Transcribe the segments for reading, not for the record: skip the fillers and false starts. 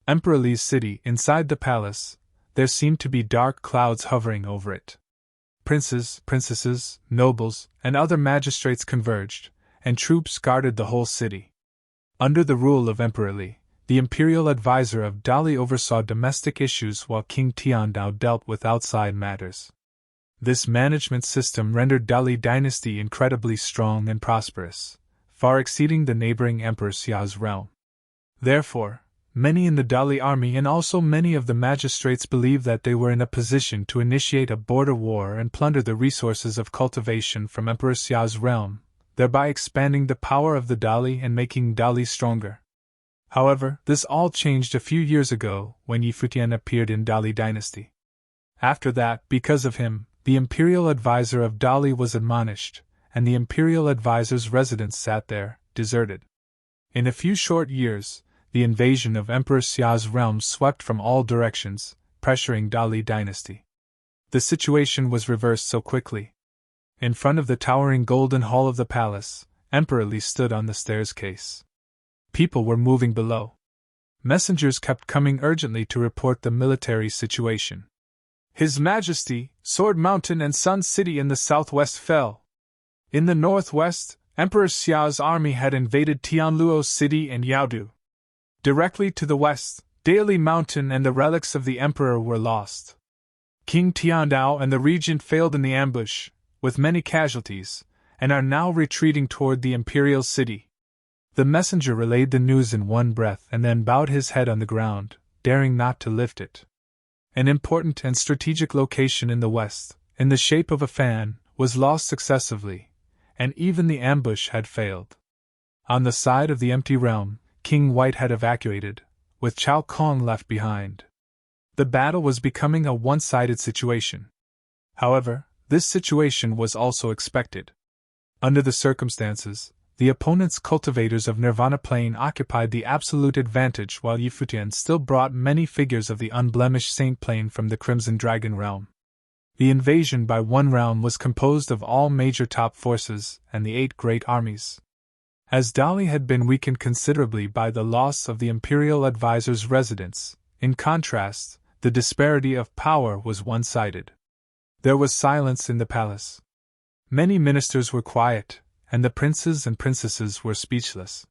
Emperor Li's city, inside the palace, there seemed to be dark clouds hovering over it. Princes, princesses, nobles, and other magistrates converged, and troops guarded the whole city. Under the rule of Emperor Li, the imperial advisor of Dali oversaw domestic issues while King Tiandao dealt with outside matters. This management system rendered Dali dynasty incredibly strong and prosperous, far exceeding the neighboring Emperor Xia's realm. Therefore, many in the Dali army and also many of the magistrates believed that they were in a position to initiate a border war and plunder the resources of cultivation from Emperor Xia's realm, thereby expanding the power of the Dali and making Dali stronger. However, this all changed a few years ago when Futian appeared in Dali dynasty. After that, because of him, the imperial advisor of Dali was admonished, and the imperial advisor's residence sat there, deserted. In a few short years, the invasion of Emperor Xia's realm swept from all directions, pressuring Dali dynasty. The situation was reversed so quickly. In front of the towering golden hall of the palace, Emperor Li stood on the staircase. People were moving below. Messengers kept coming urgently to report the military situation. His Majesty, Sword Mountain and Sun City in the southwest fell. In the northwest, Emperor Xia's army had invaded Tianluo City and Yaodu. Directly to the west, Daily Mountain and the relics of the emperor were lost. King Tiandao and the regent failed in the ambush, with many casualties, and are now retreating toward the imperial city. The messenger relayed the news in one breath and then bowed his head on the ground, daring not to lift it. An important and strategic location in the west, in the shape of a fan, was lost successively, and even the ambush had failed. On the side of the empty realm, King White had evacuated, with Chao Kong left behind. The battle was becoming a one-sided situation. However, this situation was also expected. Under the circumstances, the opponent's cultivators of Nirvana Plain occupied the absolute advantage while Futian still brought many figures of the unblemished Saint Plain from the Crimson Dragon realm. The invasion by one realm was composed of all major top forces and the 8 great armies. As Dali had been weakened considerably by the loss of the imperial advisor's residence, in contrast, the disparity of power was one-sided. There was silence in the palace. Many ministers were quiet, and the princes and princesses were speechless.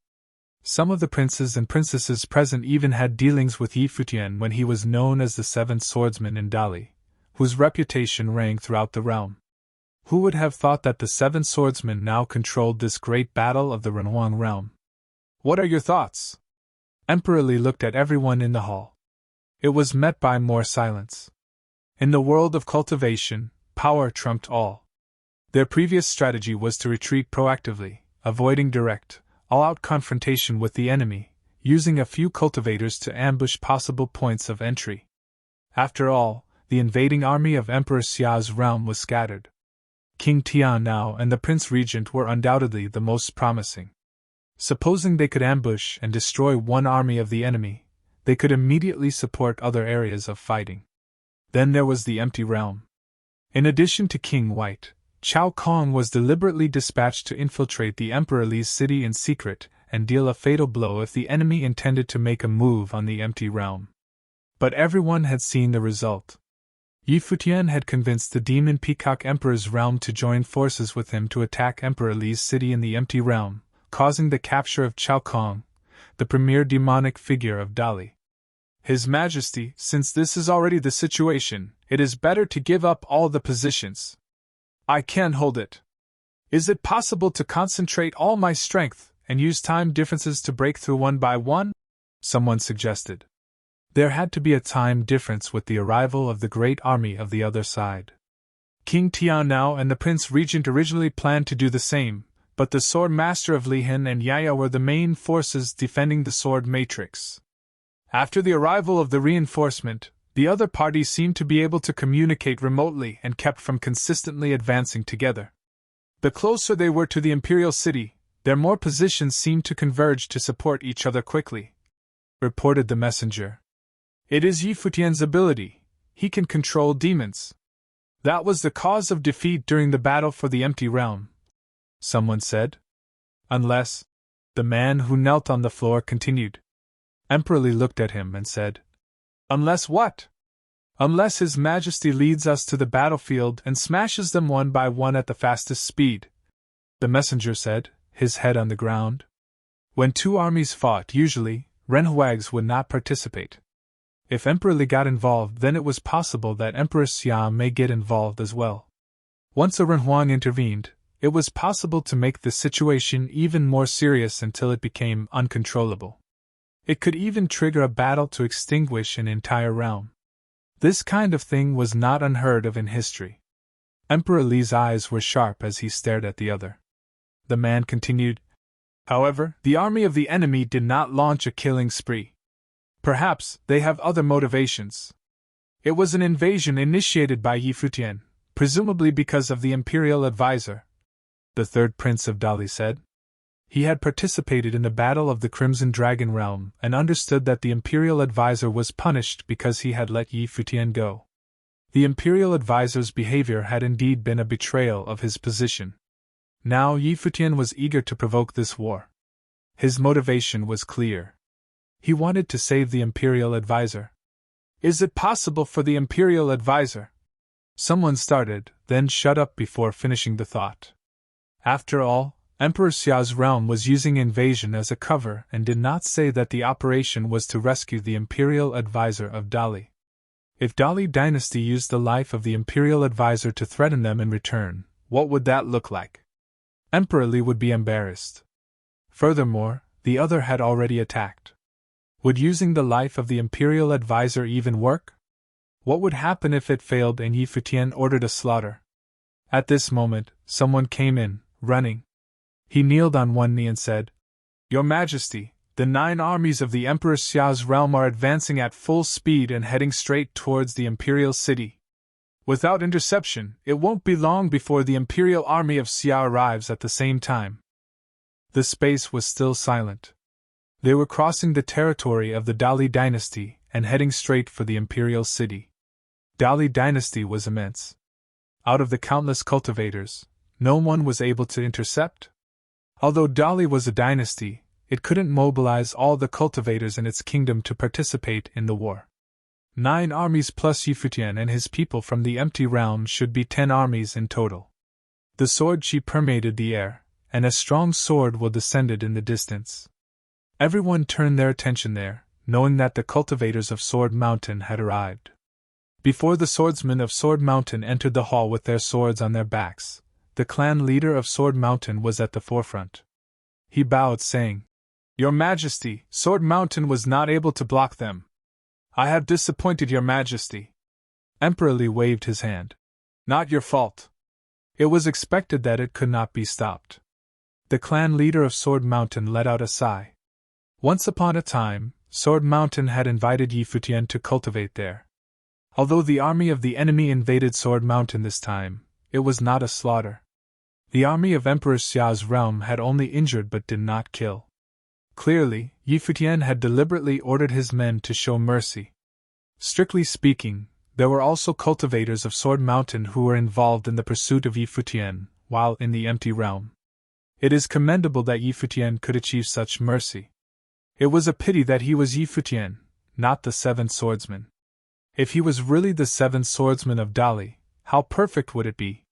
Some of the princes and princesses present even had dealings with Futian when he was known as the Seventh Swordsman in Dali, whose reputation rang throughout the realm. Who would have thought that the 7 swordsmen now controlled this great battle of the Renhuang realm? What are your thoughts? Emperor Li looked at everyone in the hall. It was met by more silence. In the world of cultivation, power trumped all. Their previous strategy was to retreat proactively, avoiding direct, all-out confrontation with the enemy, using a few cultivators to ambush possible points of entry. After all, the invading army of Emperor Xia's realm was scattered. King Tiandao and the Prince Regent were undoubtedly the most promising. Supposing they could ambush and destroy one army of the enemy, they could immediately support other areas of fighting. Then there was the empty realm. In addition to King White, Chao Kong was deliberately dispatched to infiltrate the Emperor Li's city in secret and deal a fatal blow if the enemy intended to make a move on the empty realm. But everyone had seen the result. Futian had convinced the Demon Peacock Emperor's realm to join forces with him to attack Emperor Li's city in the empty realm, causing the capture of Chao Kong, the premier demonic figure of Dali. His Majesty, since this is already the situation, it is better to give up all the positions. I can't hold it. Is it possible to concentrate all my strength and use time differences to break through one by one? Someone suggested. There had to be a time difference with the arrival of the great army of the other side. King Tiandao and the Prince Regent originally planned to do the same, but the Sword Master of Lihan and Yaya were the main forces defending the Sword Matrix. After the arrival of the reinforcement, the other parties seemed to be able to communicate remotely and kept from consistently advancing together. The closer they were to the Imperial City, their more positions seemed to converge to support each other quickly, reported the messenger. It is Futian's ability. He can control demons. That was the cause of defeat during the battle for the empty realm, someone said. Unless, the man who knelt on the floor continued. Emperor Li looked at him and said, "Unless what?" "Unless His Majesty leads us to the battlefield and smashes them one by one at the fastest speed," the messenger said, his head on the ground. When two armies fought, usually, Renhuags would not participate. If Emperor Li got involved, then it was possible that Emperor Xia may get involved as well. Once a Renhuang intervened, it was possible to make the situation even more serious until it became uncontrollable. It could even trigger a battle to extinguish an entire realm. This kind of thing was not unheard of in history. Emperor Li's eyes were sharp as he stared at the other. The man continued, "However, the army of the enemy did not launch a killing spree. Perhaps they have other motivations. It was an invasion initiated by Yi Futian, presumably because of the imperial advisor," the third prince of Dali said. He had participated in the Battle of the Crimson Dragon Realm and understood that the imperial advisor was punished because he had let Yi Futian go. The imperial advisor's behavior had indeed been a betrayal of his position. Now Yi Futian was eager to provoke this war. His motivation was clear. He wanted to save the imperial advisor. "Is it possible for the imperial advisor?" Someone started, then shut up before finishing the thought. After all, Emperor Xia's realm was using invasion as a cover and did not say that the operation was to rescue the imperial advisor of Dali. If Dali dynasty used the life of the imperial advisor to threaten them in return, what would that look like? Emperor Li would be embarrassed. Furthermore, the other had already attacked. Would using the life of the imperial advisor even work? What would happen if it failed and Yi Futian ordered a slaughter? At this moment, someone came in, running. He kneeled on one knee and said, "Your Majesty, the 9 armies of the Emperor Xia's realm are advancing at full speed and heading straight towards the imperial city. Without interception, it won't be long before the imperial army of Xia arrives at the same time." The space was still silent. They were crossing the territory of the Dali dynasty and heading straight for the imperial city. Dali dynasty was immense. Out of the countless cultivators, no one was able to intercept. Although Dali was a dynasty, it couldn't mobilize all the cultivators in its kingdom to participate in the war. 9 armies plus Yi Futian and his people from the empty realm should be 10 armies in total. The sword chi permeated the air, and a strong sword will descended in the distance. Everyone turned their attention there, knowing that the cultivators of Sword Mountain had arrived. Before the swordsmen of Sword Mountain entered the hall with their swords on their backs, the clan leader of Sword Mountain was at the forefront. He bowed, saying, "Your Majesty, Sword Mountain was not able to block them. I have disappointed Your Majesty." Emperor Li waved his hand. "Not your fault. It was expected that it could not be stopped." The clan leader of Sword Mountain let out a sigh. Once upon a time, Sword Mountain had invited Yi Futian to cultivate there. Although the army of the enemy invaded Sword Mountain this time, it was not a slaughter. The army of Emperor Xia's realm had only injured but did not kill. Clearly, Yi Futian had deliberately ordered his men to show mercy. Strictly speaking, there were also cultivators of Sword Mountain who were involved in the pursuit of Yi Futian, while in the empty realm. It is commendable that Yi Futian could achieve such mercy. It was a pity that he was Yi Futian, not the 7th swordsman. If he was really the 7th swordsman of Dali, how perfect would it be?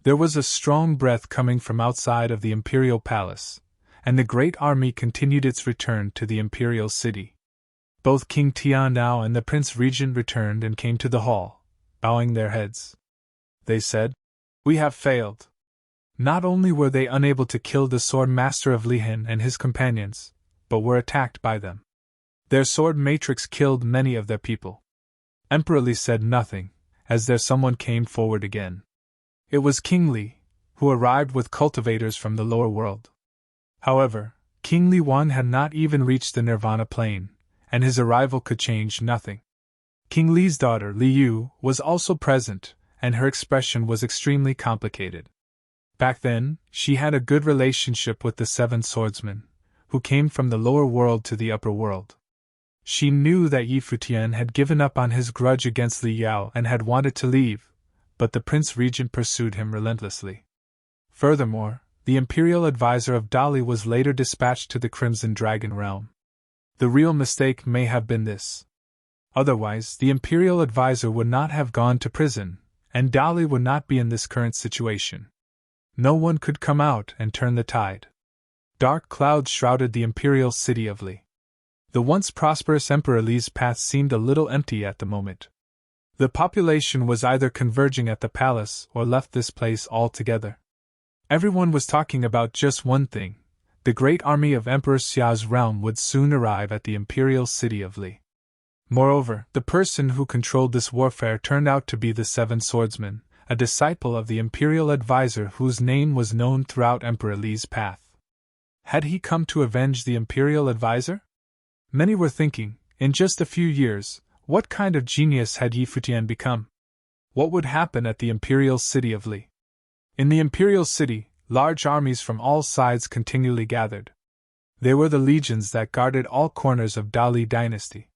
There was a strong breath coming from outside of the imperial palace, and the great army continued its return to the imperial city. Both King Tianao and the Prince Regent returned and came to the hall, bowing their heads. They said, "We have failed." Not only were they unable to kill the sword master of Lihan and his companions, but were attacked by them. Their sword matrix killed many of their people. Emperor Li said nothing, as there someone came forward again. It was King Li, who arrived with cultivators from the lower world. However, King Li Wan had not even reached the Nirvana plane, and his arrival could change nothing. King Li's daughter, Li Yu, was also present, and her expression was extremely complicated. Back then, she had a good relationship with the 7th swordsman, who came from the lower world to the upper world. She knew that Yi Futian had given up on his grudge against Li Yao and had wanted to leave, but the Prince Regent pursued him relentlessly. Furthermore, the imperial advisor of Dali was later dispatched to the Crimson Dragon realm. The real mistake may have been this. Otherwise, the imperial advisor would not have gone to prison, and Dali would not be in this current situation. No one could come out and turn the tide. Dark clouds shrouded the imperial city of Li. The once prosperous Emperor Li's path seemed a little empty at the moment. The population was either converging at the palace or left this place altogether. Everyone was talking about just one thing: the great army of Emperor Xia's realm would soon arrive at the imperial city of Li. Moreover, the person who controlled this warfare turned out to be the Seven Swordsmen, a disciple of the imperial advisor whose name was known throughout Emperor Li's path. Had he come to avenge the imperial advisor? Many were thinking, in just a few years, what kind of genius had Yi Futian become? What would happen at the imperial city of Li? In the imperial city, large armies from all sides continually gathered. They were the legions that guarded all corners of Dali dynasty.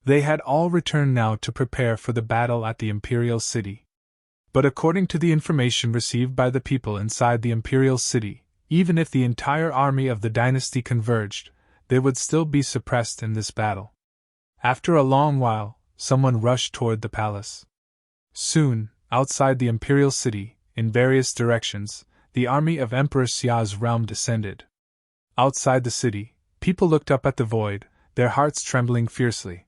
They had all returned now to prepare for the battle at the imperial city. But according to the information received by the people inside the imperial city, even if the entire army of the dynasty converged, they would still be suppressed in this battle. After a long while, someone rushed toward the palace. Soon, outside the imperial city, in various directions, the army of Emperor Xia's realm descended. Outside the city, people looked up at the void, their hearts trembling fiercely.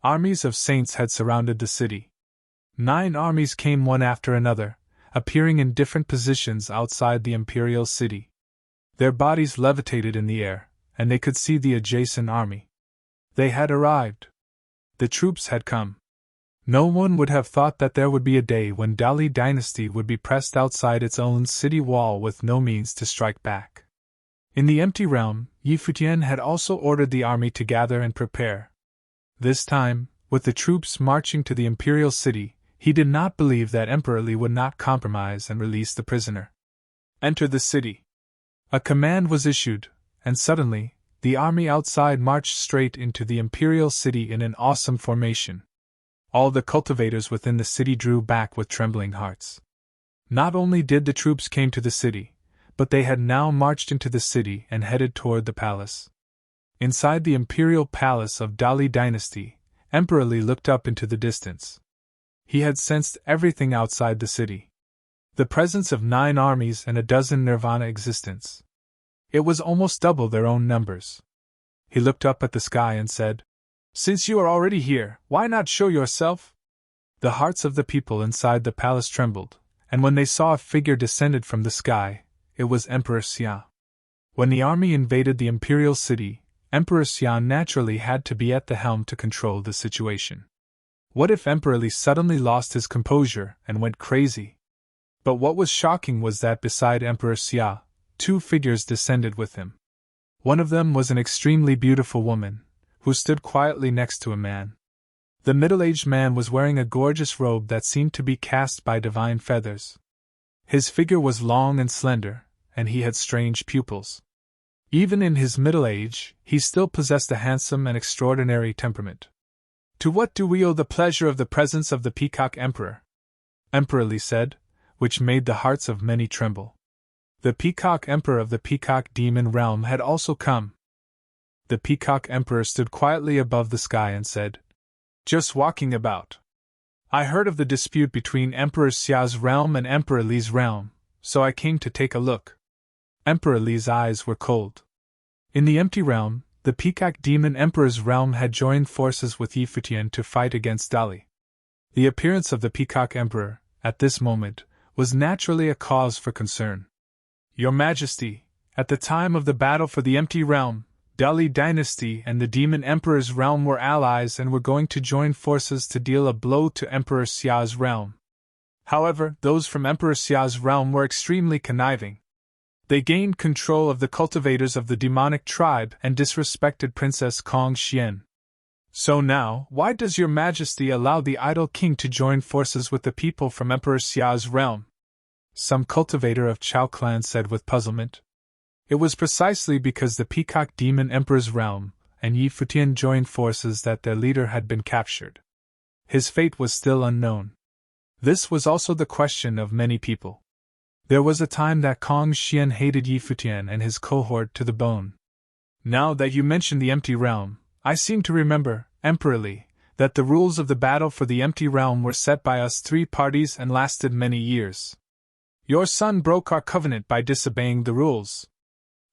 Armies of saints had surrounded the city. 9 armies came one after another, appearing in different positions outside the imperial city. Their bodies levitated in the air, and they could see the adjacent army. They had arrived. The troops had come. No one would have thought that there would be a day when Dali dynasty would be pressed outside its own city wall with no means to strike back. In the empty realm, Yi Futian had also ordered the army to gather and prepare. This time, with the troops marching to the imperial city, he did not believe that Emperor Li would not compromise and release the prisoner. Enter the city. A command was issued, and suddenly, the army outside marched straight into the imperial city in an awesome formation. All the cultivators within the city drew back with trembling hearts. Not only did the troops came to the city, but they had now marched into the city and headed toward the palace. Inside the imperial palace of Dali dynasty, Emperor Li looked up into the distance. He had sensed everything outside the city. The presence of 9 armies and a dozen nirvana existence. It was almost double their own numbers. He looked up at the sky and said, "Since you are already here, why not show yourself?" The hearts of the people inside the palace trembled, and when they saw a figure descended from the sky, it was Emperor Xia. When the army invaded the imperial city, Emperor Xia naturally had to be at the helm to control the situation. What if Emperor Li suddenly lost his composure and went crazy? But what was shocking was that beside Emperor Xia, 2 figures descended with him. One of them was an extremely beautiful woman, who stood quietly next to a man. The middle-aged man was wearing a gorgeous robe that seemed to be cast by divine feathers. His figure was long and slender, and he had strange pupils. Even in his middle age, he still possessed a handsome and extraordinary temperament. "To what do we owe the pleasure of the presence of the Peacock Emperor?" Emperor Li said, which made the hearts of many tremble. The Peacock Emperor of the Peacock Demon Realm had also come. The Peacock Emperor stood quietly above the sky and said, "Just walking about. I heard of the dispute between Emperor Xia's realm and Emperor Li's realm, so I came to take a look." Emperor Li's eyes were cold. In the empty realm, the Peacock Demon Emperor's realm had joined forces with Yi Futian to fight against Dali. The appearance of the Peacock Emperor, at this moment, was naturally a cause for concern. "Your Majesty, at the time of the battle for the empty realm, Dali dynasty and the Demon Emperor's realm were allies and were going to join forces to deal a blow to Emperor Xia's realm. However, those from Emperor Xia's realm were extremely conniving. They gained control of the cultivators of the demonic tribe and disrespected Princess Kong Xian. So now, why does your Majesty allow the idol king to join forces with the people from Emperor Xia's realm?" Some cultivator of Chao clan said with puzzlement. It was precisely because the Peacock Demon Emperor's realm and Yi Futian joined forces that their leader had been captured. His fate was still unknown. This was also the question of many people. There was a time that Kong Xian hated Yi Futian and his cohort to the bone. Now that you mention the empty realm, I seem to remember, Emperor Li, that the rules of the battle for the empty realm were set by us three parties and lasted many years. Your son broke our covenant by disobeying the rules.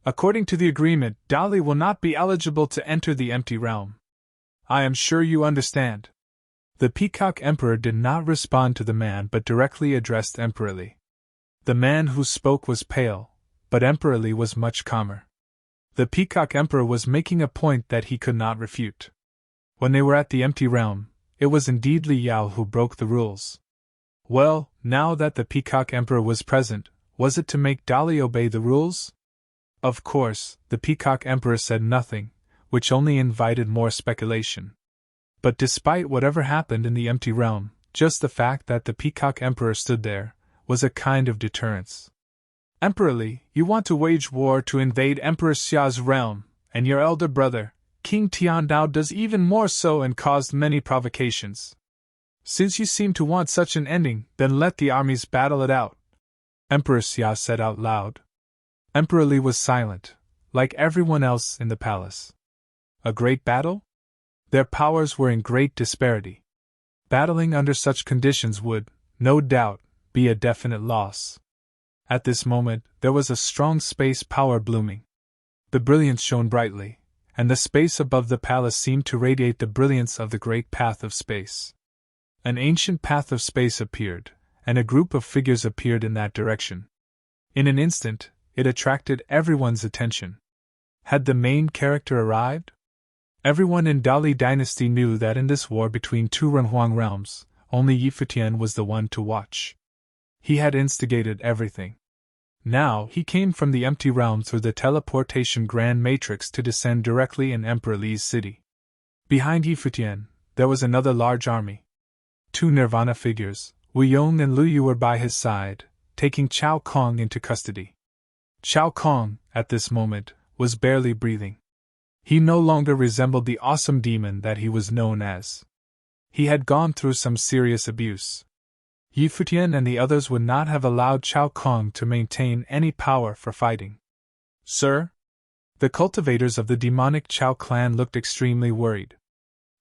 According to the agreement, Dali will not be eligible to enter the empty realm. I am sure you understand. The Peacock Emperor did not respond to the man but directly addressed Emperor Li. The man who spoke was pale, but Emperor Li was much calmer. The Peacock Emperor was making a point that he could not refute. When they were at the empty realm, it was indeed Li Yao who broke the rules. Well, now that the Peacock Emperor was present, was it to make Dali obey the rules? Of course, the Peacock Emperor said nothing, which only invited more speculation. But despite whatever happened in the empty realm, just the fact that the Peacock Emperor stood there was a kind of deterrence. Emperor Li, you want to wage war to invade Emperor Xia's realm, and your elder brother, King Tiandao, does even more so and caused many provocations. Since you seem to want such an ending, then let the armies battle it out, Emperor Xia said out loud. Emperor Li was silent, like everyone else in the palace. A great battle? Their powers were in great disparity. Battling under such conditions would, no doubt, be a definite loss. At this moment, there was a strong space power blooming. The brilliance shone brightly, and the space above the palace seemed to radiate the brilliance of the great path of space. An ancient path of space appeared, and a group of figures appeared in that direction. In an instant, it attracted everyone's attention. Had the main character arrived? Everyone in Dali dynasty knew that in this war between two Renhuang realms, only Yi Futian was the one to watch. He had instigated everything. Now he came from the empty realm through the teleportation grand matrix to descend directly in Emperor Li's city. Behind Yi Futian, there was another large army. Two Nirvana figures, Wu Yong and Lu Yu, were by his side, taking Chao Kong into custody. Chao Kong, at this moment, was barely breathing. He no longer resembled the awesome demon that he was known as. He had gone through some serious abuse. Yi Futian and the others would not have allowed Chao Kong to maintain any power for fighting. Sir? The cultivators of the demonic Chao clan looked extremely worried.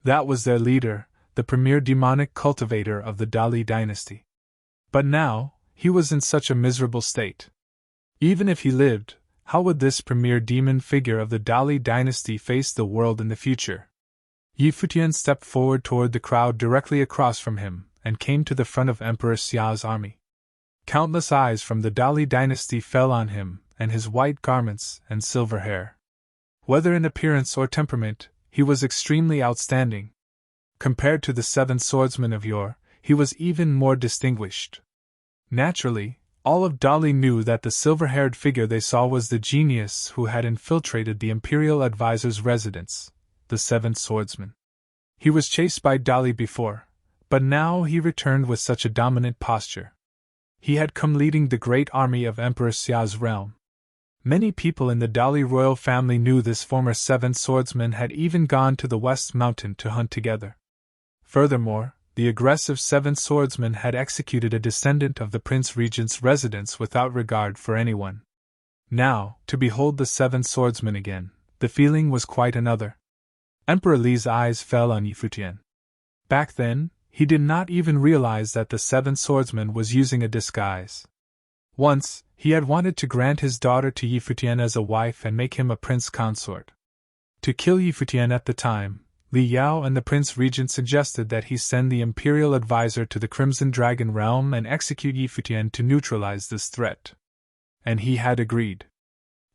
That was their leader, the premier demonic cultivator of the Dali dynasty. But now, he was in such a miserable state. Even if he lived, how would this premier demon figure of the Dali dynasty face the world in the future? Yi Futian stepped forward toward the crowd directly across from him, and came to the front of Emperor Xia's army. Countless eyes from the Dali dynasty fell on him, and his white garments and silver hair. Whether in appearance or temperament, he was extremely outstanding. Compared to the seven swordsmen of yore, he was even more distinguished. Naturally, all of Dali knew that the silver-haired figure they saw was the genius who had infiltrated the Imperial Advisor's residence, the seventh swordsman. He was chased by Dali before, but now he returned with such a dominant posture. He had come leading the great army of Emperor Xia's realm. Many people in the Dali royal family knew this former seventh swordsman had even gone to the West Mountain to hunt together. Furthermore, the aggressive seventh swordsman had executed a descendant of the Prince Regent's residence without regard for anyone. Now, to behold the seventh swordsman again, the feeling was quite another. Emperor Li's eyes fell on Yi Futian. Back then, he did not even realize that the seventh swordsman was using a disguise. Once, he had wanted to grant his daughter to Yi Futian as a wife and make him a prince consort. To kill Yi Futian at the time, Li Yao and the Prince Regent suggested that he send the Imperial Advisor to the Crimson Dragon realm and execute Yi Futian to neutralize this threat. And he had agreed.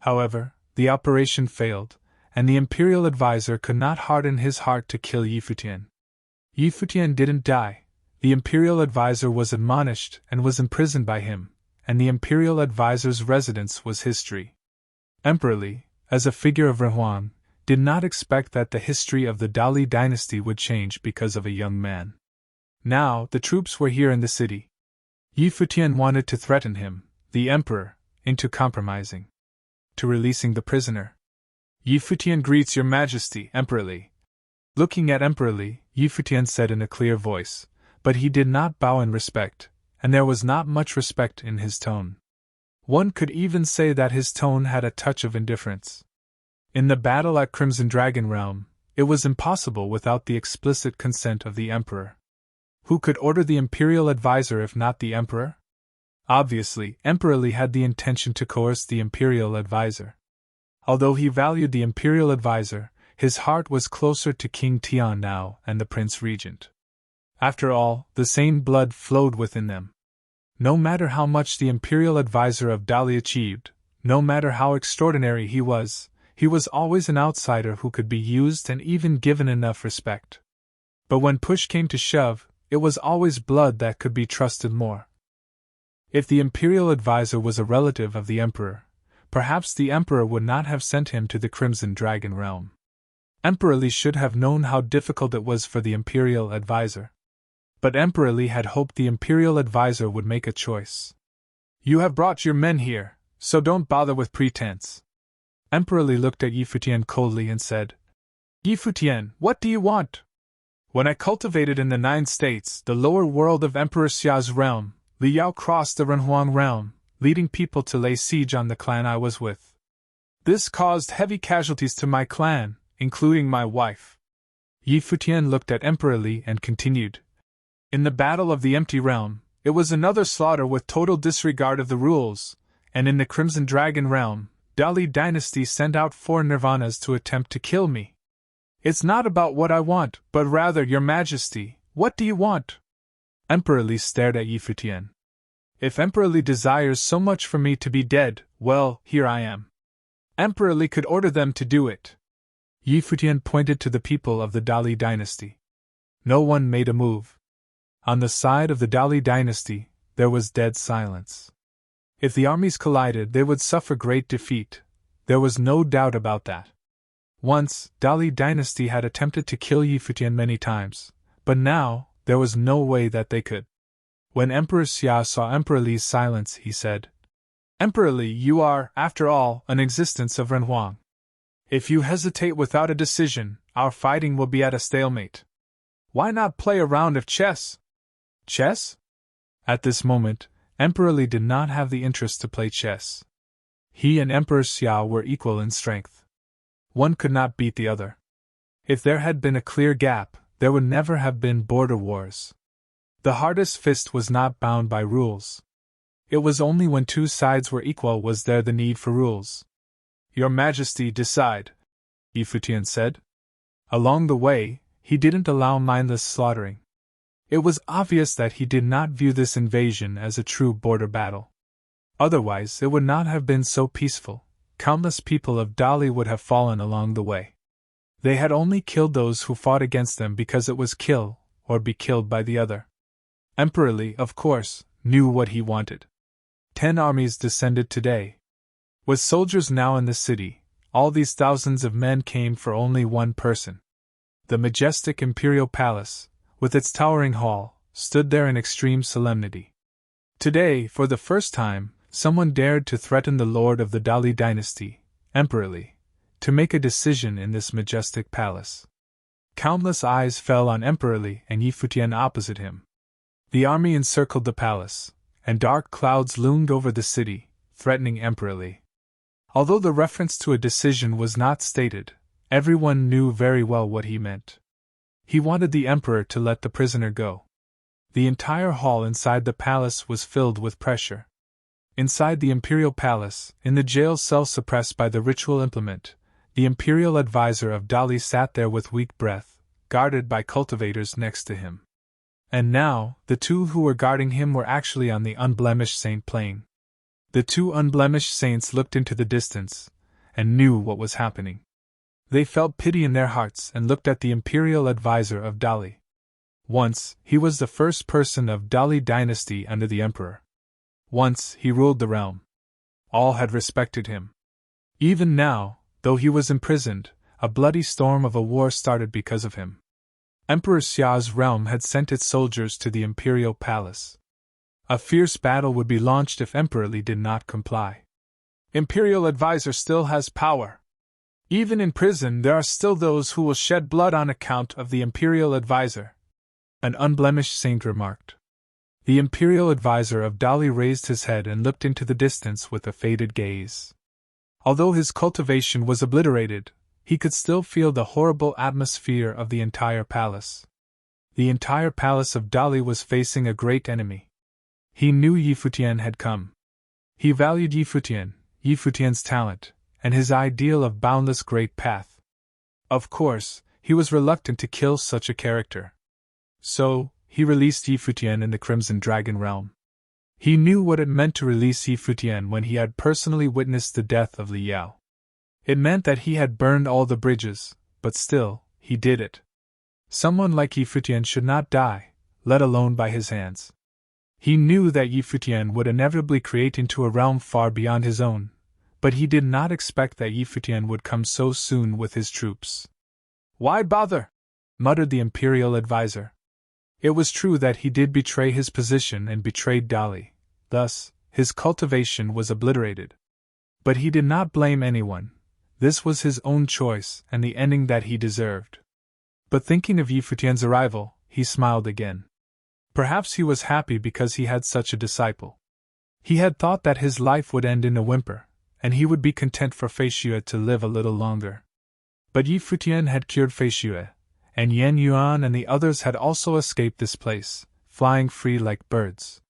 However, the operation failed, and the Imperial Advisor could not harden his heart to kill Yi Futian. Yi Futian didn't die. The Imperial Advisor was admonished and was imprisoned by him, and the Imperial Advisor's residence was history. Emperor Li, as a figure of Renhuang, did not expect that the history of the Dali dynasty would change because of a young man. Now, the troops were here in the city. Yi Futian wanted to threaten him, the emperor, into compromising. To releasing the prisoner. Yi Futian greets your majesty, Emperor Li. Looking at Emperor Li, Yi Futian said in a clear voice, but he did not bow in respect, and there was not much respect in his tone. One could even say that his tone had a touch of indifference. In the battle at Crimson Dragon Realm, it was impossible without the explicit consent of the emperor. Who could order the imperial advisor if not the emperor? Obviously, Emperor Li had the intention to coerce the imperial advisor. Although he valued the imperial advisor, his heart was closer to King Tian now and the Prince Regent. After all, the same blood flowed within them. No matter how much the imperial advisor of Dali achieved, no matter how extraordinary he was always an outsider who could be used and even given enough respect. But when push came to shove, it was always blood that could be trusted more. If the imperial advisor was a relative of the emperor, perhaps the emperor would not have sent him to the Crimson Dragon realm. Emperor Li should have known how difficult it was for the imperial advisor. But Emperor Li had hoped the imperial advisor would make a choice. You have brought your men here, so don't bother with pretense. Emperor Li looked at Yi Futian coldly and said, Yi Futian, what do you want? When I cultivated in the 9 states, the lower world of Emperor Xia's realm, Li Yao crossed the Renhuang realm, leading people to lay siege on the clan I was with. This caused heavy casualties to my clan, including my wife. Yi Futian looked at Emperor Li and continued. In the Battle of the Empty Realm, it was another slaughter with total disregard of the rules, and in the Crimson Dragon realm, Dali Dynasty sent out 4 Nirvanas to attempt to kill me. It's not about what I want, but rather, Your Majesty, what do you want? Emperor Li stared at Yi Futian. If Emperor Li desires so much for me to be dead, well, here I am. Emperor Li could order them to do it. Yi Futian pointed to the people of the Dali Dynasty. No one made a move. On the side of the Dali Dynasty, there was dead silence. If the armies collided, they would suffer great defeat. There was no doubt about that. Once, Dali Dynasty had attempted to kill Yi Futian many times, but now, there was no way that they could. When Emperor Xia saw Emperor Li's silence, he said, Emperor Li, you are, after all, an existence of Renhuang. If you hesitate without a decision, our fighting will be at a stalemate. Why not play a round of chess? Chess? At this moment, Emperor Li did not have the interest to play chess. He and Emperor Xia were equal in strength. One could not beat the other. If there had been a clear gap, there would never have been border wars. The hardest fist was not bound by rules. It was only when 2 sides were equal was there the need for rules. Your Majesty, decide, Yi Futian said. Along the way, he didn't allow mindless slaughtering. It was obvious that he did not view this invasion as a true border battle. Otherwise, it would not have been so peaceful. Countless people of Dali would have fallen along the way. They had only killed those who fought against them because it was kill, or be killed by the other. Emperor Li, of course, knew what he wanted. 10 armies descended today. With soldiers now in the city, all these thousands of men came for only one person. The majestic imperial palace, with its towering hall, stood there in extreme solemnity. Today, for the first time, someone dared to threaten the lord of the Dali dynasty, Emperor Li, to make a decision in this majestic palace. Countless eyes fell on Emperor Li and Yi Futian opposite him. The army encircled the palace, and dark clouds loomed over the city, threatening Emperor Li. Although the reference to a decision was not stated, everyone knew very well what he meant. He wanted the emperor to let the prisoner go. The entire hall inside the palace was filled with pressure. Inside the imperial palace, in the jail cell suppressed by the ritual implement, the imperial advisor of Dali sat there with weak breath, guarded by cultivators next to him. And now, the 2 who were guarding him were actually on the unblemished saint plane. The 2 unblemished saints looked into the distance, and knew what was happening. They felt pity in their hearts and looked at the imperial advisor of Dali. Once, he was the first person of Dali dynasty under the emperor. Once, he ruled the realm. All had respected him. Even now, though he was imprisoned, a bloody storm of a war started because of him. Emperor Xia's realm had sent its soldiers to the imperial palace. A fierce battle would be launched if Emperor Li did not comply. Imperial advisor still has power. Even in prison, there are still those who will shed blood on account of the imperial advisor, an unblemished saint remarked. The imperial advisor of Dali raised his head and looked into the distance with a faded gaze. Although his cultivation was obliterated, he could still feel the horrible atmosphere of the entire palace. The entire palace of Dali was facing a great enemy. He knew Yi Futian had come. He valued Yi Futian's talent, and his ideal of boundless great path. Of course, he was reluctant to kill such a character. So, he released Yi Futian in the Crimson Dragon realm. He knew what it meant to release Yi Futian when he had personally witnessed the death of Li Yao. It meant that he had burned all the bridges, but still, he did it. Someone like Yi Futian should not die, let alone by his hands. He knew that Yi Futian would inevitably create into a realm far beyond his own, but he did not expect that Yi Futian would come so soon with his troops. "Why bother?" muttered the imperial advisor. It was true that he did betray his position and betrayed Dali, thus, his cultivation was obliterated. But he did not blame anyone. This was his own choice and the ending that he deserved. But thinking of Yi Futian's arrival, he smiled again. Perhaps he was happy because he had such a disciple. He had thought that his life would end in a whimper, and he would be content for Fei Xue to live a little longer. But Yi Futian had cured Fei Xue, and Yan Yuan and the others had also escaped this place, flying free like birds.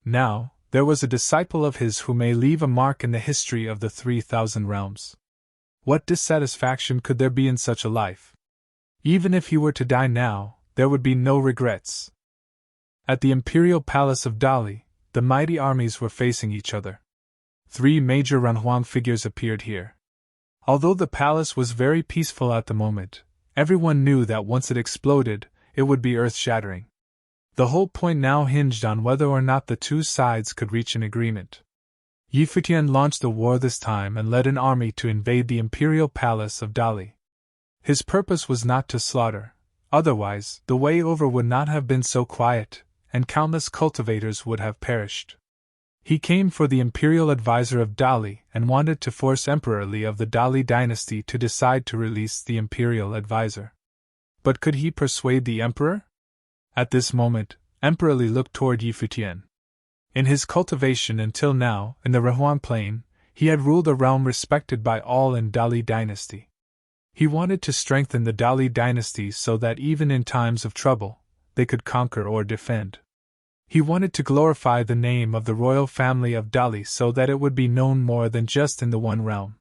Now, there was a disciple of his who may leave a mark in the history of the 3,000 realms. What dissatisfaction could there be in such a life? Even if he were to die now, there would be no regrets. At the imperial palace of Dali, the mighty armies were facing each other. 3 major Renhuang figures appeared here. Although the palace was very peaceful at the moment, everyone knew that once it exploded, it would be earth-shattering. The whole point now hinged on whether or not the two sides could reach an agreement. Yi Futian launched the war this time and led an army to invade the imperial palace of Dali. His purpose was not to slaughter, otherwise the way over would not have been so quiet, and countless cultivators would have perished. He came for the imperial advisor of Dali and wanted to force Emperor Li of the Dali dynasty to decide to release the imperial advisor. But could he persuade the emperor? At this moment, Emperor Li looked toward Yi Futian. In his cultivation until now, in the Renhuang plain, he had ruled a realm respected by all in Dali dynasty. He wanted to strengthen the Dali dynasty so that even in times of trouble, they could conquer or defend. He wanted to glorify the name of the royal family of Dali so that it would be known more than just in the one realm.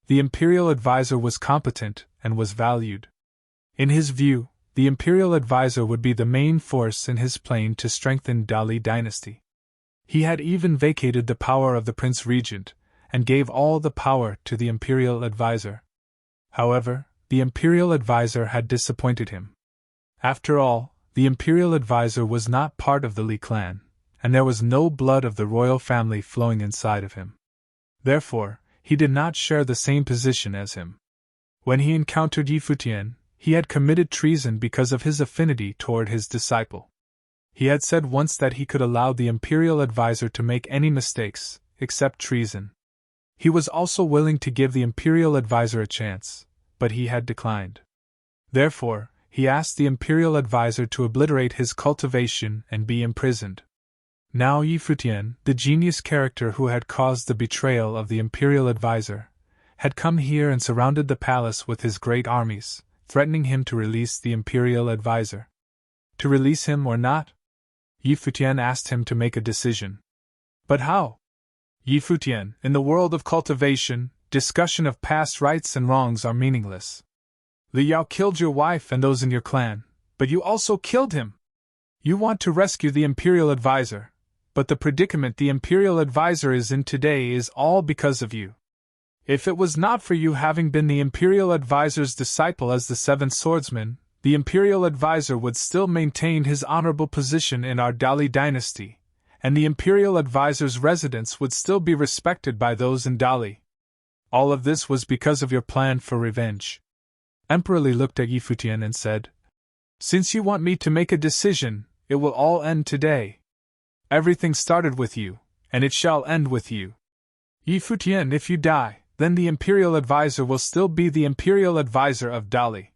The imperial advisor was competent and was valued. In his view, the imperial advisor would be the main force in his plan to strengthen Dali dynasty. He had even vacated the power of the prince regent, and gave all the power to the imperial advisor. However, the imperial advisor had disappointed him. After all, the imperial advisor was not part of the Li clan, and there was no blood of the royal family flowing inside of him. Therefore, he did not share the same position as him. When he encountered Yi Futian, he had committed treason because of his affinity toward his disciple. He had said once that he could allow the imperial advisor to make any mistakes, except treason. He was also willing to give the imperial advisor a chance, but he had declined. Therefore, he asked the imperial advisor to obliterate his cultivation and be imprisoned. Now Yi Futian, the genius character who had caused the betrayal of the imperial advisor, had come here and surrounded the palace with his great armies, threatening him to release the imperial advisor. To release him or not? Yi Futian asked him to make a decision. But how? Yi Futian, in the world of cultivation, discussion of past rights and wrongs are meaningless. Li Yao killed your wife and those in your clan, but you also killed him. You want to rescue the imperial advisor, but the predicament the imperial advisor is in today is all because of you. If it was not for you having been the imperial advisor's disciple as the seventh swordsman, the imperial advisor would still maintain his honorable position in our Dali dynasty, and the imperial advisor's residence would still be respected by those in Dali. All of this was because of your plan for revenge. Emperor Li looked at Yi Futian and said, "Since you want me to make a decision, it will all end today. Everything started with you, and it shall end with you. Yi Futian, if you die, then the imperial advisor will still be the imperial advisor of Dali.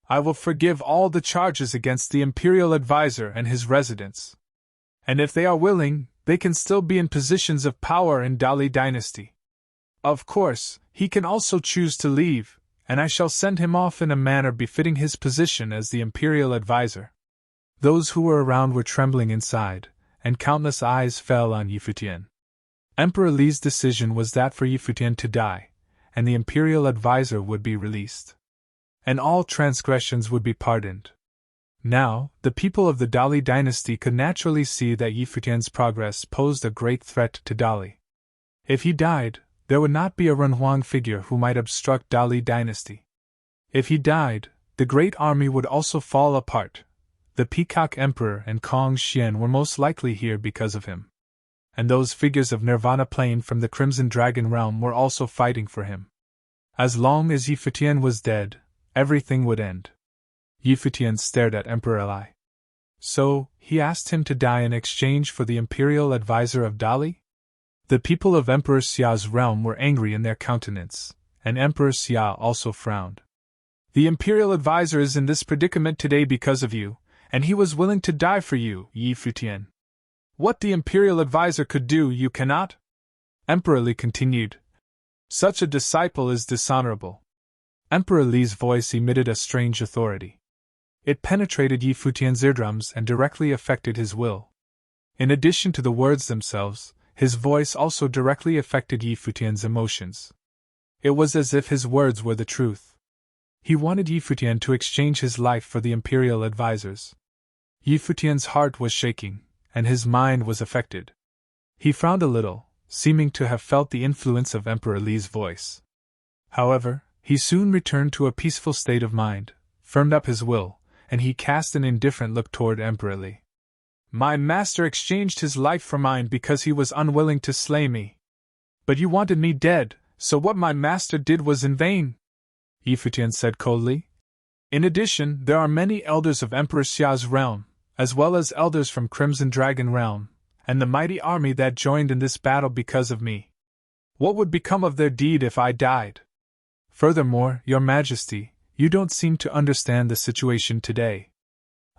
I will forgive all the charges against the imperial advisor and his residents. And if they are willing, they can still be in positions of power in Dali dynasty. Of course, he can also choose to leave, and I shall send him off in a manner befitting his position as the imperial advisor. Those who were around were trembling inside, and countless eyes fell on Futian. Emperor Li's decision was that for Futian to die, and the imperial advisor would be released. And all transgressions would be pardoned. Now, the people of the Dali dynasty could naturally see that Futian's progress posed a great threat to Dali. If he died, there would not be a Renhuang figure who might obstruct Dali dynasty. If he died, the great army would also fall apart. The Peacock Emperor and Kong Xian were most likely here because of him. And those figures of Nirvana Plain from the Crimson Dragon realm were also fighting for him. As long as Futian was dead, everything would end. Futian stared at Emperor Li. So, he asked him to die in exchange for the imperial advisor of Dali? The people of Emperor Xia's realm were angry in their countenance, and Emperor Xia also frowned. The imperial advisor is in this predicament today because of you, and he was willing to die for you, Futian. What the imperial advisor could do, you cannot? Emperor Li continued. Such a disciple is dishonorable. Emperor Li's voice emitted a strange authority. It penetrated Futian's eardrums and directly affected his will. In addition to the words themselves, his voice also directly affected Futian's emotions. It was as if his words were the truth. He wanted Futian to exchange his life for the imperial advisors. Futian's heart was shaking, and his mind was affected. He frowned a little, seeming to have felt the influence of Emperor Li's voice. However, he soon returned to a peaceful state of mind, firmed up his will, and he cast an indifferent look toward Emperor Li. My master exchanged his life for mine because he was unwilling to slay me. But you wanted me dead, so what my master did was in vain, Futian said coldly. In addition, there are many elders of Emperor Xia's realm, as well as elders from Crimson Dragon realm, and the mighty army that joined in this battle because of me. What would become of their deed if I died? Furthermore, Your Majesty, you don't seem to understand the situation today.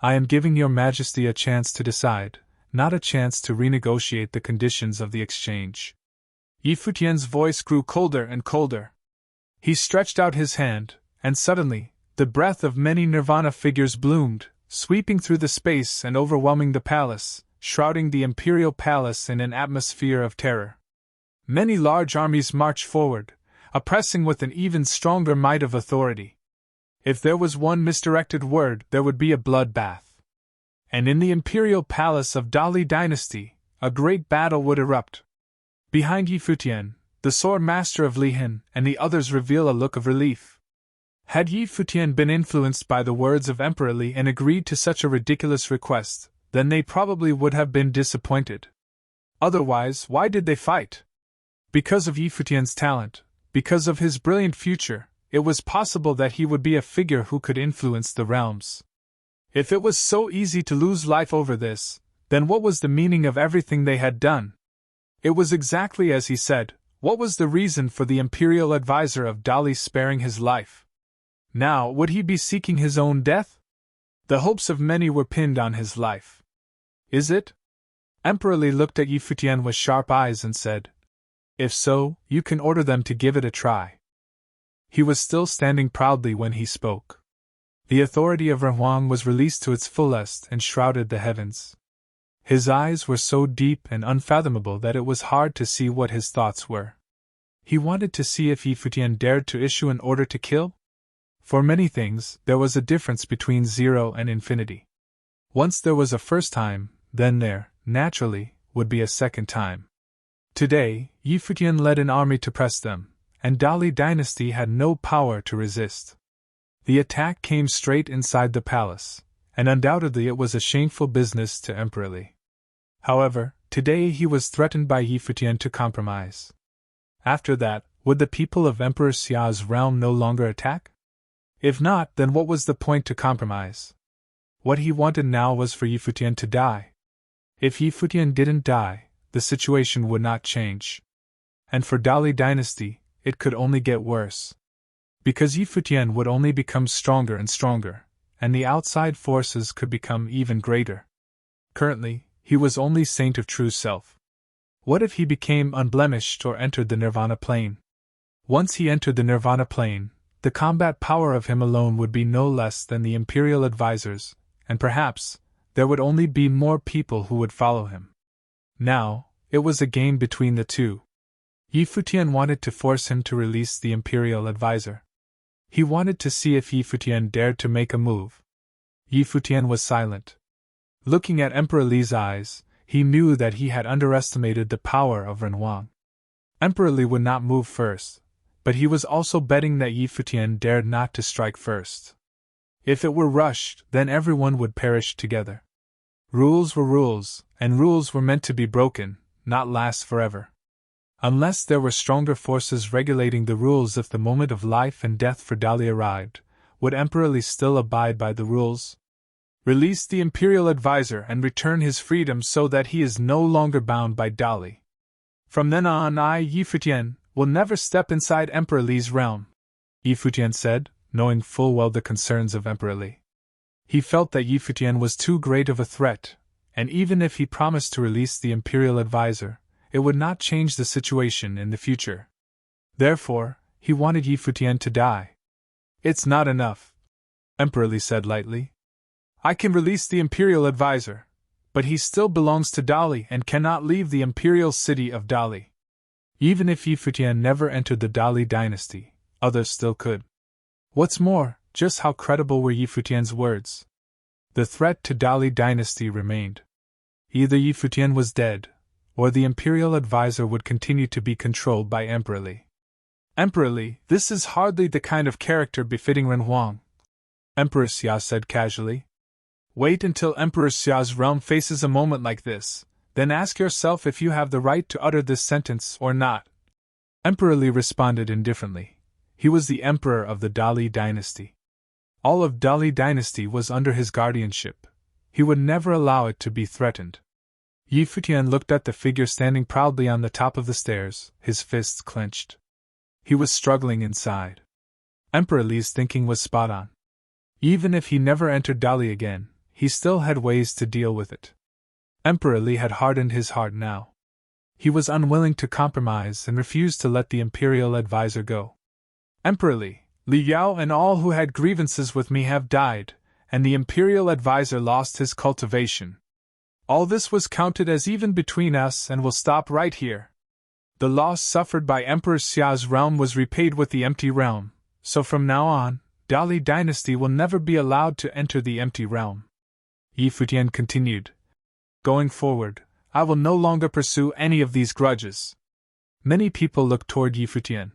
I am giving Your Majesty a chance to decide, not a chance to renegotiate the conditions of the exchange. Futian's voice grew colder and colder. He stretched out his hand, and suddenly, the breath of many nirvana figures bloomed, sweeping through the space and overwhelming the palace, shrouding the imperial palace in an atmosphere of terror. Many large armies marched forward, oppressing with an even stronger might of authority. If there was one misdirected word, there would be a bloodbath. And in the imperial palace of Dali dynasty, a great battle would erupt. Behind Futian, the sword master of Lihin and the others reveal a look of relief. Had Futian been influenced by the words of Emperor Li and agreed to such a ridiculous request, then they probably would have been disappointed. Otherwise, why did they fight? Because of Futian's talent, because of his brilliant future, it was possible that he would be a figure who could influence the realms. If it was so easy to lose life over this, then what was the meaning of everything they had done? It was exactly as he said. What was the reason for the imperial advisor of Dali sparing his life? Now, would he be seeking his own death? The hopes of many were pinned on his life. Is it? Emperor Li looked at Futian with sharp eyes and said, If so, you can order them to give it a try. He was still standing proudly when he spoke. The authority of Renhuang was released to its fullest and shrouded the heavens. His eyes were so deep and unfathomable that it was hard to see what his thoughts were. He wanted to see if Futian dared to issue an order to kill. For many things, there was a difference between 0 and infinity. Once there was a first time, then there, naturally, would be a second time. Today, Futian led an army to press them, and Dali dynasty had no power to resist. The attack came straight inside the palace, and undoubtedly it was a shameful business to Emperor Li. However, today he was threatened by Futian to compromise. After that, would the people of Emperor Xia's realm no longer attack? If not, then what was the point to compromise? What he wanted now was for Futian to die. If Futian didn't die, the situation would not change. And for Dali dynasty, it could only get worse. Because Futian would only become stronger and stronger, and the outside forces could become even greater. Currently, he was only saint of true self. What if he became unblemished or entered the Nirvana plane? Once he entered the Nirvana plane, the combat power of him alone would be no less than the Imperial advisors, and perhaps there would only be more people who would follow him. Now, it was a game between the two. Futian wanted to force him to release the Imperial advisor. He wanted to see if Futian dared to make a move. Futian was silent. Looking at Emperor Li's eyes, he knew that he had underestimated the power of Renhuang. Emperor Li would not move first, but he was also betting that Futian dared not to strike first. If it were rushed, then everyone would perish together. Rules were rules, and rules were meant to be broken, not last forever. Unless there were stronger forces regulating the rules, if the moment of life and death for Dali arrived, would Emperor Li still abide by the rules? Release the Imperial advisor and return his freedom so that he is no longer bound by Dali. From then on, Futian, will never step inside Emperor Li's realm, Futian said, knowing full well the concerns of Emperor Li. He felt that Futian was too great of a threat, and even if he promised to release the Imperial advisor, it would not change the situation in the future. Therefore, he wanted Futian to die. It's not enough, Emperor Li said lightly. I can release the Imperial advisor, but he still belongs to Dali and cannot leave the Imperial city of Dali. Even if Futian never entered the Dali dynasty, others still could. What's more, just how credible were Futian's words? The threat to Dali dynasty remained. Either Futian was dead, or the Imperial advisor would continue to be controlled by Emperor Li. Emperor Li, this is hardly the kind of character befitting Renhuang, Emperor Xia said casually. Wait until Emperor Xia's realm faces a moment like this, then ask yourself if you have the right to utter this sentence or not. Emperor Li responded indifferently. He was the emperor of the Dali dynasty. All of Dali dynasty was under his guardianship. He would never allow it to be threatened. Futian looked at the figure standing proudly on the top of the stairs, his fists clenched. He was struggling inside. Emperor Li's thinking was spot on. Even if he never entered Dali again, he still had ways to deal with it. Emperor Li had hardened his heart now. He was unwilling to compromise and refused to let the Imperial advisor go. Emperor Li, Li Yao and all who had grievances with me have died, and the Imperial advisor lost his cultivation. All this was counted as even between us and will stop right here. The loss suffered by Emperor Xia's realm was repaid with the empty realm, so from now on, Dali dynasty will never be allowed to enter the empty realm. Futian continued. Going forward, I will no longer pursue any of these grudges. Many people looked toward Futian.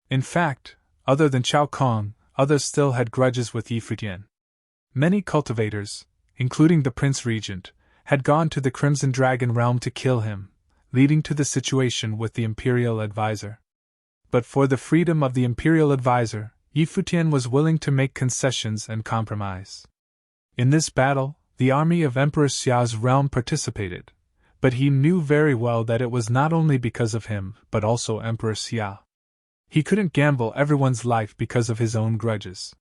In fact, other than Chao Kong, others still had grudges with Futian. Many cultivators, including the Prince Regent, had gone to the Crimson Dragon realm to kill him, leading to the situation with the Imperial advisor. But for the freedom of the Imperial advisor, Futian was willing to make concessions and compromise. In this battle, the army of Emperor Xia's realm participated, but he knew very well that it was not only because of him, but also Emperor Xia. He couldn't gamble everyone's life because of his own grudges.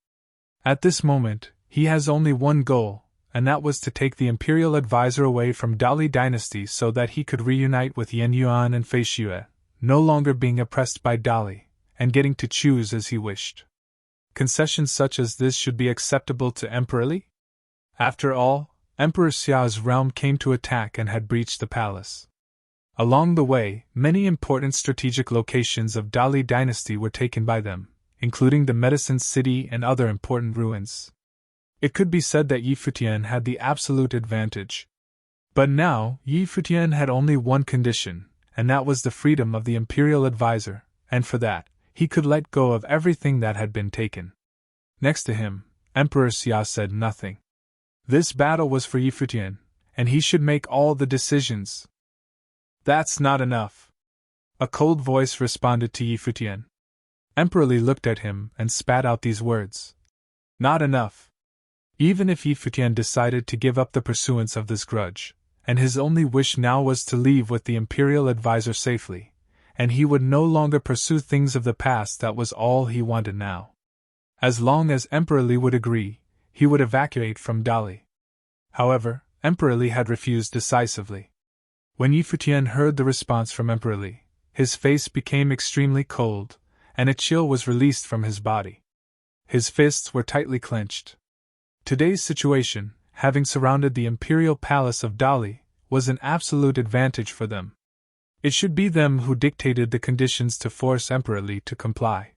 At this moment, he has only one goal, and that was to take the Imperial advisor away from Dali dynasty so that he could reunite with Yan Yuan and Fei Xue, no longer being oppressed by Dali, and getting to choose as he wished. Concessions such as this should be acceptable to Emperor Li? After all, Emperor Xia's realm came to attack and had breached the palace. Along the way, many important strategic locations of Dali dynasty were taken by them, including the Medicine City and other important ruins. It could be said that Futian had the absolute advantage. But now, Futian had only one condition, and that was the freedom of the Imperial advisor, and for that, he could let go of everything that had been taken. Next to him, Emperor Xia said nothing. This battle was for Futian, and he should make all the decisions. That's not enough. A cold voice responded to Futian. Emperor Li looked at him and spat out these words. Not enough. Even if Futian decided to give up the pursuance of this grudge, and his only wish now was to leave with the Imperial advisor safely, and he would no longer pursue things of the past, that was all he wanted now. As long as Emperor Li would agree, he would evacuate from Dali. However, Emperor Li had refused decisively. When Futian heard the response from Emperor Li, his face became extremely cold, and a chill was released from his body. His fists were tightly clenched. Today's situation, having surrounded the imperial palace of Dali, was an absolute advantage for them. It should be them who dictated the conditions to force Emperor Li to comply.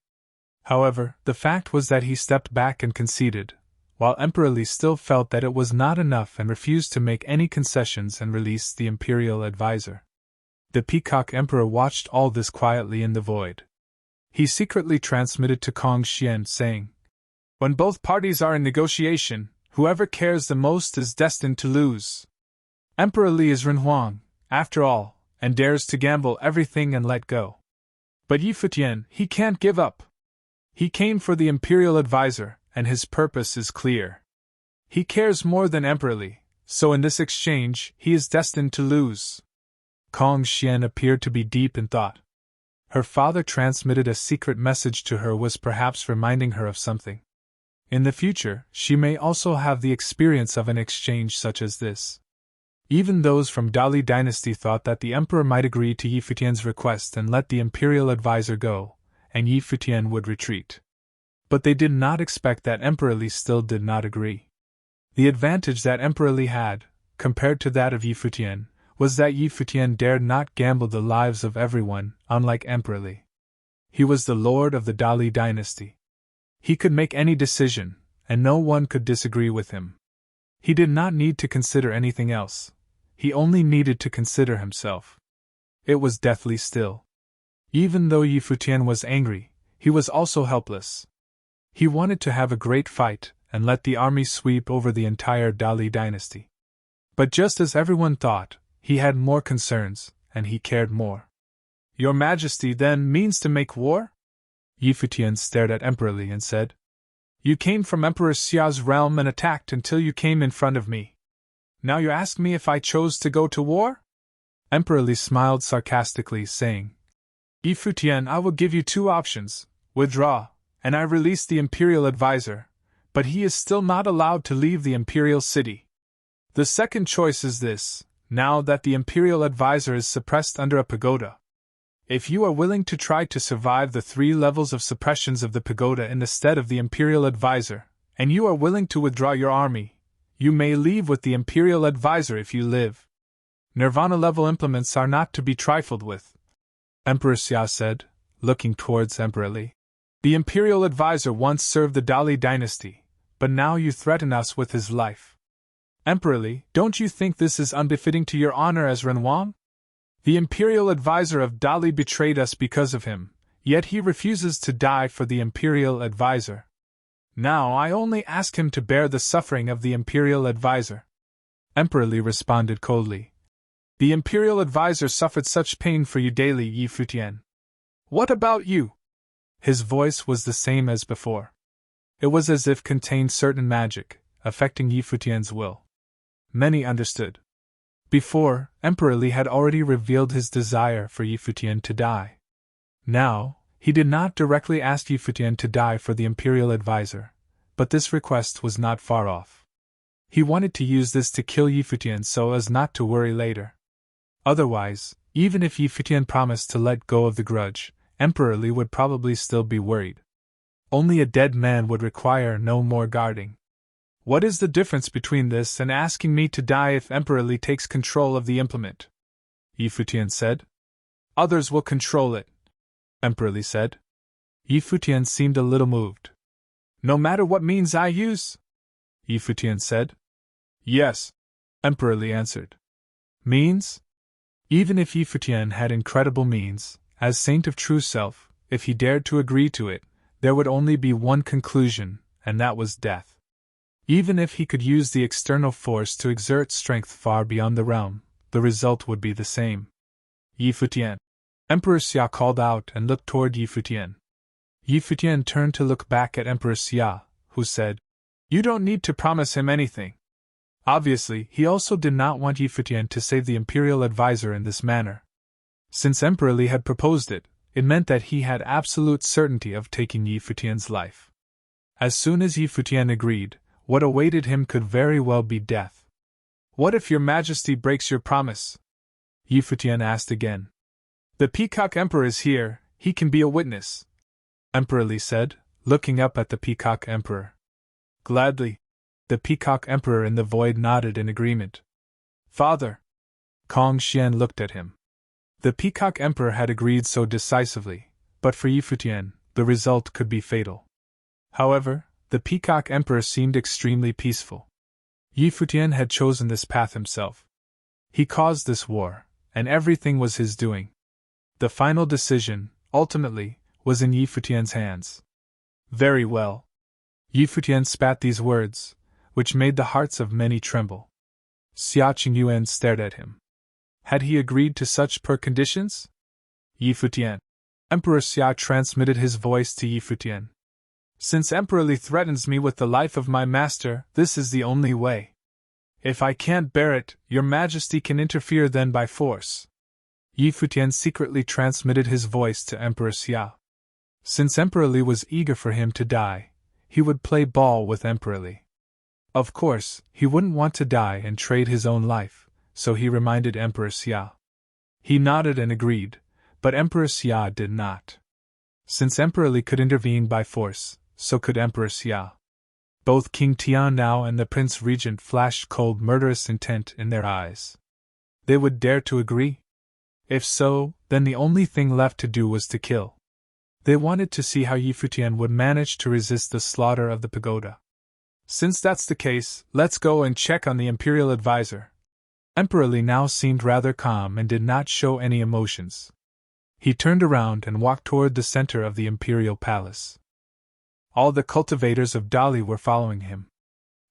However, the fact was that he stepped back and conceded, while Emperor Li still felt that it was not enough and refused to make any concessions and release the imperial advisor. The Peacock Emperor watched all this quietly in the void. He secretly transmitted to Kong Xian, saying, "When both parties are in negotiation, whoever cares the most is destined to lose. Emperor Li is Renhuang, after all, and dares to gamble everything and let go. But Yi Futian, he can't give up. He came for the imperial advisor, and his purpose is clear. He cares more than Emperor Li, so in this exchange, he is destined to lose." Kong Xian appeared to be deep in thought. Her father transmitted a secret message to her, was perhaps reminding her of something. In the future, she may also have the experience of an exchange such as this. Even those from Dali dynasty thought that the emperor might agree to Yi Futian's request and let the imperial advisor go, and Yi Futian would retreat. But they did not expect that Emperor Li still did not agree. The advantage that Emperor Li had, compared to that of Yi Futian, was that Yi Futian dared not gamble the lives of everyone, unlike Emperor Li. He was the lord of the Dali dynasty. He could make any decision, and no one could disagree with him. He did not need to consider anything else. He only needed to consider himself. It was deathly still. Even though Yi Futian was angry, he was also helpless. He wanted to have a great fight and let the army sweep over the entire Dali dynasty. But just as everyone thought, he had more concerns, and he cared more. "Your Majesty then means to make war?" Yi Futian stared at Emperor Li and said, "You came from Emperor Xia's realm and attacked until you came in front of me. Now you ask me if I chose to go to war?" Emperor Li smiled sarcastically, saying, "Yi Futian, I will give you two options: withdraw, and I release the imperial advisor, but he is still not allowed to leave the imperial city. The second choice is this: now that the imperial advisor is suppressed under a pagoda. If you are willing to try to survive the 3 levels of suppressions of the pagoda in the stead of the imperial advisor, and you are willing to withdraw your army, you may leave with the imperial advisor if you live. Nirvana-level implements are not to be trifled with." Emperor Xia said, looking towards Emperor Li. "The imperial advisor once served the Dali dynasty, but now you threaten us with his life. Emperor Li, don't you think this is unbefitting to your honor as Renhuang? The imperial advisor of Dali betrayed us because of him, yet he refuses to die for the imperial advisor. Now I only ask him to bear the suffering of the imperial advisor." Emperor Li responded coldly, "The imperial advisor suffered such pain for you daily, Yi Futian. What about you?" His voice was the same as before. It was as if contained certain magic, affecting Yi Futian's will. Many understood. Before, Emperor Li had already revealed his desire for Yi Futian to die. Now, he did not directly ask Yi Futian to die for the imperial advisor, but this request was not far off. He wanted to use this to kill Yi Futian so as not to worry later. Otherwise, even if Yi Futian promised to let go of the grudge, Emperor Li would probably still be worried. Only a dead man would require no more guarding. What is the difference between this and asking me to die if Emperor Li takes control of the implement? Yi Futian said. Others will control it, Emperor Li said. Yi Futian seemed a little moved. No matter what means I use? Yi Futian said. Yes, Emperor Li answered. Means? Even if Yi Futian had incredible means, as Saint of True Self, if he dared to agree to it, there would only be one conclusion, and that was death. Even if he could use the external force to exert strength far beyond the realm, the result would be the same. Yi Futian. Emperor Xia called out and looked toward Yi Futian. Yi Futian turned to look back at Emperor Xia, who said, You don't need to promise him anything. Obviously, he also did not want Yi Futian to save the imperial advisor in this manner. Since Emperor Li had proposed it, it meant that he had absolute certainty of taking Yi Futian's life. As soon as Yi Futian agreed, what awaited him could very well be death. What if your Majesty breaks your promise? Yi Futian asked again. The Peacock Emperor is here, he can be a witness, Emperor Li said, looking up at the Peacock Emperor. Gladly. The Peacock Emperor in the void nodded in agreement. Father! Kong Xian looked at him. The Peacock Emperor had agreed so decisively, but for Yi Futian, the result could be fatal. However, the Peacock Emperor seemed extremely peaceful. Yi Futian had chosen this path himself. He caused this war, and everything was his doing. The final decision, ultimately, was in Yi Futian's hands. Very well. Yi Futian spat these words, which made the hearts of many tremble. Xia Qingyuan stared at him. Had he agreed to such conditions? Yi Futian. Emperor Xia transmitted his voice to Yi Futian. Since Emperor Li threatens me with the life of my master, this is the only way. If I can't bear it, your majesty can interfere then by force. Yi Futian secretly transmitted his voice to Emperor Xia. Since Emperor Li was eager for him to die, he would play ball with Emperor Li. Of course, he wouldn't want to die and trade his own life, so he reminded Emperor Xia. He nodded and agreed, but Emperor Xia did not. Since Emperor Li could intervene by force, so could Emperor Xia. Both King Tianao and the Prince Regent flashed cold murderous intent in their eyes. They would dare to agree? If so, then the only thing left to do was to kill. They wanted to see how Yi Futian would manage to resist the slaughter of the pagoda. Since that's the case, let's go and check on the Imperial Advisor. Emperor Li now seemed rather calm and did not show any emotions. He turned around and walked toward the center of the Imperial Palace. All the cultivators of Dali were following him.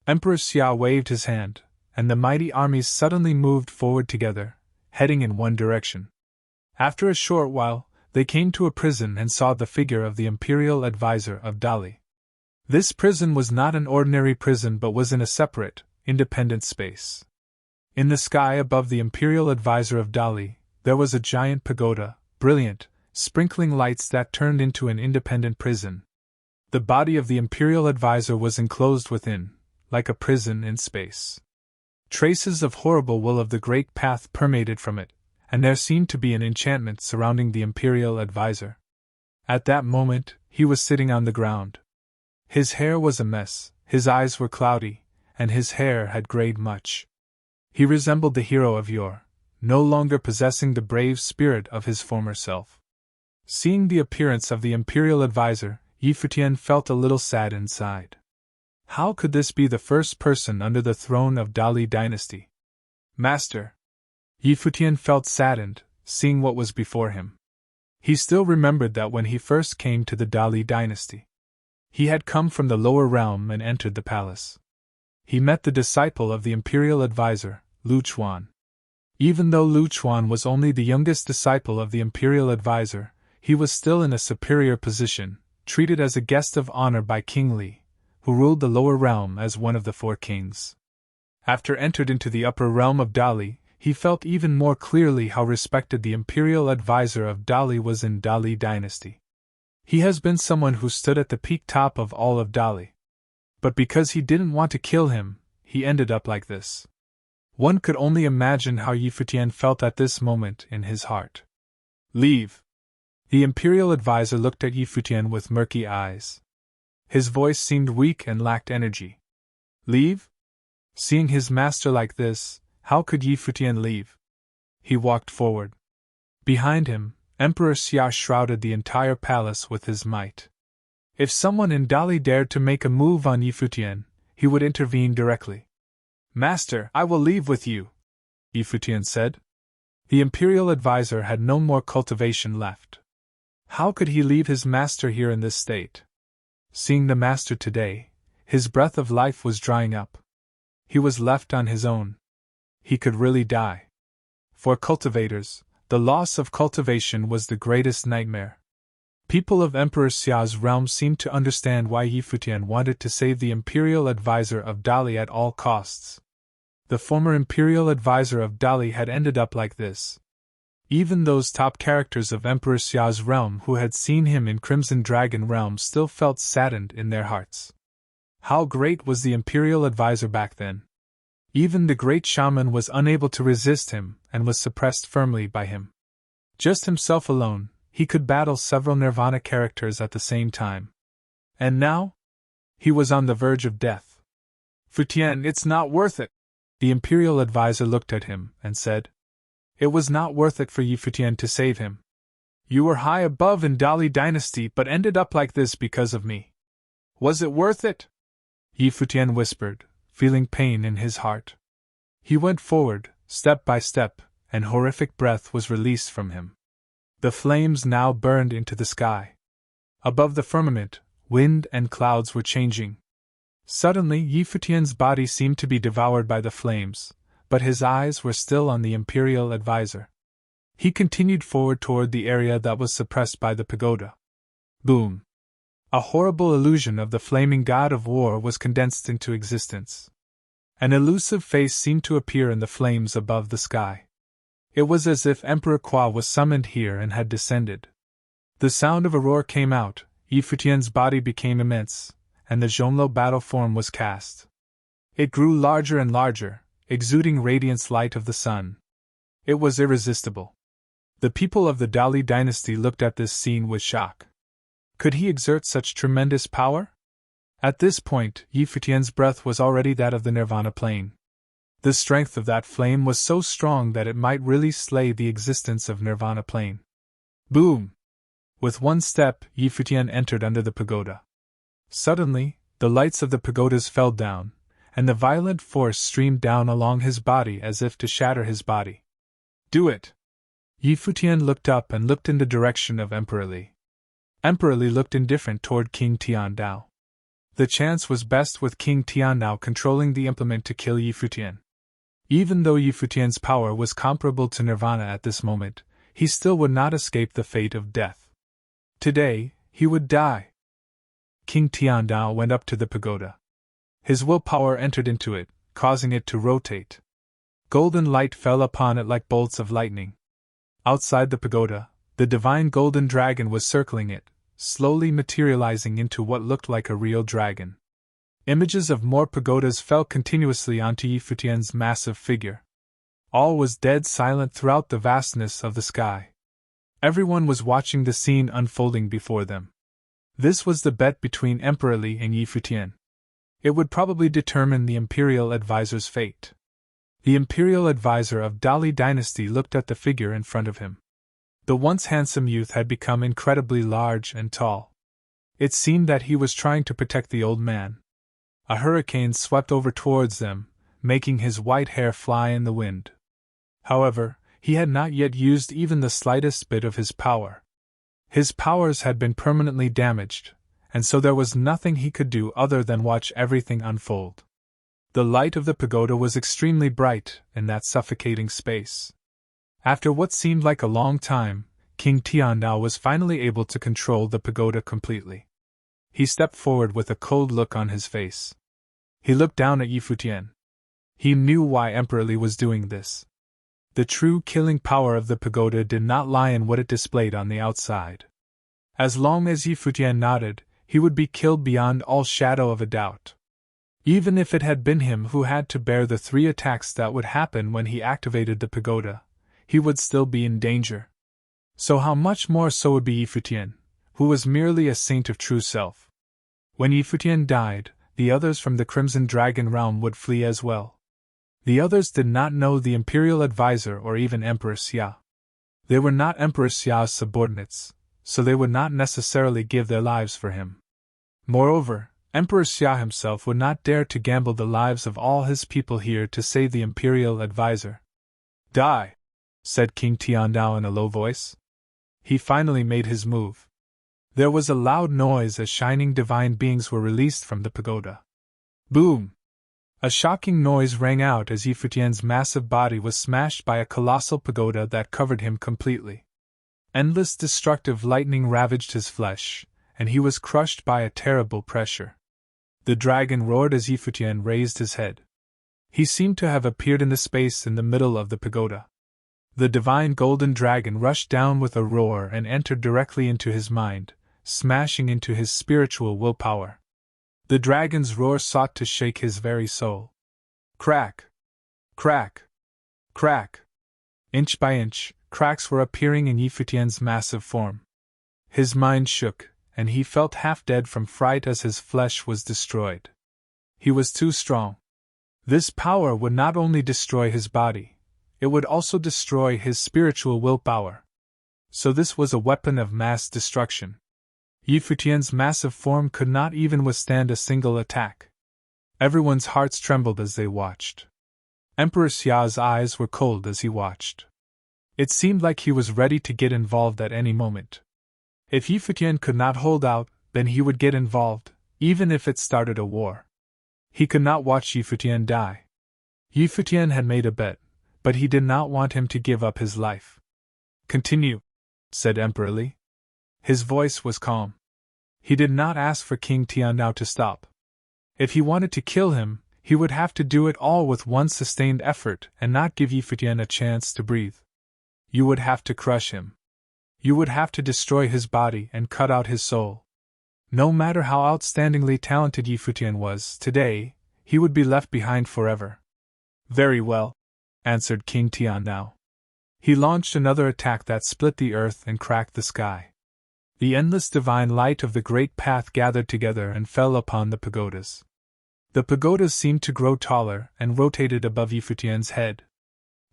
Emperor Xia waved his hand, and the mighty armies suddenly moved forward together, heading in one direction. After a short while, they came to a prison and saw the figure of the Imperial Advisor of Dali. This prison was not an ordinary prison but was in a separate, independent space. In the sky above the Imperial Advisor of Dali, there was a giant pagoda, brilliant, sprinkling lights that turned into an independent prison. The body of the Imperial Advisor was enclosed within, like a prison in space. Traces of horrible will of the Great Path permeated from it, and there seemed to be an enchantment surrounding the Imperial Advisor. At that moment, he was sitting on the ground. His hair was a mess, his eyes were cloudy, and his hair had grayed much. He resembled the hero of yore, no longer possessing the brave spirit of his former self. Seeing the appearance of the Imperial Advisor, Yi Futian felt a little sad inside. How could this be the first person under the throne of Dali dynasty? Master! Yi Futian felt saddened, seeing what was before him. He still remembered that when he first came to the Dali dynasty, he had come from the lower realm and entered the palace. He met the disciple of the Imperial Advisor, Lu Chuan. Even though Lu Chuan was only the youngest disciple of the Imperial Advisor, he was still in a superior position, treated as a guest of honor by King Li, who ruled the lower realm as one of the four kings. After entered into the upper realm of Dali, he felt even more clearly how respected the Imperial Advisor of Dali was in Dali dynasty. He has been someone who stood at the peak top of all of Dali. But because he didn't want to kill him, he ended up like this. One could only imagine how Yi Futian felt at this moment in his heart. Leave! The Imperial Advisor looked at Yi Futian with murky eyes. His voice seemed weak and lacked energy. Leave? Seeing his master like this, how could Yi Futian leave? He walked forward. Behind him, Emperor Xia shrouded the entire palace with his might. If someone in Dali dared to make a move on Yi Futian, he would intervene directly. Master, I will leave with you, Yi Futian said. The Imperial Advisor had no more cultivation left. How could he leave his master here in this state? Seeing the master today, his breath of life was drying up. He was left on his own. He could really die. For cultivators, the loss of cultivation was the greatest nightmare. People of Emperor Xia's realm seemed to understand why Yi Futian wanted to save the Imperial Advisor of Dali at all costs. The former Imperial Advisor of Dali had ended up like this. Even those top characters of Emperor Xia's realm who had seen him in Crimson Dragon realm still felt saddened in their hearts. How great was the Imperial Advisor back then? Even the great shaman was unable to resist him and was suppressed firmly by him. Just himself alone, he could battle several Nirvana characters at the same time. And now? He was on the verge of death. Futian, it's not worth it. The imperial advisor looked at him and said, it was not worth it for Yi Futian to save him. You were high above in Dali dynasty but ended up like this because of me. Was it worth it? Yi Futian whispered, feeling pain in his heart. He went forward, step by step, and horrific breath was released from him. The flames now burned into the sky. Above the firmament, wind and clouds were changing. Suddenly Yi Futian's body seemed to be devoured by the flames, but his eyes were still on the imperial advisor. He continued forward toward the area that was suppressed by the pagoda. Boom! A horrible illusion of the flaming god of war was condensed into existence. An elusive face seemed to appear in the flames above the sky. It was as if Emperor Kwa was summoned here and had descended. The sound of a roar came out, Yi Futian's body became immense, and the Zhonglo battle form was cast. It grew larger and larger, exuding radiance light of the sun. It was irresistible. The people of the Dali dynasty looked at this scene with shock. Could he exert such tremendous power? At this point, Yi Futian's breath was already that of the Nirvana plane. The strength of that flame was so strong that it might really slay the existence of Nirvana plane. Boom! With one step, Yi Futian entered under the pagoda. Suddenly, the lights of the pagodas fell down, and the violent force streamed down along his body as if to shatter his body. Do it! Yi Futian looked up and looked in the direction of Emperor Li. Emperor Li looked indifferent toward King Tiandao. The chance was best with King Tiandao controlling the implement to kill Yi Futian. Even though Yi Futian's power was comparable to Nirvana at this moment, he still would not escape the fate of death. Today, he would die. King Tiandao went up to the pagoda. His willpower entered into it, causing it to rotate. Golden light fell upon it like bolts of lightning. Outside the pagoda, the divine golden dragon was circling it, slowly materializing into what looked like a real dragon. Images of more pagodas fell continuously onto Yi Futian's massive figure. All was dead silent throughout the vastness of the sky. Everyone was watching the scene unfolding before them. This was the bet between Emperor Li and Yi Futian. It would probably determine the imperial advisor's fate. The imperial advisor of Dali dynasty looked at the figure in front of him. The once handsome youth had become incredibly large and tall. It seemed that he was trying to protect the old man. A hurricane swept over towards them, making his white hair fly in the wind. However, he had not yet used even the slightest bit of his power. His powers had been permanently damaged, and so there was nothing he could do other than watch everything unfold. The light of the pagoda was extremely bright in that suffocating space. After what seemed like a long time, King Tiandao was finally able to control the pagoda completely. He stepped forward with a cold look on his face. He looked down at Yi Futian. He knew why Emperor Li was doing this. The true killing power of the pagoda did not lie in what it displayed on the outside. As long as Yi Futian nodded, he would be killed beyond all shadow of a doubt. Even if it had been him who had to bear the 3 attacks that would happen when he activated the pagoda, he would still be in danger. So how much more so would be Yi Futian, who was merely a saint of true self. When Yi Futian died, the others from the Crimson Dragon realm would flee as well. The others did not know the imperial advisor or even Emperor Xia. They were not Emperor Xia's subordinates, so they would not necessarily give their lives for him. Moreover, Emperor Xia himself would not dare to gamble the lives of all his people here to save the imperial advisor. Die, said King Tiandao in a low voice. He finally made his move. There was a loud noise as shining divine beings were released from the pagoda. Boom! A shocking noise rang out as Yi Futian's massive body was smashed by a colossal pagoda that covered him completely. Endless destructive lightning ravaged his flesh, and he was crushed by a terrible pressure. The dragon roared as Yi Futian raised his head. He seemed to have appeared in the space in the middle of the pagoda. The divine golden dragon rushed down with a roar and entered directly into his mind, smashing into his spiritual willpower. The dragon's roar sought to shake his very soul. Crack! Crack! Crack! Inch by inch, cracks were appearing in Yi Futian's massive form. His mind shook, and he felt half dead from fright as his flesh was destroyed. He was too strong. This power would not only destroy his body, it would also destroy his spiritual willpower. So this was a weapon of mass destruction. Yi Futian's massive form could not even withstand a single attack. Everyone's hearts trembled as they watched. Emperor Xia's eyes were cold as he watched. It seemed like he was ready to get involved at any moment. If Yi Futian could not hold out, then he would get involved, even if it started a war. He could not watch Yi Futian die. Yi Futian had made a bet, but he did not want him to give up his life. "Continue," said Emperor Li. His voice was calm. He did not ask for King Tian now to stop. If he wanted to kill him, he would have to do it all with one sustained effort and not give Yi Futian a chance to breathe. You would have to crush him. You would have to destroy his body and cut out his soul. No matter how outstandingly talented Yi Futian was today, he would be left behind forever. "Very well," answered King Tian now. He launched another attack that split the earth and cracked the sky. The endless divine light of the great path gathered together and fell upon the pagodas. The pagodas seemed to grow taller and rotated above Yi Futian's head.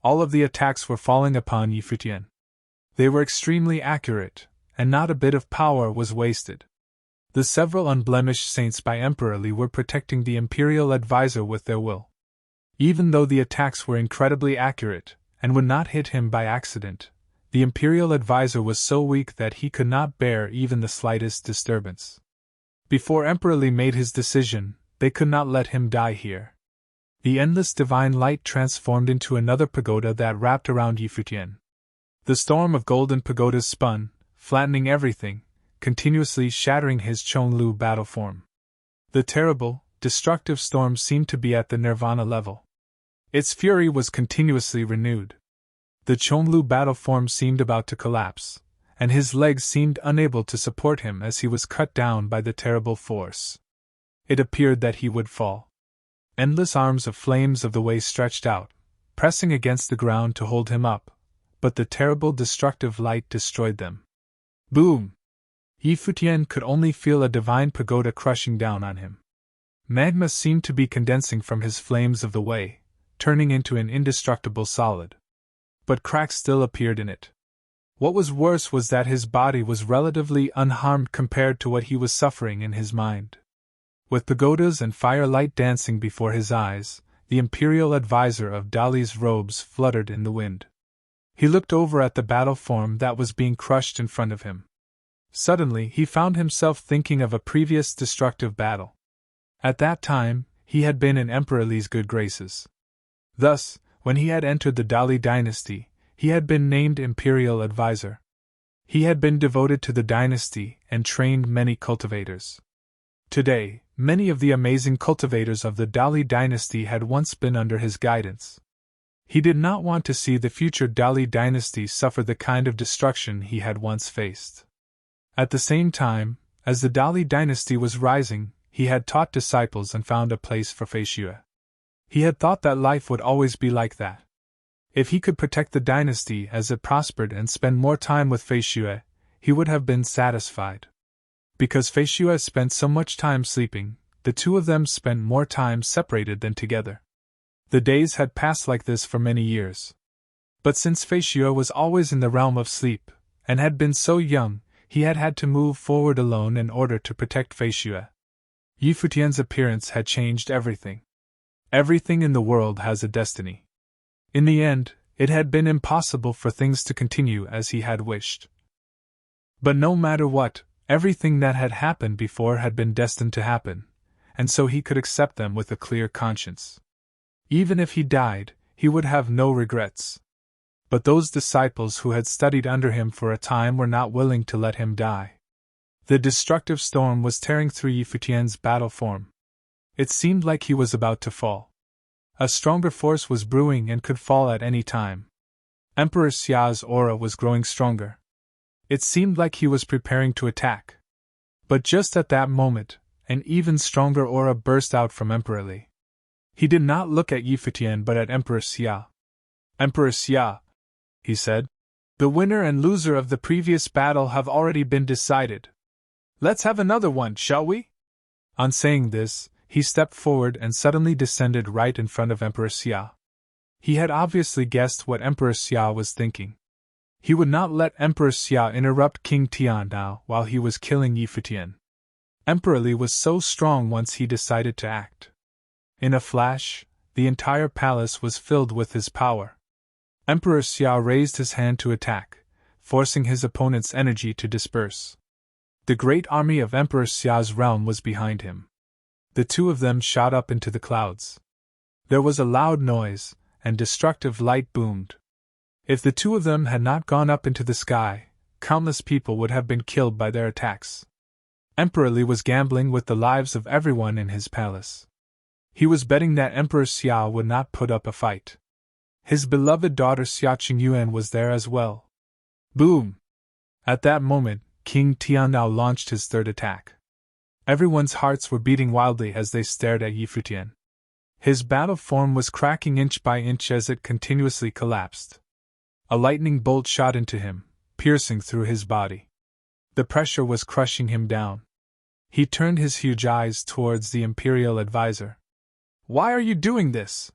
All of the attacks were falling upon Yi Futian. They were extremely accurate, and not a bit of power was wasted. The several unblemished saints by Emperor Li were protecting the imperial advisor with their will. Even though the attacks were incredibly accurate, and would not hit him by accident, the imperial advisor was so weak that he could not bear even the slightest disturbance. Before Emperor Li made his decision, they could not let him die here. The endless divine light transformed into another pagoda that wrapped around Yi Futian. The storm of golden pagodas spun, flattening everything, continuously shattering his Chonglu battle form. The terrible, destructive storm seemed to be at the nirvana level. Its fury was continuously renewed. The Chonglu battle form seemed about to collapse, and his legs seemed unable to support him as he was cut down by the terrible force. It appeared that he would fall. Endless arms of flames of the way stretched out, pressing against the ground to hold him up, but the terrible destructive light destroyed them. Boom! Yi Futian could only feel a divine pagoda crushing down on him. Magma seemed to be condensing from his flames of the way, turning into an indestructible solid. But cracks still appeared in it. What was worse was that his body was relatively unharmed compared to what he was suffering in his mind. With pagodas and firelight dancing before his eyes, the imperial advisor of Dali's robes fluttered in the wind. He looked over at the battle form that was being crushed in front of him. Suddenly he found himself thinking of a previous destructive battle. At that time, he had been in Emperor Li's good graces. Thus, when he had entered the Dali dynasty, he had been named imperial advisor. He had been devoted to the dynasty and trained many cultivators. Today, many of the amazing cultivators of the Dali dynasty had once been under his guidance. He did not want to see the future Dali dynasty suffer the kind of destruction he had once faced. At the same time, as the Dali dynasty was rising, he had taught disciples and found a place for Feishue. He had thought that life would always be like that. If he could protect the dynasty as it prospered and spend more time with Feishue, he would have been satisfied. Because Feishue spent so much time sleeping, the two of them spent more time separated than together. The days had passed like this for many years. But since Feishue was always in the realm of sleep, and had been so young, he had had to move forward alone in order to protect Feishue. Yi Futian's appearance had changed everything. Everything in the world has a destiny. In the end, it had been impossible for things to continue as he had wished. But no matter what, everything that had happened before had been destined to happen, and so he could accept them with a clear conscience. Even if he died, he would have no regrets. But those disciples who had studied under him for a time were not willing to let him die. The destructive storm was tearing through Yi Futian's battle form. It seemed like he was about to fall. A stronger force was brewing and could fall at any time. Emperor Xia's aura was growing stronger. It seemed like he was preparing to attack. But just at that moment, an even stronger aura burst out from Emperor Li. He did not look at Yi Futian but at Emperor Xia. "Emperor Xia," he said, "the winner and loser of the previous battle have already been decided. Let's have another one, shall we? On saying this, he stepped forward and suddenly descended right in front of Emperor Xia. He had obviously guessed what Emperor Xia was thinking. He would not let Emperor Xia interrupt King Tiandao while he was killing Yi Futian. Emperor Li was so strong once he decided to act. In a flash, the entire palace was filled with his power. Emperor Xia raised his hand to attack, forcing his opponent's energy to disperse. The great army of Emperor Xia's realm was behind him. The two of them shot up into the clouds. There was a loud noise, and destructive light boomed. If the two of them had not gone up into the sky, countless people would have been killed by their attacks. Emperor Li was gambling with the lives of everyone in his palace. He was betting that Emperor Xia would not put up a fight. His beloved daughter Xia Qingyuan was there as well. Boom! At that moment, King Tiandao launched his third attack. Everyone's hearts were beating wildly as they stared at Yi Futian. His battle form was cracking inch by inch as it continuously collapsed. A lightning bolt shot into him, piercing through his body. The pressure was crushing him down. He turned his huge eyes towards the Imperial Advisor. Why are you doing this?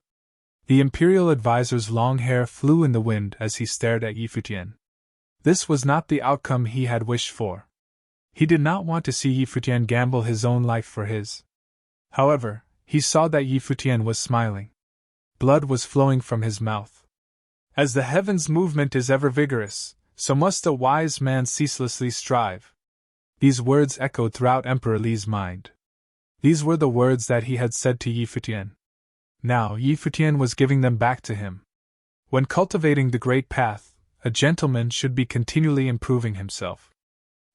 The Imperial Advisor's long hair flew in the wind as he stared at Yi Futian. This was not the outcome he had wished for. He did not want to see Yi Futian gamble his own life for his. However, he saw that Yi Futian was smiling. Blood was flowing from his mouth. As the heavens' movement is ever vigorous, so must a wise man ceaselessly strive. These words echoed throughout Emperor Li's mind. These were the words that he had said to Yi Futian. Now Yi Futian was giving them back to him. When cultivating the great path, a gentleman should be continually improving himself.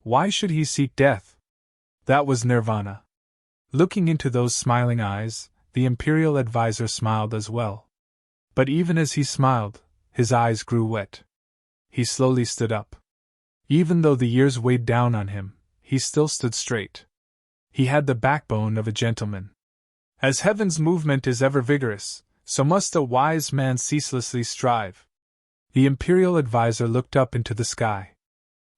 Why should he seek death? That was nirvana. Looking into those smiling eyes, the Imperial Advisor smiled as well. But even as he smiled, his eyes grew wet. He slowly stood up. Even though the years weighed down on him, he still stood straight. He had the backbone of a gentleman. As heaven's movement is ever vigorous, so must a wise man ceaselessly strive. The Imperial Advisor looked up into the sky.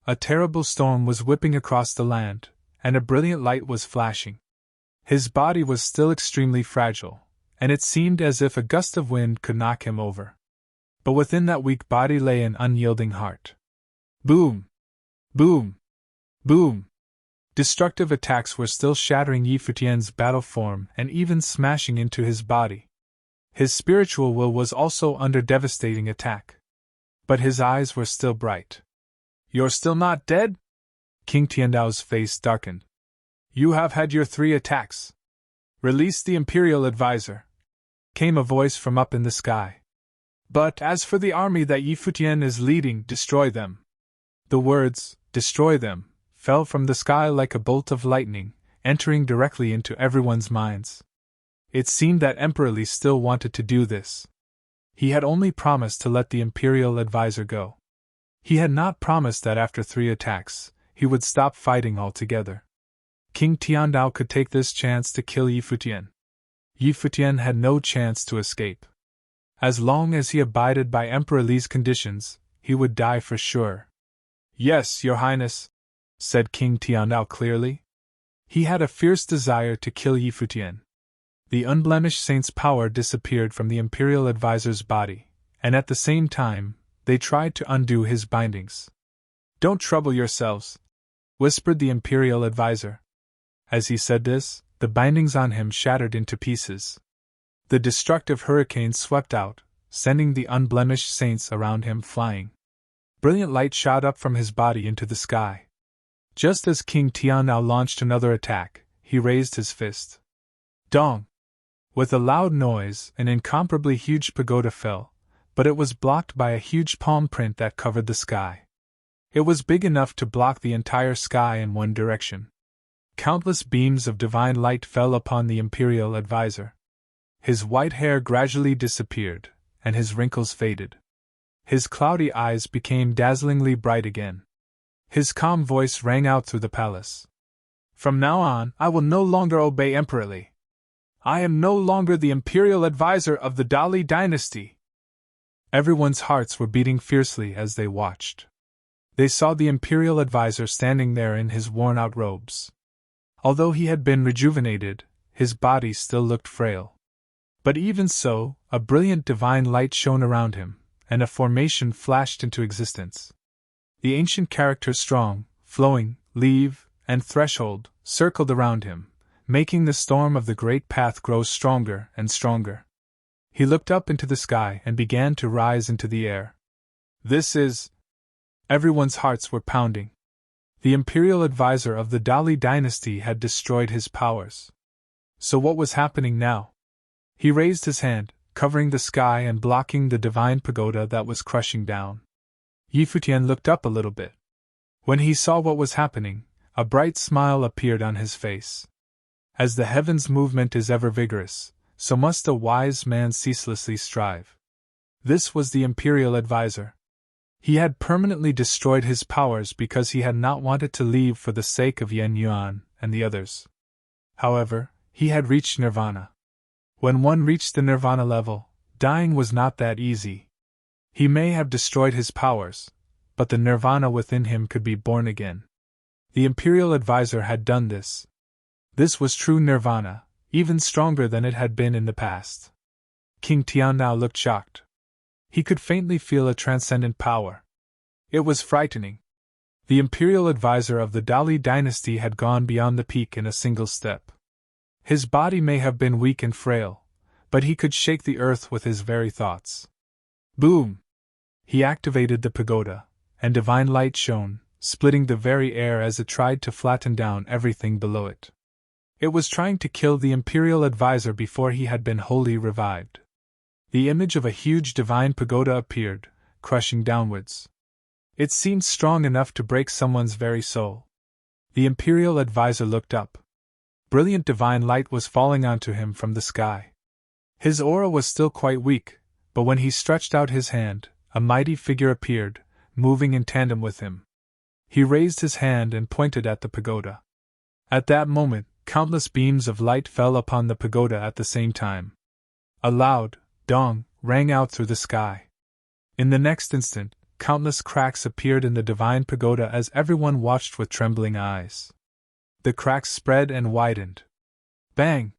A terrible storm was whipping across the land, and a brilliant light was flashing. His body was still extremely fragile, and it seemed as if a gust of wind could knock him over. But within that weak body lay an unyielding heart. Boom! Boom! Boom! Destructive attacks were still shattering Yi Futian's battle form and even smashing into his body. His spiritual will was also under devastating attack. But his eyes were still bright. You're still not dead? King Tiandao's face darkened. You have had your 3 attacks. Release the Imperial Advisor. Came a voice from up in the sky. But as for the army that Yi Futian is leading, destroy them. The words, destroy them, fell from the sky like a bolt of lightning, entering directly into everyone's minds. It seemed that Emperor Li still wanted to do this. He had only promised to let the Imperial Advisor go. He had not promised that after 3 attacks, he would stop fighting altogether. King Tiandao could take this chance to kill Yi Futian. Yi Futian had no chance to escape. As long as he abided by Emperor Li's conditions, he would die for sure. Yes, Your Highness, said King Tiandao clearly. He had a fierce desire to kill Yi Futian. The unblemished saint's power disappeared from the Imperial Advisor's body, and at the same time, they tried to undo his bindings. Don't trouble yourselves, whispered the Imperial Advisor. As he said this, the bindings on him shattered into pieces. The destructive hurricane swept out, sending the unblemished saints around him flying. Brilliant light shot up from his body into the sky. Just as King Tiandao launched another attack, he raised his fist. Dong! With a loud noise, an incomparably huge pagoda fell, but it was blocked by a huge palm print that covered the sky. It was big enough to block the entire sky in one direction. Countless beams of divine light fell upon the Imperial Advisor. His white hair gradually disappeared, and his wrinkles faded. His cloudy eyes became dazzlingly bright again. His calm voice rang out through the palace. From now on, I will no longer obey Emperor Li. I am no longer the Imperial Advisor of the Dali dynasty. Everyone's hearts were beating fiercely as they watched. They saw the imperial advisor standing there in his worn-out robes. Although he had been rejuvenated, his body still looked frail. But even so, a brilliant divine light shone around him, and a formation flashed into existence. The ancient characters strong, flowing, leave, and threshold circled around him, making the storm of the great path grow stronger and stronger. He looked up into the sky and began to rise into the air. This is... Everyone's hearts were pounding. The imperial advisor of the Dali dynasty had destroyed his powers. So what was happening now? He raised his hand, covering the sky and blocking the divine pagoda that was crushing down. Futian looked up a little bit. When he saw what was happening, a bright smile appeared on his face. As the heavens' movement is ever vigorous, so must a wise man ceaselessly strive. This was the imperial advisor. He had permanently destroyed his powers because he had not wanted to leave for the sake of Yen Yuan and the others. However, he had reached nirvana. When one reached the nirvana level, dying was not that easy. He may have destroyed his powers, but the nirvana within him could be born again. The imperial advisor had done this. This was true nirvana, even stronger than it had been in the past. King Tian now looked shocked. He could faintly feel a transcendent power. It was frightening. The imperial advisor of the Dali dynasty had gone beyond the peak in a single step. His body may have been weak and frail, but he could shake the earth with his very thoughts. Boom! He activated the pagoda, and divine light shone, splitting the very air as it tried to flatten down everything below it. It was trying to kill the imperial advisor before he had been wholly revived. The image of a huge divine pagoda appeared, crushing downwards. It seemed strong enough to break someone's very soul. The imperial advisor looked up. Brilliant divine light was falling onto him from the sky. His aura was still quite weak, but when he stretched out his hand, a mighty figure appeared, moving in tandem with him. He raised his hand and pointed at the pagoda. At that moment, countless beams of light fell upon the pagoda at the same time. A loud dong rang out through the sky. In the next instant, countless cracks appeared in the divine pagoda as everyone watched with trembling eyes. The cracks spread and widened. Bang!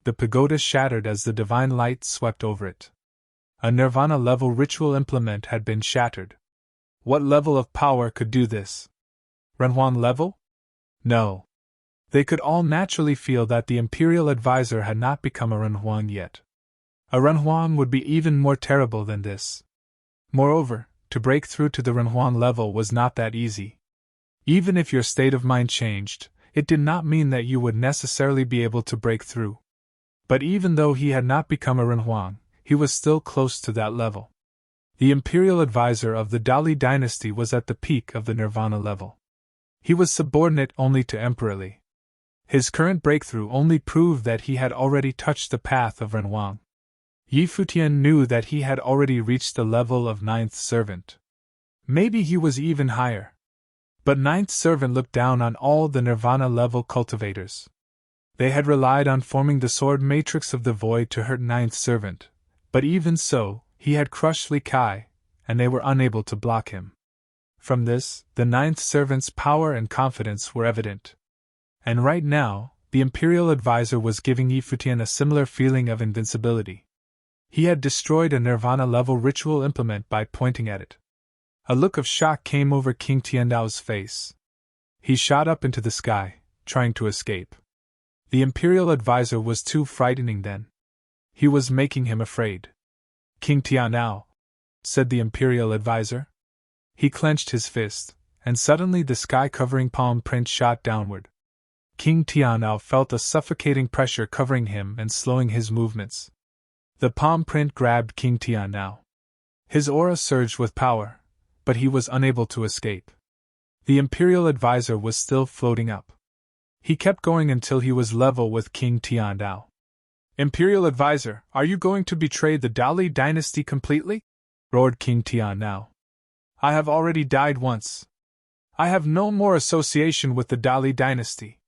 The pagoda shattered as the divine light swept over it. A nirvana-level ritual implement had been shattered. What level of power could do this? Renhuang level? No. They could all naturally feel that the imperial advisor had not become a Renhuang yet. A Renhuang would be even more terrible than this. Moreover, to break through to the Renhuang level was not that easy. Even if your state of mind changed, it did not mean that you would necessarily be able to break through. But even though he had not become a Renhuang, he was still close to that level. The imperial advisor of the Dali dynasty was at the peak of the nirvana level. He was subordinate only to Emperor Li. His current breakthrough only proved that he had already touched the path of Renhuang. Futian knew that he had already reached the level of ninth servant. Maybe he was even higher. But ninth servant looked down on all the nirvana-level cultivators. They had relied on forming the sword matrix of the void to hurt ninth servant, but even so, he had crushed Li Kai, and they were unable to block him. From this, the ninth servant's power and confidence were evident. And right now, the imperial advisor was giving Futian a similar feeling of invincibility. He had destroyed a nirvana-level ritual implement by pointing at it. A look of shock came over King Tiandao's face. He shot up into the sky, trying to escape. The imperial advisor was too frightening then. He was making him afraid. King Tiandao, said the imperial advisor. He clenched his fist, and suddenly the sky-covering palm print shot downward. King Tiandao felt a suffocating pressure covering him and slowing his movements. The palm print grabbed King Tiandao. His aura surged with power, but he was unable to escape. The imperial advisor was still floating up. He kept going until he was level with King Tiandao. Imperial advisor, are you going to betray the Dali dynasty completely? Roared King Tiandao. I have already died once. I have no more association with the Dali dynasty.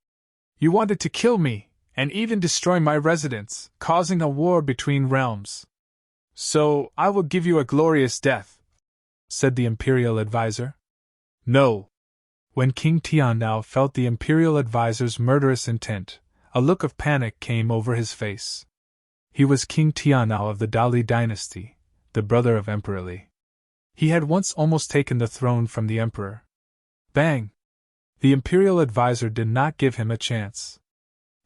You wanted to kill me, and even destroy my residence, causing a war between realms. So, I will give you a glorious death, said the imperial advisor. No! When King Tiandao felt the imperial advisor's murderous intent, a look of panic came over his face. He was King Tiandao of the Dali dynasty, the brother of Emperor Li. He had once almost taken the throne from the emperor. Bang! The imperial advisor did not give him a chance.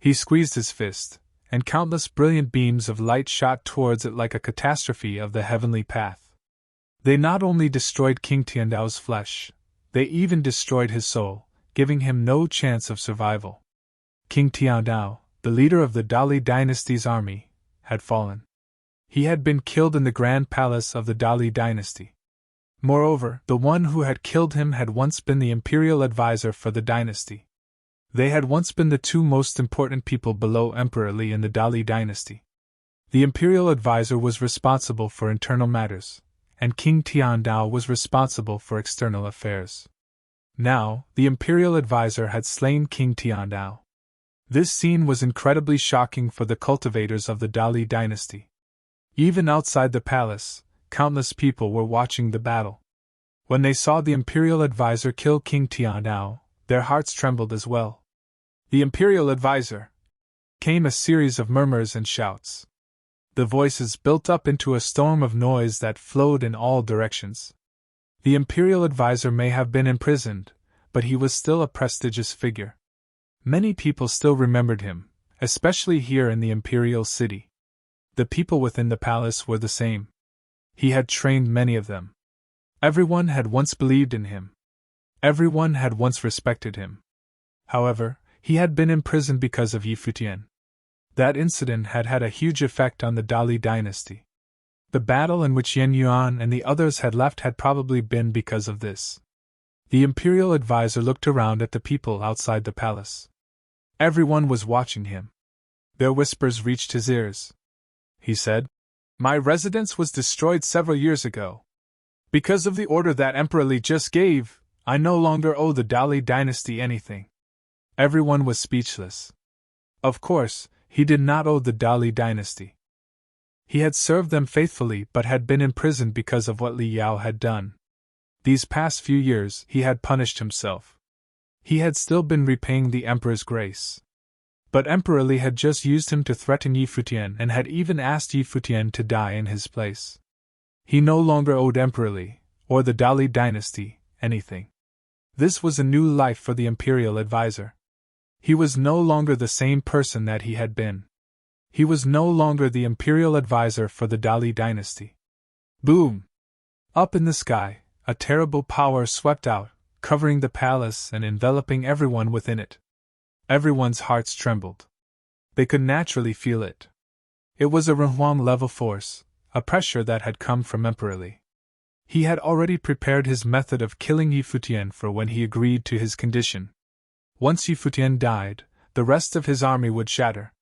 He squeezed his fist, and countless brilliant beams of light shot towards it like a catastrophe of the heavenly path. They not only destroyed King Tiandao's flesh, they even destroyed his soul, giving him no chance of survival. King Tiandao, the leader of the Dali dynasty's army, had fallen. He had been killed in the grand palace of the Dali dynasty. Moreover, the one who had killed him had once been the imperial advisor for the dynasty. They had once been the two most important people below Emperor Li in the Dali dynasty. The imperial advisor was responsible for internal matters, and King Tiandao was responsible for external affairs. Now, the imperial advisor had slain King Tiandao. This scene was incredibly shocking for the cultivators of the Dali dynasty. Even outside the palace, countless people were watching the battle. When they saw the imperial advisor kill King Tiandao, their hearts trembled as well. The imperial advisor! Came a series of murmurs and shouts. The voices built up into a storm of noise that flowed in all directions. The imperial advisor may have been imprisoned, but he was still a prestigious figure. Many people still remembered him, especially here in the imperial city. The people within the palace were the same. He had trained many of them. Everyone had once believed in him. Everyone had once respected him. However, he had been imprisoned because of Futian. That incident had had a huge effect on the Dali dynasty. The battle in which Yen Yuan and the others had left had probably been because of this. The imperial advisor looked around at the people outside the palace. Everyone was watching him. Their whispers reached his ears. He said, "My residence was destroyed several years ago. Because of the order that Emperor Li just gave, I no longer owe the Dali dynasty anything." Everyone was speechless. Of course, he did not owe the Dali dynasty. He had served them faithfully but had been imprisoned because of what Li Yao had done. These past few years he had punished himself. He had still been repaying the emperor's grace. But Emperor Li had just used him to threaten Futian and had even asked Futian to die in his place. He no longer owed Emperor Li, or the Dali dynasty, anything. This was a new life for the imperial advisor. He was no longer the same person that he had been. He was no longer the imperial advisor for the Dali dynasty. Boom! Up in the sky, a terrible power swept out, covering the palace and enveloping everyone within it. Everyone's hearts trembled. They could naturally feel it. It was a Renhuang-level force, a pressure that had come from Emperor Li. He had already prepared his method of killing Futian for when he agreed to his condition. Once Futian died, the rest of his army would shatter.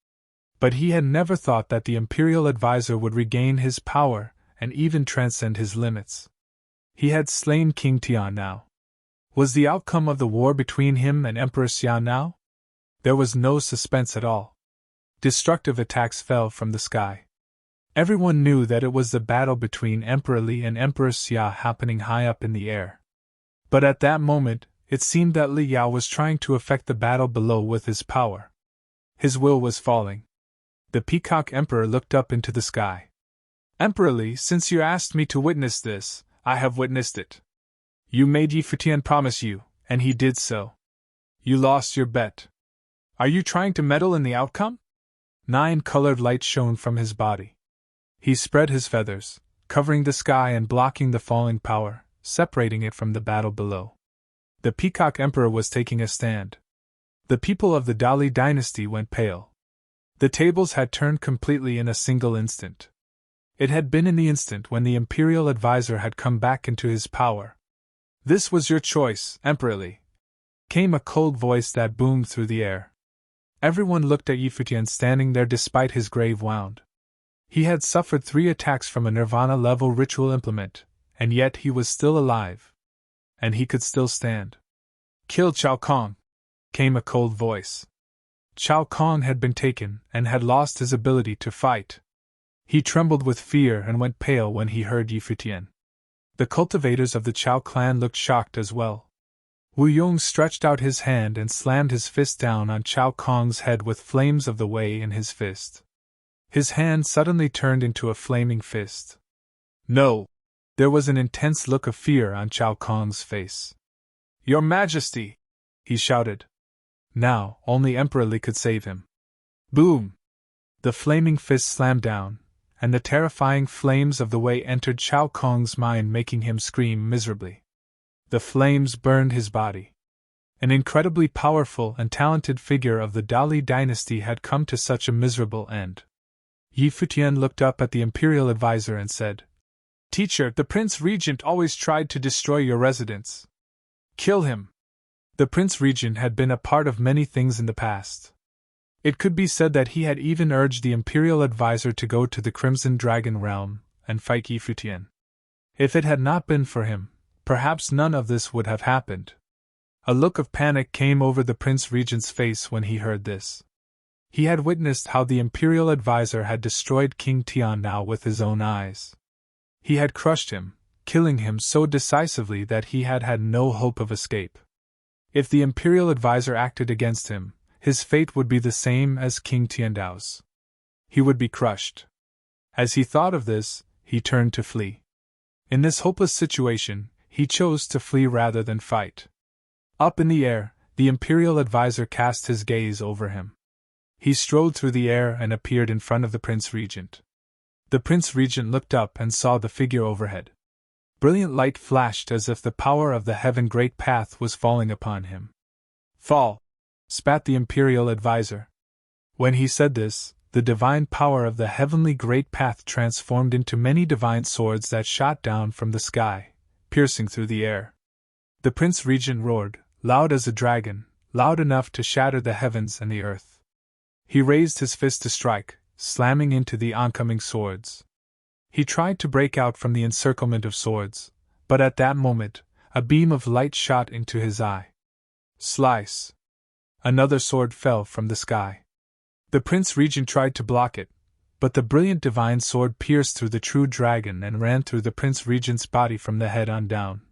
But he had never thought that the imperial advisor would regain his power and even transcend his limits. He had slain King Tiandao. Was the outcome of the war between him and Emperor Xiao now? There was no suspense at all. Destructive attacks fell from the sky. Everyone knew that it was the battle between Emperor Li and Emperor Xia happening high up in the air. But at that moment, it seemed that Li Yao was trying to affect the battle below with his power. His will was falling. The Peacock Emperor looked up into the sky. "Emperor Li, since you asked me to witness this, I have witnessed it. You made Futian promise you, and he did so. You lost your bet. Are you trying to meddle in the outcome?" 9-colored light shone from his body. He spread his feathers, covering the sky and blocking the falling power, separating it from the battle below. The Peacock Emperor was taking a stand. The people of the Dali dynasty went pale. The tables had turned completely in a single instant. It had been in the instant when the imperial advisor had come back into his power. "This was your choice, Emperor Li," came a cold voice that boomed through the air. Everyone looked at Futian standing there despite his grave wound. He had suffered 3 attacks from a Nirvana-level ritual implement, and yet he was still alive. And he could still stand. "Kill Chao Kong," came a cold voice. Chao Kong had been taken and had lost his ability to fight. He trembled with fear and went pale when he heard Futian. The cultivators of the Chao clan looked shocked as well. Wu Yong stretched out his hand and slammed his fist down on Chao Kong's head with flames of the Wei in his fist. His hand suddenly turned into a flaming fist. No! There was an intense look of fear on Chao Kong's face. Your Majesty! He shouted. Now, only Emperor Li could save him. Boom! The flaming fist slammed down, and the terrifying flames of the Wei entered Chao Kong's mind, making him scream miserably. The flames burned his body. An incredibly powerful and talented figure of the Dali dynasty had come to such a miserable end. Yi Futian looked up at the imperial advisor and said, Teacher, the Prince Regent always tried to destroy your residence. Kill him. The Prince Regent had been a part of many things in the past. It could be said that he had even urged the imperial advisor to go to the Crimson Dragon realm and fight Yi Futian. If it had not been for him, perhaps none of this would have happened. A look of panic came over the Prince Regent's face when he heard this. He had witnessed how the imperial advisor had destroyed King Tiannao with his own eyes. He had crushed him, killing him so decisively that he had had no hope of escape. If the imperial advisor acted against him, his fate would be the same as King Tiandao's. He would be crushed. As he thought of this, he turned to flee. In this hopeless situation, he chose to flee rather than fight. Up in the air, the imperial advisor cast his gaze over him. He strode through the air and appeared in front of the Prince Regent. The Prince Regent looked up and saw the figure overhead. Brilliant light flashed as if the power of the Heaven Great Path was falling upon him. Fall! Spat the imperial advisor. When he said this, the divine power of the Heavenly Great Path transformed into many divine swords that shot down from the sky, piercing through the air. The Prince Regent roared, loud as a dragon, loud enough to shatter the heavens and the earth. He raised his fist to strike, slamming into the oncoming swords. He tried to break out from the encirclement of swords, but at that moment, a beam of light shot into his eye. Slice! Another sword fell from the sky. The Prince Regent tried to block it, but the brilliant divine sword pierced through the true dragon and ran through the Prince Regent's body from the head on down.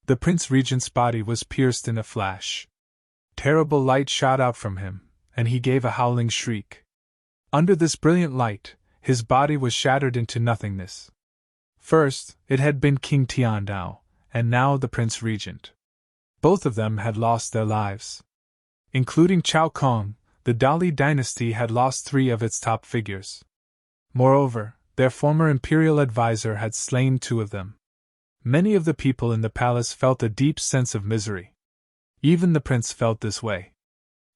The Prince Regent's body was pierced in a flash. Terrible light shot out from him, and he gave a howling shriek. Under this brilliant light, his body was shattered into nothingness. First, it had been King Tiandao, and now the Prince Regent. Both of them had lost their lives. Including Chao Kong, the Dali dynasty had lost 3 of its top figures. Moreover, their former imperial advisor had slain 2 of them. Many of the people in the palace felt a deep sense of misery. Even the prince felt this way.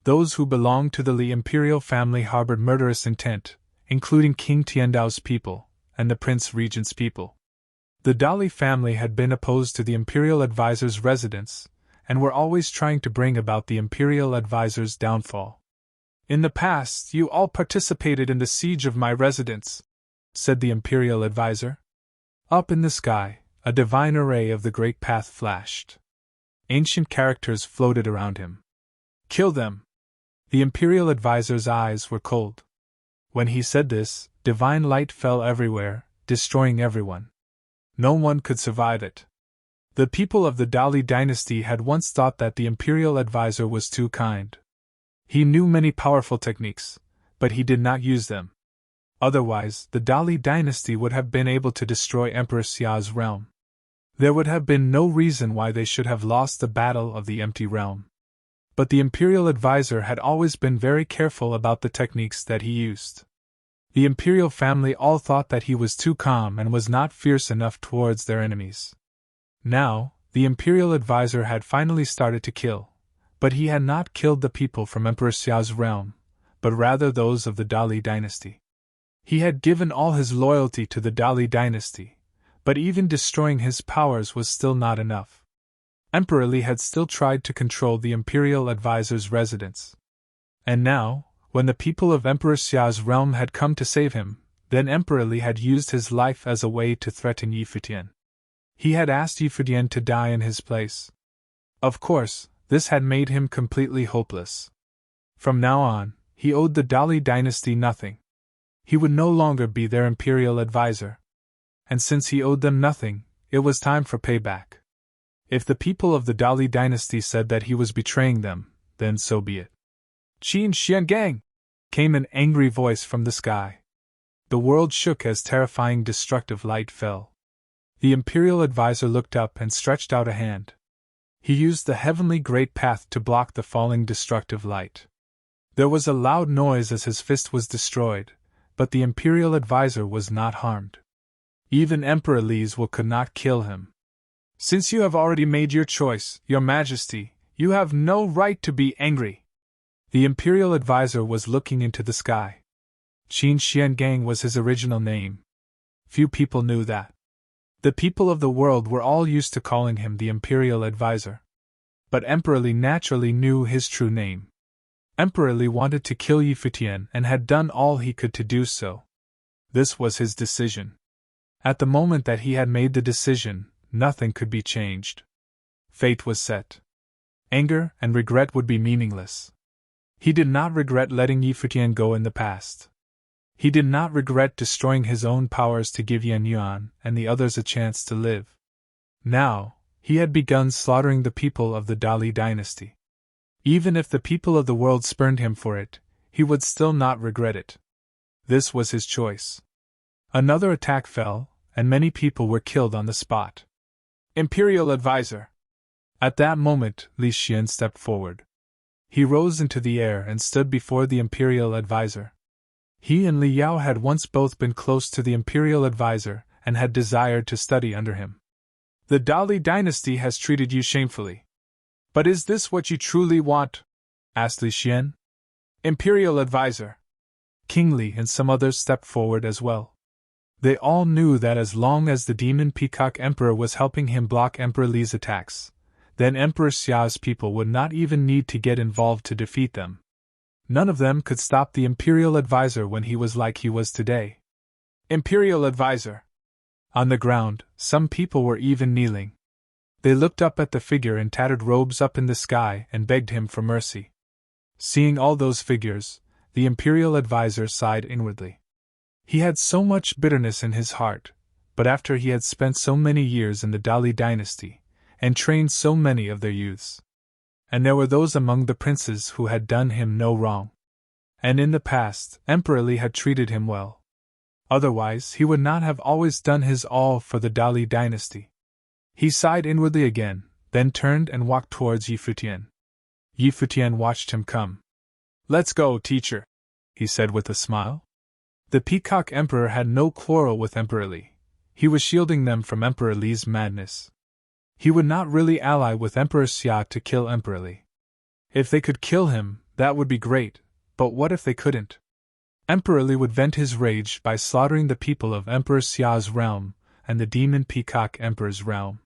Those who belonged to the Li imperial family harbored murderous intent, including King Tiandao's people and the Prince Regent's people. The Dali family had been opposed to the imperial advisor's residence, and were always trying to bring about the imperial advisor's downfall. In the past, you all participated in the siege of my residence, said the imperial advisor. Up in the sky, a divine array of the Great Path flashed. Ancient characters floated around him. Kill them! The imperial advisor's eyes were cold. When he said this, divine light fell everywhere, destroying everyone. No one could survive it. The people of the Dali dynasty had once thought that the imperial advisor was too kind. He knew many powerful techniques, but he did not use them. Otherwise, the Dali dynasty would have been able to destroy Emperor Xia's realm. There would have been no reason why they should have lost the battle of the empty realm. But the imperial advisor had always been very careful about the techniques that he used. The imperial family all thought that he was too calm and was not fierce enough towards their enemies. Now, the imperial advisor had finally started to kill, but he had not killed the people from Emperor Xiao's realm, but rather those of the Dali dynasty. He had given all his loyalty to the Dali dynasty, but even destroying his powers was still not enough. Emperor Li had still tried to control the imperial advisor's residence. And now, when the people of Emperor Xia's realm had come to save him, then Emperor Li had used his life as a way to threaten Yi Futian. He had asked Yi Futian to die in his place. Of course, this had made him completely hopeless. From now on, he owed the Dali dynasty nothing. He would no longer be their imperial advisor. And since he owed them nothing, it was time for payback. If the people of the Dali dynasty said that he was betraying them, then so be it. Qin Xian Gang! Came an angry voice from the sky. The world shook as terrifying destructive light fell. The Imperial Advisor looked up and stretched out a hand. He used the heavenly great path to block the falling destructive light. There was a loud noise as his fist was destroyed, but the Imperial Advisor was not harmed. Even Emperor Li's will could not kill him. Since you have already made your choice, Your Majesty, you have no right to be angry. The Imperial Advisor was looking into the sky. Qin Xian Gang was his original name. Few people knew that. The people of the world were all used to calling him the Imperial Advisor. But Emperor Li naturally knew his true name. Emperor Li wanted to kill Yi Futian and had done all he could to do so. This was his decision. At the moment that he had made the decision, nothing could be changed. Fate was set. Anger and regret would be meaningless. He did not regret letting Yi Futian go in the past. He did not regret destroying his own powers to give Yan Yuan and the others a chance to live. Now, he had begun slaughtering the people of the Dali dynasty. Even if the people of the world spurned him for it, he would still not regret it. This was his choice. Another attack fell, and many people were killed on the spot. Imperial Advisor! At that moment, Li Xian stepped forward. He rose into the air and stood before the Imperial Advisor. He and Li Yao had once both been close to the Imperial Advisor and had desired to study under him. The Dali dynasty has treated you shamefully. But is this what you truly want? Asked Li Xian. Imperial Advisor. King Li and some others stepped forward as well. They all knew that as long as the Demon Peacock Emperor was helping him block Emperor Li's attacks, then Emperor Xia's people would not even need to get involved to defeat them. None of them could stop the Imperial Advisor when he was like he was today. Imperial Advisor! On the ground, some people were even kneeling. They looked up at the figure in tattered robes up in the sky and begged him for mercy. Seeing all those figures, the Imperial Advisor sighed inwardly. He had so much bitterness in his heart, but after he had spent so many years in the Dali dynasty, and trained so many of their youths. And there were those among the princes who had done him no wrong. And in the past, Emperor Li had treated him well. Otherwise, he would not have always done his all for the Dali dynasty. He sighed inwardly again, then turned and walked towards Yi Futian. Yi Futian watched him come. Let's go, teacher, he said with a smile. The Peacock Emperor had no quarrel with Emperor Li. He was shielding them from Emperor Li's madness. He would not really ally with Emperor Xia to kill Emperor Li. If they could kill him, that would be great, but what if they couldn't? Emperor Li would vent his rage by slaughtering the people of Emperor Xia's realm and the Demon Peacock Emperor's realm.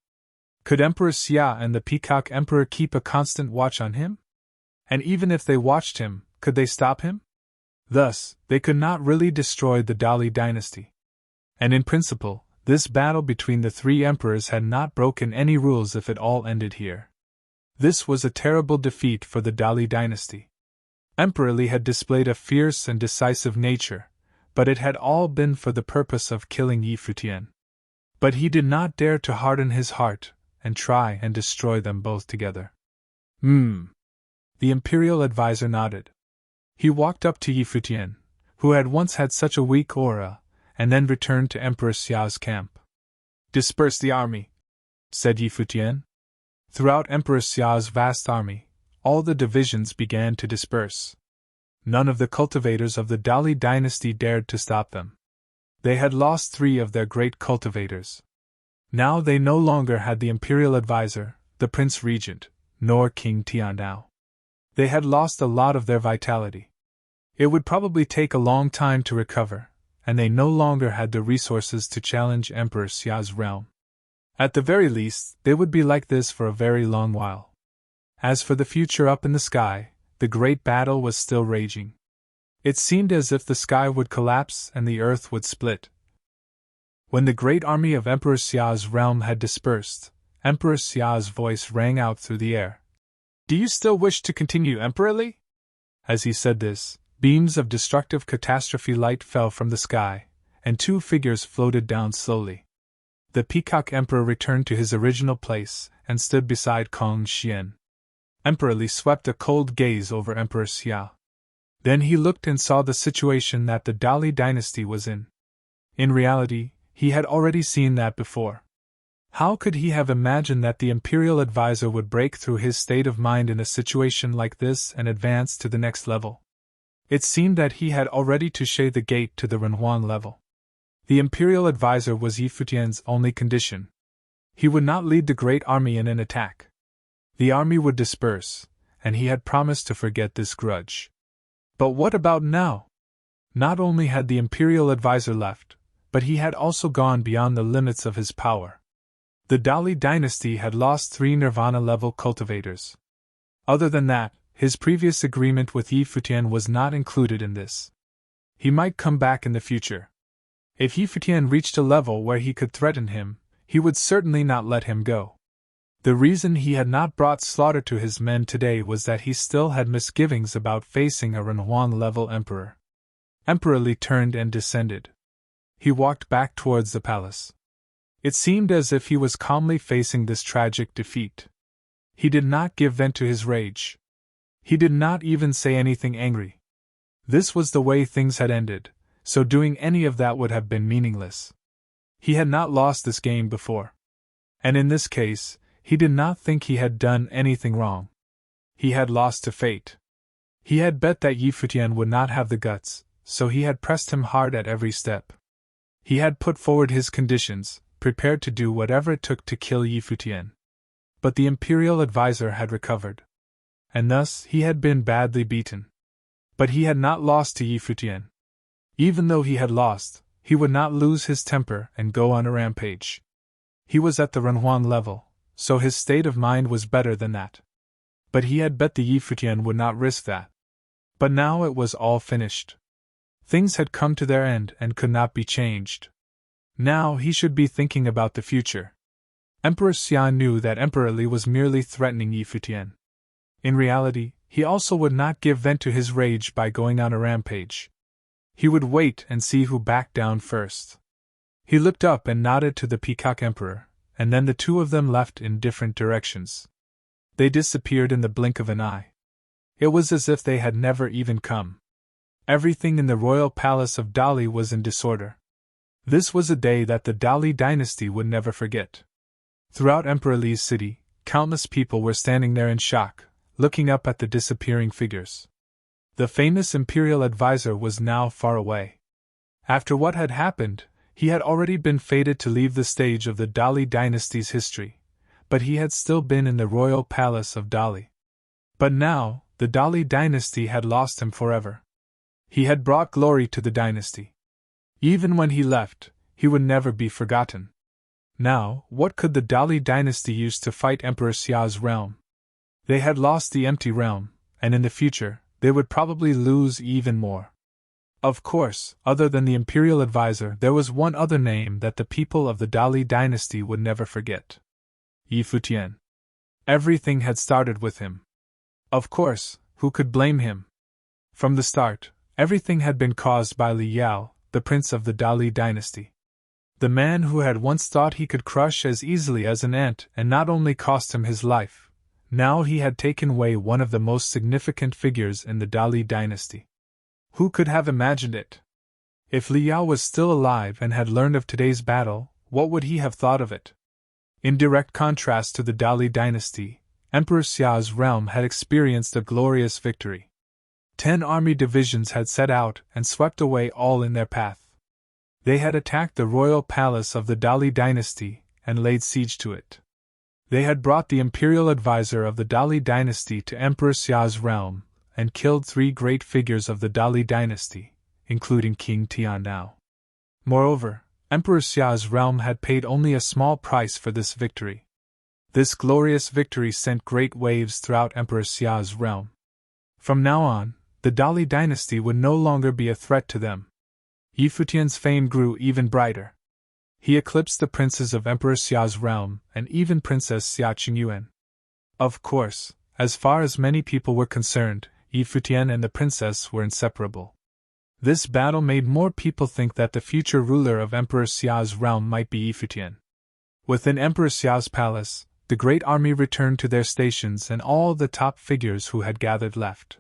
Could Emperor Xia and the Peacock Emperor keep a constant watch on him? And even if they watched him, could they stop him? Thus, they could not really destroy the Dali dynasty. And in principle, this battle between the three emperors had not broken any rules if it all ended here. This was a terrible defeat for the Dali dynasty. Emperor Li had displayed a fierce and decisive nature, but it had all been for the purpose of killing Yi Futian. But he did not dare to harden his heart and try and destroy them both together. The Imperial Advisor nodded. He walked up to Yi Futian, who had once had such a weak aura, and then returned to Emperor Xia's camp. Disperse the army, said Yi Futian. Throughout Emperor Xia's vast army, all the divisions began to disperse. None of the cultivators of the Dali dynasty dared to stop them. They had lost 3 of their great cultivators. Now they no longer had the Imperial Advisor, the Prince Regent, nor King Tiandao. They had lost a lot of their vitality. It would probably take a long time to recover, and they no longer had the resources to challenge Emperor Xia's realm. At the very least, they would be like this for a very long while. As for the future up in the sky, the great battle was still raging. It seemed as if the sky would collapse and the earth would split. When the great army of Emperor Xia's realm had dispersed, Emperor Xia's voice rang out through the air. Do you still wish to continue, Emperor Li? As he said this, beams of destructive catastrophe light fell from the sky, and 2 figures floated down slowly. The Peacock Emperor returned to his original place and stood beside Kong Xian. Emperor Li swept a cold gaze over Emperor Xia. Then he looked and saw the situation that the Dali dynasty was in. In reality, he had already seen that before. How could he have imagined that the imperial advisor would break through his state of mind in a situation like this and advance to the next level? It seemed that he had already touché the gate to the Renhuan level. The imperial advisor was Yi Futian's only condition. He would not lead the great army in an attack. The army would disperse, and he had promised to forget this grudge. But what about now? Not only had the imperial advisor left, but he had also gone beyond the limits of his power. The Dali dynasty had lost 3 Nirvana-level cultivators. Other than that, his previous agreement with Yi Futian was not included in this. He might come back in the future. If Yi Futian reached a level where he could threaten him, he would certainly not let him go. The reason he had not brought slaughter to his men today was that he still had misgivings about facing a Renhuan-level emperor. Emperor Li turned and descended. He walked back towards the palace. It seemed as if he was calmly facing this tragic defeat. He did not give vent to his rage. He did not even say anything angry. This was the way things had ended, so doing any of that would have been meaningless. He had not lost this game before. And in this case, he did not think he had done anything wrong. He had lost to fate. He had bet that Yi Futian would not have the guts, so he had pressed him hard at every step. He had put forward his conditions, prepared to do whatever it took to kill Yi Futian. But the imperial advisor had recovered. And thus he had been badly beaten. But he had not lost to Yi Futian. Even though he had lost, he would not lose his temper and go on a rampage. He was at the Renhuan level, so his state of mind was better than that. But he had bet the Yi Futian would not risk that. But now it was all finished. Things had come to their end and could not be changed. Now he should be thinking about the future. Emperor Xia knew that Emperor Li was merely threatening Yi Futian. In reality, he also would not give vent to his rage by going on a rampage. He would wait and see who backed down first. He looked up and nodded to the Peacock Emperor, and then the two of them left in different directions. They disappeared in the blink of an eye. It was as if they had never even come. Everything in the royal palace of Dali was in disorder. This was a day that the Dali dynasty would never forget. Throughout Emperor Li's city, countless people were standing there in shock, looking up at the disappearing figures. The famous imperial advisor was now far away. After what had happened, he had already been fated to leave the stage of the Dali dynasty's history, but he had still been in the royal palace of Dali. But now, the Dali dynasty had lost him forever. He had brought glory to the dynasty. Even when he left, he would never be forgotten. Now, what could the Dali dynasty use to fight Emperor Xia's realm? They had lost the empty realm, and in the future, they would probably lose even more. Of course, other than the imperial advisor, there was one other name that the people of the Dali dynasty would never forget. Yi Futian. Everything had started with him. Of course, who could blame him? From the start, everything had been caused by Li Yao, the prince of the Dali dynasty. The man who had once thought he could crush as easily as an ant and not only cost him his life, now he had taken away one of the most significant figures in the Dali dynasty. Who could have imagined it? If Li Yao was still alive and had learned of today's battle, what would he have thought of it? In direct contrast to the Dali dynasty, Emperor Xia's realm had experienced a glorious victory. 10 army divisions had set out and swept away all in their path. They had attacked the royal palace of the Dali dynasty and laid siege to it. They had brought the imperial advisor of the Dali dynasty to Emperor Xia's realm and killed 3 great figures of the Dali dynasty, including King Tianao. Moreover, Emperor Xia's realm had paid only a small price for this victory. This glorious victory sent great waves throughout Emperor Xia's realm. From now on, the Dali dynasty would no longer be a threat to them. Yi Futian's fame grew even brighter. He eclipsed the princes of Emperor Xia's realm and even Princess Xia Qingyuan. Of course, as far as many people were concerned, Yi Futian and the princess were inseparable. This battle made more people think that the future ruler of Emperor Xia's realm might be Yi Futian. Within Emperor Xiao's palace, the great army returned to their stations and all the top figures who had gathered left.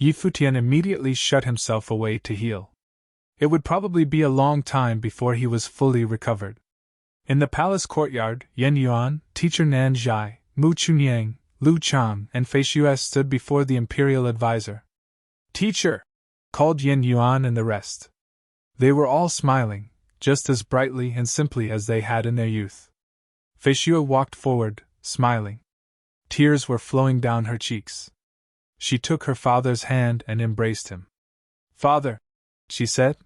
Futian immediately shut himself away to heal. It would probably be a long time before he was fully recovered. In the palace courtyard, Yan Yuan, teacher Nan Zhai, Mu Chunyang, Lu Chang, and Fei Shuai stood before the imperial advisor. "Teacher!" called Yan Yuan and the rest. They were all smiling, just as brightly and simply as they had in their youth. Fei Shuai walked forward, smiling. Tears were flowing down her cheeks. She took her father's hand and embraced him. "Father," she said.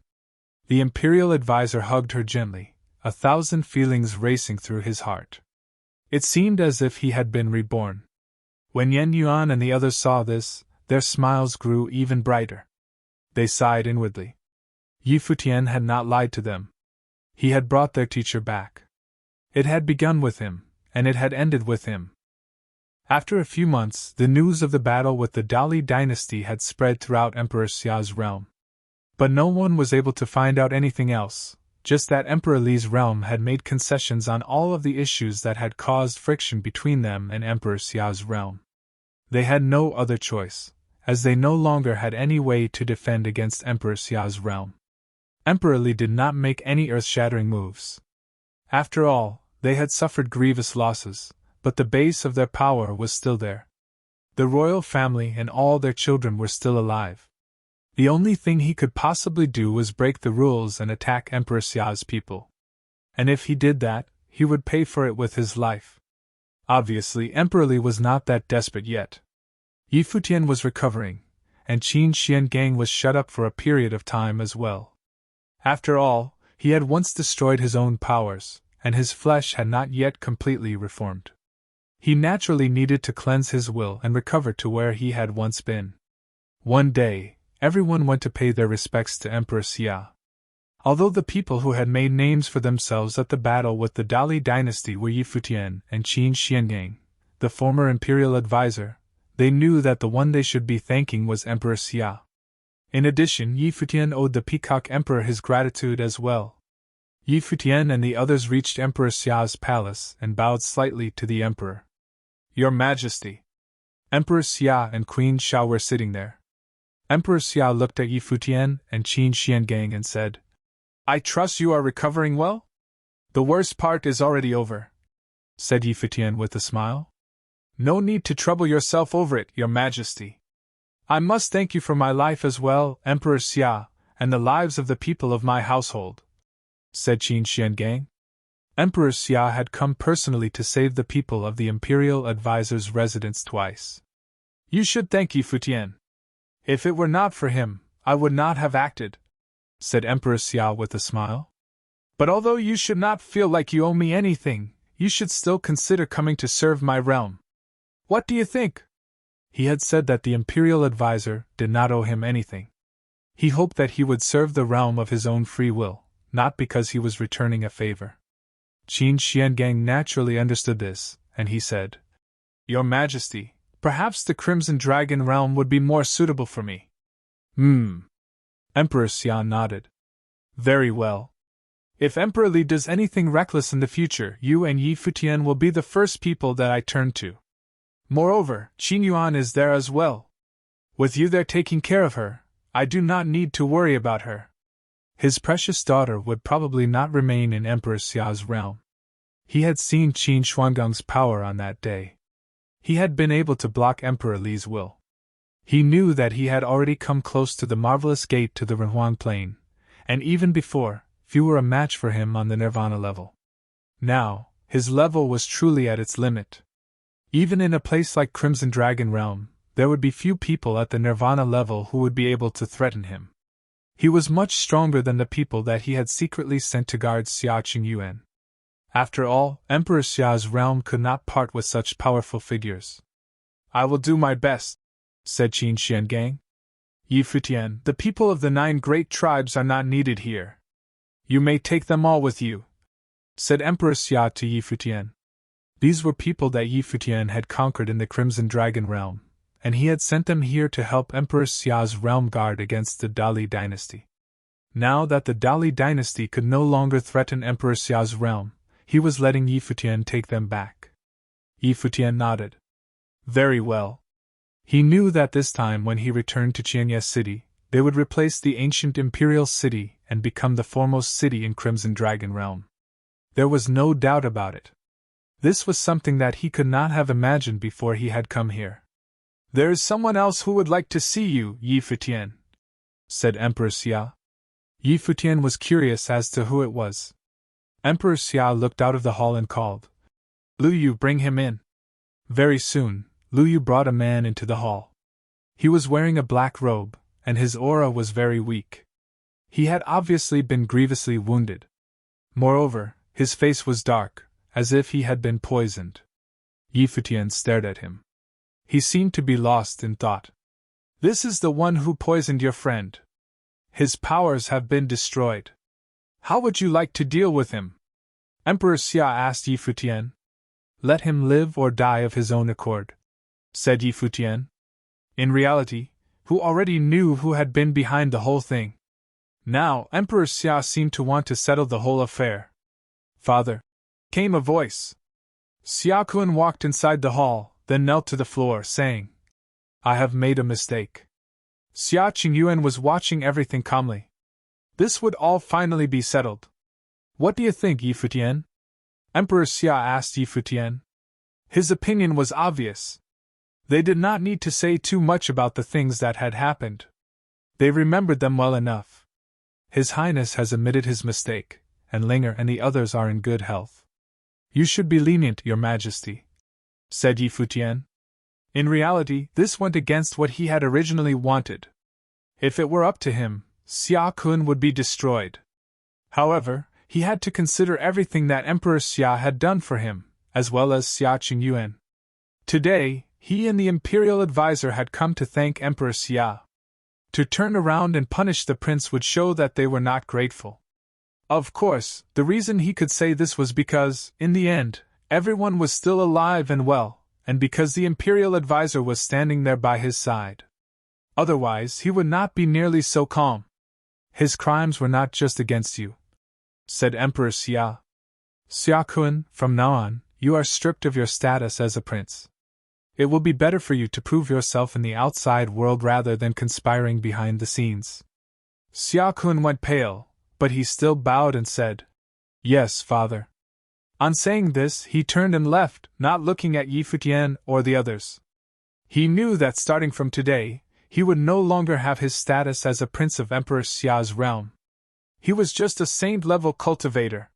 The imperial advisor hugged her gently, 1,000 feelings racing through his heart. It seemed as if he had been reborn. When Yan Yuan and the others saw this, their smiles grew even brighter. They sighed inwardly. Futian had not lied to them. He had brought their teacher back. It had begun with him, and it had ended with him. After a few months, the news of the battle with the Dali dynasty had spread throughout Emperor Xiao's realm. But no one was able to find out anything else, just that Emperor Li's realm had made concessions on all of the issues that had caused friction between them and Emperor Xiao's realm. They had no other choice, as they no longer had any way to defend against Emperor Xiao's realm. Emperor Li did not make any earth-shattering moves. After all, they had suffered grievous losses, but the base of their power was still there. The royal family and all their children were still alive. The only thing he could possibly do was break the rules and attack Emperor Xiao's people. And if he did that, he would pay for it with his life. Obviously, Emperor Li was not that desperate yet. Futian was recovering, and Qin Xiangang was shut up for a period of time as well. After all, he had once destroyed his own powers, and his flesh had not yet completely reformed. He naturally needed to cleanse his will and recover to where he had once been. One day, everyone went to pay their respects to Emperor Xia. Although the people who had made names for themselves at the battle with the Dali dynasty were Futian and Qin Xiangang, the former imperial advisor, they knew that the one they should be thanking was Emperor Xia. In addition, Futian owed the Peacock Emperor his gratitude as well. Futian and the others reached Emperor Xiao's palace and bowed slightly to the emperor. "Your Majesty." Emperor Xia and Queen Xiao were sitting there. Emperor Xia looked at Futian and Qin Xiangang and said, "I trust you are recovering well?" "The worst part is already over," said Futian with a smile. "No need to trouble yourself over it, Your Majesty. I must thank you for my life as well, Emperor Xia, and the lives of the people of my household," said Qin Xiangang. Emperor Xia had come personally to save the people of the imperial advisor's residence twice. "You should thank Futian. If it were not for him, I would not have acted," said Emperor Xia with a smile. "But although you should not feel like you owe me anything, you should still consider coming to serve my realm. What do you think?" He had said that the imperial advisor did not owe him anything. He hoped that he would serve the realm of his own free will, not because he was returning a favor. Qin Xiangang naturally understood this, and he said, "Your Majesty, perhaps the Crimson Dragon realm would be more suitable for me." Emperor Xia nodded. "Very well. If Emperor Li does anything reckless in the future, you and Futian will be the first people that I turn to. Moreover, Qin Yuan is there as well. With you there taking care of her, I do not need to worry about her." His precious daughter would probably not remain in Emperor Xiao's realm. He had seen Qin Xuangang's power on that day. He had been able to block Emperor Li's will. He knew that he had already come close to the marvelous gate to the Renhuang Plain, and even before, few were a match for him on the Nirvana level. Now, his level was truly at its limit. Even in a place like Crimson Dragon Realm, there would be few people at the Nirvana level who would be able to threaten him. He was much stronger than the people that he had secretly sent to guard Xia Qingyuan. After all, Emperor Xia's realm could not part with such powerful figures. "I will do my best," said Qin Xiangang. "Futian, the people of the 9 great tribes are not needed here. You may take them all with you," said Emperor Xia to Futian. These were people that Futian had conquered in the Crimson Dragon realm, and he had sent them here to help Emperor Xia's realm guard against the Dali dynasty. Now that the Dali dynasty could no longer threaten Emperor Xia's realm, he was letting Yi Futian take them back. Yi Futian nodded. Very well. He knew that this time when he returned to Qianye City, they would replace the ancient imperial city and become the foremost city in Crimson Dragon Realm. There was no doubt about it. This was something that he could not have imagined before he had come here. There is someone else who would like to see you, Yi Futian, said Emperor Xia. Yi Futian was curious as to who it was. Emperor Xia looked out of the hall and called, Lu Yu, bring him in. Very soon, Lu Yu brought a man into the hall. He was wearing a black robe, and his aura was very weak. He had obviously been grievously wounded. Moreover, his face was dark, as if he had been poisoned. Yi Futian stared at him. He seemed to be lost in thought. This is the one who poisoned your friend. His powers have been destroyed. How would you like to deal with him? Emperor Xia asked Yi Futian. Let him live or die of his own accord, said Yi Futian. In reality, who already knew who had been behind the whole thing. Now, Emperor Xia seemed to want to settle the whole affair. Father, came a voice. Xia Kun walked inside the hall, then knelt to the floor, saying, I have made a mistake. Xia Qingyuan was watching everything calmly. This would all finally be settled. What do you think, Yi Futian? Emperor Xia asked Yi Futian. His opinion was obvious. They did not need to say too much about the things that had happened. They remembered them well enough. His Highness has admitted his mistake, and Linger and the others are in good health. You should be lenient, Your Majesty, said Yi Futian. In reality, this went against what he had originally wanted. If it were up to him, Xia Kun would be destroyed. However, he had to consider everything that Emperor Xia had done for him, as well as Xia Qingyuan. Today, he and the Imperial Advisor had come to thank Emperor Xia. To turn around and punish the prince would show that they were not grateful. Of course, the reason he could say this was because, in the end, everyone was still alive and well, and because the Imperial Advisor was standing there by his side. Otherwise, he would not be nearly so calm. His crimes were not just against you, said Emperor Xia. Xia Kun, from now on, you are stripped of your status as a prince. It will be better for you to prove yourself in the outside world rather than conspiring behind the scenes. Xia Kun went pale, but he still bowed and said, Yes, father. On saying this, he turned and left, not looking at Yi Futian or the others. He knew that starting from today, he would no longer have his status as a prince of Emperor Xia's realm. He was just a saint-level cultivator.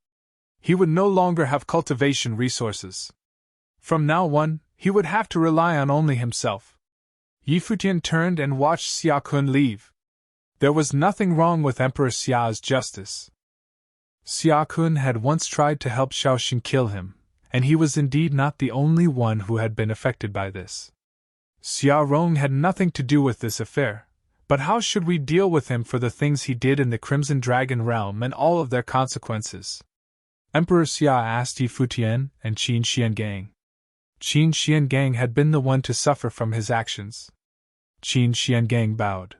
He would no longer have cultivation resources. From now on, he would have to rely on only himself. Yi Futian turned and watched Xia Kun leave. There was nothing wrong with Emperor Xia's justice. Xia Kun had once tried to help Shaoxing kill him, and he was indeed not the only one who had been affected by this. Xia Rong had nothing to do with this affair, but how should we deal with him for the things he did in the Crimson Dragon Realm and all of their consequences? Emperor Xia asked Yi Futian and Qin Xiangang. Qin Xiangang had been the one to suffer from his actions. Qin Xiangang bowed.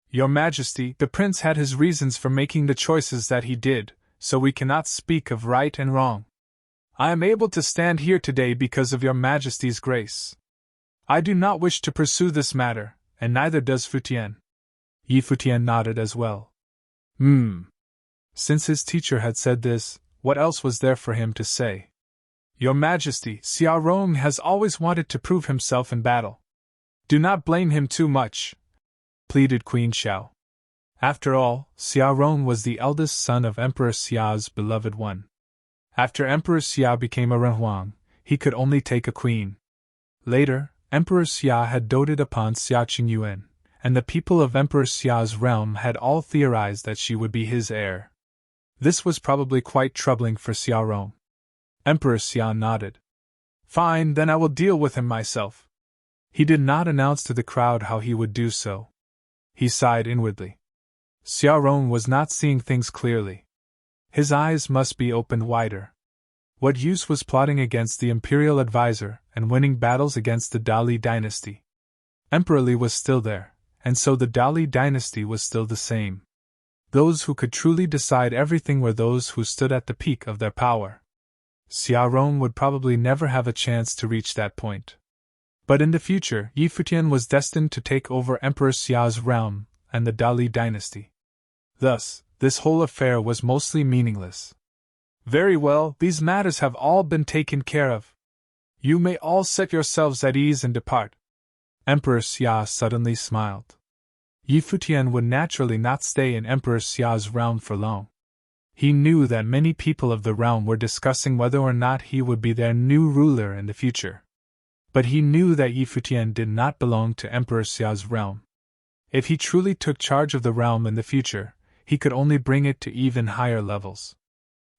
Your Majesty, the prince had his reasons for making the choices that he did, so we cannot speak of right and wrong. I am able to stand here today because of your Majesty's grace. I do not wish to pursue this matter, and neither does Futian. Yi Futian nodded as well. Since his teacher had said this, what else was there for him to say? Your Majesty, Xia Rong has always wanted to prove himself in battle. Do not blame him too much, pleaded Queen Xiao. After all, Xia Rong was the eldest son of Emperor Xia's beloved one. After Emperor Xia became a Renhuang, he could only take a queen. Later, Emperor Xia had doted upon Xia Qingyuan, and the people of Emperor Xia's realm had all theorized that she would be his heir. This was probably quite troubling for Xia Rong. Emperor Xia nodded. Fine, then I will deal with him myself. He did not announce to the crowd how he would do so. He sighed inwardly. Xia Rong was not seeing things clearly. His eyes must be opened wider. What use was plotting against the Imperial Advisor and winning battles against the Dali dynasty? Emperor Li was still there, and so the Dali dynasty was still the same. Those who could truly decide everything were those who stood at the peak of their power. Xiaorong would probably never have a chance to reach that point. But in the future, Yi Futian was destined to take over Emperor Xiao's realm and the Dali dynasty. Thus, this whole affair was mostly meaningless. Very well, these matters have all been taken care of. You may all set yourselves at ease and depart. Emperor Xia suddenly smiled. Yi Futian would naturally not stay in Emperor Xiao's realm for long. He knew that many people of the realm were discussing whether or not he would be their new ruler in the future. But he knew that Yi Futian did not belong to Emperor Xiao's realm. If he truly took charge of the realm in the future, he could only bring it to even higher levels.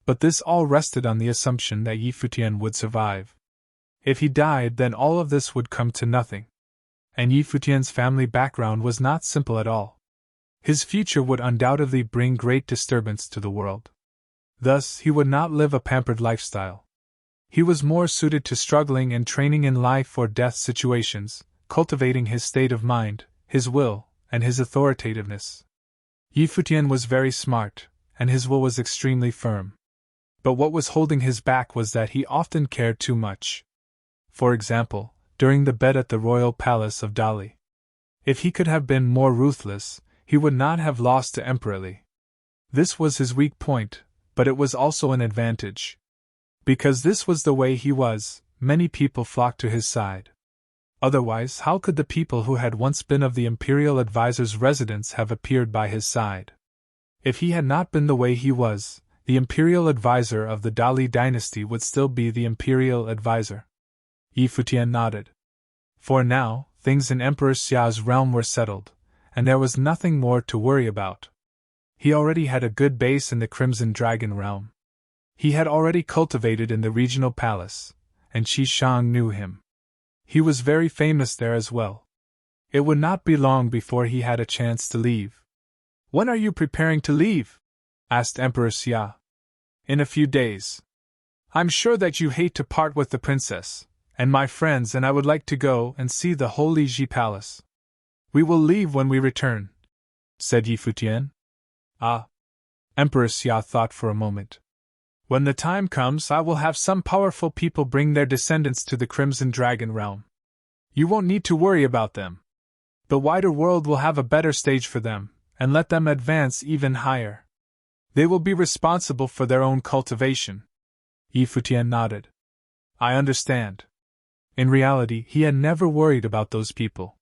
But this all rested on the assumption that Yi Futian would survive. If he died, then all of this would come to nothing. And Yi Futian's family background was not simple at all. His future would undoubtedly bring great disturbance to the world. Thus, he would not live a pampered lifestyle. He was more suited to struggling and training in life or death situations, cultivating his state of mind, his will, and his authoritativeness. Yi Futian was very smart, and his will was extremely firm. But what was holding his back was that he often cared too much. For example, during the bet at the royal palace of Dali. If he could have been more ruthless, he would not have lost to Emperor Li. This was his weak point, but it was also an advantage. Because this was the way he was, many people flocked to his side. Otherwise, how could the people who had once been of the imperial advisor's residence have appeared by his side? If he had not been the way he was, the imperial advisor of the Dali dynasty would still be the imperial advisor. Yi Futian nodded. For now, things in Emperor Xiao's realm were settled, and there was nothing more to worry about. He already had a good base in the Crimson Dragon realm. He had already cultivated in the regional palace, and Qi Shang knew him. He was very famous there as well. It would not be long before he had a chance to leave. When are you preparing to leave? Asked Emperor Xia. In a few days. I'm sure that you hate to part with the princess and my friends, and I would like to go and see the Holy Ji Palace. We will leave when we return, said Yi Futian. Ah. Emperor Xia thought for a moment. When the time comes, I will have some powerful people bring their descendants to the Crimson Dragon realm. You won't need to worry about them. The wider world will have a better stage for them, and let them advance even higher. They will be responsible for their own cultivation. Yi Futian nodded. I understand. In reality, he had never worried about those people.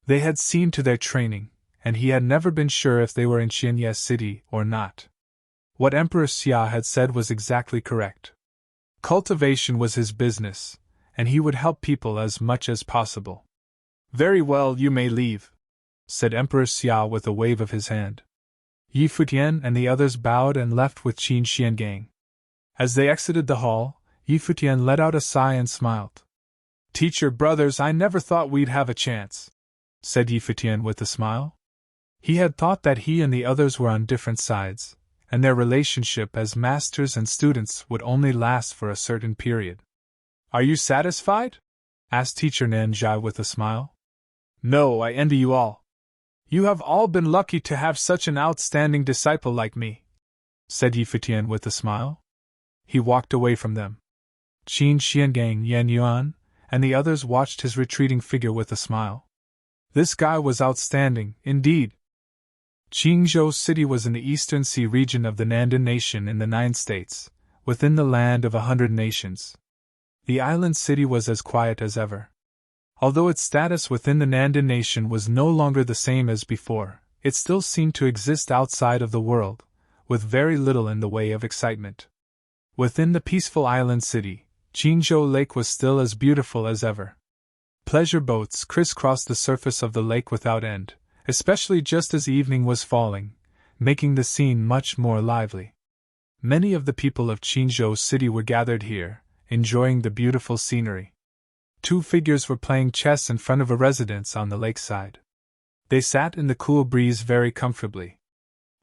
They had seen to their training, and he had never been sure if they were in Xianye City or not. What Emperor Xia had said was exactly correct. Cultivation was his business, and he would help people as much as possible. Very well, you may leave, said Emperor Xia with a wave of his hand. Yi Futian and the others bowed and left with Qin Xiangang. As they exited the hall, Yi Futian let out a sigh and smiled. Teacher brothers, I never thought we'd have a chance, said Yi Futian with a smile. He had thought that he and the others were on different sides, and their relationship as masters and students would only last for a certain period. Are you satisfied? Asked Teacher Nanjai with a smile. No, I envy you all. You have all been lucky to have such an outstanding disciple like me, said Yi Futian with a smile. He walked away from them. Qin Xiangang, Yan Yuan, and the others watched his retreating figure with a smile. This guy was outstanding, indeed. Qingzhou City was in the eastern sea region of the Nandan Nation in the 9 states, within the land of 100 nations. The island city was as quiet as ever. Although its status within the Nandan Nation was no longer the same as before, it still seemed to exist outside of the world, with very little in the way of excitement. Within the peaceful island city, Qingzhou Lake was still as beautiful as ever. Pleasure boats crisscrossed the surface of the lake without end, especially just as evening was falling, making the scene much more lively. Many of the people of Qingzhou City were gathered here, enjoying the beautiful scenery. 2 figures were playing chess in front of a residence on the lakeside. They sat in the cool breeze very comfortably.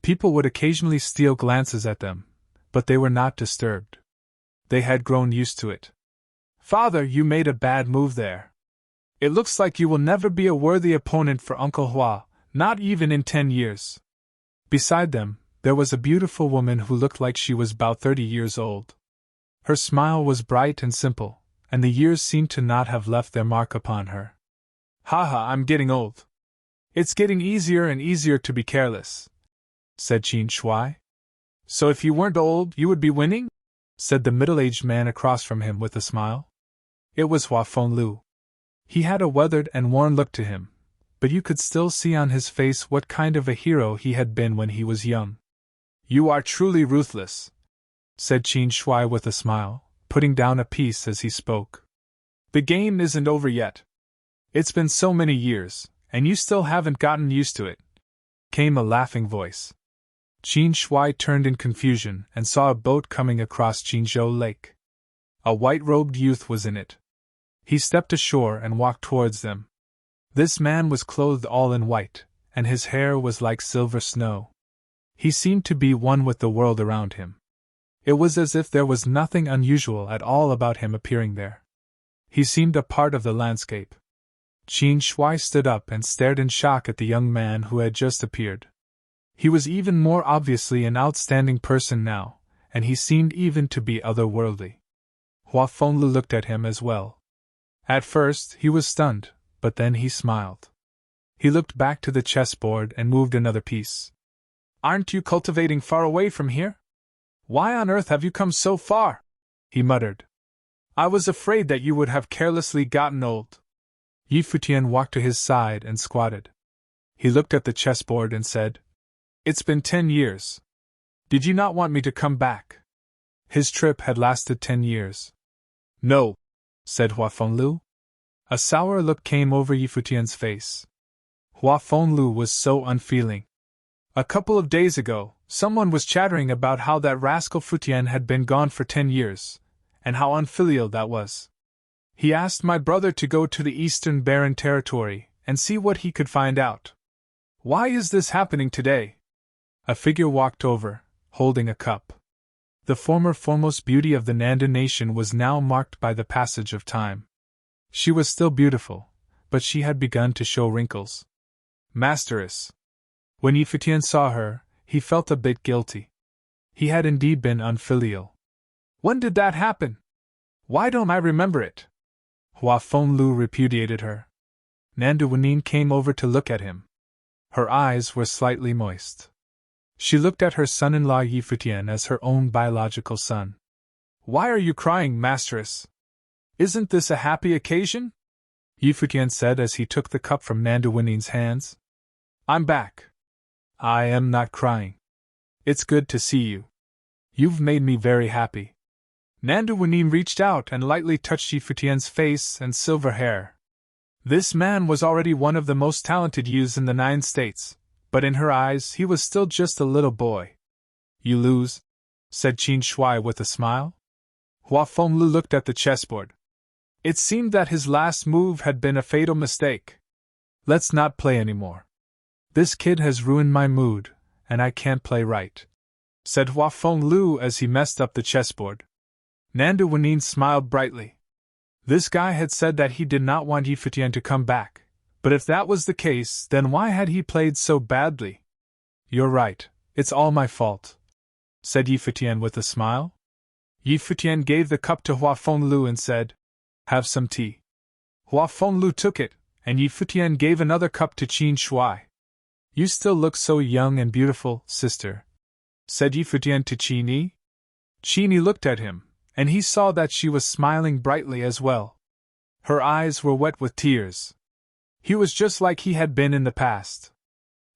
People would occasionally steal glances at them, but they were not disturbed. They had grown used to it. Father, you made a bad move there. It looks like you will never be a worthy opponent for Uncle Hua, not even in 10 years. Beside them, there was a beautiful woman who looked like she was about 30 years old. Her smile was bright and simple, and the years seemed to not have left their mark upon her. "Haha, I'm getting old. It's getting easier and easier to be careless," said Qin Shuai. "So if you weren't old, you would be winning?" said the middle-aged man across from him with a smile. It was Hua Fenglu. He had a weathered and worn look to him, but you could still see on his face what kind of a hero he had been when he was young. "You are truly ruthless," said Qin Shuai with a smile, putting down a piece as he spoke. "The game isn't over yet. It's been so many years, and you still haven't gotten used to it," came a laughing voice. Qin Shuai turned in confusion and saw a boat coming across Qinzhou Lake. A white-robed youth was in it. He stepped ashore and walked towards them. This man was clothed all in white, and his hair was like silver snow. He seemed to be one with the world around him. It was as if there was nothing unusual at all about him appearing there. He seemed a part of the landscape. Qin Shuai stood up and stared in shock at the young man who had just appeared. He was even more obviously an outstanding person now, and he seemed even to be otherworldly. Hua Fenglu looked at him as well. At first he was stunned, but then he smiled. He looked back to the chessboard and moved another piece. "Aren't you cultivating far away from here? Why on earth have you come so far?" he muttered. "I was afraid that you would have carelessly gotten old." Yi Futian walked to his side and squatted. He looked at the chessboard and said, "It's been 10 years. Did you not want me to come back?" His trip had lasted 10 years. "No," said Hua Fenglu. A sour look came over Yi Futian's face. Hua Fenglu was so unfeeling. A couple of days ago, someone was chattering about how that rascal Futian had been gone for 10 years, and how unfilial that was. He asked my brother to go to the Eastern Barren Territory and see what he could find out. Why is this happening today? A figure walked over, holding a cup. The former foremost beauty of the Nandu nation was now marked by the passage of time. She was still beautiful, but she had begun to show wrinkles. Masteress. When Yi Futian saw her, he felt a bit guilty. He had indeed been unfilial. When did that happen? Why don't I remember it? Hua Fenglu repudiated her. Nandu Wenin came over to look at him. Her eyes were slightly moist. She looked at her son-in-law Yi Futian as her own biological son. Why are you crying, Masteress? Isn't this a happy occasion? Yi Futian said as he took the cup from Nandu Wenin's hands. I'm back. I am not crying. It's good to see you. You've made me very happy. Nandu Wenin reached out and lightly touched Yi Futian's face and silver hair. This man was already one of the most talented youths in the 9 states, but in her eyes he was still just a little boy. You lose, said Qin Shuai with a smile. Hua Fenglu looked at the chessboard. It seemed that his last move had been a fatal mistake. Let's not play anymore. This kid has ruined my mood, and I can't play right, said Hua Fenglu as he messed up the chessboard. Nandu Wenin smiled brightly. This guy had said that he did not want Yi Futian to come back, but if that was the case, then why had he played so badly? You're right, it's all my fault, said Yi Futian with a smile. Yi Futian gave the cup to Hua Fenglu and said, Have some tea. Hua Fenglu took it, and Yi Futian gave another cup to Qin Shuai. You still look so young and beautiful, sister, said Yi Futian to Qin. Qin looked at him, and he saw that she was smiling brightly as well. Her eyes were wet with tears. He was just like he had been in the past.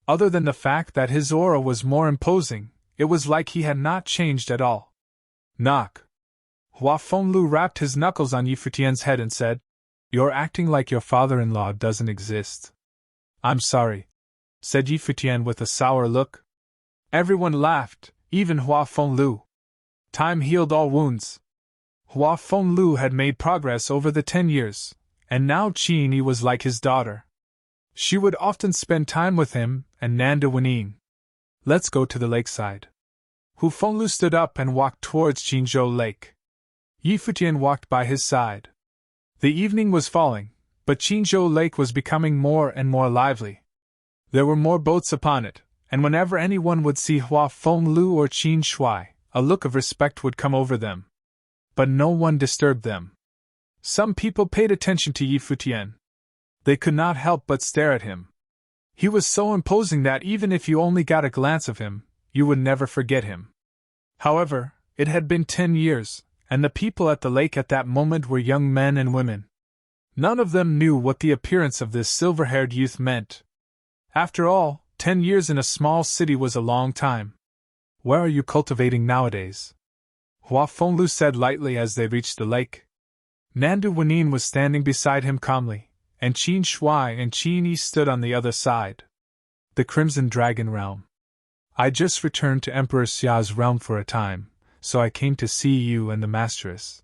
Other than the fact that his aura was more imposing, it was like he had not changed at all. Knock. Hua Fenglu rapped his knuckles on Yi Futian's head and said, You're acting like your father-in-law doesn't exist. I'm sorry, said Yi Futian with a sour look. Everyone laughed, even Hua Fenglu. Time healed all wounds. Hua Fenglu had made progress over the 10 years, and now Qin was like his daughter. She would often spend time with him and Nandu Wenin. Let's go to the lakeside. Hua Fenglu stood up and walked towards Qinzhou Lake. Yi Futian walked by his side. The evening was falling, but Qinzhou Lake was becoming more and more lively. There were more boats upon it, and whenever anyone would see Hua Fenglu or Qin Shuai, a look of respect would come over them. but no one disturbed them. Some people paid attention to Yi Futian. They could not help but stare at him. He was so imposing that even if you only got a glance of him, you would never forget him. However, it had been 10 years, and the people at the lake at that moment were young men and women. None of them knew what the appearance of this silver-haired youth meant. After all, 10 years in a small city was a long time. Where are you cultivating nowadays? Hua Fenglu said lightly as they reached the lake. Nandu Wanyin was standing beside him calmly, and Qin Shuai and Qin Yi stood on the other side. The Crimson Dragon Realm. I just returned to Emperor Xia's realm for a time, so I came to see you and the Masteress,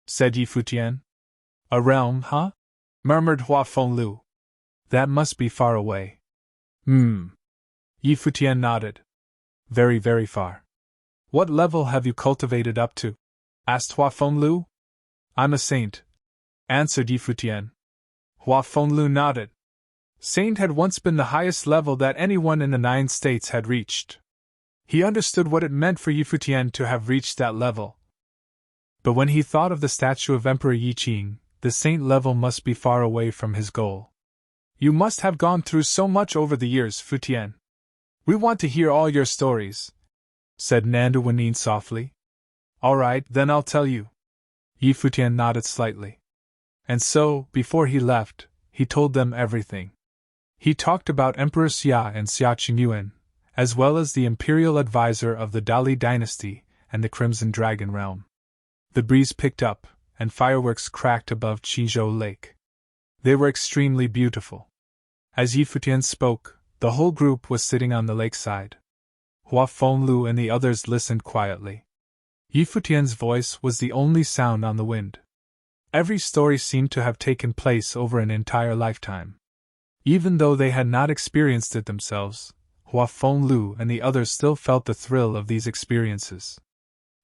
said Yi Futian. A realm, huh? Murmured Hua Fenglu. That must be far away. Yi Futian nodded. Very, very far. What level have you cultivated up to? Asked Hua Fenglu. I'm a saint, answered Yi Futian. Hua Fenglu nodded. Saint had once been the highest level that anyone in the 9 states had reached. He understood what it meant for Yi Futian to have reached that level. But when he thought of the statue of Emperor Yi Qing, the saint level must be far away from his goal. You must have gone through so much over the years, Futian. We want to hear all your stories, said Nandu Wanyin softly. All right, then I'll tell you. Yi Futian nodded slightly. And so, before he left, he told them everything. He talked about Emperor Xia and Xia Qingyuan, as well as the imperial advisor of the Dali dynasty and the Crimson Dragon Realm. The breeze picked up, and fireworks cracked above Qizhou Lake. They were extremely beautiful. As Yi Futian spoke, the whole group was sitting on the lakeside. Hua Fenglu and the others listened quietly. Yi Futian's voice was the only sound on the wind. Every story seemed to have taken place over an entire lifetime. Even though they had not experienced it themselves, Hua Fenglu and the others still felt the thrill of these experiences.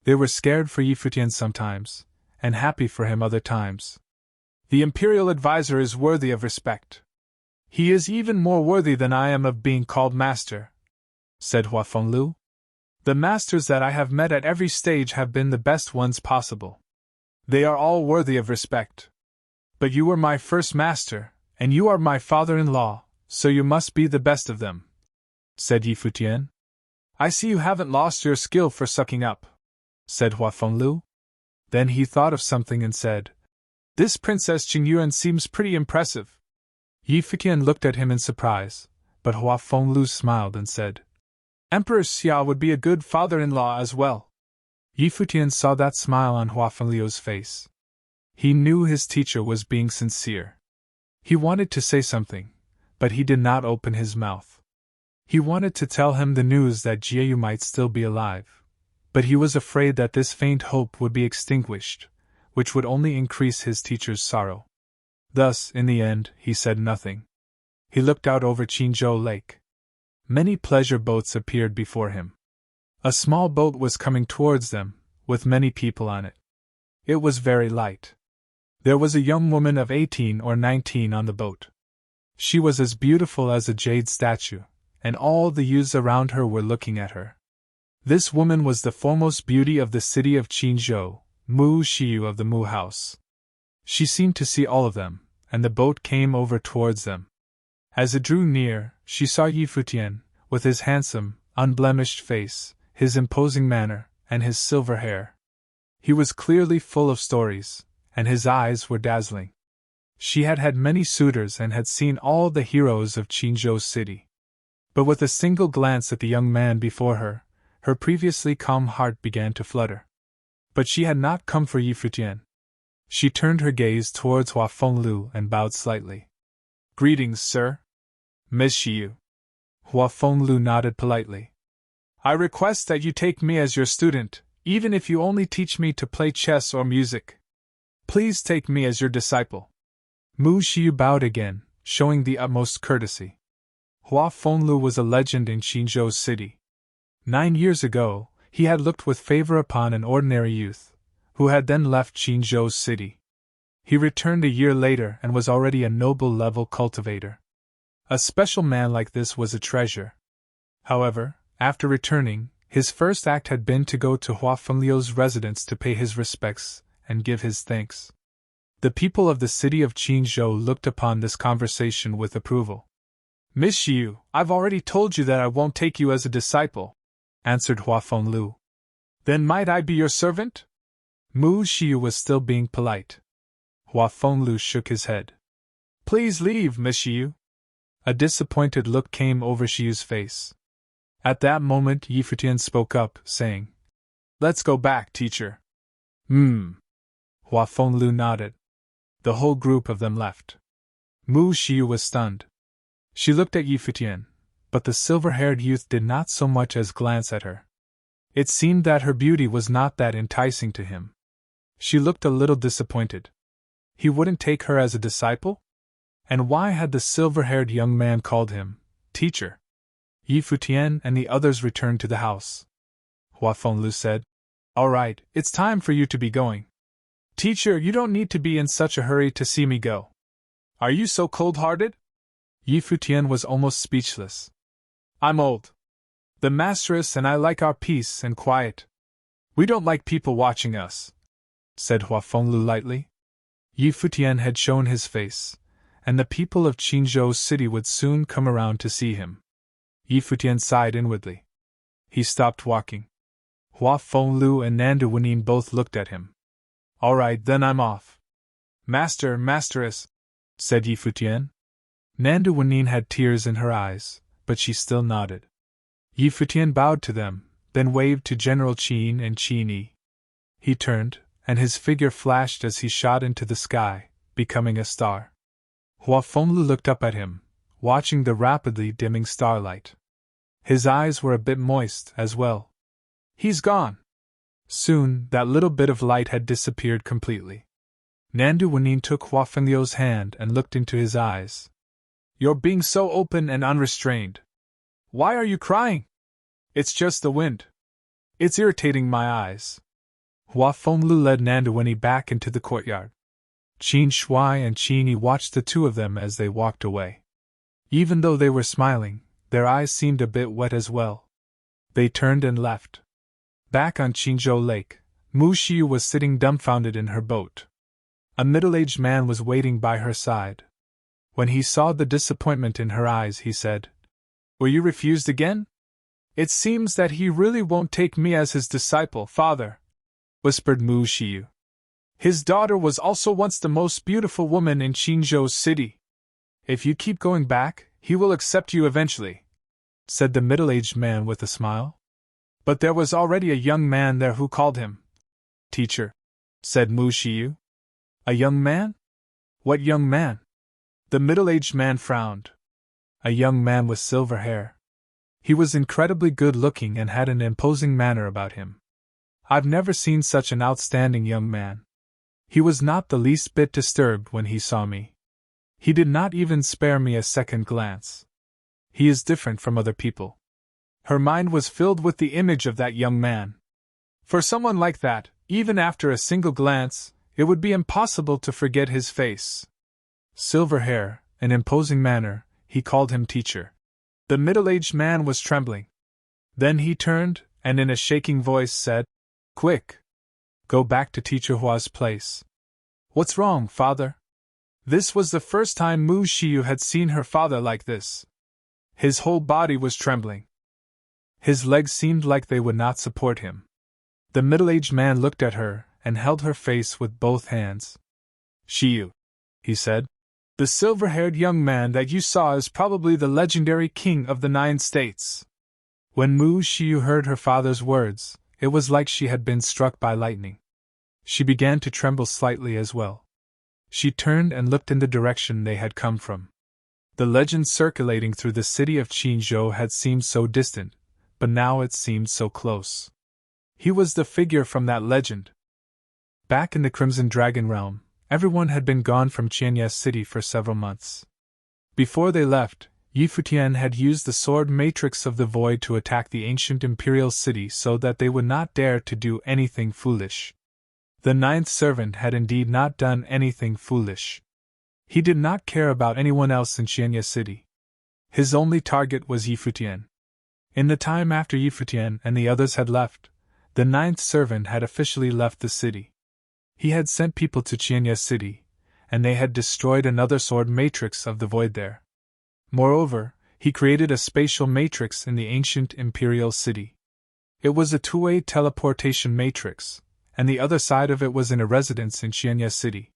They were scared for Yi Futian sometimes, and happy for him other times. The imperial advisor is worthy of respect. He is even more worthy than I am of being called master, said Hua Fenglu. The masters that I have met at every stage have been the best ones possible. They are all worthy of respect. But you were my first master, and you are my father-in-law, so you must be the best of them, said Yi Futian. I see you haven't lost your skill for sucking up, said Hua Fenglu. Then he thought of something and said, This Princess Qingyuan seems pretty impressive. Yi Futian looked at him in surprise, but Hua Fenglu smiled and said, Emperor Xia would be a good father-in-law as well. Yi Futian saw that smile on Hua Fenglu's face. He knew his teacher was being sincere. He wanted to say something, but he did not open his mouth. He wanted to tell him the news that Jieyu might still be alive, but he was afraid that this faint hope would be extinguished, which would only increase his teacher's sorrow. Thus, in the end, he said nothing. He looked out over Qinzhou Lake. Many pleasure boats appeared before him. A small boat was coming towards them, with many people on it. It was very light. There was a young woman of 18 or 19 on the boat. She was as beautiful as a jade statue, and all the youths around her were looking at her. This woman was the foremost beauty of the city of Qinzhou, Mu Xiyu of the Mu House. She seemed to see all of them, and the boat came over towards them. As it drew near, she saw Yi Futian, with his handsome, unblemished face, his imposing manner, and his silver hair. He was clearly full of stories, and his eyes were dazzling. She had had many suitors and had seen all the heroes of Qinzhou city. But with a single glance at the young man before her, her previously calm heart began to flutter. But she had not come for Yi Futian. She turned her gaze towards Hua Fenglu and bowed slightly. Greetings, sir. Ms. Xiyu. Hua Fenglu nodded politely. I request that you take me as your student, even if you only teach me to play chess or music. Please take me as your disciple. Mu Xiyu bowed again, showing the utmost courtesy. Hua Fenglu was a legend in Qinzhou city. 9 years ago, he had looked with favor upon an ordinary youth, who had then left Qinzhou city. He returned a year later and was already a noble-level cultivator. A special man like this was a treasure. However, after returning, His first act had been to go to Hua Fengliu's residence to pay his respects and give his thanks. The people of the city of Qinzhou looked upon this conversation with approval. "Miss Xiu, I've already told you that I won't take you as a disciple," answered Hua Fenglu. "Then might I be your servant?" Mu Xiu was still being polite. Hua Fenglu shook his head. "Please leave, Miss Xiu." A disappointed look came over Xiu's face. At that moment Yi Futian spoke up, saying, "Let's go back, teacher." Hua Fenglu nodded. The whole group of them left. Mu Xiu was stunned. She looked at Yi Futian, but the silver-haired youth did not so much as glance at her. It seemed that her beauty was not that enticing to him. She looked a little disappointed. He wouldn't take her as a disciple? And why had the silver-haired young man called him teacher? Yi Futian and the others returned to the house. Hua Fenglu said, "All right, it's time for you to be going. Teacher, you don't need to be in such a hurry to see me go. Are you so cold-hearted?" Yi Futian was almost speechless. "I'm old. The masteress and I like our peace and quiet. We don't like people watching us," said Hua Fenglu lightly. Yi Futian had shown his face, and the people of Qinzhou city would soon come around to see him. Yi Futian sighed inwardly. He stopped walking. Hua Fenglu and Nandu Wenyin both looked at him. "All right, then I'm off." Masteress," said Yi Futian. Nandu Wenyin had tears in her eyes, but she still nodded. Yi Futian bowed to them, then waved to General Qin and Qin Yi. He turned, and his figure flashed as he shot into the sky, becoming a star. Hua Fenglu looked up at him, watching the rapidly dimming starlight. His eyes were a bit moist as well. "He's gone." Soon, that little bit of light had disappeared completely. Nandu Wenyin took Hua Fengliu's hand and looked into his eyes. "You're being so open and unrestrained. Why are you crying?" "It's just the wind. It's irritating my eyes." Hua Fenglu led Nandu Wenyin back into the courtyard. Qin Shuai and Qin Yi watched the two of them as they walked away. Even though they were smiling, their eyes seemed a bit wet as well. They turned and left. Back on Qinzhou Lake, Mu Xiu was sitting dumbfounded in her boat. A middle-aged man was waiting by her side. When he saw the disappointment in her eyes, he said, "Were you refused again? It seems that he really won't take me as his disciple, father," whispered Mu Xiu. "His daughter was also once the most beautiful woman in Qinzhou city. If you keep going back, he will accept you eventually," said the middle-aged man with a smile. "But there was already a young man there who called him teacher," said Mu Xiu. "A young man? What young man?" The middle-aged man frowned. "A young man with silver hair. He was incredibly good-looking and had an imposing manner about him. I've never seen such an outstanding young man. He was not the least bit disturbed when he saw me. He did not even spare me a second glance. He is different from other people." Her mind was filled with the image of that young man. For someone like that, even after a single glance, it would be impossible to forget his face. Silver hair, an imposing manner, he called him teacher. The middle-aged man was trembling. Then he turned, and in a shaking voice said, "Quick! Go back to Teacher Hua's place." "What's wrong, father?" This was the first time Mu Xiu had seen her father like this. His whole body was trembling. His legs seemed like they would not support him. The middle-aged man looked at her and held her face with both hands. "Xiu," he said, "the silver-haired young man that you saw is probably the legendary king of the 9 states." When Mu Xiu heard her father's words, it was like she had been struck by lightning. She began to tremble slightly as well. She turned and looked in the direction they had come from. The legend circulating through the city of Qinzhou had seemed so distant, but now it seemed so close. He was the figure from that legend. Back in the Crimson Dragon realm, everyone had been gone from Qianye city for several months. Before they left, Yi Futian had used the sword matrix of the void to attack the ancient imperial city so that they would not dare to do anything foolish. The 9th servant had indeed not done anything foolish. He did not care about anyone else in Qianye city. His only target was Yi Futian. In the time after Futian and the others had left, the ninth servant had officially left the city. He had sent people to Qianya City, and they had destroyed another sword matrix of the void there. Moreover, he created a spatial matrix in the ancient imperial city. It was a two-way teleportation matrix, and the other side of it was in a residence in Qianya City.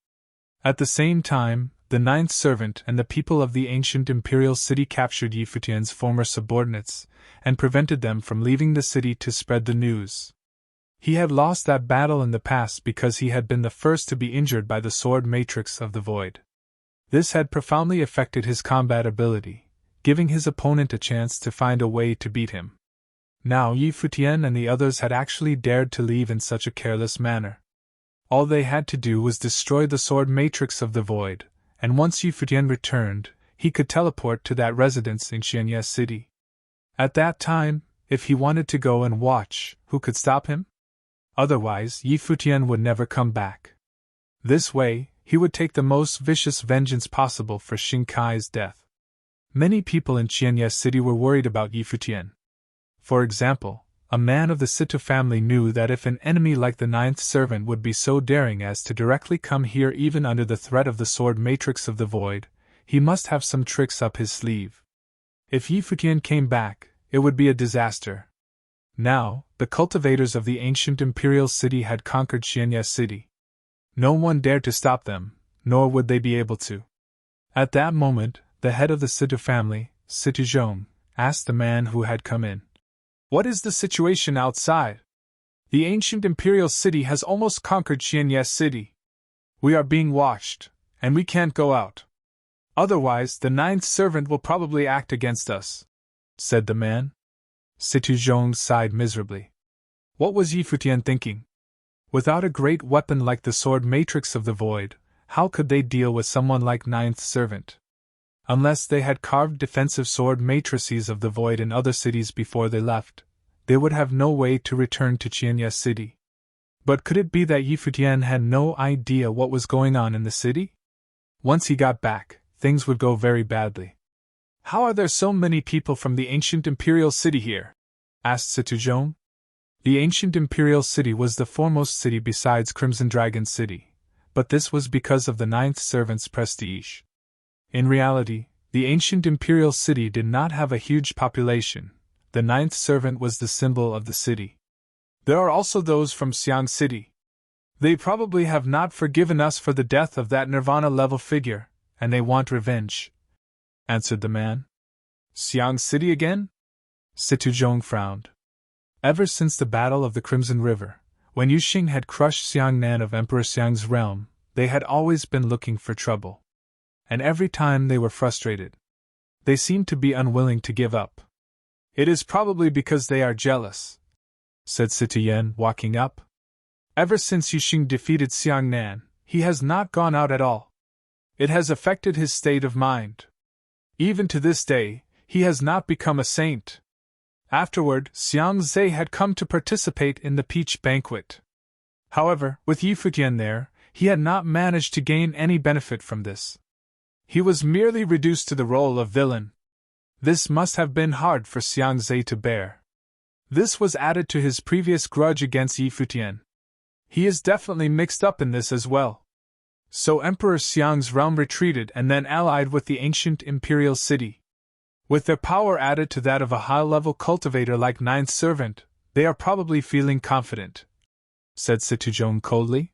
At the same time, the ninth servant and the people of the ancient imperial city captured Futian's former subordinates, and prevented them from leaving the city to spread the news. He had lost that battle in the past because he had been the first to be injured by the sword matrix of the void. This had profoundly affected his combat ability, giving his opponent a chance to find a way to beat him. Now Futian and the others had actually dared to leave in such a careless manner. All they had to do was destroy the sword matrix of the void, and once Futian returned, he could teleport to that residence in Qianya City. At that time, if he wanted to go and watch, who could stop him? Otherwise, Futian would never come back. This way, he would take the most vicious vengeance possible for Shinkai's death. Many people in Qianya City were worried about Futian. For example, a man of the Sito family knew that if an enemy like the ninth servant would be so daring as to directly come here even under the threat of the sword matrix of the void, he must have some tricks up his sleeve. If Futian came back, it would be a disaster. Now, the cultivators of the ancient imperial city had conquered Qianya City. No one dared to stop them, nor would they be able to. At that moment, the head of the Sito family, Situzhong, asked the man who had come in, "What is the situation outside? The ancient imperial city has almost conquered Qianya City. We are being watched, and we can't go out. Otherwise, the ninth servant will probably act against us," said the man. Situzhong sighed miserably. What was Futian thinking? Without a great weapon like the sword matrix of the void, how could they deal with someone like ninth servant? Unless they had carved defensive sword matrices of the void in other cities before they left, they would have no way to return to Qianya City. But could it be that Futian had no idea what was going on in the city? Once he got back, things would go very badly. "How are there so many people from the ancient imperial city here?" asked Situzhong. The ancient imperial city was the foremost city besides Crimson Dragon City, but this was because of the ninth servant's prestige. In reality, the ancient imperial city did not have a huge population. The ninth servant was the symbol of the city. "There are also those from Xiang City. They probably have not forgiven us for the death of that Nirvana-level figure, and they want revenge," answered the man. "Xiang City again?" Situzhong frowned. Ever since the Battle of the Crimson River, when Yuxing had crushed Xiangnan of Emperor Xiang's realm, they had always been looking for trouble. And every time they were frustrated. They seemed to be unwilling to give up. "It is probably because they are jealous," said Situyen, walking up. "Ever since Yuxing defeated Xiangnan, he has not gone out at all. It has affected his state of mind. Even to this day, he has not become a saint." Afterward, Xiang Zhe had come to participate in the peach banquet. However, with Futian there, he had not managed to gain any benefit from this. He was merely reduced to the role of villain. This must have been hard for Xiang Zhe to bear. This was added to his previous grudge against Futian. He is definitely mixed up in this as well. So Emperor Xiang's realm retreated and then allied with the ancient imperial city. With their power added to that of a high-level cultivator like Ninth Servant, they are probably feeling confident, said Situzhong coldly.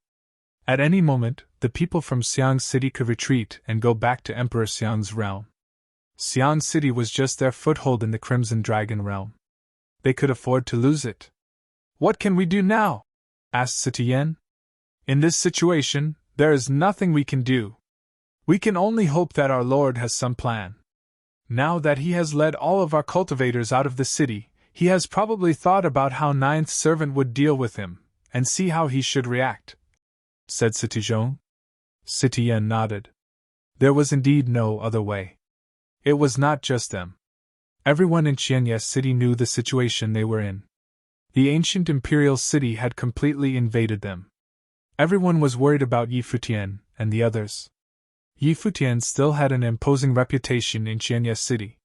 At any moment, the people from Xiang City could retreat and go back to Emperor Xiang's realm. Xiang City was just their foothold in the Crimson Dragon realm. They could afford to lose it. "What can we do now?" asked Situyen. "In this situation, there is nothing we can do. We can only hope that our Lord has some plan. Now that he has led all of our cultivators out of the city, he has probably thought about how Ninth Servant would deal with him, and see how he should react," said Situzhong. Situyen nodded. There was indeed no other way. It was not just them. Everyone in Qianya City knew the situation they were in. The ancient imperial city had completely invaded them. Everyone was worried about Futian and the others. Futian still had an imposing reputation in Qianya City.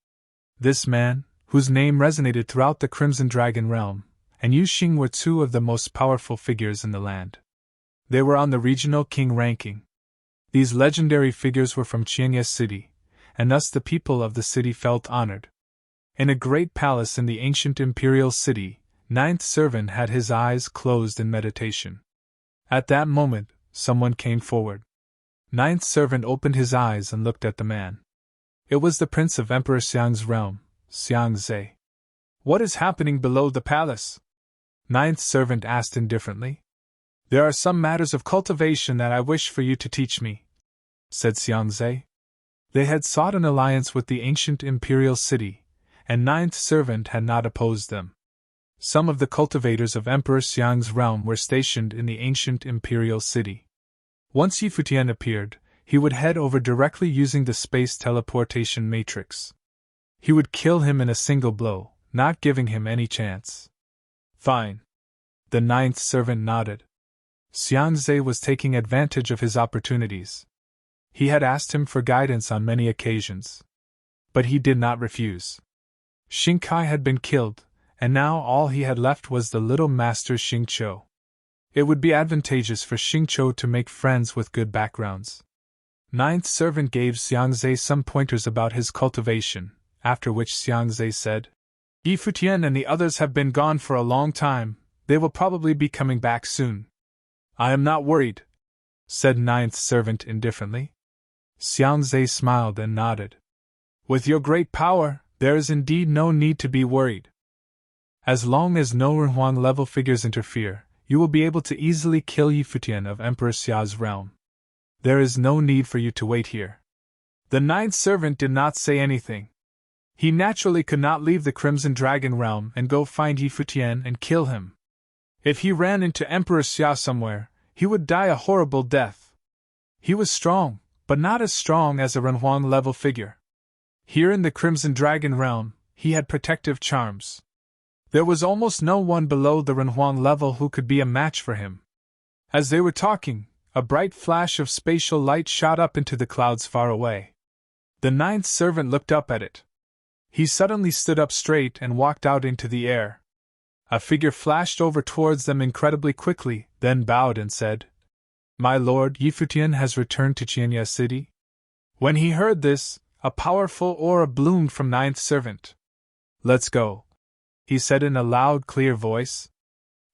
This man, whose name resonated throughout the Crimson Dragon realm, and Yu Xing were two of the most powerful figures in the land. They were on the regional king ranking. These legendary figures were from Qianye City, and thus the people of the city felt honored. In a great palace in the ancient imperial city, Ninth Servant had his eyes closed in meditation. At that moment, someone came forward. Ninth Servant opened his eyes and looked at the man. It was the prince of Emperor Xiang's realm, Xiang Zhe. "What is happening below the palace?" Ninth Servant asked indifferently. "There are some matters of cultivation that I wish for you to teach me," said Xiang Zhe. They had sought an alliance with the ancient imperial city, and Ninth Servant had not opposed them. Some of the cultivators of Emperor Xiang's realm were stationed in the ancient imperial city. Once Futian appeared, he would head over directly using the space teleportation matrix. He would kill him in a single blow, not giving him any chance. "Fine." The Ninth Servant nodded. Xiang Zhe was taking advantage of his opportunities. He had asked him for guidance on many occasions. But he did not refuse. Xing Kai had been killed, and now all he had left was the little master Xing Qiu. It would be advantageous for Xing Qiu to make friends with good backgrounds. Ninth Servant gave Xiang Zhe some pointers about his cultivation, after which Xiang Zhe said, "Yi Futian and the others have been gone for a long time, they will probably be coming back soon." "I am not worried," said Ninth Servant indifferently. Xiang Zhe smiled and nodded. "With your great power, there is indeed no need to be worried. As long as no Renhuang level figures interfere, you will be able to easily kill Yi Futian of Emperor Xia's realm. There is no need for you to wait here." The Ninth Servant did not say anything. He naturally could not leave the Crimson Dragon realm and go find Yi Futian and kill him. If he ran into Emperor Xia somewhere, he would die a horrible death. He was strong, but not as strong as a Renhuang level figure. Here in the Crimson Dragon realm, he had protective charms. There was almost no one below the Renhuang level who could be a match for him. As they were talking, a bright flash of spatial light shot up into the clouds far away. The Ninth Servant looked up at it. He suddenly stood up straight and walked out into the air. A figure flashed over towards them incredibly quickly, then bowed and said, "My lord, Yi Futian has returned to Qianye City?" When he heard this, a powerful aura bloomed from Ninth Servant. "Let's go," he said in a loud, clear voice.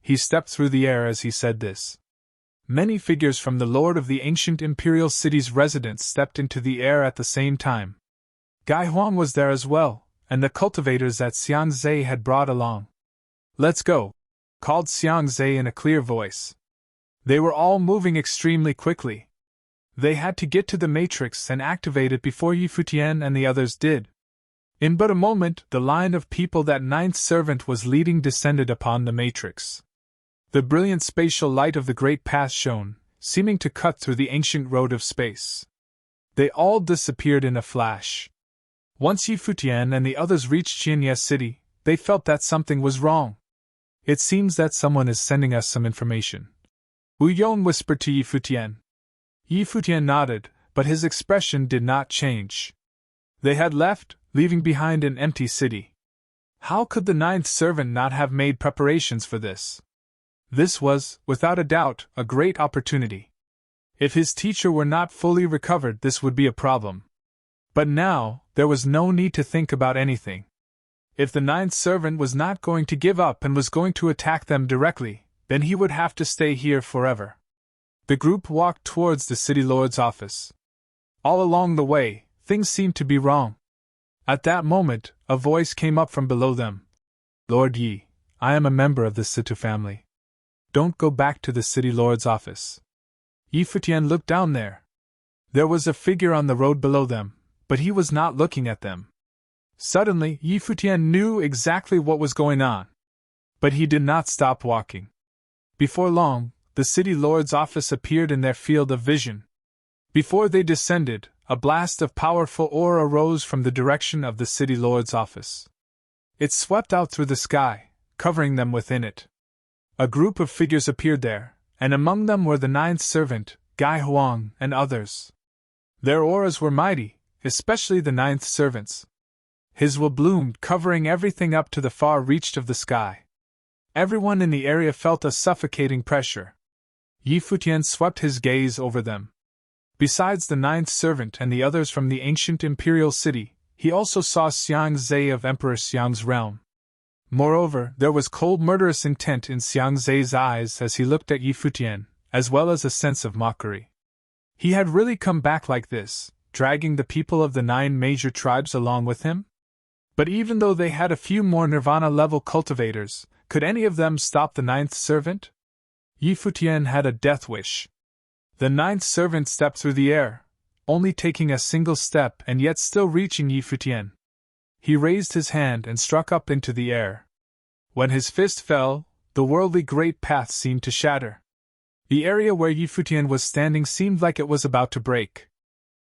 He stepped through the air as he said this. Many figures from the Lord of the ancient imperial city's residence stepped into the air at the same time. Gai Huang was there as well, and the cultivators that Xiang Zhe had brought along. "Let's go," called Xiang Zhe in a clear voice. They were all moving extremely quickly. They had to get to the matrix and activate it before Yi Futian and the others did. In but a moment, the line of people that Ninth Servant was leading descended upon the matrix. The brilliant spatial light of the great path shone, seeming to cut through the ancient road of space. They all disappeared in a flash. Once Yi Futian and the others reached Qianye City, they felt that something was wrong. "It seems that someone is sending us some information," Wu Yon whispered to Yi Futian. Yi Futian nodded, but his expression did not change. They had left, leaving behind an empty city. How could the Ninth Servant not have made preparations for this? This was, without a doubt, a great opportunity. If his teacher were not fully recovered, this would be a problem. But now, there was no need to think about anything. If the Ninth Servant was not going to give up and was going to attack them directly, then he would have to stay here forever. The group walked towards the City Lord's office. All along the way, things seemed to be wrong. At that moment, a voice came up from below them. "Lord Yi, I am a member of the Situ family. Don't go back to the City Lord's office." Yi Futian looked down there. There was a figure on the road below them, but he was not looking at them. Suddenly, Yi Futian knew exactly what was going on. But he did not stop walking. Before long, the City Lord's office appeared in their field of vision. Before they descended, a blast of powerful aura rose from the direction of the City Lord's office. It swept out through the sky, covering them within it. A group of figures appeared there, and among them were the Ninth Servant, Gai Huang, and others. Their auras were mighty, especially the Ninth Servant's. His will bloomed, covering everything up to the far reach of the sky. Everyone in the area felt a suffocating pressure. Futian swept his gaze over them. Besides the ninth servant and the others from the ancient imperial city, he also saw Xiang Zhe of Emperor Xiang's realm. Moreover, there was cold murderous intent in Xiang Zhe's eyes as he looked at Futian, as well as a sense of mockery. He had really come back like this, dragging the people of the 9 major tribes along with him? But even though they had a few more Nirvana-level cultivators, could any of them stop the 9th servant? Futian had a death wish. The 9th servant stepped through the air, only taking a single step and yet still reaching Futian. He raised his hand and struck up into the air. When his fist fell, the worldly great path seemed to shatter. The area where Futian was standing seemed like it was about to break.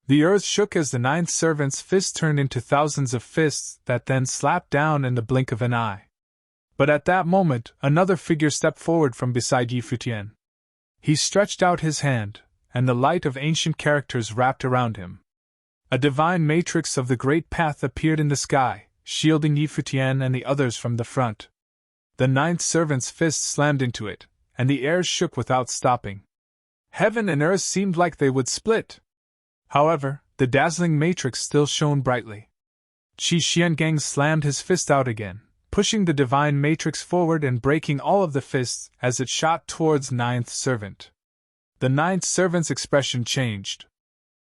The earth shook as the 9th servant's fist turned into thousands of fists that then slapped down in the blink of an eye. But at that moment, another figure stepped forward from beside Futian. He stretched out his hand, and the light of ancient characters wrapped around him. A divine matrix of the great path appeared in the sky, shielding Futian and the others from the front. The 9th servant's fist slammed into it, and the air shook without stopping. Heaven and earth seemed like they would split. However, the dazzling matrix still shone brightly. Qi Xiangang slammed his fist out again, pushing the divine matrix forward and breaking all of the fists as it shot towards 9th servant. The 9th servant's expression changed.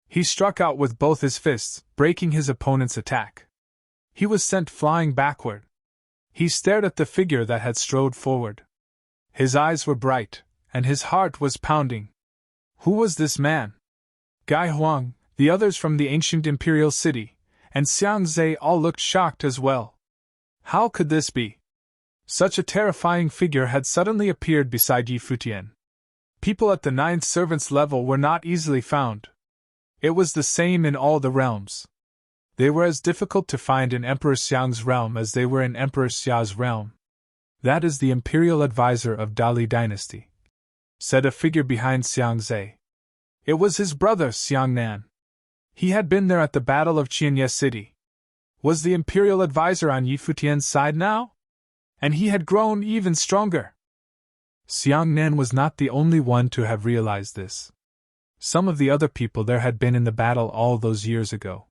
He struck out with both his fists, breaking his opponent's attack. He was sent flying backward. He stared at the figure that had strode forward. His eyes were bright, and his heart was pounding. Who was this man? Gai Huang, the others from the ancient imperial city, and Xiang Zhe all looked shocked as well. How could this be? Such a terrifying figure had suddenly appeared beside Futian. People at the 9th servant's level were not easily found. It was the same in all the realms. They were as difficult to find in Emperor Xiang's realm as they were in Emperor Xia's realm. That is the imperial advisor of Dali dynasty, said a figure behind Xiang Zhe. It was his brother Xiang Nan. He had been there at the Battle of Qianye City. Was the imperial advisor on Futian's side now? And he had grown even stronger. Xiang Nan was not the only one to have realized this. Some of the other people there had been in the battle all those years ago.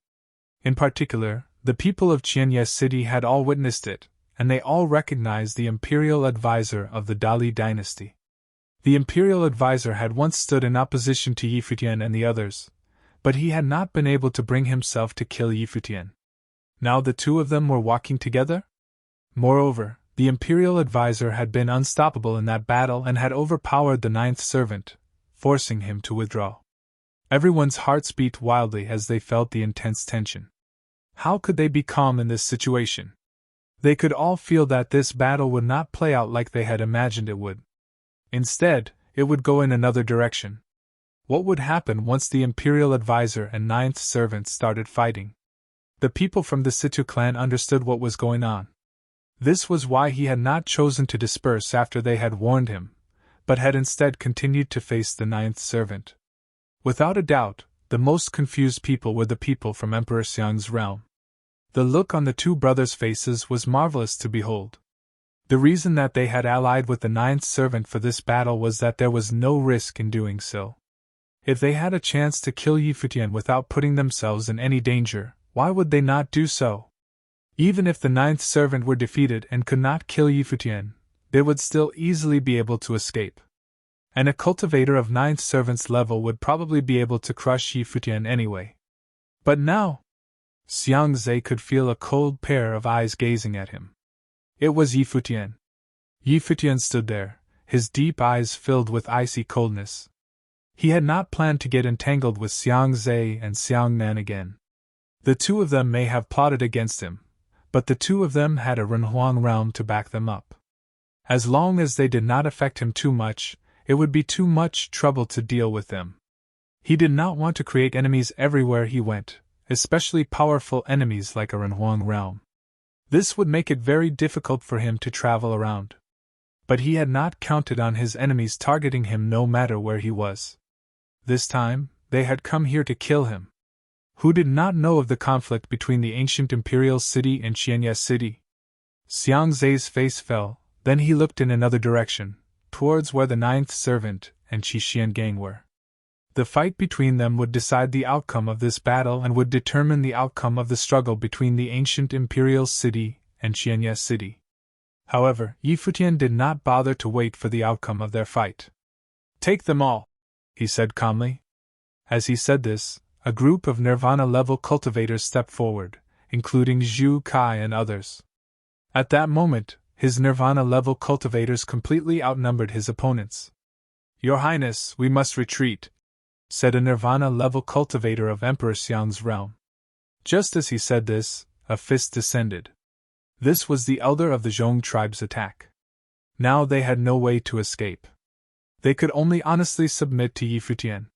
In particular, the people of Qianye City had all witnessed it, and they all recognized the imperial advisor of the Dali dynasty. The imperial advisor had once stood in opposition to Futian and the others, but he had not been able to bring himself to kill Futian. Now the two of them were walking together? Moreover, the imperial advisor had been unstoppable in that battle and had overpowered the 9th servant, forcing him to withdraw. Everyone's hearts beat wildly as they felt the intense tension. How could they be calm in this situation? They could all feel that this battle would not play out like they had imagined it would. Instead, it would go in another direction. What would happen once the imperial advisor and 9th servant started fighting? The people from the Situ clan understood what was going on. This was why he had not chosen to disperse after they had warned him, but had instead continued to face the 9th servant. Without a doubt, the most confused people were the people from Emperor Xiang's realm. The look on the two brothers' faces was marvelous to behold. The reason that they had allied with the 9th servant for this battle was that there was no risk in doing so. If they had a chance to kill Futian without putting themselves in any danger, why would they not do so? Even if the 9th servant were defeated and could not kill Futian, they would still easily be able to escape. And a cultivator of 9th servant's level would probably be able to crush Futian anyway. But now, Xiang Zhe could feel a cold pair of eyes gazing at him. It was Futian. Futian stood there, his deep eyes filled with icy coldness. He had not planned to get entangled with Xiang Zhe and Xiang Nan again. The two of them may have plotted against him, but the two of them had a Renhuang realm to back them up. As long as they did not affect him too much, it would be too much trouble to deal with them. He did not want to create enemies everywhere he went, especially powerful enemies like a Renhuang realm. This would make it very difficult for him to travel around. But he had not counted on his enemies targeting him no matter where he was. This time, they had come here to kill him. Who did not know of the conflict between the ancient imperial city and Qianye city? Xiang Zai's face fell, then he looked in another direction, towards where the ninth servant and Qi Xiangang were. The fight between them would decide the outcome of this battle and would determine the outcome of the struggle between the ancient imperial city and Qianye city. However, Yi Futian did not bother to wait for the outcome of their fight. "Take them all," he said calmly. As he said this, a group of Nirvana-level cultivators stepped forward, including Zhu Kai and others. At that moment, his Nirvana-level cultivators completely outnumbered his opponents. "Your Highness, we must retreat," said a Nirvana-level cultivator of Emperor Xiang's realm. Just as he said this, a fist descended. This was the elder of the Zhong tribe's attack. Now they had no way to escape. They could only honestly submit to Yi Futian.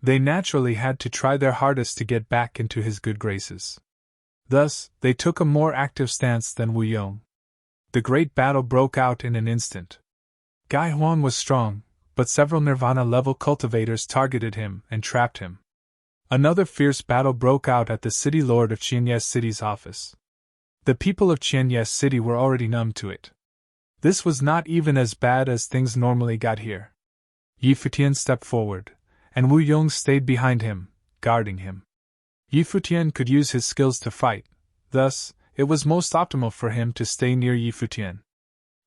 They naturally had to try their hardest to get back into his good graces. Thus, they took a more active stance than Wu Yong. The great battle broke out in an instant. Gai Huang was strong, but several Nirvana-level cultivators targeted him and trapped him. Another fierce battle broke out at the city lord of Qianye City's office. The people of Qianye City were already numb to it. This was not even as bad as things normally got here. Yi Futian stepped forward, and Wu Yong stayed behind him, guarding him. Yi Futian could use his skills to fight, thus, it was most optimal for him to stay near Yi Futian.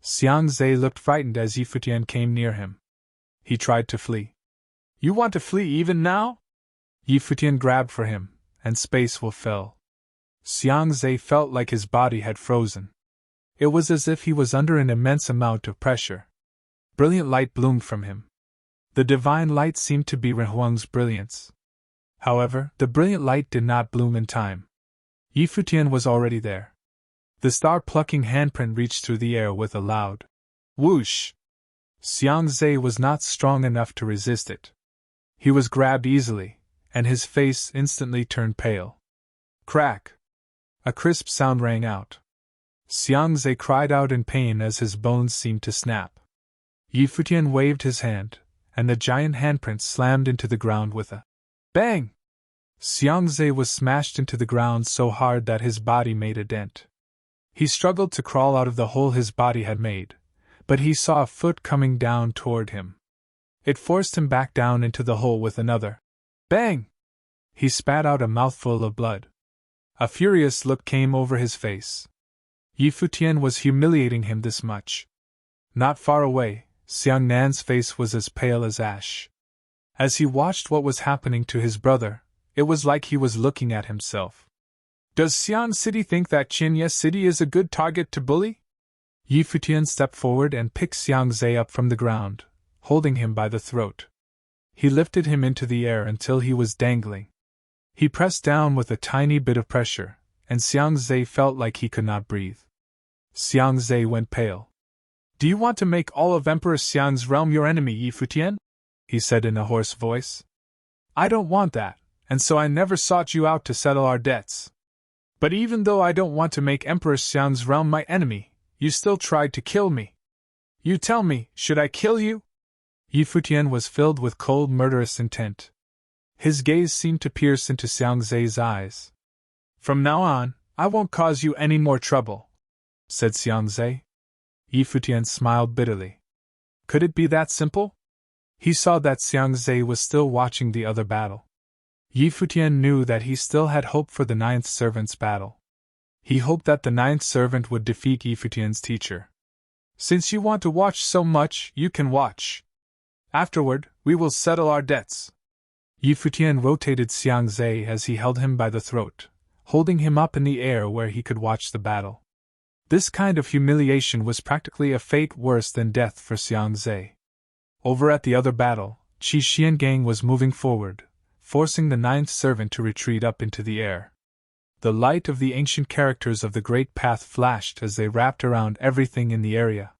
Xiang Zai looked frightened as Yi Futian came near him. He tried to flee. "You want to flee even now?" Yi Futian grabbed for him, and space will fill. Xiang Zai felt like his body had frozen. It was as if he was under an immense amount of pressure. Brilliant light bloomed from him. The divine light seemed to be Ren Huang's brilliance. However, the brilliant light did not bloom in time. Yi Futian was already there. The star-plucking handprint reached through the air with a loud whoosh. Xiang Zai was not strong enough to resist it. He was grabbed easily, and his face instantly turned pale. Crack! A crisp sound rang out. Xiang Zai cried out in pain as his bones seemed to snap. Yi Futian waved his hand, and the giant handprint slammed into the ground with a bang! Xiang Zai was smashed into the ground so hard that his body made a dent. He struggled to crawl out of the hole his body had made, but he saw a foot coming down toward him. It forced him back down into the hole with another bang! He spat out a mouthful of blood. A furious look came over his face. Yi Futian was humiliating him this much. Not far away, Xiang Nan's face was as pale as ash. As he watched what was happening to his brother, it was like he was looking at himself. "Does Xian City think that Qianye City is a good target to bully?" Yi Futian stepped forward and picked Xiang Zai up from the ground, holding him by the throat. He lifted him into the air until he was dangling. He pressed down with a tiny bit of pressure, and Xiang Zai felt like he could not breathe. Xiang Zai went pale. "Do you want to make all of Emperor Xiang's realm your enemy, Yi Futian?" he said in a hoarse voice. "I don't want that, and so I never sought you out to settle our debts. But even though I don't want to make Emperor Xiang's realm my enemy, you still tried to kill me. You tell me, should I kill you?" Yi Futian was filled with cold, murderous intent. His gaze seemed to pierce into Xiang Zai's eyes. "From now on, I won't cause you any more trouble," said Xiang Zai. Yi Futian smiled bitterly. Could it be that simple? He saw that Xiang Zai was still watching the other battle. Yi Futian knew that he still had hope for the ninth servant's battle. He hoped that the ninth servant would defeat Yi Futian's teacher. "Since you want to watch so much, you can watch. Afterward, we will settle our debts." Yi Futian rotated Xiang Zai as he held him by the throat, holding him up in the air where he could watch the battle. This kind of humiliation was practically a fate worse than death for Xiang Zai. Over at the other battle, Qi Xiangang was moving forward, forcing the ninth servant to retreat up into the air. The light of the ancient characters of the Great Path flashed as they wrapped around everything in the area.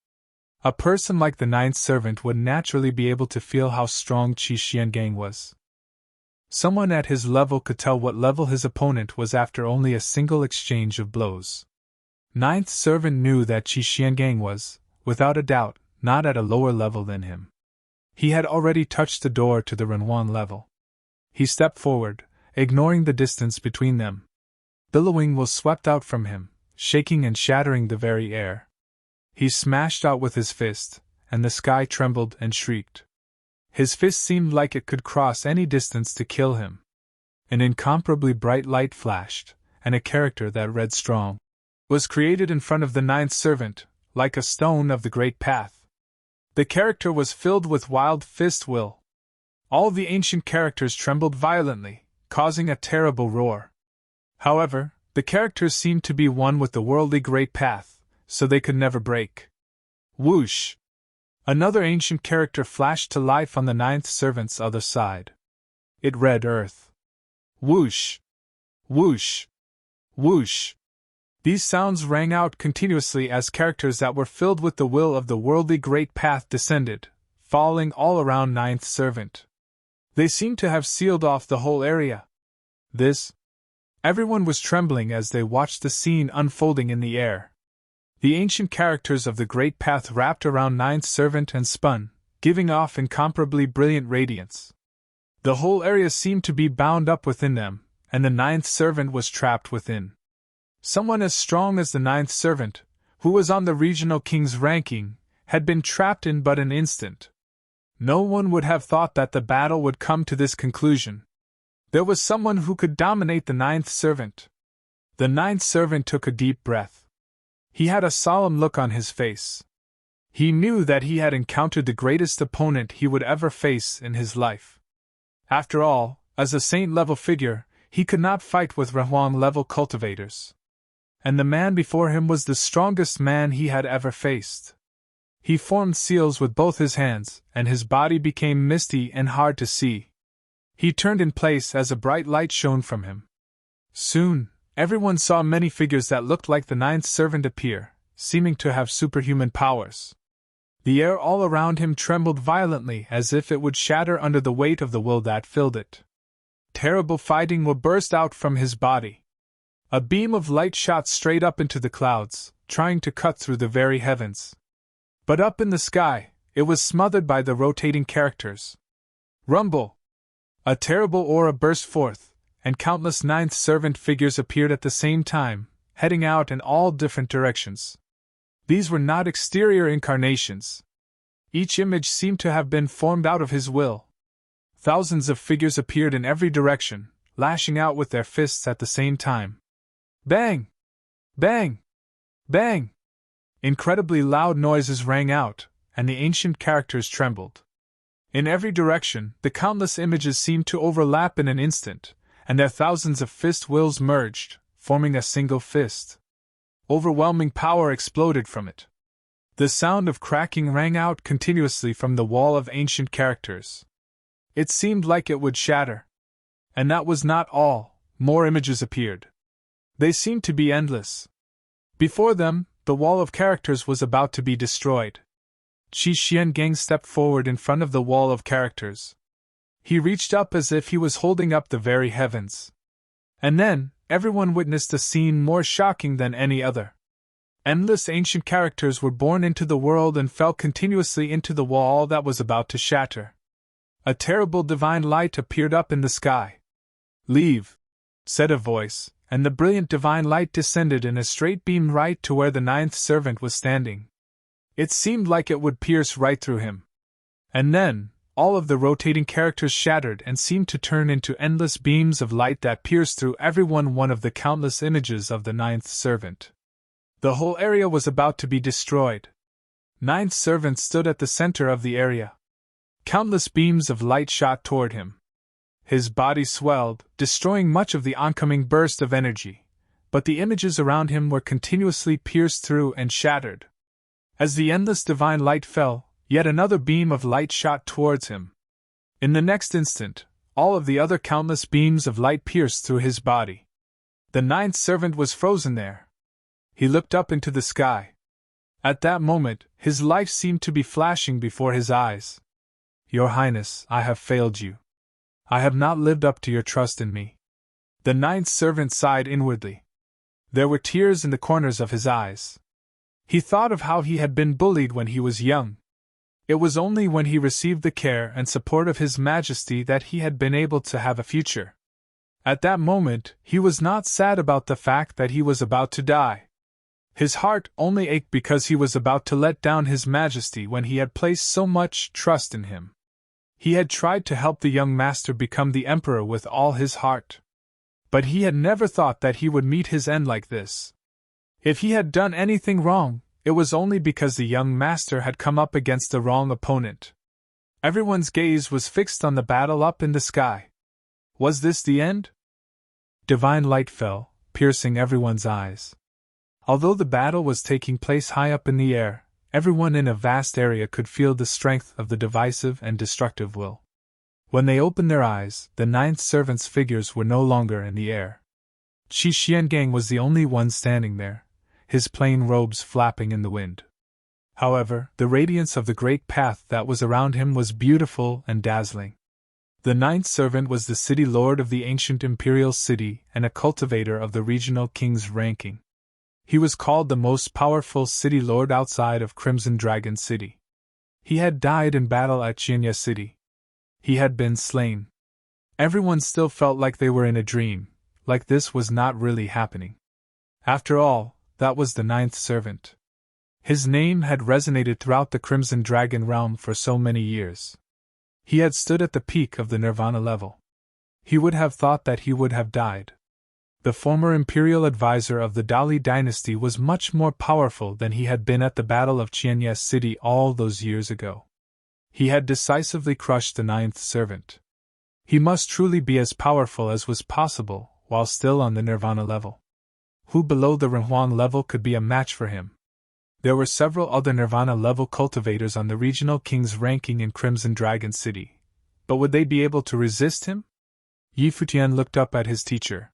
A person like the ninth servant would naturally be able to feel how strong Qi Xiangang was. Someone at his level could tell what level his opponent was after only a single exchange of blows. Ninth servant knew that Qi Xiangang was, without a doubt, not at a lower level than him. He had already touched the door to the Renhuan level. He stepped forward, ignoring the distance between them. Billowing will swept out from him, shaking and shattering the very air. He smashed out with his fist, and the sky trembled and shrieked. His fist seemed like it could cross any distance to kill him. An incomparably bright light flashed, and a character that read strong was created in front of the ninth servant, like a stone of the great path. The character was filled with wild fist will. All the ancient characters trembled violently, causing a terrible roar. However, the characters seemed to be one with the worldly great path, so they could never break. Whoosh! Another ancient character flashed to life on the ninth servant's other side. It read Earth. Whoosh! Whoosh! Whoosh! These sounds rang out continuously as characters that were filled with the will of the worldly great path descended, falling all around ninth servant. They seemed to have sealed off the whole area. Everyone was trembling as they watched the scene unfolding in the air. The ancient characters of the great path wrapped around ninth servant and spun, giving off incomparably brilliant radiance. The whole area seemed to be bound up within them, and the ninth servant was trapped within. Someone as strong as the ninth servant, who was on the regional king's ranking, had been trapped in but an instant. No one would have thought that the battle would come to this conclusion. There was someone who could dominate the ninth servant. The ninth servant took a deep breath. He had a solemn look on his face. He knew that he had encountered the greatest opponent he would ever face in his life. After all, as a saint-level figure, he could not fight with Rahuang-level cultivators. And the man before him was the strongest man he had ever faced. He formed seals with both his hands, and his body became misty and hard to see. He turned in place as a bright light shone from him. Soon, everyone saw many figures that looked like the ninth servant appear, seeming to have superhuman powers. The air all around him trembled violently as if it would shatter under the weight of the will that filled it. Terrible fighting will burst out from his body. A beam of light shot straight up into the clouds, trying to cut through the very heavens. But up in the sky, it was smothered by the rotating characters. Rumble! A terrible aura burst forth, and countless ninth servant figures appeared at the same time, heading out in all different directions. These were not exterior incarnations. Each image seemed to have been formed out of his will. Thousands of figures appeared in every direction, lashing out with their fists at the same time. Bang! Bang! Bang! Incredibly loud noises rang out, and the ancient characters trembled. In every direction, the countless images seemed to overlap in an instant, and their thousands of fist wills merged, forming a single fist. Overwhelming power exploded from it. The sound of cracking rang out continuously from the wall of ancient characters. It seemed like it would shatter. And that was not all, more images appeared. They seemed to be endless. Before them, the wall of characters was about to be destroyed. Qi Xiangang stepped forward in front of the wall of characters. He reached up as if he was holding up the very heavens. And then, everyone witnessed a scene more shocking than any other. Endless ancient characters were born into the world and fell continuously into the wall that was about to shatter. A terrible divine light appeared up in the sky. "Leave," said a voice, and the brilliant divine light descended in a straight beam right to where the ninth servant was standing. It seemed like it would pierce right through him. And then, all of the rotating characters shattered and seemed to turn into endless beams of light that pierced through every one of the countless images of the ninth servant. The whole area was about to be destroyed. Ninth servant stood at the center of the area. Countless beams of light shot toward him. His body swelled, destroying much of the oncoming burst of energy, but the images around him were continuously pierced through and shattered. As the endless divine light fell, yet another beam of light shot towards him. In the next instant, all of the other countless beams of light pierced through his body. The ninth servant was frozen there. He looked up into the sky. At that moment, his life seemed to be flashing before his eyes. "Your Highness, I have failed you. I have not lived up to your trust in me." The ninth servant sighed inwardly. There were tears in the corners of his eyes. He thought of how he had been bullied when he was young. It was only when he received the care and support of His Majesty that he had been able to have a future. At that moment, he was not sad about the fact that he was about to die. His heart only ached because he was about to let down His Majesty when he had placed so much trust in him. He had tried to help the young master become the emperor with all his heart. But he had never thought that he would meet his end like this. If he had done anything wrong, it was only because the young master had come up against the wrong opponent. Everyone's gaze was fixed on the battle up in the sky. Was this the end? Divine light fell, piercing everyone's eyes. Although the battle was taking place high up in the air, everyone in a vast area could feel the strength of the divisive and destructive will. When they opened their eyes, the ninth servant's figures were no longer in the air. Qi Xiangang was the only one standing there, his plain robes flapping in the wind. However, the radiance of the great path that was around him was beautiful and dazzling. The ninth servant was the city lord of the ancient imperial city and a cultivator of the regional king's ranking. He was called the most powerful city lord outside of Crimson Dragon City. He had died in battle at Qianya City. He had been slain. Everyone still felt like they were in a dream, like this was not really happening. After all, that was the ninth servant. His name had resonated throughout the Crimson Dragon realm for so many years. He had stood at the peak of the Nirvana level. He would have thought that he would have died. The former imperial advisor of the Dali dynasty was much more powerful than he had been at the Battle of Qianya City all those years ago. He had decisively crushed the ninth servant. He must truly be as powerful as was possible while still on the Nirvana level. Who below the Renhuang level could be a match for him? There were several other Nirvana-level cultivators on the regional king's ranking in Crimson Dragon City, but would they be able to resist him? Yi Futian looked up at his teacher.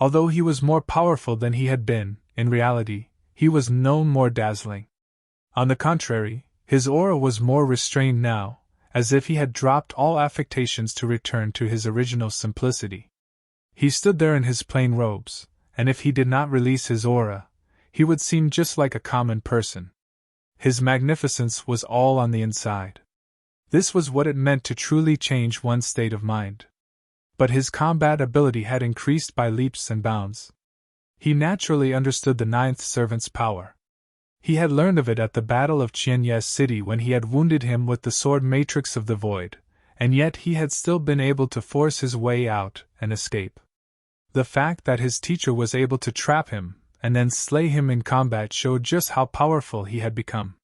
Although he was more powerful than he had been, in reality, he was no more dazzling. On the contrary, his aura was more restrained now, as if he had dropped all affectations to return to his original simplicity. He stood there in his plain robes, and if he did not release his aura, he would seem just like a common person. His magnificence was all on the inside. This was what it meant to truly change one's state of mind. But his combat ability had increased by leaps and bounds. He naturally understood the ninth servant's power. He had learned of it at the Battle of Qianya City when he had wounded him with the sword matrix of the void, and yet he had still been able to force his way out and escape. The fact that his teacher was able to trap him and then slay him in combat showed just how powerful he had become.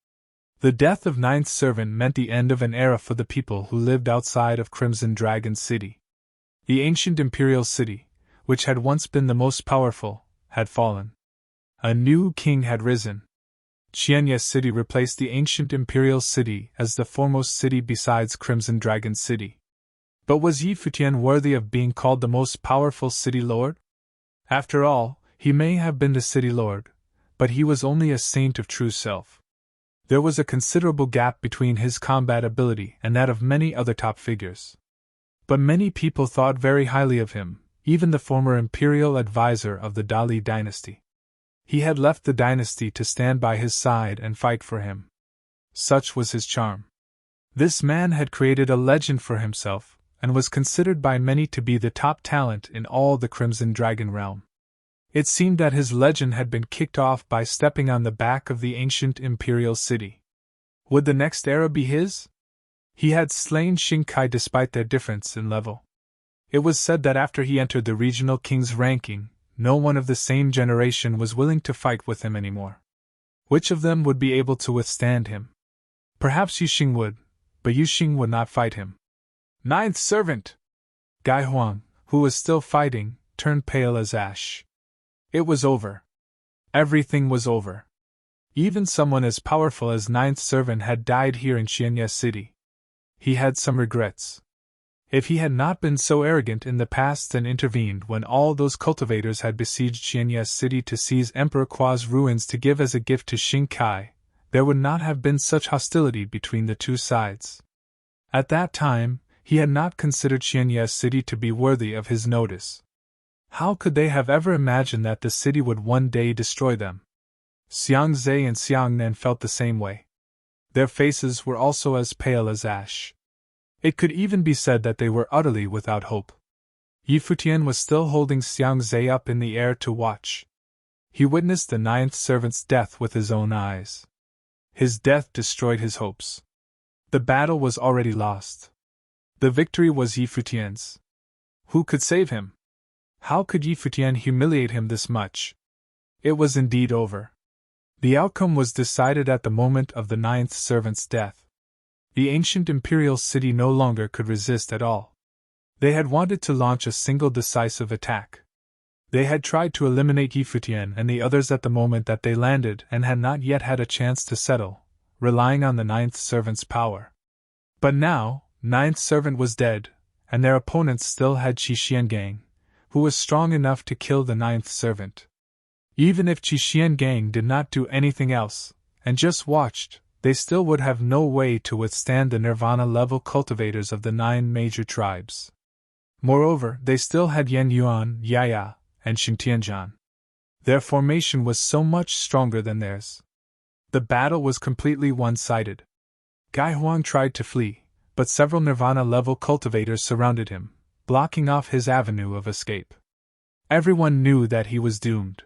The death of Ninth Servant meant the end of an era for the people who lived outside of Crimson Dragon City. The ancient imperial city, which had once been the most powerful, had fallen. A new king had risen. Qianya City replaced the ancient imperial city as the foremost city besides Crimson Dragon City. But was Yi Futian worthy of being called the most powerful city lord? After all, he may have been the city lord, but he was only a saint of true self. There was a considerable gap between his combat ability and that of many other top figures. But many people thought very highly of him, even the former imperial advisor of the Dali dynasty. He had left the dynasty to stand by his side and fight for him. Such was his charm. This man had created a legend for himself, and was considered by many to be the top talent in all the Crimson Dragon realm. It seemed that his legend had been kicked off by stepping on the back of the ancient imperial city. Would the next era be his? He had slain Xingkai despite their difference in level. It was said that after he entered the regional king's ranking, no one of the same generation was willing to fight with him anymore. Which of them would be able to withstand him? Perhaps Yuxing would, but Yuxing would not fight him. Ninth servant! Gai Huang, who was still fighting, turned pale as ash. It was over. Everything was over. Even someone as powerful as Ninth Servant had died here in Qianya City. He had some regrets. If he had not been so arrogant in the past and intervened when all those cultivators had besieged Qianya City to seize Emperor Kua's ruins to give as a gift to Xingkai, there would not have been such hostility between the two sides. At that time, he had not considered Qianya City to be worthy of his notice. How could they have ever imagined that the city would one day destroy them? Xiang Zhe and Xiang Nan felt the same way. Their faces were also as pale as ash. It could even be said that they were utterly without hope. Futian was still holding Xiangzhe up in the air to watch. He witnessed the ninth servant's death with his own eyes. His death destroyed his hopes. The battle was already lost. The victory was Futian's. Who could save him? How could Futian humiliate him this much? It was indeed over. The outcome was decided at the moment of the ninth servant's death. The ancient imperial city no longer could resist at all. They had wanted to launch a single decisive attack. They had tried to eliminate Futian and the others at the moment that they landed and had not yet had a chance to settle, relying on the ninth servant's power. But now, ninth servant was dead, and their opponents still had Qi Xiangang, who was strong enough to kill the ninth servant. Even if Qi Xiangang did not do anything else, and just watched, they still would have no way to withstand the nirvana-level cultivators of the 9 major tribes. Moreover, they still had Yan Yuan, Yaya, and Xingtianzhan. Their formation was so much stronger than theirs. The battle was completely one-sided. Gai Huang tried to flee, but several nirvana-level cultivators surrounded him, blocking off his avenue of escape. Everyone knew that he was doomed.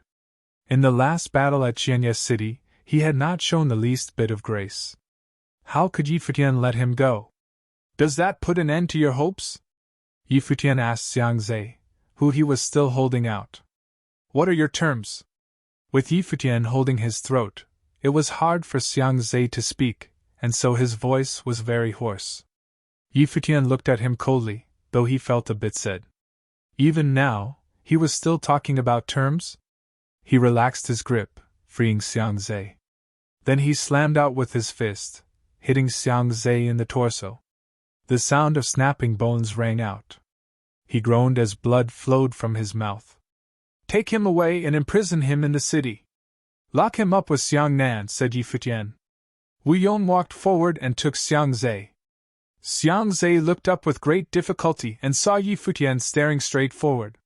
In the last battle at Qianye City, he had not shown the least bit of grace. How could Futian let him go? Does that put an end to your hopes? Futian asked Xiangzhe, who he was still holding out. What are your terms? With Futian holding his throat, it was hard for Xiangzhe to speak, and so his voice was very hoarse. Futian looked at him coldly, though he felt a bit sad. Even now, he was still talking about terms? He relaxed his grip, freeing Xiangzhe. Then he slammed out with his fist, hitting Xiangzhe in the torso. The sound of snapping bones rang out. He groaned as blood flowed from his mouth. Take him away and imprison him in the city. Lock him up with Xiangnan, said Futian. Wu Yong walked forward and took Xiangzhe. Xiangzhe looked up with great difficulty and saw Futian staring straight forward.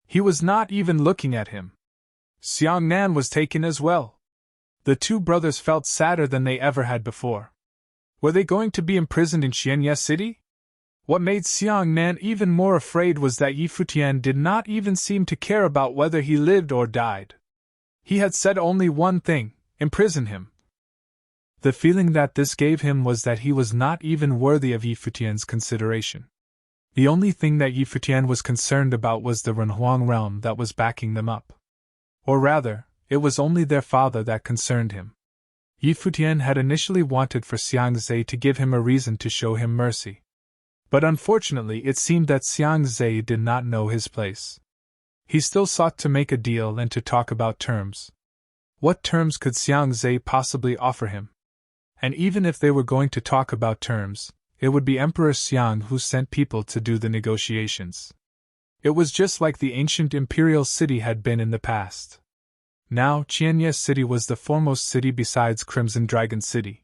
He was not even looking at him. Xiangnan was taken as well. The two brothers felt sadder than they ever had before. Were they going to be imprisoned in Qianye City? What made Xiangnan even more afraid was that Futian did not even seem to care about whether he lived or died. He had said only one thing: imprison him. The feeling that this gave him was that he was not even worthy of Futian's consideration. The only thing that Futian was concerned about was the Renhuang realm that was backing them up. Or rather, it was only their father that concerned him. Futian had initially wanted for Xiangzhe to give him a reason to show him mercy. But unfortunately it seemed that Xiangzhe did not know his place. He still sought to make a deal and to talk about terms. What terms could Xiangzhe possibly offer him? And even if they were going to talk about terms, it would be Emperor Xiang who sent people to do the negotiations. It was just like the ancient imperial city had been in the past. Now Qianye City was the foremost city besides Crimson Dragon City.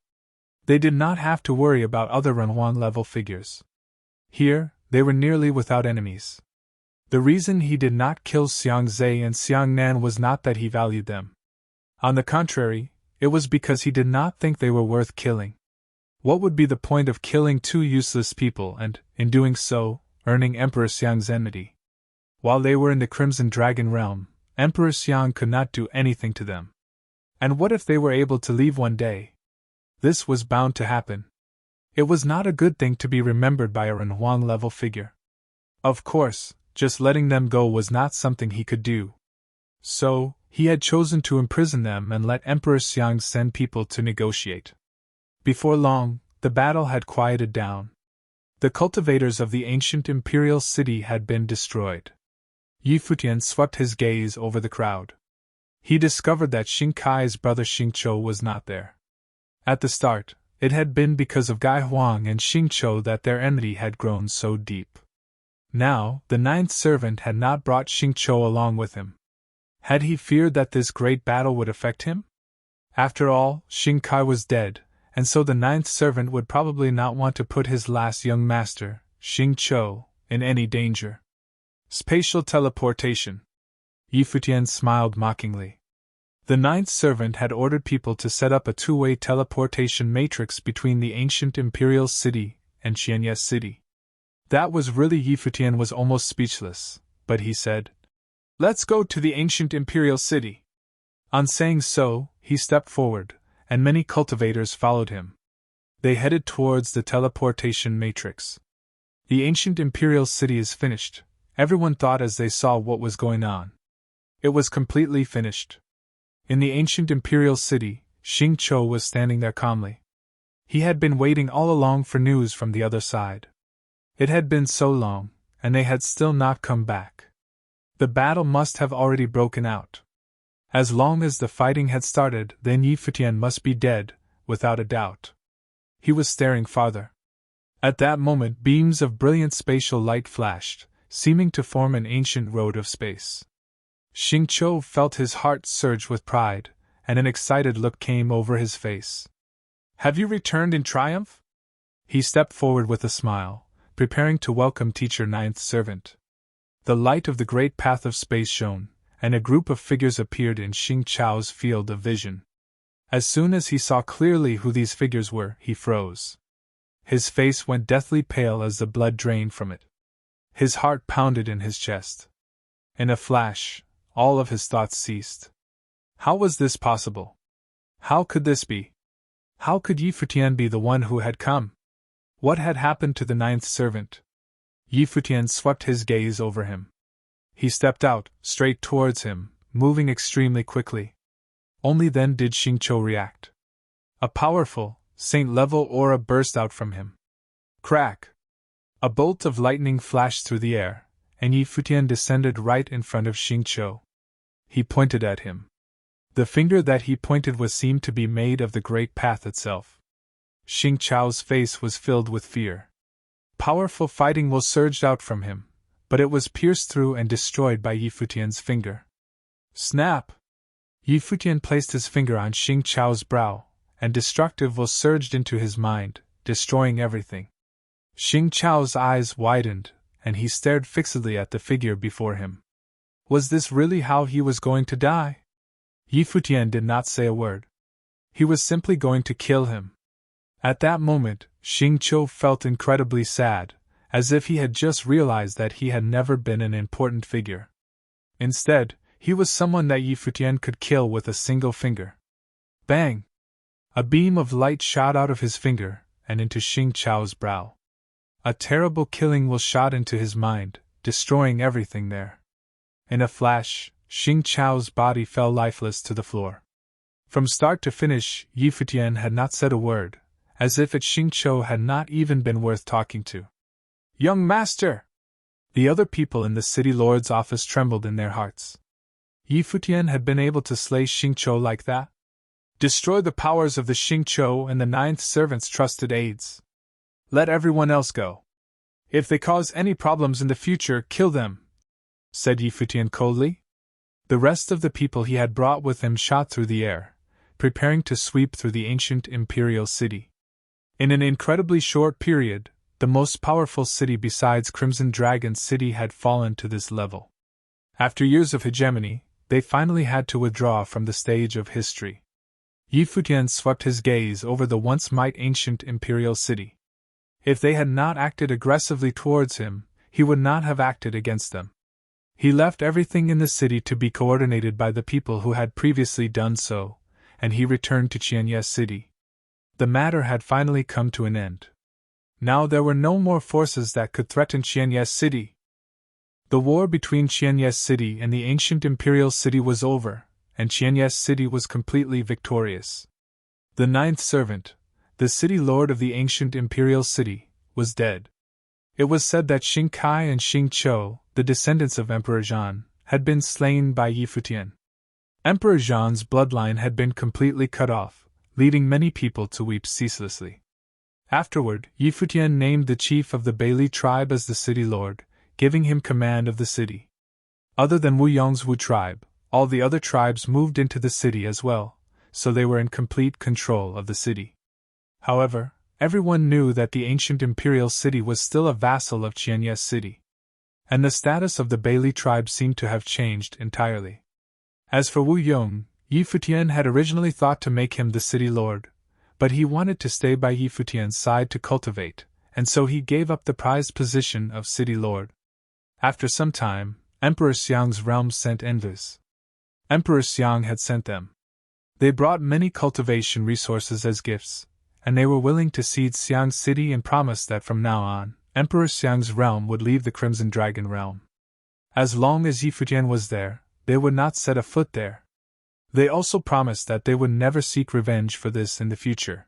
They did not have to worry about other Renhuang-level figures. Here, they were nearly without enemies. The reason he did not kill Xiangzhe and Xiangnan was not that he valued them. On the contrary, it was because he did not think they were worth killing. What would be the point of killing two useless people and, in doing so, earning Emperor Xiang's enmity? While they were in the Crimson Dragon realm, Emperor Xiang could not do anything to them. And what if they were able to leave one day? This was bound to happen. It was not a good thing to be remembered by a Renhuang-level figure. Of course, just letting them go was not something he could do. So, he had chosen to imprison them and let Emperor Xiang send people to negotiate. Before long, the battle had quieted down. The cultivators of the ancient imperial city had been destroyed. Futian swept his gaze over the crowd. He discovered that Xing Kai's brother Xingqiu was not there. At the start, it had been because of Gai Huang and Xingqiu that their enmity had grown so deep. Now, the ninth servant had not brought Xingqiu along with him. Had he feared that this great battle would affect him? After all, Xing Kai was dead, and so the ninth servant would probably not want to put his last young master, Xingqiu, in any danger. Spatial teleportation. Futian smiled mockingly. The ninth servant had ordered people to set up a two-way teleportation matrix between the ancient imperial city and Qianye City. That was really Yi Futian was almost speechless, but he said, "Let's go to the ancient imperial city." On saying so, he stepped forward, and many cultivators followed him. They headed towards the teleportation matrix. The ancient imperial city is finished, everyone thought as they saw what was going on. It was completely finished. In the ancient imperial city, Xingqiu was standing there calmly. He had been waiting all along for news from the other side. It had been so long, and they had still not come back. The battle must have already broken out. As long as the fighting had started, then Yi Futian must be dead, without a doubt. He was staring farther. At that moment, beams of brilliant spatial light flashed, seeming to form an ancient road of space. Xingqiu felt his heart surge with pride, and an excited look came over his face. "Have you returned in triumph?" He stepped forward with a smile, preparing to welcome Teacher Ninth Servant. The light of the great path of space shone, and a group of figures appeared in Xingqiu's field of vision. As soon as he saw clearly who these figures were, he froze. His face went deathly pale as the blood drained from it. His heart pounded in his chest. In a flash, all of his thoughts ceased. How was this possible? How could this be? How could Yi Futian be the one who had come? What had happened to the ninth servant? Yi Futian swept his gaze over him. He stepped out, straight towards him, moving extremely quickly. Only then did Xingqiu react. A powerful, saint-level aura burst out from him. Crack! A bolt of lightning flashed through the air, and Yi Futian descended right in front of Xingqiu. He pointed at him. The finger that he pointed was seemed to be made of the great path itself. Xingqiu's face was filled with fear. Powerful fighting will surged out from him, but it was pierced through and destroyed by Yi Futian's finger. Snap! Yi Futian placed his finger on Xingqiu's brow, and destructive will surged into his mind, destroying everything. Xingqiu's eyes widened, and he stared fixedly at the figure before him. Was this really how he was going to die? Yi Futian did not say a word. He was simply going to kill him. At that moment, Xingqiu felt incredibly sad, as if he had just realized that he had never been an important figure. Instead, he was someone that Yi Futian could kill with a single finger. Bang! A beam of light shot out of his finger, and into Xingqiu's brow. A terrible killing will shot into his mind, destroying everything there. In a flash, Xingqiu's body fell lifeless to the floor. From start to finish, Yi Futian had not said a word, as if Xingqiu had not even been worth talking to. Young master! The other people in the city lord's office trembled in their hearts. Yi Futian had been able to slay Xingqiu like that? Destroy the powers of the Xingqiu and the ninth servant's trusted aides. Let everyone else go. If they cause any problems in the future, kill them, said Yi Futian coldly. The rest of the people he had brought with him shot through the air, preparing to sweep through the ancient imperial city. In an incredibly short period, the most powerful city besides Crimson Dragon City had fallen to this level. After years of hegemony, they finally had to withdraw from the stage of history. Yi Futian swept his gaze over the once might ancient imperial city. If they had not acted aggressively towards him, he would not have acted against them. He left everything in the city to be coordinated by the people who had previously done so, and he returned to Qianye City. The matter had finally come to an end. Now there were no more forces that could threaten Qianye City. The war between Qianye City and the ancient imperial city was over, and Qianye City was completely victorious. The ninth servant, the city lord of the ancient imperial city, was dead. It was said that Xing Kai and Xingqiu, the descendants of Emperor Zhan, had been slain by Yi Futian. Emperor Zhan's bloodline had been completely cut off, leading many people to weep ceaselessly. Afterward, Yi Futian named the chief of the Bailey tribe as the city lord, giving him command of the city. Other than Wu Yong's Wu tribe, all the other tribes moved into the city as well, so they were in complete control of the city. However, everyone knew that the ancient imperial city was still a vassal of Qianye City, and the status of the Bailey tribe seemed to have changed entirely. As for Wu Yong, Yi Futian had originally thought to make him the city lord, but he wanted to stay by Yi Futian's side to cultivate, and so he gave up the prized position of city lord. After some time, Emperor Xiang's realm sent envoys. Emperor Xiang had sent them. They brought many cultivation resources as gifts, and they were willing to cede Xiang's city and promised that from now on, Emperor Xiang's realm would leave the Crimson Dragon realm. As long as Futian was there, they would not set a foot there. They also promised that they would never seek revenge for this in the future.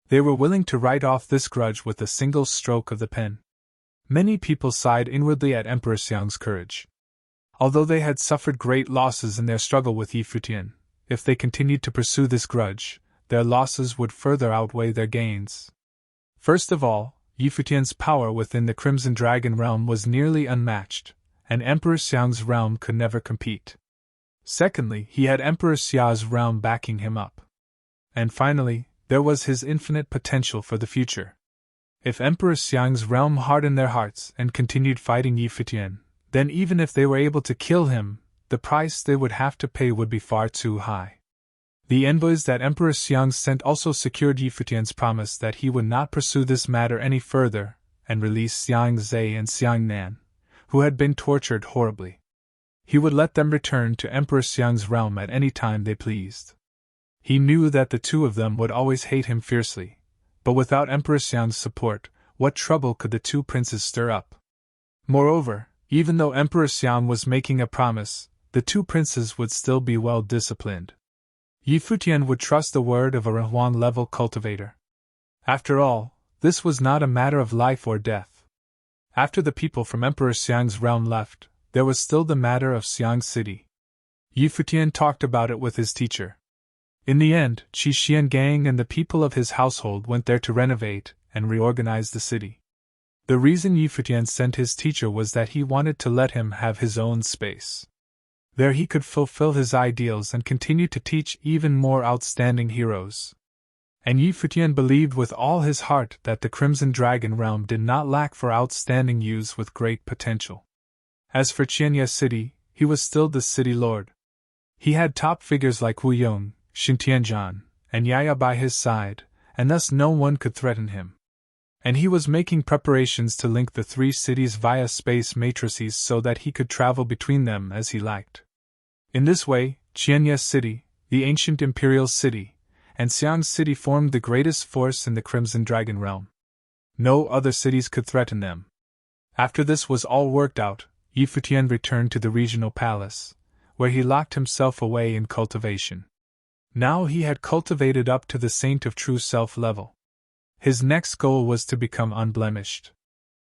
They were willing to write off this grudge with a single stroke of the pen. Many people sighed inwardly at Emperor Xiang's courage. Although they had suffered great losses in their struggle with Futian, if they continued to pursue this grudge, their losses would further outweigh their gains. First of all, Futian's power within the Crimson Dragon realm was nearly unmatched, and Emperor Xiang's realm could never compete. Secondly, he had Emperor Xia's realm backing him up. And finally, there was his infinite potential for the future. If Emperor Xiang's realm hardened their hearts and continued fighting Futian, then even if they were able to kill him, the price they would have to pay would be far too high. The envoys that Emperor Xiang sent also secured Futian's promise that he would not pursue this matter any further, and release Xiang Zhe and Xiang Nan, who had been tortured horribly. He would let them return to Emperor Xiang's realm at any time they pleased. He knew that the two of them would always hate him fiercely, but without Emperor Xiang's support, what trouble could the two princes stir up? Moreover, even though Emperor Xiang was making a promise, the two princes would still be well disciplined. Futian would trust the word of a Renhuang-level cultivator. After all, this was not a matter of life or death. After the people from Emperor Xiang's realm left, there was still the matter of Xiang's city. Futian talked about it with his teacher. In the end, Qi Xiangang and the people of his household went there to renovate and reorganize the city. The reason Futian sent his teacher was that he wanted to let him have his own space. There he could fulfill his ideals and continue to teach even more outstanding heroes. And Futian believed with all his heart that the Crimson Dragon realm did not lack for outstanding youths with great potential. As for Qianye City, he was still the city lord. He had top figures like Wu Yong, Xintianzhan, and Yaya by his side, and thus no one could threaten him. And he was making preparations to link the three cities via space matrices so that he could travel between them as he liked. In this way, Qianye City, the ancient imperial city, and Xiang City formed the greatest force in the Crimson Dragon realm. No other cities could threaten them. After this was all worked out, Futian returned to the regional palace, where he locked himself away in cultivation. Now he had cultivated up to the Saint of True Self level. His next goal was to become unblemished.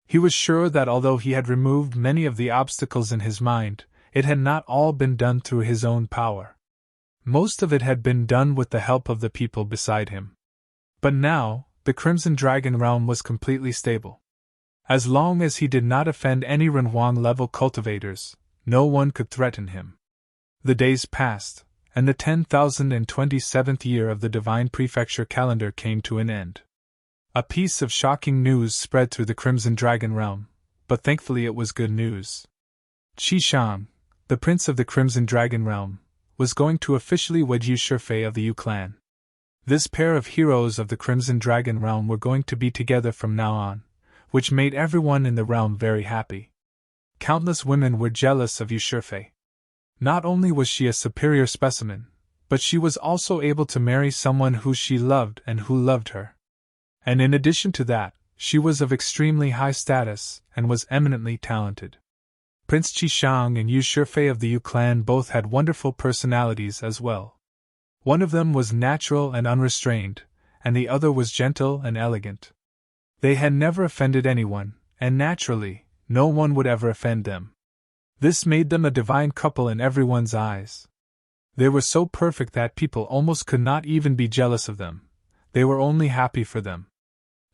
He was sure that although he had removed many of the obstacles in his mind, it had not all been done through his own power. Most of it had been done with the help of the people beside him. But now, the Crimson Dragon realm was completely stable. As long as he did not offend any Renhuang-level cultivators, no one could threaten him. The days passed, and the 10,027th year of the Divine Prefecture calendar came to an end. A piece of shocking news spread through the Crimson Dragon realm, but thankfully it was good news. Qi Shang, the prince of the Crimson Dragon realm, was going to officially wed Yu Shifei of the Yu clan. This pair of heroes of the Crimson Dragon realm were going to be together from now on, which made everyone in the realm very happy. Countless women were jealous of Yu Shifei. Not only was she a superior specimen, but she was also able to marry someone who she loved and who loved her. And in addition to that, she was of extremely high status and was eminently talented. Prince Qi Shang and Yu Shifei of the Yu clan both had wonderful personalities as well. One of them was natural and unrestrained, and the other was gentle and elegant. They had never offended anyone, and naturally, no one would ever offend them. This made them a divine couple in everyone's eyes. They were so perfect that people almost could not even be jealous of them. They were only happy for them.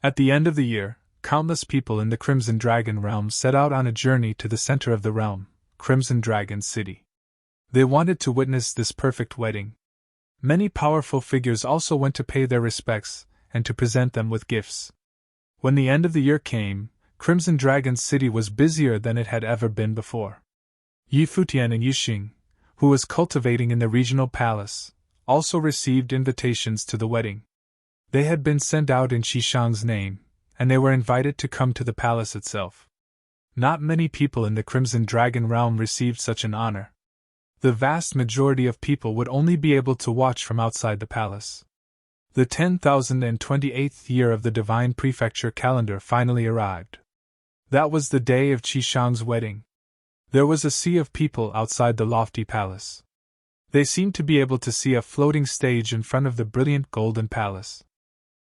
At the end of the year, countless people in the Crimson Dragon realm set out on a journey to the center of the realm, Crimson Dragon City. They wanted to witness this perfect wedding. Many powerful figures also went to pay their respects and to present them with gifts. When the end of the year came, Crimson Dragon City was busier than it had ever been before. Futian and Yuxing, who was cultivating in the regional palace, also received invitations to the wedding. They had been sent out in Qi Shang's name, and they were invited to come to the palace itself. Not many people in the Crimson Dragon realm received such an honor. The vast majority of people would only be able to watch from outside the palace. The 10,028th year of the Divine Prefecture calendar finally arrived. That was the day of Qi Shang's wedding. There was a sea of people outside the lofty palace. They seemed to be able to see a floating stage in front of the brilliant golden palace.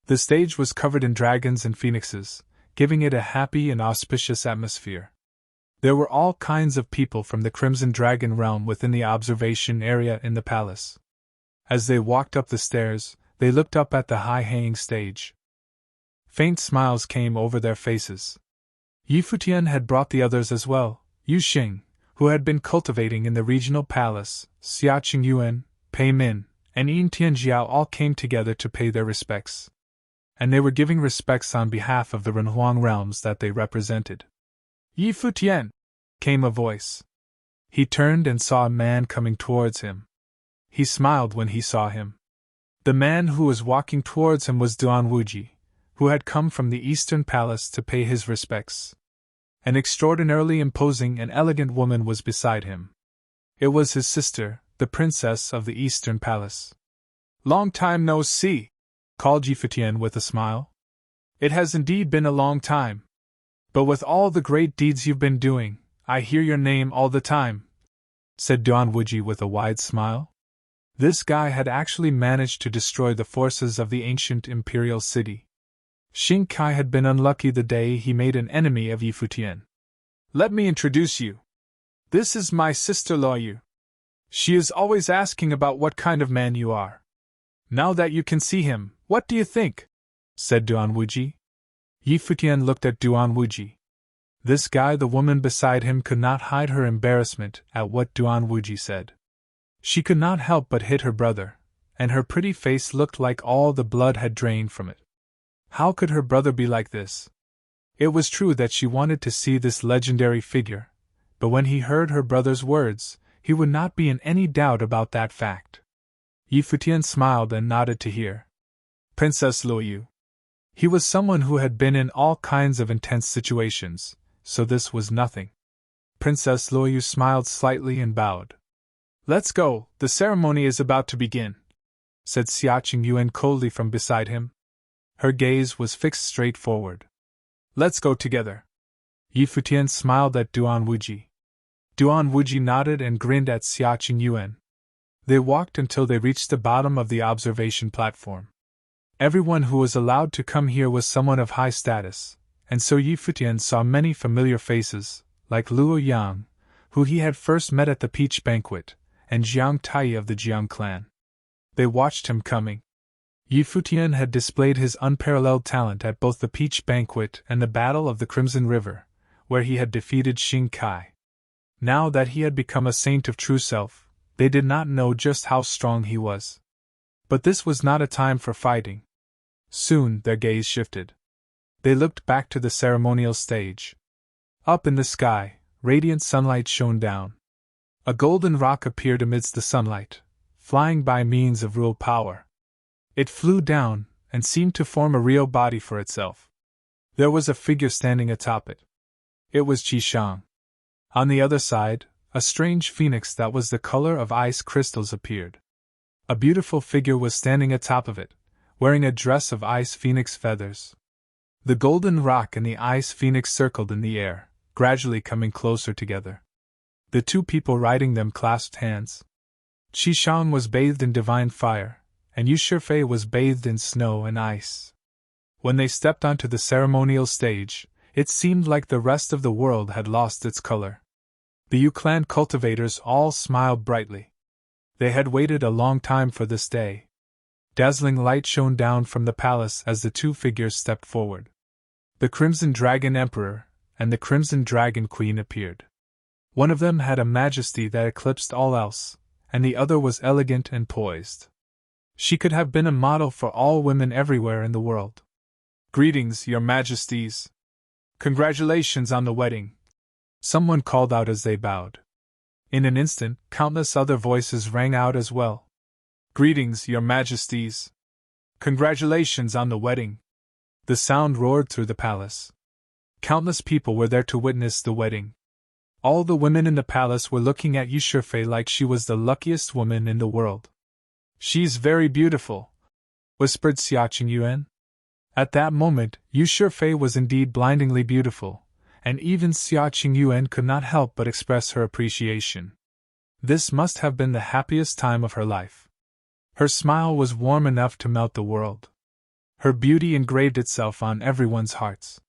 The stage was covered in dragons and phoenixes, giving it a happy and auspicious atmosphere. There were all kinds of people from the Crimson Dragon realm within the observation area in the palace. As they walked up the stairs, they looked up at the high-hanging stage. Faint smiles came over their faces. Futian had brought the others as well. Yu Xing, who had been cultivating in the regional palace, Xia Qingyuan, Pei Min, and Yin Tianjiao all came together to pay their respects. And they were giving respects on behalf of the Renhuang realms that they represented. Yi Futian! Came a voice. He turned and saw a man coming towards him. He smiled when he saw him. The man who was walking towards him was Duan Wuji, who had come from the Eastern Palace to pay his respects. An extraordinarily imposing and elegant woman was beside him. It was his sister, the princess of the Eastern Palace. "Long time no see," called Yi Futian with a smile. "It has indeed been a long time. But with all the great deeds you've been doing, I hear your name all the time," said Duan Wuji with a wide smile. This guy had actually managed to destroy the forces of the ancient imperial city. Xing Kai had been unlucky the day he made an enemy of Yi Futian. "Let me introduce you. This is my sister Luo Yu. She is always asking about what kind of man you are. Now that you can see him, what do you think?" said Duan Wuji. Yi Futian looked at Duan Wuji. This guy, the woman beside him, could not hide her embarrassment at what Duan Wuji said. She could not help but hit her brother, and her pretty face looked like all the blood had drained from it. How could her brother be like this? It was true that she wanted to see this legendary figure, but when he heard her brother's words, he would not be in any doubt about that fact. Yi Futian smiled and nodded to hear. Princess Luo Yu. He was someone who had been in all kinds of intense situations, so this was nothing. Princess Luo Yu smiled slightly and bowed. "Let's go, the ceremony is about to begin," said Xia Qingyuan coldly from beside him. Her gaze was fixed straight forward. "Let's go together." Yi Futian smiled at Duan Wuji. Duan Wuji nodded and grinned at Xia Qingyuan. They walked until they reached the bottom of the observation platform. Everyone who was allowed to come here was someone of high status, and so Yi Futian saw many familiar faces, like Luo Yang, who he had first met at the Peach Banquet, and Jiang Tai of the Jiang clan. They watched him coming. Yi Futian had displayed his unparalleled talent at both the Peach Banquet and the Battle of the Crimson River, where he had defeated Xing Kai. Now that he had become a saint of true self, they did not know just how strong he was. But this was not a time for fighting. Soon their gaze shifted. They looked back to the ceremonial stage. Up in the sky, radiant sunlight shone down. A golden rock appeared amidst the sunlight, flying by means of real power. It flew down, and seemed to form a real body for itself. There was a figure standing atop it. It was Qi Shang. On the other side, a strange phoenix that was the color of ice crystals appeared. A beautiful figure was standing atop of it, wearing a dress of ice phoenix feathers. The golden rock and the ice phoenix circled in the air, gradually coming closer together. The two people riding them clasped hands. Qi Shang was bathed in divine fire, and Yu Shifei was bathed in snow and ice. When they stepped onto the ceremonial stage, it seemed like the rest of the world had lost its color. The Yu clan cultivators all smiled brightly. They had waited a long time for this day. Dazzling light shone down from the palace as the two figures stepped forward. The Crimson Dragon Emperor and the Crimson Dragon Queen appeared. One of them had a majesty that eclipsed all else, and the other was elegant and poised. She could have been a model for all women everywhere in the world. "Greetings, your majesties. Congratulations on the wedding," someone called out as they bowed. In an instant, countless other voices rang out as well. "Greetings, your majesties. Congratulations on the wedding." The sound roared through the palace. Countless people were there to witness the wedding. All the women in the palace were looking at Yu Shifei like she was the luckiest woman in the world. "She's very beautiful," whispered Xia Qingyuan. At that moment, Yu Shifei was indeed blindingly beautiful, and even Xia Qingyuan could not help but express her appreciation. This must have been the happiest time of her life. Her smile was warm enough to melt the world. Her beauty engraved itself on everyone's hearts.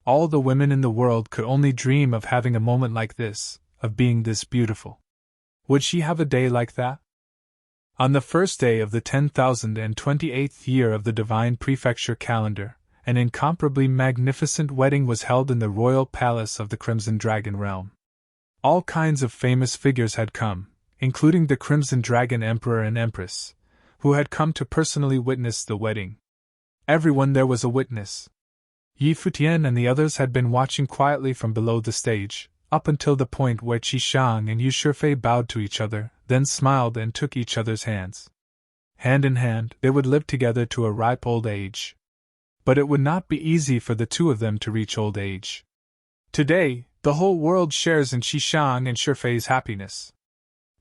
All the women in the world could only dream of having a moment like this, of being this beautiful. Would she have a day like that? On the first day of the 10,028th year of the Divine Prefecture calendar, an incomparably magnificent wedding was held in the royal palace of the Crimson Dragon realm. All kinds of famous figures had come, including the Crimson Dragon Emperor and Empress, who had come to personally witness the wedding. Everyone there was a witness. Yi Futian and the others had been watching quietly from below the stage, up until the point where Qi Shang and Yu Shifei bowed to each other, then smiled and took each other's hands. Hand in hand, they would live together to a ripe old age. But it would not be easy for the two of them to reach old age. Today, the whole world shares in Qi Shang and Shifei's happiness.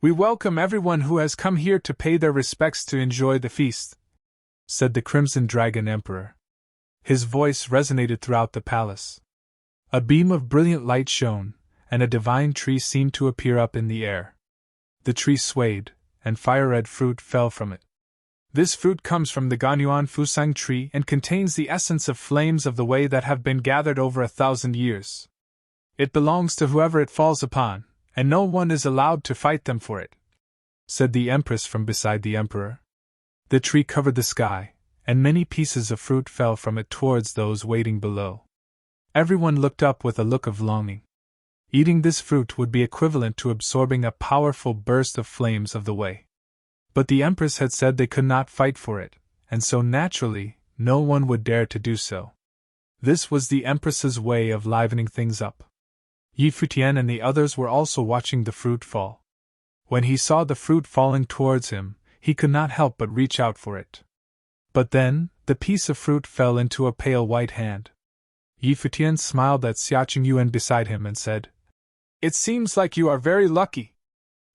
"We welcome everyone who has come here to pay their respects to enjoy the feast," said the Crimson Dragon Emperor. His voice resonated throughout the palace. A beam of brilliant light shone, and a divine tree seemed to appear up in the air. The tree swayed, and fire-red fruit fell from it. "This fruit comes from the Ganyuan Fusang tree and contains the essence of flames of the way that have been gathered over 1,000 years. It belongs to whoever it falls upon, and no one is allowed to fight them for it," said the Empress from beside the Emperor. The tree covered the sky, and many pieces of fruit fell from it towards those waiting below. Everyone looked up with a look of longing. Eating this fruit would be equivalent to absorbing a powerful burst of flames of the way. But the Empress had said they could not fight for it, and so naturally, no one would dare to do so. This was the Empress's way of livening things up. Yi Futian and the others were also watching the fruit fall. When he saw the fruit falling towards him, he could not help but reach out for it. But then, the piece of fruit fell into a pale white hand. Yi Futian smiled at Xia Qingyuan beside him and said, "It seems like you are very lucky."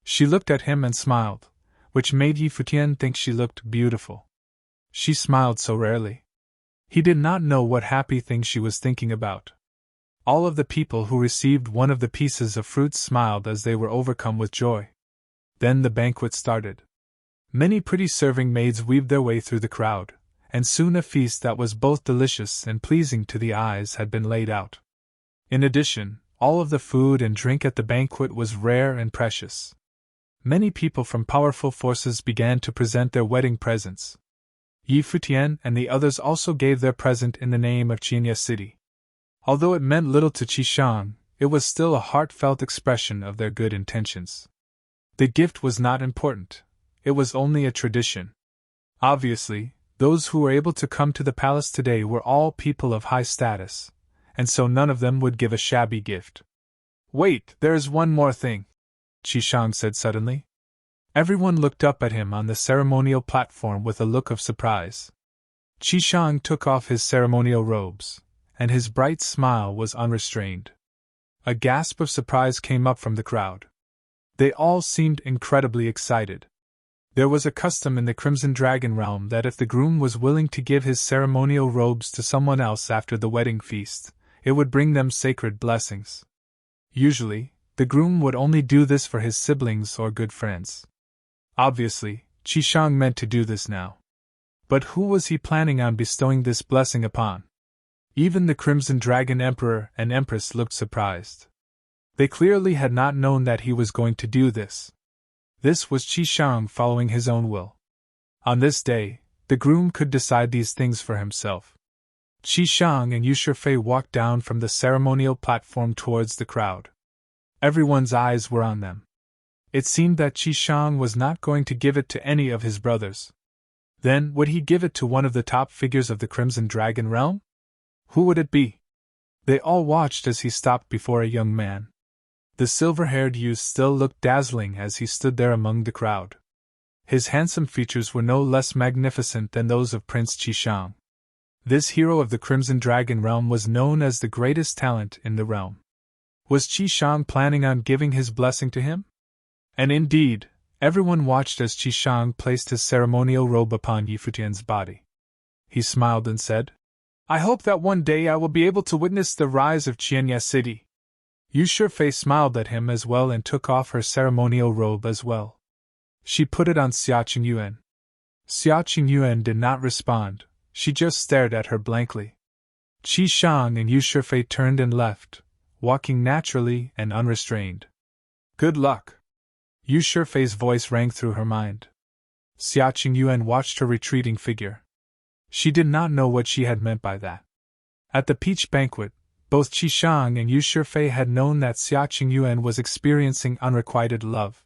She looked at him and smiled, which made Yi Futian think she looked beautiful. She smiled so rarely. He did not know what happy thing she was thinking about. All of the people who received one of the pieces of fruit smiled as they were overcome with joy. Then the banquet started. Many pretty serving maids weaved their way through the crowd, and soon a feast that was both delicious and pleasing to the eyes had been laid out. In addition, all of the food and drink at the banquet was rare and precious. Many people from powerful forces began to present their wedding presents. Yi Futian and the others also gave their present in the name of Qinya City. Although it meant little to Qi Shang, it was still a heartfelt expression of their good intentions. The gift was not important. It was only a tradition. Obviously, those who were able to come to the palace today were all people of high status, and so none of them would give a shabby gift. "Wait, there is one more thing," Qi Shang said suddenly. Everyone looked up at him on the ceremonial platform with a look of surprise. Qi Shang took off his ceremonial robes, and his bright smile was unrestrained. A gasp of surprise came up from the crowd. They all seemed incredibly excited. There was a custom in the Crimson Dragon realm that if the groom was willing to give his ceremonial robes to someone else after the wedding feast, it would bring them sacred blessings. Usually, the groom would only do this for his siblings or good friends. Obviously, Qi Shang meant to do this now. But who was he planning on bestowing this blessing upon? Even the Crimson Dragon Emperor and Empress looked surprised. They clearly had not known that he was going to do this. This was Qi Shang following his own will. On this day, the groom could decide these things for himself. Qi Shang and Yu Shifei walked down from the ceremonial platform towards the crowd. Everyone's eyes were on them. It seemed that Qi Shang was not going to give it to any of his brothers. Then, would he give it to one of the top figures of the Crimson Dragon realm? Who would it be? They all watched as he stopped before a young man. The silver-haired youth still looked dazzling as he stood there among the crowd. His handsome features were no less magnificent than those of Prince Qi Shang. This hero of the Crimson Dragon realm was known as the greatest talent in the realm. Was Qi Shang planning on giving his blessing to him? And indeed, everyone watched as Qi Shang placed his ceremonial robe upon Yi Futian's body. He smiled and said, "I hope that one day I will be able to witness the rise of Qianya City." Yu Shifei smiled at him as well and took off her ceremonial robe as well. She put it on Xia Qingyuan. Xia Qingyuan did not respond, she just stared at her blankly. Qi Shang and Yu Shifei turned and left, walking naturally and unrestrained. "Good luck." Yu Shifei's voice rang through her mind. Xia Qingyuan watched her retreating figure. She did not know what she had meant by that. At the peach banquet, both Qi Shang and Yu Shifei had known that Xia Qingyuan was experiencing unrequited love.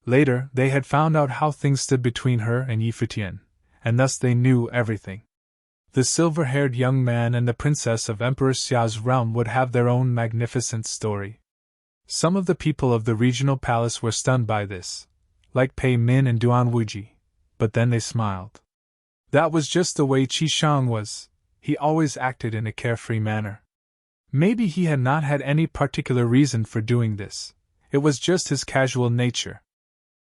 Later, they had found out how things stood between her and Yi Futian, and thus they knew everything. The silver-haired young man and the princess of Emperor Xia's realm would have their own magnificent story. Some of the people of the regional palace were stunned by this, like Pei Min and Duan Wuji, but then they smiled. That was just the way Qi Shang was, he always acted in a carefree manner. Maybe he had not had any particular reason for doing this, it was just his casual nature.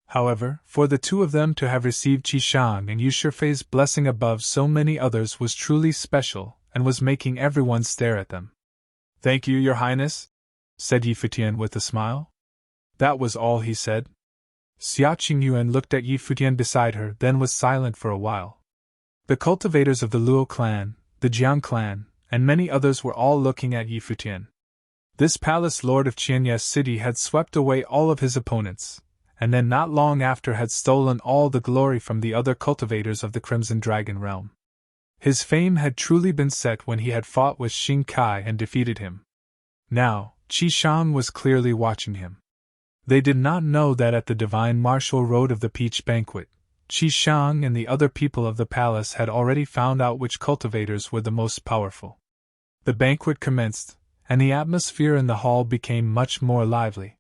However, for the two of them to have received Qi Shang and Yu Shifei's blessing above so many others was truly special, and was making everyone stare at them. "Thank you, Your Highness," said Yi Futian with a smile. That was all he said. Xia Qingyuan looked at Yi Futian beside her, then was silent for a while. The cultivators of the Luo clan, the Jiang clan, and many others were all looking at Yi Futian. This palace lord of Qianya City had swept away all of his opponents, and then not long after had stolen all the glory from the other cultivators of the Crimson Dragon realm. His fame had truly been set when he had fought with Xing Kai and defeated him. Now, Qi Shang was clearly watching him. They did not know that at the divine martial road of the Peach Banquet, Qi Shang and the other people of the palace had already found out which cultivators were the most powerful. The banquet commenced, and the atmosphere in the hall became much more lively.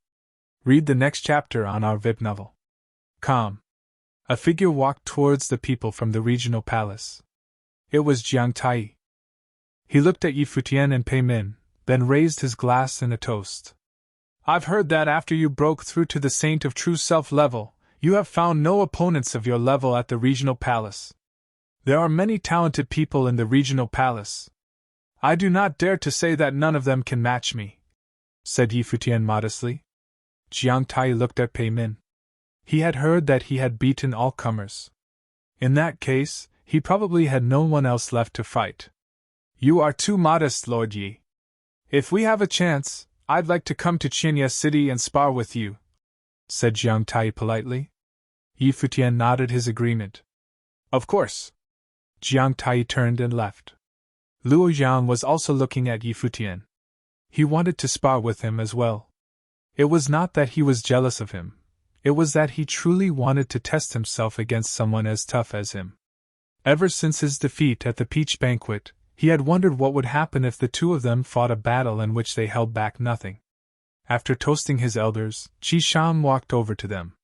Read the next chapter on our VIP novel. Calm. A figure walked towards the people from the regional palace. It was Jiang Tai. He looked at Yi Futian and Pei Min, then raised his glass in a toast. "I've heard that after you broke through to the Saint of True Self level, you have found no opponents of your level at the regional palace. There are many talented people in the regional palace. I do not dare to say that none of them can match me," said Yi Futian modestly. Jiang Tai looked at Pei Min. He had heard that he had beaten all comers. In that case, he probably had no one else left to fight. "You are too modest, Lord Yi. If we have a chance, I'd like to come to Qianya City and spar with you," said Jiang Tai politely. Yi Futian nodded his agreement. "Of course." Jiang Tai turned and left. Luo Yang was also looking at Yi Futian. He wanted to spar with him as well. It was not that he was jealous of him, it was that he truly wanted to test himself against someone as tough as him. Ever since his defeat at the Peach Banquet, he had wondered what would happen if the two of them fought a battle in which they held back nothing. After toasting his elders, Qi Shang walked over to them.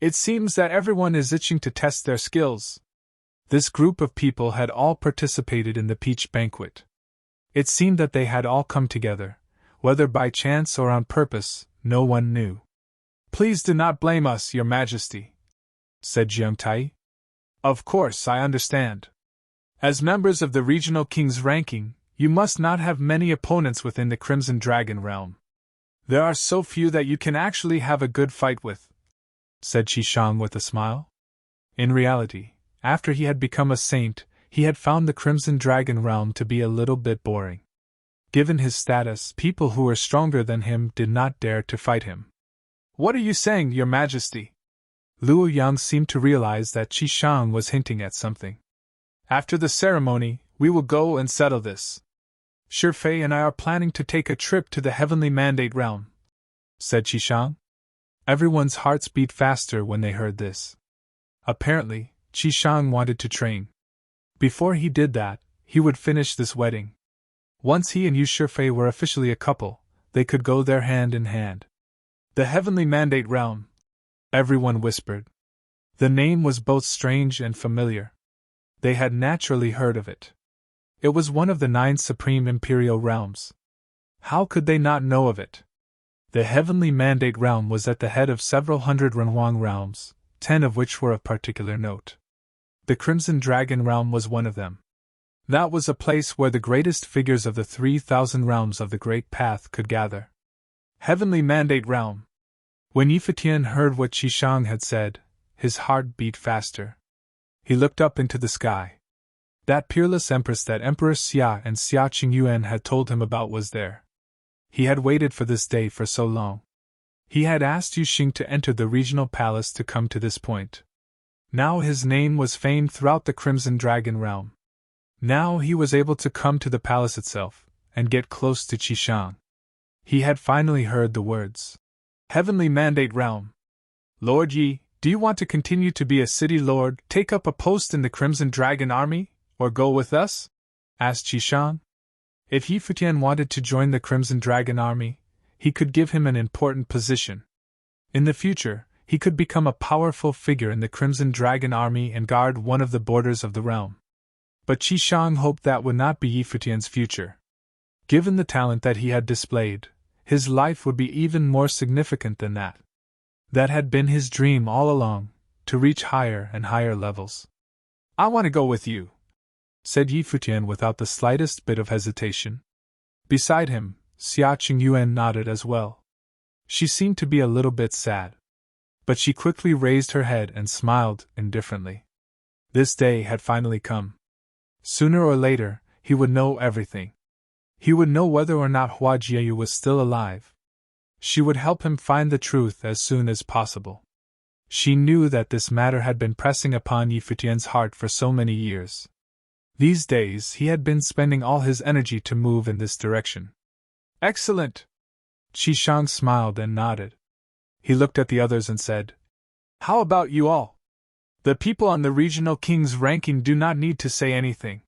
"It seems that everyone is itching to test their skills." This group of people had all participated in the Peach Banquet. It seemed that they had all come together, whether by chance or on purpose, no one knew. "Please do not blame us, Your Majesty," said Jiang Tai. "Of course, I understand. As members of the regional king's ranking, you must not have many opponents within the Crimson Dragon realm. There are so few that you can actually have a good fight with," said Qi Shang with a smile. In reality, after he had become a saint, he had found the Crimson Dragon realm to be a little bit boring. Given his status, people who were stronger than him did not dare to fight him. "What are you saying, Your Majesty?" Luo Yang seemed to realize that Qi Shang was hinting at something. "After the ceremony, we will go and settle this. Shifei and I are planning to take a trip to the Heavenly Mandate realm," said Qi Shang. Everyone's hearts beat faster when they heard this. Apparently, Qi Shang wanted to train. Before he did that, he would finish this wedding. Once he and Yu Shifei were officially a couple, they could go there hand in hand. The Heavenly Mandate realm, everyone whispered. The name was both strange and familiar. They had naturally heard of it. It was one of the 9 supreme imperial realms. How could they not know of it? The Heavenly Mandate realm was at the head of several hundred Renhuang realms, 10 of which were of particular note. The Crimson Dragon realm was one of them. That was a place where the greatest figures of the 3,000 realms of the Great Path could gather. Heavenly Mandate realm. When Futian heard what Qishang had said, his heart beat faster. He looked up into the sky. That peerless empress that Emperor Xia and Xia Qingyuan had told him about was there. He had waited for this day for so long. He had asked Yu Xing to enter the regional palace to come to this point. Now his name was famed throughout the Crimson Dragon realm. Now he was able to come to the palace itself, and get close to Qishang. He had finally heard the words. Heavenly Mandate realm. Lord Yi, do you want to continue to be a city lord, take up a post in the Crimson Dragon army, or go with us? Asked Qishang. If Yi Futian wanted to join the Crimson Dragon army, he could give him an important position. In the future, he could become a powerful figure in the Crimson Dragon army and guard one of the borders of the realm. But Qishang hoped that would not be Yi Futian's future. Given the talent that he had displayed, his life would be even more significant than that. That had been his dream all along, to reach higher and higher levels. I want to go with you, said Yi Futian without the slightest bit of hesitation. Beside him, Xia Qingyuan nodded as well. She seemed to be a little bit sad. But she quickly raised her head and smiled indifferently. This day had finally come. Sooner or later, he would know everything. He would know whether or not Hua Jieyu was still alive. She would help him find the truth as soon as possible. She knew that this matter had been pressing upon Yi Futian's heart for so many years. These days he had been spending all his energy to move in this direction. Excellent! Qishang smiled and nodded. He looked at the others and said, How about you all? The people on the regional king's ranking do not need to say anything.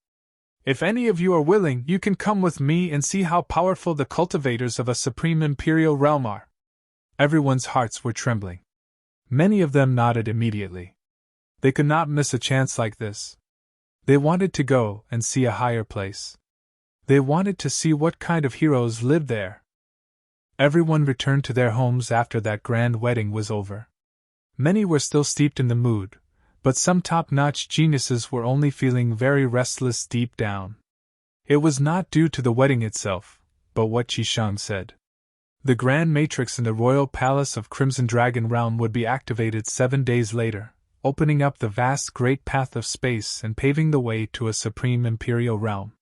If any of you are willing, you can come with me and see how powerful the cultivators of a supreme imperial realm are. Everyone's hearts were trembling. Many of them nodded immediately. They could not miss a chance like this. They wanted to go and see a higher place. They wanted to see what kind of heroes lived there. Everyone returned to their homes after that grand wedding was over. Many were still steeped in the mood, but some top-notch geniuses were only feeling very restless deep down. It was not due to the wedding itself, but what Qishang said. The Grand Matrix in the royal palace of Crimson Dragon Realm would be activated 7 days later, opening up the vast great path of space and paving the way to a supreme imperial realm.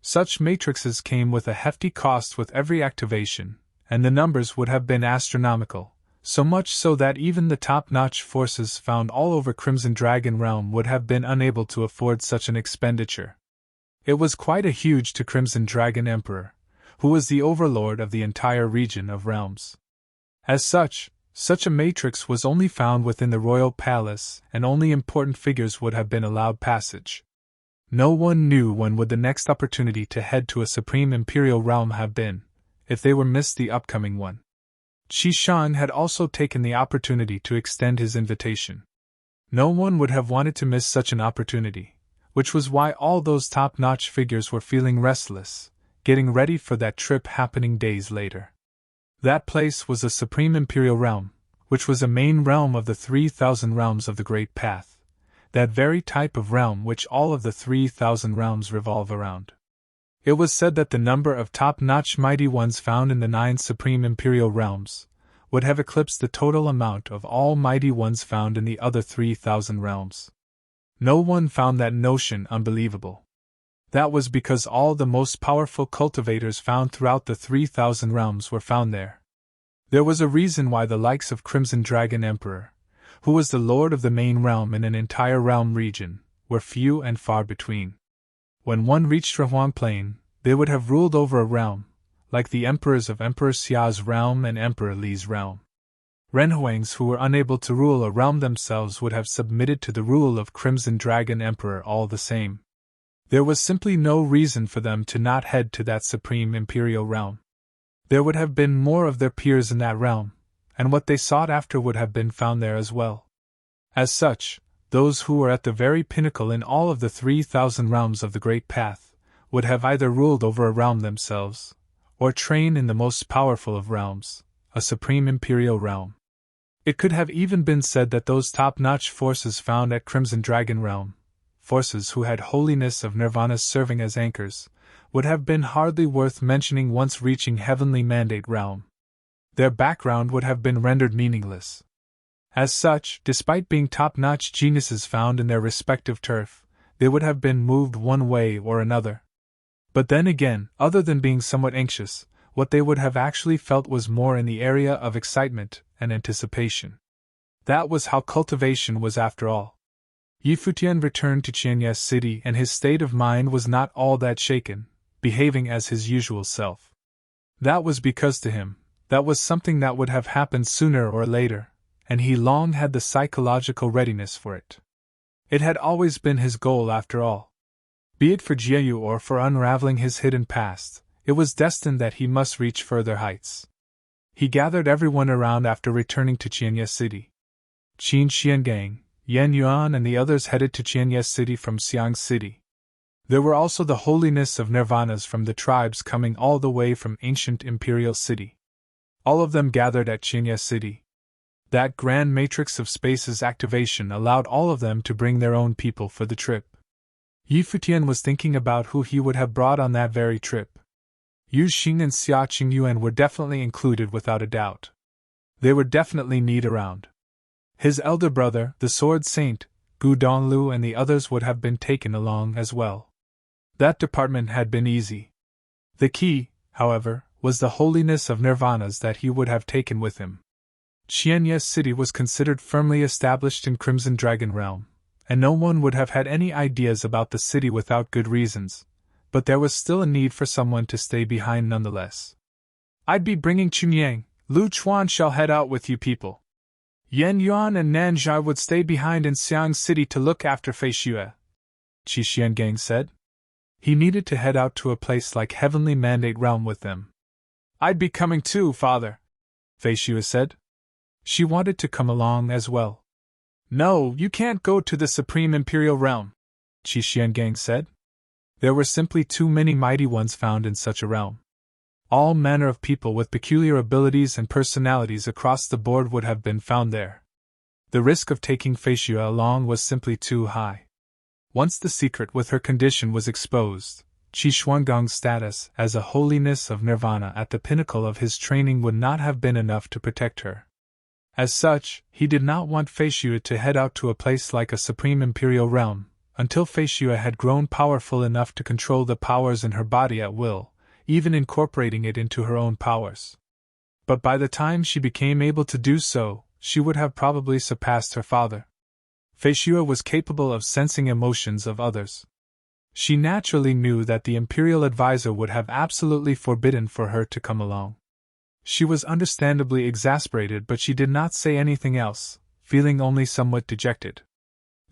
Such matrices came with a hefty cost with every activation, and the numbers would have been astronomical, so much so that even the top-notch forces found all over Crimson Dragon Realm would have been unable to afford such an expenditure. It was quite a huge to Crimson Dragon Emperor, who was the overlord of the entire region of realms. As such a matrix was only found within the royal palace, and only important figures would have been allowed passage. No one knew when would the next opportunity to head to a supreme imperial realm have been, if they were missed the upcoming one. Qishang had also taken the opportunity to extend his invitation. No one would have wanted to miss such an opportunity, which was why all those top-notch figures were feeling restless, getting ready for that trip happening days later. That place was the Supreme Imperial Realm, which was a main realm of the 3,000 realms of the Great Path, that very type of realm which all of the 3,000 realms revolve around. It was said that the number of top-notch mighty ones found in the 9 Supreme Imperial Realms would have eclipsed the total amount of all mighty ones found in the other 3,000 realms. No one found that notion unbelievable. That was because all the most powerful cultivators found throughout the 3,000 realms were found there. There was a reason why the likes of Crimson Dragon Emperor, who was the lord of the main realm in an entire realm region, were few and far between. When one reached Renhuang Plain, they would have ruled over a realm, like the emperors of Emperor Xia's realm and Emperor Li's realm. Renhuangs who were unable to rule a realm themselves would have submitted to the rule of Crimson Dragon Emperor all the same. There was simply no reason for them to not head to that supreme imperial realm. There would have been more of their peers in that realm, and what they sought after would have been found there as well. As such, those who were at the very pinnacle in all of the 3,000 realms of the Great Path would have either ruled over a realm themselves, or trained in the most powerful of realms, a supreme imperial realm. It could have even been said that those top-notch forces found at Crimson Dragon Realm, forces who had holiness of nirvana serving as anchors, would have been hardly worth mentioning once reaching Heavenly Mandate Realm. Their background would have been rendered meaningless. As such, despite being top-notch geniuses found in their respective turf, they would have been moved one way or another. But then again, other than being somewhat anxious, what they would have actually felt was more in the area of excitement and anticipation. That was how cultivation was after all. Futian returned to Qianyes City and his state of mind was not all that shaken, behaving as his usual self. That was because to him, that was something that would have happened sooner or later, and he long had the psychological readiness for it. It had always been his goal after all. Be it for Jieyu or for unraveling his hidden past, it was destined that he must reach further heights. He gathered everyone around after returning to Qianyes City. Qin Xiangang, Yan Yuan and the others headed to Qianyes City from Xiang City. There were also the holiness of nirvanas from the tribes coming all the way from ancient imperial city. All of them gathered at Qianyes City. That grand matrix of space's activation allowed all of them to bring their own people for the trip. Futian was thinking about who he would have brought on that very trip. Yu Xing and Xia Qingyuan were definitely included without a doubt. They would definitely need around. His elder brother, the Sword Saint, Gu Donlu and the others would have been taken along as well. That department had been easy. The key, however, was the holiness of nirvanas that he would have taken with him. Qianyes City was considered firmly established in Crimson Dragon Realm, and no one would have had any ideas about the city without good reasons, but there was still a need for someone to stay behind nonetheless. I'd be bringing Chunyang, Lu Chuan shall head out with you people. Yan Yuan and Nanjai would stay behind in Xiang City to look after Fei Xue, Qi Xiangang said. He needed to head out to a place like Heavenly Mandate Realm with them. I'd be coming too, father, Fei Xue said. She wanted to come along as well. No, you can't go to the Supreme Imperial Realm, Qi Xiangang said. There were simply too many mighty ones found in such a realm. All manner of people with peculiar abilities and personalities across the board would have been found there. The risk of taking Fei Xue along was simply too high. Once the secret with her condition was exposed, Qi Xuangang's status as a holiness of nirvana at the pinnacle of his training would not have been enough to protect her. As such, he did not want Fei Xue to head out to a place like a Supreme Imperial Realm, until Fei Xue had grown powerful enough to control the powers in her body at will, even incorporating it into her own powers. But by the time she became able to do so, she would have probably surpassed her father. Fei Xue was capable of sensing emotions of others. She naturally knew that the Imperial Advisor would have absolutely forbidden for her to come along. She was understandably exasperated, but she did not say anything else, feeling only somewhat dejected.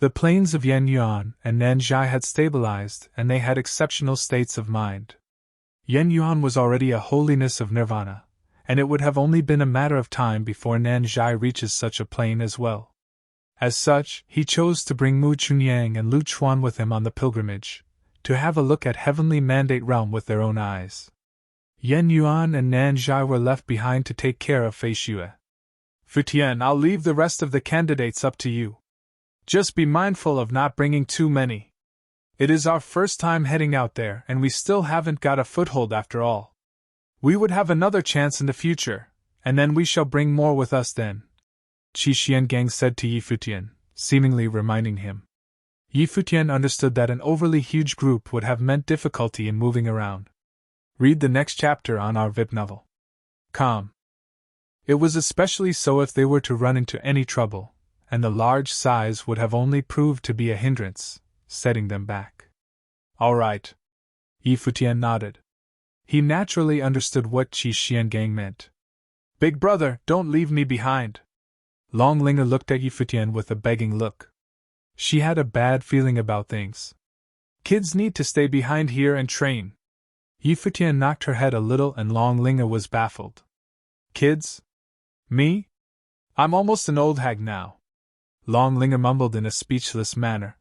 The planes of Yan Yuan and Nanjai had stabilized, and they had exceptional states of mind. Yan Yuan was already a holiness of nirvana, and it would have only been a matter of time before Nanjai reaches such a plane as well. As such, he chose to bring Mu Chunyang and Lu Chuan with him on the pilgrimage, to have a look at Heavenly Mandate Realm with their own eyes. Yan Yuan and Nanjai were left behind to take care of Fei Xue. Futian, I'll leave the rest of the candidates up to you. Just be mindful of not bringing too many. It is our first time heading out there, and we still haven't got a foothold after all. We would have another chance in the future, and then we shall bring more with us then, Qi Xiangang said to Futian, seemingly reminding him. Futian understood that an overly huge group would have meant difficulty in moving around. Read the next chapter on our VIP novel. Calm. It was especially so if they were to run into any trouble, and the large size would have only proved to be a hindrance, setting them back. All right. Futian nodded. He naturally understood what Qi Xiangang meant. Big brother, don't leave me behind. Longlinger looked at Futian with a begging look. She had a bad feeling about things. Kids need to stay behind here and train. Futian knocked her head a little and Longlinger was baffled. Kids? Me? I'm almost an old hag now. Longlinger mumbled in a speechless manner.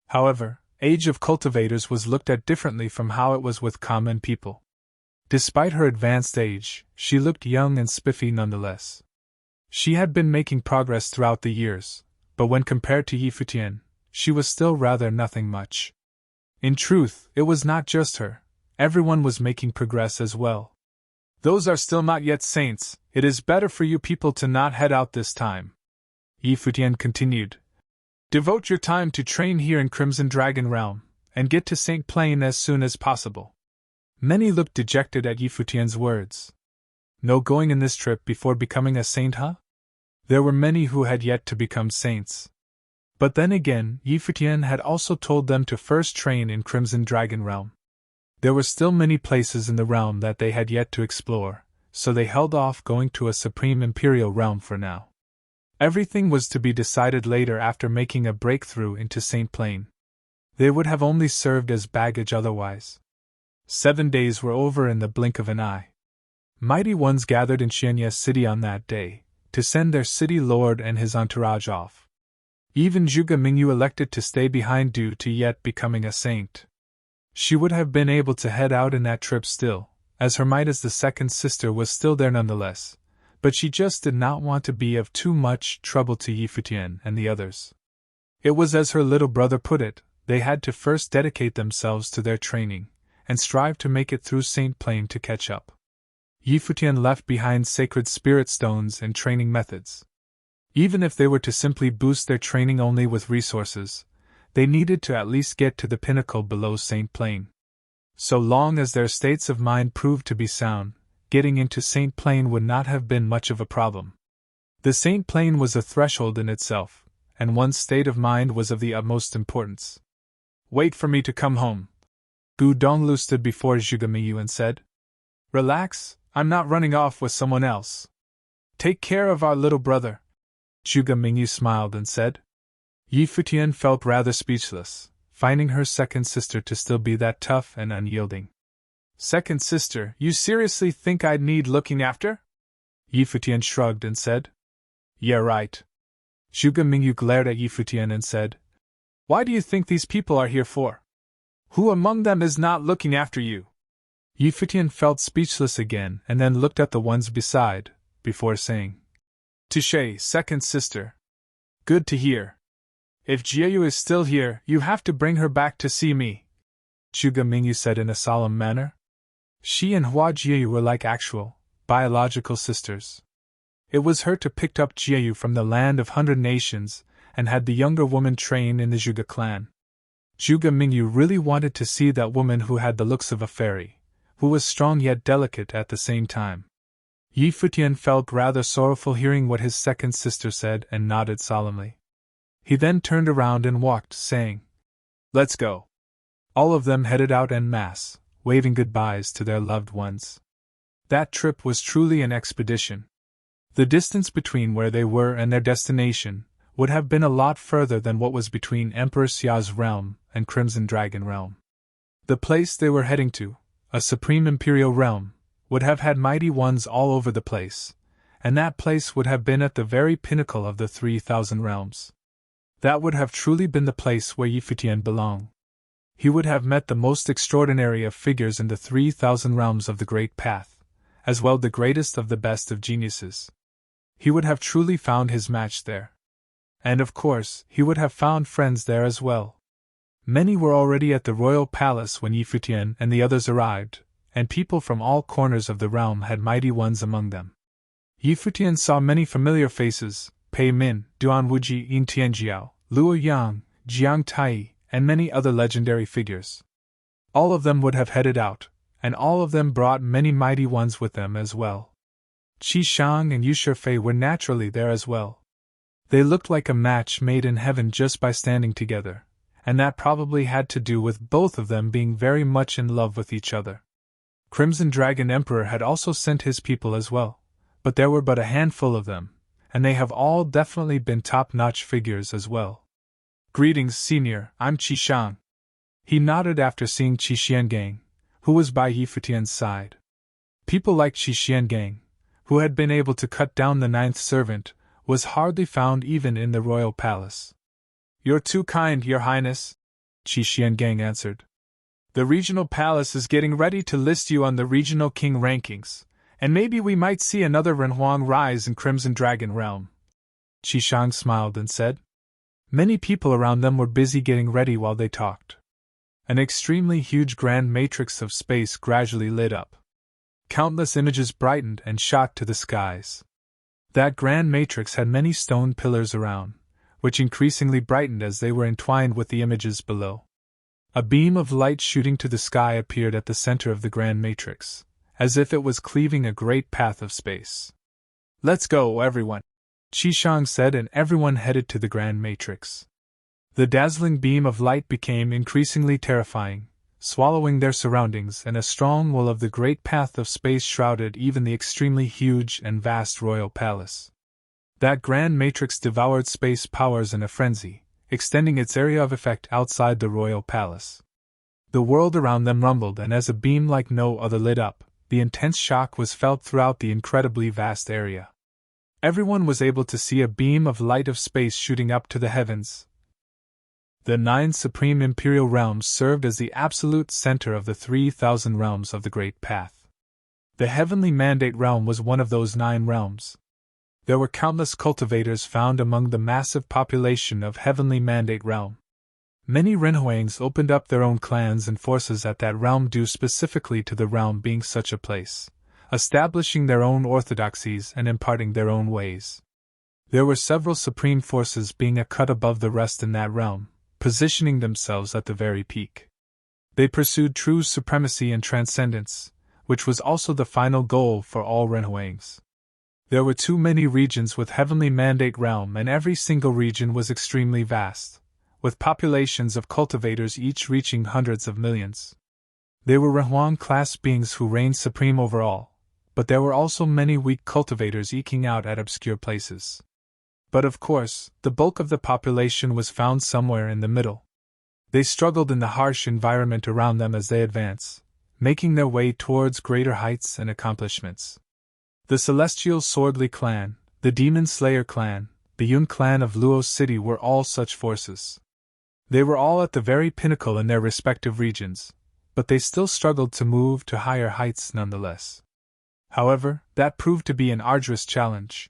However, age of cultivators was looked at differently from how it was with common people. Despite her advanced age, she looked young and spiffy nonetheless. She had been making progress throughout the years, but when compared to Futian, she was still rather nothing much. In truth, it was not just her, everyone was making progress as well. Those are still not yet saints, it is better for you people to not head out this time. Futian continued. Devote your time to train here in Crimson Dragon Realm, and get to St. Plain as soon as possible. Many looked dejected at Futian's words. No going in this trip before becoming a saint, huh? There were many who had yet to become saints. But then again, Futian had also told them to first train in Crimson Dragon Realm. There were still many places in the realm that they had yet to explore, so they held off going to a Supreme Imperial Realm for now. Everything was to be decided later after making a breakthrough into St. Plain. They would have only served as baggage otherwise. 7 days were over in the blink of an eye. Mighty ones gathered in Xianya City on that day, to send their city lord and his entourage off. Even Zhuge Mingyu elected to stay behind due to yet becoming a saint. She would have been able to head out in that trip still, as her might as the second sister was still there nonetheless, but she just did not want to be of too much trouble to Futian and the others. It was as her little brother put it, they had to first dedicate themselves to their training, and strive to make it through St. Plain to catch up. Futian left behind sacred spirit stones and training methods. Even if they were to simply boost their training only with resources, they needed to at least get to the pinnacle below St. Plain. So long as their states of mind proved to be sound, getting into St. Plain would not have been much of a problem. The St. Plain was a threshold in itself, and one's state of mind was of the utmost importance. Wait for me to come home. Gu Donglu stood before Zhuge Mingyu and said, Relax, I'm not running off with someone else. Take care of our little brother. Zhuge Mingyu smiled and said. Futian felt rather speechless, finding her second sister to still be that tough and unyielding. Second sister, you seriously think I'd need looking after? Futian shrugged and said. Yeah, right. Zhuge Mingyu glared at Futian and said, Why do you think these people are here for? Who among them is not looking after you? Futian felt speechless again and then looked at the ones beside, before saying, Touché, second sister. Good to hear. If Jiayu is still here, you have to bring her back to see me, Zhuge Mingyu said in a solemn manner. She and Hua Jiayu were like actual, biological sisters. It was her to picked up Jiayu from the land of 100 nations, and had the younger woman train in the Zhuge clan. Zhuge Mingyu really wanted to see that woman who had the looks of a fairy, who was strong yet delicate at the same time. Futian felt rather sorrowful hearing what his second sister said and nodded solemnly. He then turned around and walked, saying, Let's go. All of them headed out en masse, waving goodbyes to their loved ones. That trip was truly an expedition. The distance between where they were and their destination would have been a lot further than what was between Emperor Xia's realm and Crimson Dragon Realm. The place they were heading to, a Supreme Imperial Realm, would have had mighty ones all over the place, and that place would have been at the very pinnacle of the 3,000 realms. That would have truly been the place where Futian belonged. He would have met the most extraordinary of figures in the 3,000 realms of the Great Path, as well the greatest of the best of geniuses. He would have truly found his match there. And of course, he would have found friends there as well. Many were already at the royal palace when Futian and the others arrived, and people from all corners of the realm had mighty ones among them. Futian saw many familiar faces: Pei Min, Duan Wuji, Yin Tianjiao, Luo Yang, Jiang Tai, and many other legendary figures. All of them would have headed out, and all of them brought many mighty ones with them as well. Qi Shang and Yu Shifei were naturally there as well. They looked like a match made in heaven just by standing together, and that probably had to do with both of them being very much in love with each other. Crimson Dragon Emperor had also sent his people as well, but there were but a handful of them, and they have all definitely been top-notch figures as well. Greetings, Senior, I'm Qi Shang. He nodded after seeing Qi Xiangang, who was by Futian's side. People like Qi Xiangang, who had been able to cut down the 9th servant, was hardly found even in the royal palace. You're too kind, Your Highness. Qi Gang answered. The regional palace is getting ready to list you on the regional king rankings, and maybe we might see another Renhuang rise in Crimson Dragon Realm. Qi smiled and said. Many people around them were busy getting ready while they talked. An extremely huge grand matrix of space gradually lit up. Countless images brightened and shot to the skies. That grand matrix had many stone pillars around, which increasingly brightened as they were entwined with the images below. A beam of light shooting to the sky appeared at the center of the grand matrix, as if it was cleaving a great path of space. Let's go, everyone, Qi said, and everyone headed to the grand matrix. The dazzling beam of light became increasingly terrifying, swallowing their surroundings, and a strong will of the great path of space shrouded even the extremely huge and vast royal palace. That grand matrix devoured space powers in a frenzy, extending its area of effect outside the royal palace. The world around them rumbled, and as a beam like no other lit up, the intense shock was felt throughout the incredibly vast area. Everyone was able to see a beam of light of space shooting up to the heavens. The 9 supreme imperial realms served as the absolute center of the 3,000 realms of the Great Path. The Heavenly Mandate realm was one of those 9 realms. There were countless cultivators found among the massive population of Heavenly Mandate realm. Many Renhuangs opened up their own clans and forces at that realm due specifically to the realm being such a place, establishing their own orthodoxies and imparting their own ways. There were several supreme forces being a cut above the rest in that realm, positioning themselves at the very peak. They pursued true supremacy and transcendence, which was also the final goal for all Renhuangs. There were too many regions with Heavenly Mandate realm, and every single region was extremely vast, with populations of cultivators each reaching hundreds of millions. They were Renhuang class beings who reigned supreme over all, but there were also many weak cultivators eking out at obscure places. But of course, the bulk of the population was found somewhere in the middle. They struggled in the harsh environment around them as they advanced, making their way towards greater heights and accomplishments. The Celestial Swordly clan, the Demon Slayer clan, the Yun clan of Luo City were all such forces. They were all at the very pinnacle in their respective regions, but they still struggled to move to higher heights nonetheless. However, that proved to be an arduous challenge.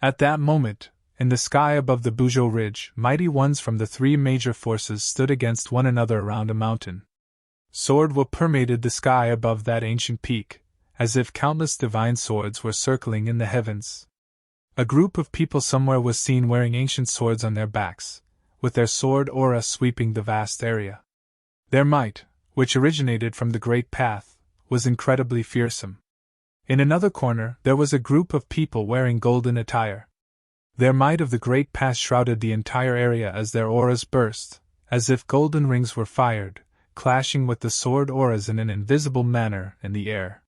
At that moment, in the sky above the Buzhou Ridge, mighty ones from the 3 major forces stood against one another around a mountain. Sword will permeated the sky above that ancient peak, as if countless divine swords were circling in the heavens. A group of people somewhere was seen wearing ancient swords on their backs, with their sword aura sweeping the vast area. Their might, which originated from the Great Path, was incredibly fearsome. In another corner, there was a group of people wearing golden attire. Their might of the Great Path shrouded the entire area as their auras burst, as if golden rings were fired, clashing with the sword auras in an invisible manner in the air.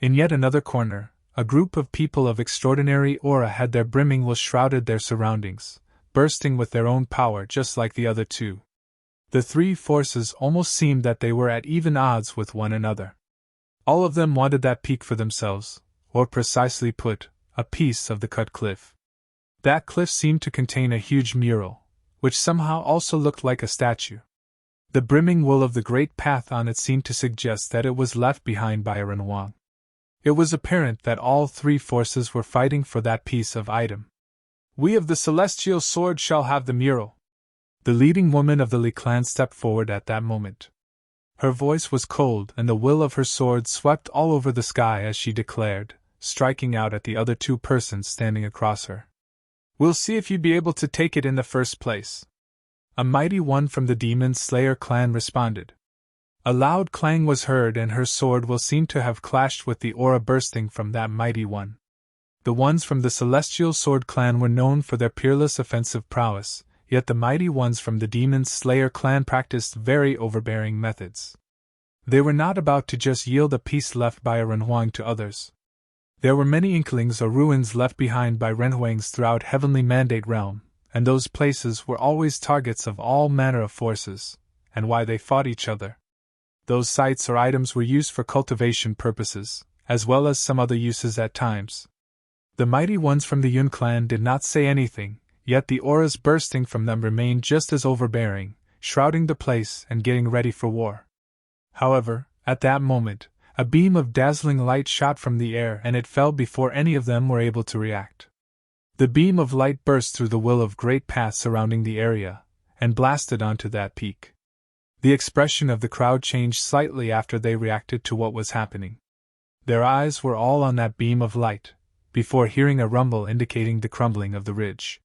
In yet another corner, a group of people of extraordinary aura had their brimming will shrouded their surroundings, bursting with their own power just like the other 2. The 3 forces almost seemed that they were at even odds with one another. All of them wanted that peak for themselves, or precisely put, a piece of the cut cliff. That cliff seemed to contain a huge mural, which somehow also looked like a statue. The brimming wool of the Great Path on it seemed to suggest that it was left behind by a Renhuang. It was apparent that all 3 forces were fighting for that piece of item. We of the Celestial Sword shall have the mural. The leading woman of the Li clan stepped forward at that moment. Her voice was cold, and the will of her sword swept all over the sky as she declared, striking out at the other 2 persons standing across her. We'll see if you'd be able to take it in the first place. A mighty one from the Demon Slayer clan responded. A loud clang was heard, and her sword will seemed to have clashed with the aura bursting from that mighty one. The ones from the Celestial Sword clan were known for their peerless offensive prowess, yet the mighty ones from the Demon Slayer clan practiced very overbearing methods. They were not about to just yield a piece left by a Renhuang to others. There were many inklings or ruins left behind by Renhuangs throughout Heavenly Mandate realm, and those places were always targets of all manner of forces, and why they fought each other. Those sites or items were used for cultivation purposes, as well as some other uses at times. The mighty ones from the Yun clan did not say anything, yet the auras bursting from them remained just as overbearing, shrouding the place and getting ready for war. However, at that moment, a beam of dazzling light shot from the air and it fell before any of them were able to react. The beam of light burst through the will of great path surrounding the area, and blasted onto that peak. The expression of the crowd changed slightly after they reacted to what was happening. Their eyes were all on that beam of light, before hearing a rumble indicating the crumbling of the ridge.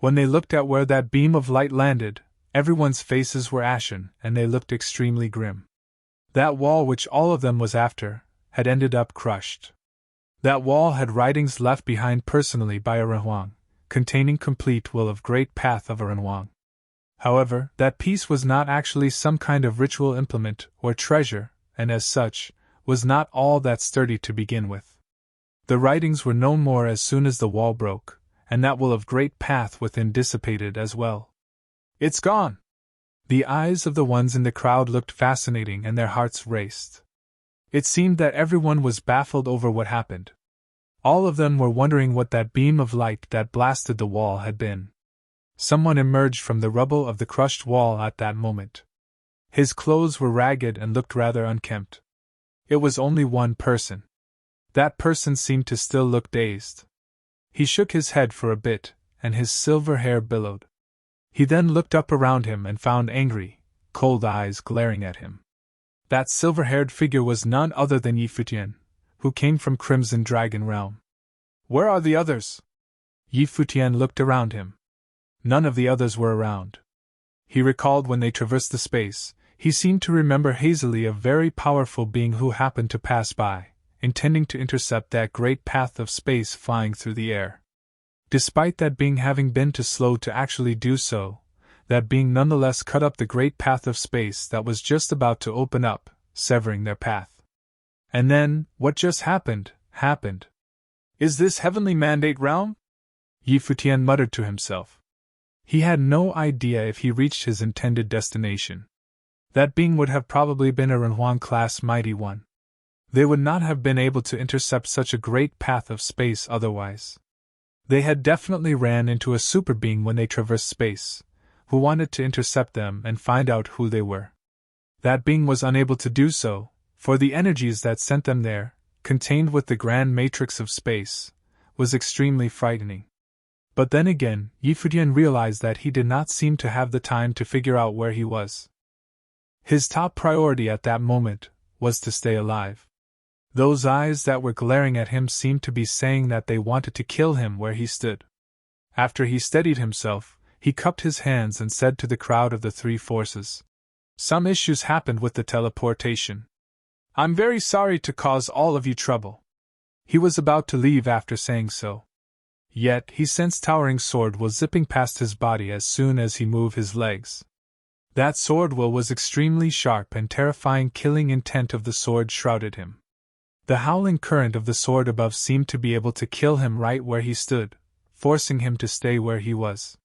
When they looked at where that beam of light landed, everyone's faces were ashen and they looked extremely grim. That wall which all of them was after, had ended up crushed. That wall had writings left behind personally by a Renhuang, containing complete will of great path of a Renhuang. However, that piece was not actually some kind of ritual implement or treasure, and as such, was not all that sturdy to begin with. The writings were no more as soon as the wall broke, and that will of great path within dissipated as well. "It's gone!" The eyes of the ones in the crowd looked fascinating and their hearts raced. It seemed that everyone was baffled over what happened. All of them were wondering what that beam of light that blasted the wall had been. Someone emerged from the rubble of the crushed wall at that moment. His clothes were ragged and looked rather unkempt. It was only one person. That person seemed to still look dazed. He shook his head for a bit, and his silver hair billowed. He then looked up around him and found angry, cold eyes glaring at him. That silver-haired figure was none other than Futian, who came from Crimson Dragon Realm. "Where are the others?" Futian looked around him. None of the others were around. He recalled when they traversed the space, he seemed to remember hazily a very powerful being who happened to pass by, intending to intercept that great path of space flying through the air. Despite that being having been too slow to actually do so, that being nonetheless cut up the great path of space that was just about to open up, severing their path. And then, what just happened. "Is this heavenly mandate realm?" Futian muttered to himself. He had no idea if he reached his intended destination. That being would have probably been a Renhuang-class mighty one. They would not have been able to intercept such a great path of space otherwise. They had definitely ran into a super being when they traversed space, who wanted to intercept them and find out who they were. That being was unable to do so, for the energies that sent them there, contained with the grand matrix of space, was extremely frightening. But then again, Futian realized that he did not seem to have the time to figure out where he was. His top priority at that moment was to stay alive. Those eyes that were glaring at him seemed to be saying that they wanted to kill him where he stood. After he steadied himself, he cupped his hands and said to the crowd of the three forces, "Some issues happened with the teleportation. I'm very sorry to cause all of you trouble." He was about to leave after saying so. Yet, he sensed towering sword will zipping past his body as soon as he moved his legs. That sword will was extremely sharp and terrifying. Killing intent of the sword shrouded him. The howling current of the sword above seemed to be able to kill him right where he stood, forcing him to stay where he was.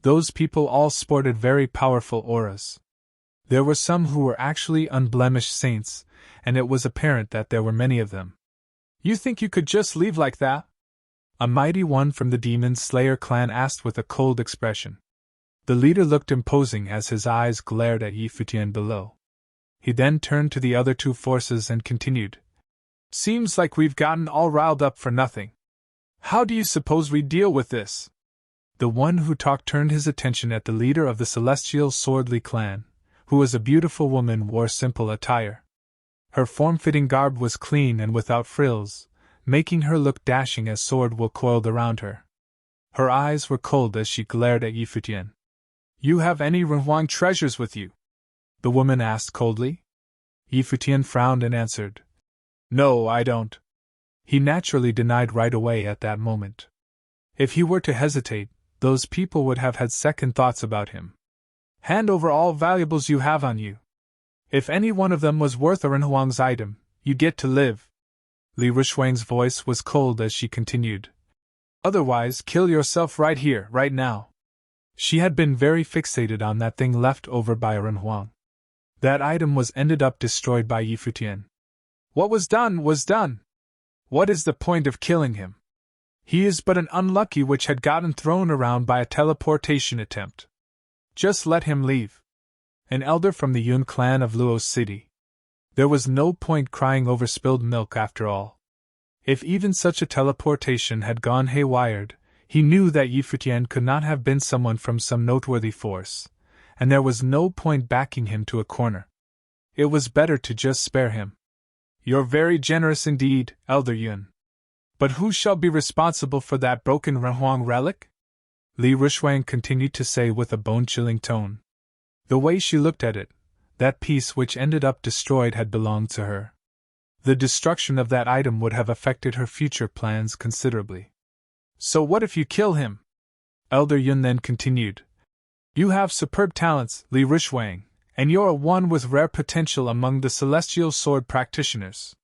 Those people all sported very powerful auras. There were some who were actually unblemished saints, and it was apparent that there were many of them. "You think you could just leave like that?" a mighty one from the Demon Slayer clan asked with a cold expression. The leader looked imposing as his eyes glared at Futian below. He then turned to the other two forces and continued, "Seems like we've gotten all riled up for nothing. How do you suppose we deal with this?" The one who talked turned his attention at the leader of the Celestial Swordly clan, who was a beautiful woman wore simple attire. Her form-fitting garb was clean and without frills, making her look dashing as sword wool coiled around her. Her eyes were cold as she glared at Futian. "You have any Renhuang treasures with you?" the woman asked coldly. Futian frowned and answered, "No, I don't." He naturally denied right away at that moment. If he were to hesitate, those people would have had second thoughts about him. "Hand over all valuables you have on you. If any one of them was worth a Renhuang's item, you get to live." Li Rushuang's voice was cold as she continued, "Otherwise, kill yourself right here, right now." She had been very fixated on that thing left over by a Renhuang. That item was ended up destroyed by Futian. What was done was done. What is the point of killing him? He is but an unlucky which had gotten thrown around by a teleportation attempt. Just let him leave. an elder from the Yun clan of Luo City. There was no point crying over spilled milk after all. If even such a teleportation had gone haywired, he knew that Yi Futian could not have been someone from some noteworthy force, and there was no point backing him to a corner. It was better to just spare him. You're very generous indeed, Elder Yun. But who shall be responsible for that broken Renhuang relic? Li Rushwang continued to say with a bone-chilling tone. The way she looked at it, that piece which ended up destroyed had belonged to her. The destruction of that item would have affected her future plans considerably. So what if you kill him? Elder Yun then continued. You have superb talents, Li Rushwang, and you're one with rare potential among the celestial sword practitioners.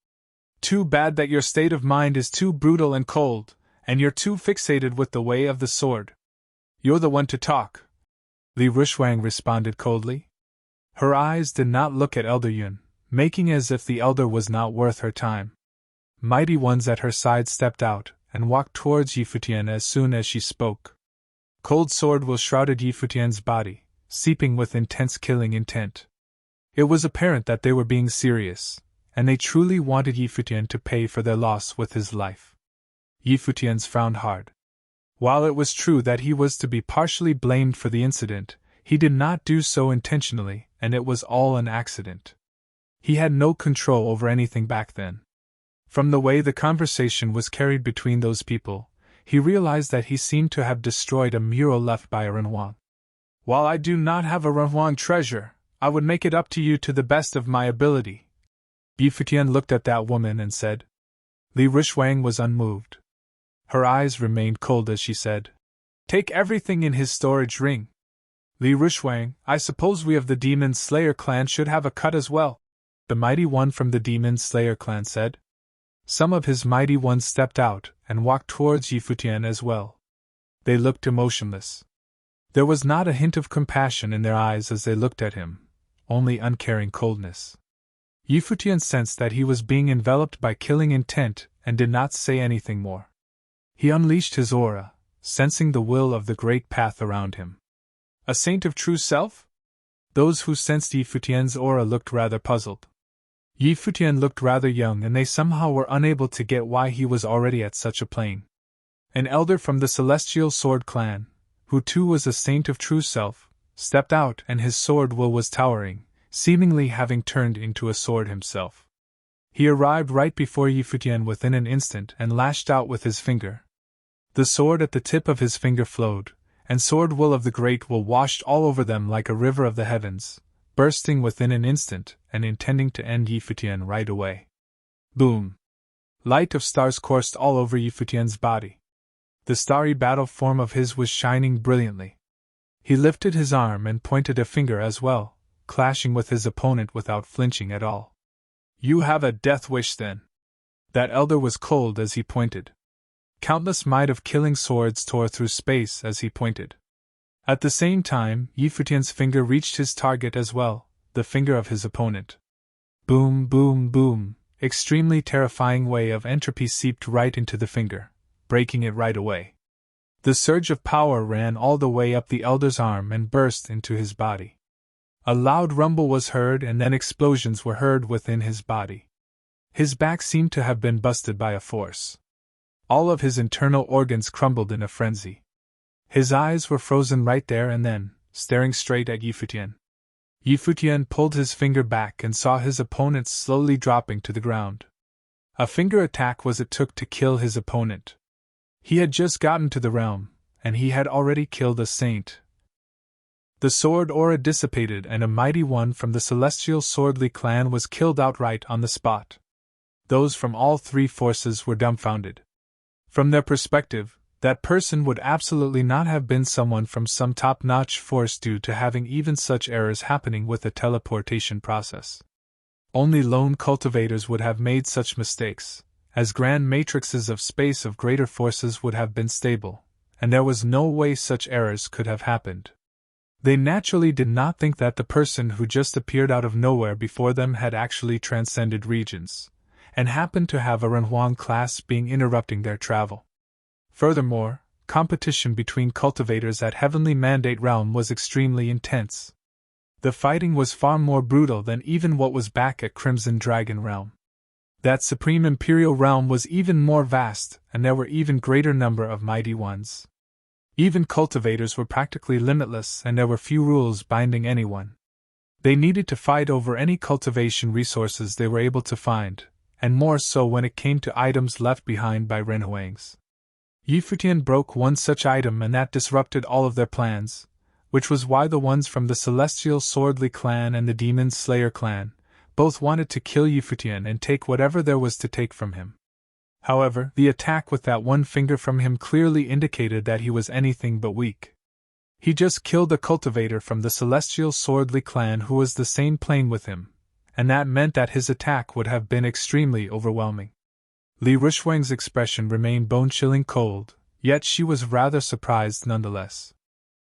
Too bad that your state of mind is too brutal and cold, and you're too fixated with the way of the sword. You're the one to talk, Li Rushwang responded coldly. Her eyes did not look at Elder Yun, making as if the elder was not worth her time. Mighty ones at her side stepped out and walked towards Yi Futian as soon as she spoke. Cold sword will shrouded Yi Futian's body, seeping with intense killing intent. It was apparent that they were being serious, and they truly wanted Yi Futian to pay for their loss with his life. Yi Futian's frowned hard. While it was true that he was to be partially blamed for the incident, he did not do so intentionally, and it was all an accident. He had no control over anything back then. From the way the conversation was carried between those people, he realized that he seemed to have destroyed a mural left by a Renhuang. While I do not have a Renhuang treasure, I would make it up to you to the best of my ability. Yi Futian looked at that woman and said. Li Rushwang was unmoved. Her eyes remained cold as she said, Take everything in his storage ring. Li Rushwang, I suppose we of the Demon Slayer clan should have a cut as well, the mighty one from the Demon Slayer clan said. Some of his mighty ones stepped out and walked towards Yi Futian as well. They looked emotionless. There was not a hint of compassion in their eyes as they looked at him, only uncaring coldness. Yi Futian sensed that he was being enveloped by killing intent and did not say anything more. He unleashed his aura, sensing the will of the great path around him. A saint of true self? Those who sensed Yi Futian's aura looked rather puzzled. Yi Futian looked rather young and they somehow were unable to get why he was already at such a plane. An elder from the Celestial Sword clan, who too was a saint of true self, stepped out and his sword will was towering, seemingly having turned into a sword himself. He arrived right before Yi Futian within an instant and lashed out with his finger. The sword at the tip of his finger flowed, and sword will of the great will washed all over them like a river of the heavens, bursting within an instant and intending to end Yi Futian right away. Boom! Light of stars coursed all over Yi Futian's body. The starry battle form of his was shining brilliantly. He lifted his arm and pointed a finger as well, clashing with his opponent without flinching at all. You have a death wish then. That elder was cold as he pointed. Countless might of killing swords tore through space as he pointed. At the same time, Yi Futian's finger reached his target as well, the finger of his opponent. Boom, boom, boom, extremely terrifying way of entropy seeped right into the finger, breaking it right away. The surge of power ran all the way up the elder's arm and burst into his body. A loud rumble was heard and then explosions were heard within his body. His back seemed to have been busted by a force. All of his internal organs crumbled in a frenzy. His eyes were frozen right there and then, staring straight at Yi Futian. Yi Futian pulled his finger back and saw his opponent slowly dropping to the ground. A finger attack was it took to kill his opponent. He had just gotten to the realm, and he had already killed a saint. The sword aura dissipated and a mighty one from the Celestial Swordly clan was killed outright on the spot. Those from all three forces were dumbfounded. From their perspective, that person would absolutely not have been someone from some top-notch force due to having even such errors happening with the teleportation process. Only lone cultivators would have made such mistakes, as grand matrices of space of greater forces would have been stable, and there was no way such errors could have happened. They naturally did not think that the person who just appeared out of nowhere before them had actually transcended regions, and happened to have a Renhuang class being interrupting their travel. Furthermore, competition between cultivators at Heavenly Mandate Realm was extremely intense. The fighting was far more brutal than even what was back at Crimson Dragon Realm. That supreme Imperial realm was even more vast, and there were even greater number of mighty ones. Even cultivators were practically limitless, and there were few rules binding anyone. They needed to fight over any cultivation resources they were able to find, and more so when it came to items left behind by Renhuangs. Futian broke one such item, and that disrupted all of their plans, which was why the ones from the Celestial Swordly clan and the Demon Slayer clan both wanted to kill Futian and take whatever there was to take from him. However, the attack with that one finger from him clearly indicated that he was anything but weak. He just killed a cultivator from the Celestial Swordly clan who was the same plane with him, and that meant that his attack would have been extremely overwhelming. Li Rushwang's expression remained bone-chilling cold, yet she was rather surprised nonetheless.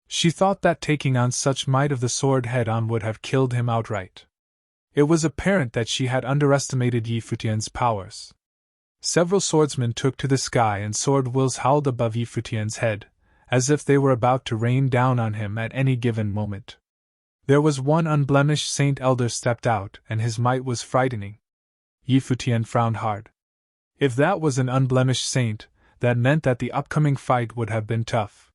She thought that taking on such might of the sword head-on would have killed him outright. It was apparent that she had underestimated Futian's powers. Several swordsmen took to the sky and sword wills howled above Futian's head, as if they were about to rain down on him at any given moment. There was one unblemished Saint Elder stepped out, and his might was frightening. Futian frowned hard. If that was an unblemished saint, that meant that the upcoming fight would have been tough.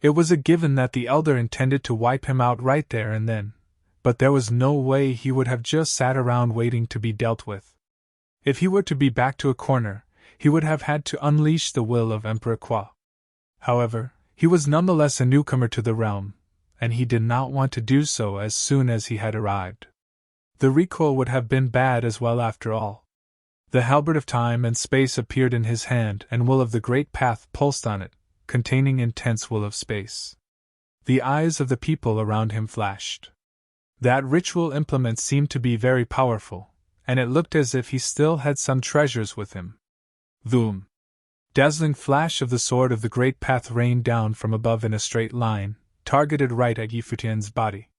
It was a given that the Elder intended to wipe him out right there and then, but there was no way he would have just sat around waiting to be dealt with. If he were to be backed to a corner, he would have had to unleash the will of Emperor Qua. However, he was nonetheless a newcomer to the realm, and he did not want to do so as soon as he had arrived. The recoil would have been bad as well after all. The halberd of time and space appeared in his hand, and will of the great path pulsed on it, containing intense will of space. The eyes of the people around him flashed. That ritual implement seemed to be very powerful, and it looked as if he still had some treasures with him. Vroom! Dazzling flash of the sword of the great path rained down from above in a straight line, targeted right at Futian's body.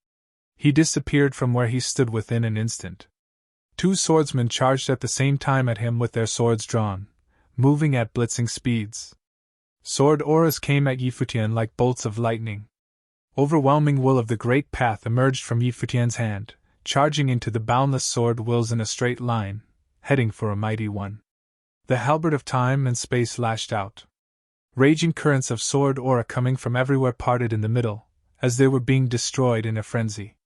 He disappeared from where he stood within an instant. Two swordsmen charged at the same time at him with their swords drawn, moving at blitzing speeds. Sword auras came at Futian like bolts of lightning. Overwhelming will of the great path emerged from Futian's hand, charging into the boundless sword wills in a straight line, heading for a mighty one. The halberd of time and space lashed out. Raging currents of sword aura coming from everywhere parted in the middle, as they were being destroyed in a frenzy.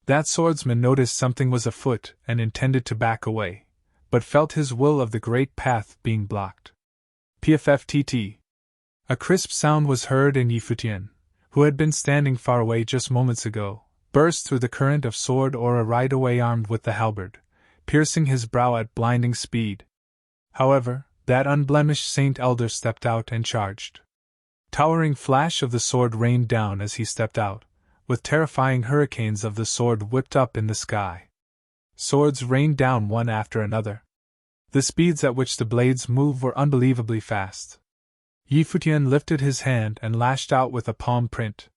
That swordsman noticed something was afoot and intended to back away, but felt his will of the great path being blocked. PFFTT. A crisp sound was heard, and Futian, who had been standing far away just moments ago, burst through the current of sword aura right away armed with the halberd, piercing his brow at blinding speed. However, that unblemished Saint Elder stepped out and charged. Towering flash of the sword rained down as he stepped out, with terrifying hurricanes of the sword whipped up in the sky. Swords rained down one after another. The speeds at which the blades moved were unbelievably fast. Futian lifted his hand and lashed out with a palm print.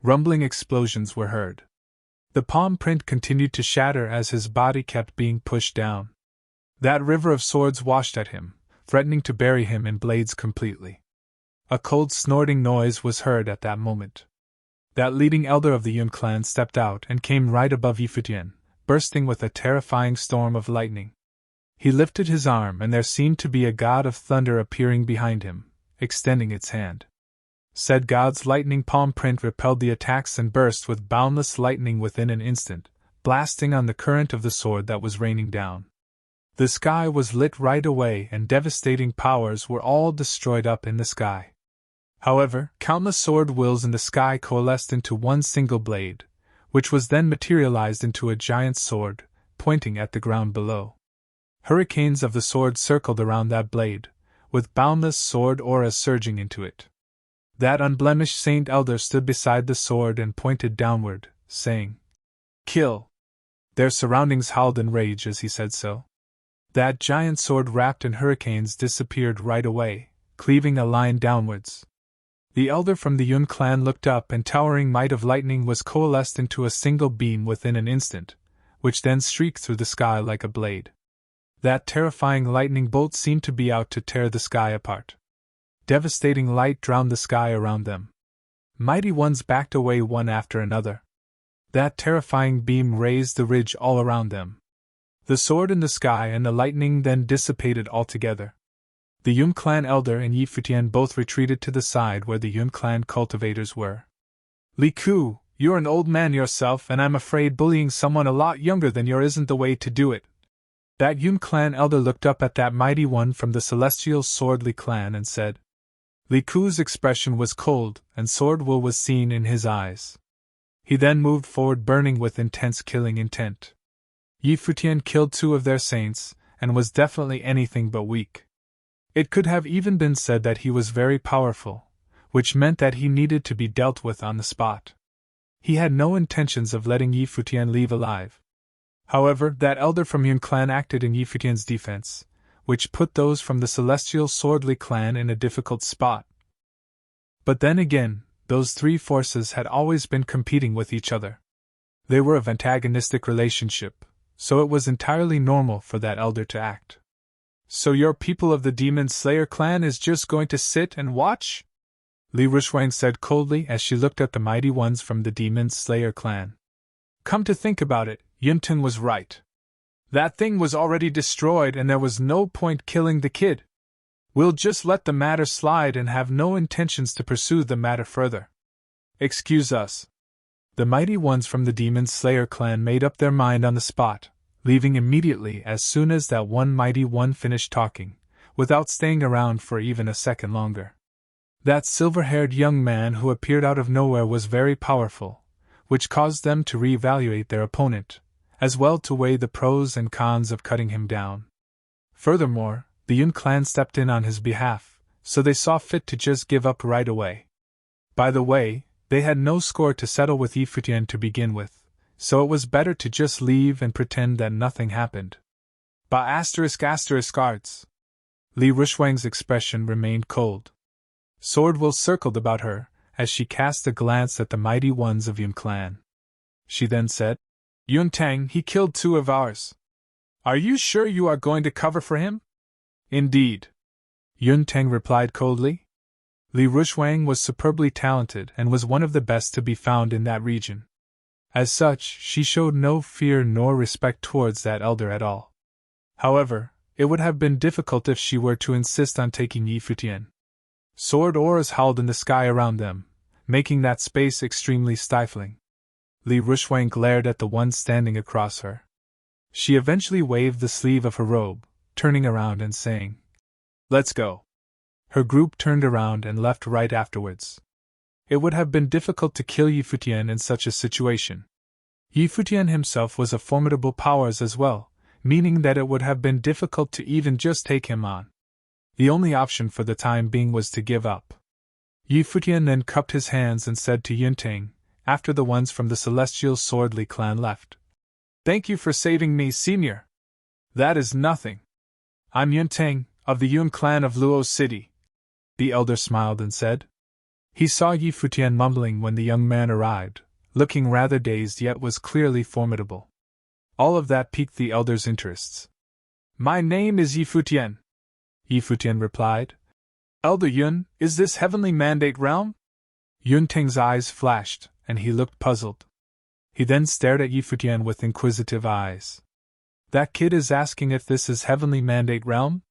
Rumbling explosions were heard. The palm print continued to shatter as his body kept being pushed down. That river of swords washed at him, threatening to bury him in blades completely. A cold snorting noise was heard at that moment. That leading elder of the Yun clan stepped out and came right above Futian, bursting with a terrifying storm of lightning. He lifted his arm, and there seemed to be a god of thunder appearing behind him, extending its hand. Said god's lightning palm print repelled the attacks and burst with boundless lightning within an instant, blasting on the current of the sword that was raining down. The sky was lit right away, and devastating powers were all destroyed up in the sky. However, countless sword wills in the sky coalesced into one single blade, which was then materialized into a giant sword, pointing at the ground below. Hurricanes of the sword circled around that blade, with boundless sword auras surging into it. That unblemished Saint Elder stood beside the sword and pointed downward, saying, "Kill!" Their surroundings howled in rage as he said so. That giant sword wrapped in hurricanes disappeared right away, cleaving a line downwards. The elder from the Yun clan looked up, and towering might of lightning was coalesced into a single beam within an instant, which then streaked through the sky like a blade. That terrifying lightning bolt seemed to be out to tear the sky apart. Devastating light drowned the sky around them. Mighty ones backed away one after another. That terrifying beam raised the ridge all around them. The sword in the sky and the lightning then dissipated altogether. The Yun clan elder and Yi Futian both retreated to the side where the Yun clan cultivators were. Li Ku, you're an old man yourself, and I'm afraid bullying someone a lot younger than you isn't the way to do it. That Yun clan elder looked up at that mighty one from the celestial swordly clan and said. Li Ku's expression was cold, and sword will was seen in his eyes. He then moved forward, burning with intense killing intent. Yi Futian killed 2 of their saints, and was definitely anything but weak. It could have even been said that he was very powerful, which meant that he needed to be dealt with on the spot. He had no intentions of letting Yi Futian leave alive. However, that elder from Yun clan acted in Yi Futian's defense, which put those from the celestial swordly clan in a difficult spot. But then again, those 3 forces had always been competing with each other. They were of antagonistic relationship, so it was entirely normal for that elder to act. So your people of the Demon Slayer clan is just going to sit and watch? Li Rushwang said coldly as she looked at the mighty ones from the Demon Slayer clan. Come to think about it, Yunting was right. That thing was already destroyed and there was no point killing the kid. We'll just let the matter slide and have no intentions to pursue the matter further. Excuse us. The mighty ones from the Demon Slayer clan made up their mind on the spot, leaving immediately as soon as that one mighty one finished talking, without staying around for even a second longer. That silver-haired young man who appeared out of nowhere was very powerful, which caused them to re-evaluate their opponent, as well to weigh the pros and cons of cutting him down. Furthermore, the Yun clan stepped in on his behalf, so they saw fit to just give up right away. By the way, they had no score to settle with Yi Futian to begin with, so it was better to just leave and pretend that nothing happened. Arts. Li Rushwang's expression remained cold. Swordwill circled about her, as she cast a glance at the mighty ones of Yun clan. She then said, Yun Tang, he killed 2 of ours. Are you sure you are going to cover for him? Indeed. Yun Tang replied coldly. Li Rushwang was superbly talented and was one of the best to be found in that region. As such, she showed no fear nor respect towards that elder at all. However, it would have been difficult if she were to insist on taking Yi Futian. Sword auras howled in the sky around them, making that space extremely stifling. Li Rushwang glared at the one standing across her. She eventually waved the sleeve of her robe, turning around and saying, Let's go. Her group turned around and left right afterwards. It would have been difficult to kill Yi Futian in such a situation. Yi Futian himself was a formidable power as well, meaning that it would have been difficult to even just take him on. The only option for the time being was to give up. Yi Futian then cupped his hands and said to Yunting, after the ones from the celestial swordly clan left, Thank you for saving me, senior. That is nothing. I'm Yunting, of the Yun clan of Luo City. The elder smiled and said. He saw Yi Futian mumbling when the young man arrived, looking rather dazed yet was clearly formidable. All of that piqued the elder's interests. My name is Yi Futian. Yi Futian replied. Elder Yun, is this heavenly mandate realm? Yunting's eyes flashed, and he looked puzzled. He then stared at Yi Futian with inquisitive eyes. That kid is asking if this is heavenly mandate realm?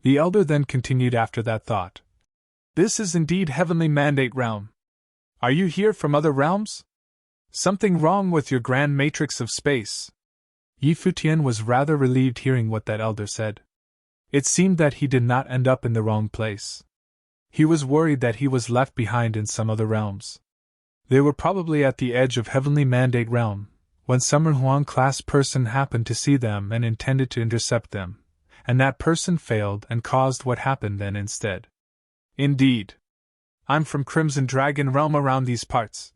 The elder then continued after that thought. This is indeed heavenly mandate realm. Are you here from other realms? Something wrong with your grand matrix of space. Yi Futian was rather relieved hearing what that elder said. It seemed that he did not end up in the wrong place. He was worried that he was left behind in some other realms. They were probably at the edge of heavenly mandate realm, when some Huang-class person happened to see them and intended to intercept them, and that person failed and caused what happened then instead. Indeed. I'm from Crimson Dragon realm around these parts.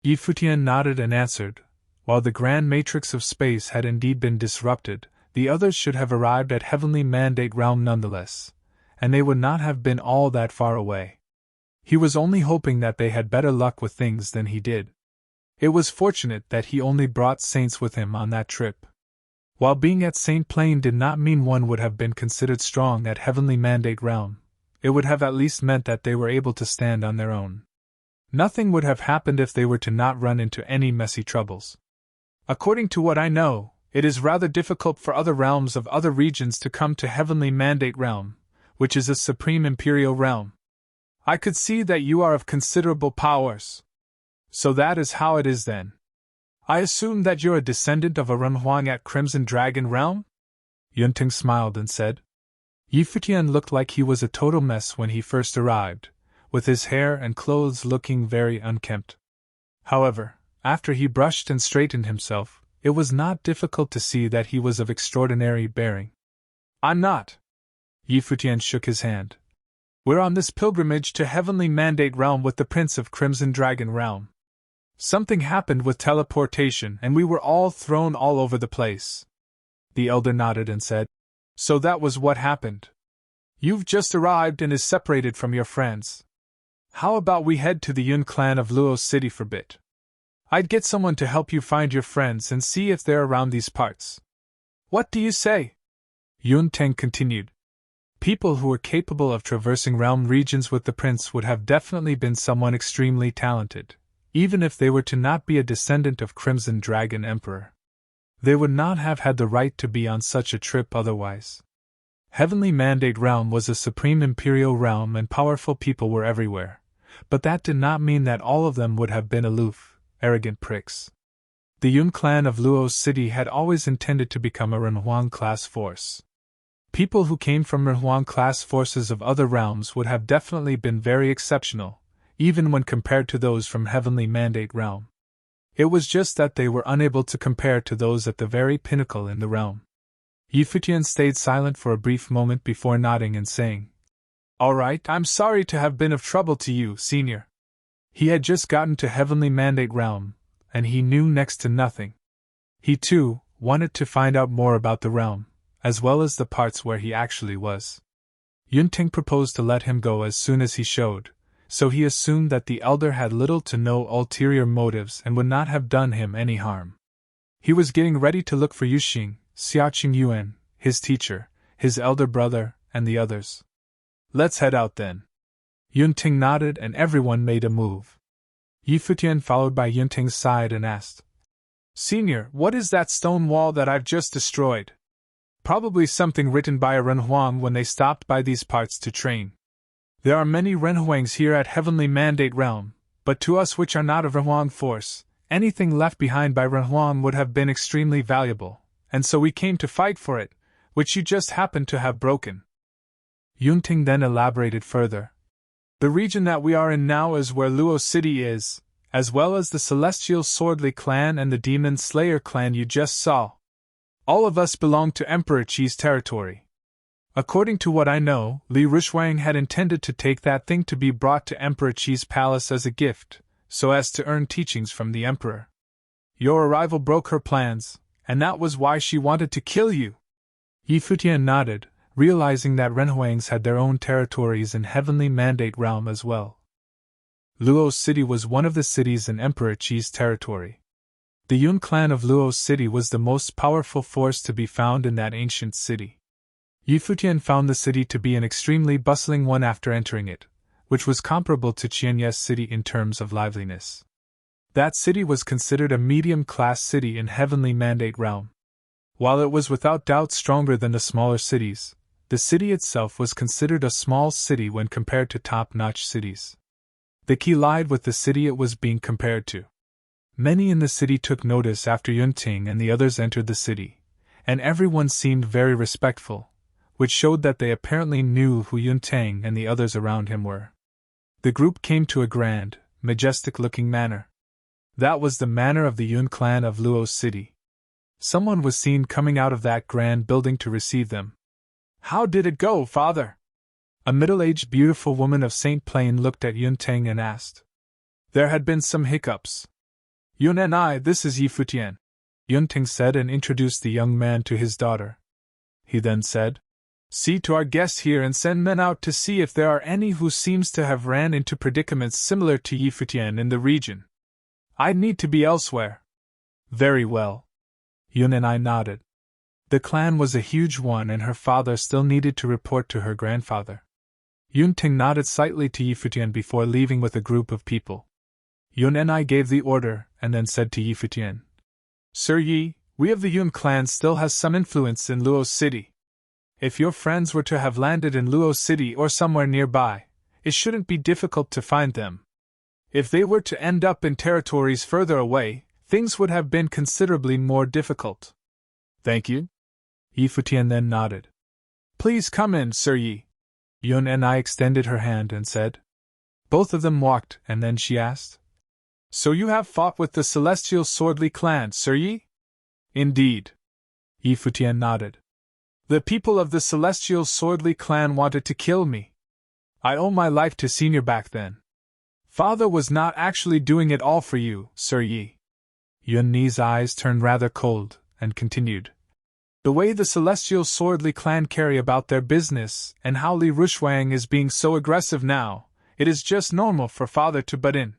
Yi Futian nodded and answered, while the grand matrix of space had indeed been disrupted, the others should have arrived at heavenly mandate realm nonetheless, and they would not have been all that far away. He was only hoping that they had better luck with things than he did. It was fortunate that he only brought saints with him on that trip. While being at Saint Plain did not mean one would have been considered strong at heavenly mandate realm, it would have at least meant that they were able to stand on their own. Nothing would have happened if they were to not run into any messy troubles. According to what I know, it is rather difficult for other realms of other regions to come to Heavenly Mandate Realm, which is a supreme imperial realm. I could see that you are of considerable powers. So that is how it is then. I assume that you're a descendant of a Renhuang at Crimson Dragon Realm? Yunting smiled and said. Futian looked like he was a total mess when he first arrived, with his hair and clothes looking very unkempt. However, after he brushed and straightened himself, it was not difficult to see that he was of extraordinary bearing. I'm not. Futian shook his hand. We're on this pilgrimage to Heavenly Mandate Realm with the Prince of Crimson Dragon Realm. Something happened with teleportation and we were all thrown all over the place. The elder nodded and said, So that was what happened. You've just arrived and is separated from your friends. How about we head to the Yun clan of Luo City for a bit? I'd get someone to help you find your friends and see if they're around these parts. What do you say? Yun Teng continued. People who were capable of traversing realm regions with the prince would have definitely been someone extremely talented, even if they were to not be a descendant of Crimson Dragon Emperor. They would not have had the right to be on such a trip otherwise. Heavenly Mandate Realm was a supreme imperial realm and powerful people were everywhere, but that did not mean that all of them would have been aloof, arrogant pricks. The Yun clan of Luo City had always intended to become a Renhuang-class force. People who came from Renhuang-class forces of other realms would have definitely been very exceptional, even when compared to those from Heavenly Mandate Realm. It was just that they were unable to compare to those at the very pinnacle in the realm. Futian stayed silent for a brief moment before nodding and saying, All right, I'm sorry to have been of trouble to you, senior. He had just gotten to Heavenly Mandate Realm, and he knew next to nothing. He, too, wanted to find out more about the realm, as well as the parts where he actually was. Yunting proposed to let him go as soon as he showed, so he assumed that the elder had little to no ulterior motives and would not have done him any harm. He was getting ready to look for Yuxing, Xiaoqing Yuan, his teacher, his elder brother, and the others. Let's head out then. Yunting nodded and everyone made a move. Futian followed by Yunting's side and asked, Senior, what is that stone wall that I've just destroyed? Probably something written by a Renhuang when they stopped by these parts to train. There are many Renhuangs here at Heavenly Mandate Realm, but to us which are not of Renhuang force, anything left behind by Renhuang would have been extremely valuable, and so we came to fight for it, which you just happened to have broken. Yunting then elaborated further. The region that we are in now is where Luo City is, as well as the Celestial Swordly clan and the Demon Slayer clan you just saw. All of us belong to Emperor Qi's territory. According to what I know, Li Rushwang had intended to take that thing to be brought to Emperor Qi's palace as a gift, so as to earn teachings from the Emperor. Your arrival broke her plans, and that was why she wanted to kill you. Futian nodded, realizing that Renhuangs had their own territories in Heavenly Mandate Realm as well. Luo City was one of the cities in Emperor Qi's territory. The Yun clan of Luo City was the most powerful force to be found in that ancient city. Futian found the city to be an extremely bustling one after entering it, which was comparable to Qianyes City in terms of liveliness. That city was considered a medium-class city in Heavenly Mandate Realm. While it was without doubt stronger than the smaller cities, the city itself was considered a small city when compared to top-notch cities. The key lied with the city it was being compared to. Many in the city took notice after Yunting and the others entered the city, and everyone seemed very respectful, which showed that they apparently knew who Yunting and the others around him were. The group came to a grand, majestic-looking manor. That was the manor of the Yun clan of Luo City. Someone was seen coming out of that grand building to receive them. How did it go, father? A middle-aged beautiful woman of St. Plain looked at Yunting and asked. There had been some hiccups. Yun and I, this is Futian, Yunting said and introduced the young man to his daughter. He then said, See to our guests here and send men out to see if there are any who seems to have ran into predicaments similar to Futian in the region. I need to be elsewhere. Very well. Yun and I nodded. The clan was a huge one and her father still needed to report to her grandfather. Yunting nodded slightly to Futian before leaving with a group of people. Yun and I gave the order, and then said to Yi Futian, Sir Yi, we of the Yun clan still has some influence in Luo City. If your friends were to have landed in Luo City or somewhere nearby, it shouldn't be difficult to find them. If they were to end up in territories further away, things would have been considerably more difficult. Thank you. Yi Futian then nodded. Please come in, Sir Yi. Yun and I extended her hand and said. Both of them walked, and then she asked, So you have fought with the Celestial Swordly clan, Sir Yi? Indeed. Yi Futian nodded. The people of the Celestial Swordly clan wanted to kill me. I owe my life to Senior back then. Father was not actually doing it all for you, Sir Yi. Yun Ni's eyes turned rather cold, and continued. The way the Celestial Swordly clan carry about their business, and how Li Rushwang is being so aggressive now, it is just normal for Father to butt in.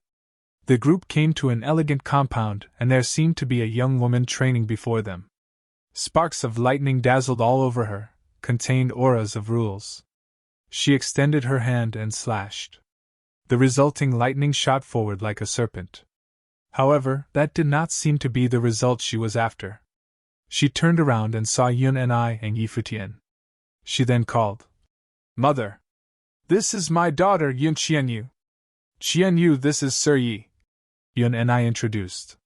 The group came to an elegant compound, and there seemed to be a young woman training before them. Sparks of lightning dazzled all over her, contained auras of rules. She extended her hand and slashed. The resulting lightning shot forward like a serpent. However, that did not seem to be the result she was after. She turned around and saw Yun and I and Yi Futian. She then called, Mother! This is my daughter Yun Qianyu. Qianyu, this is Sir Yi. Yun and I introduced.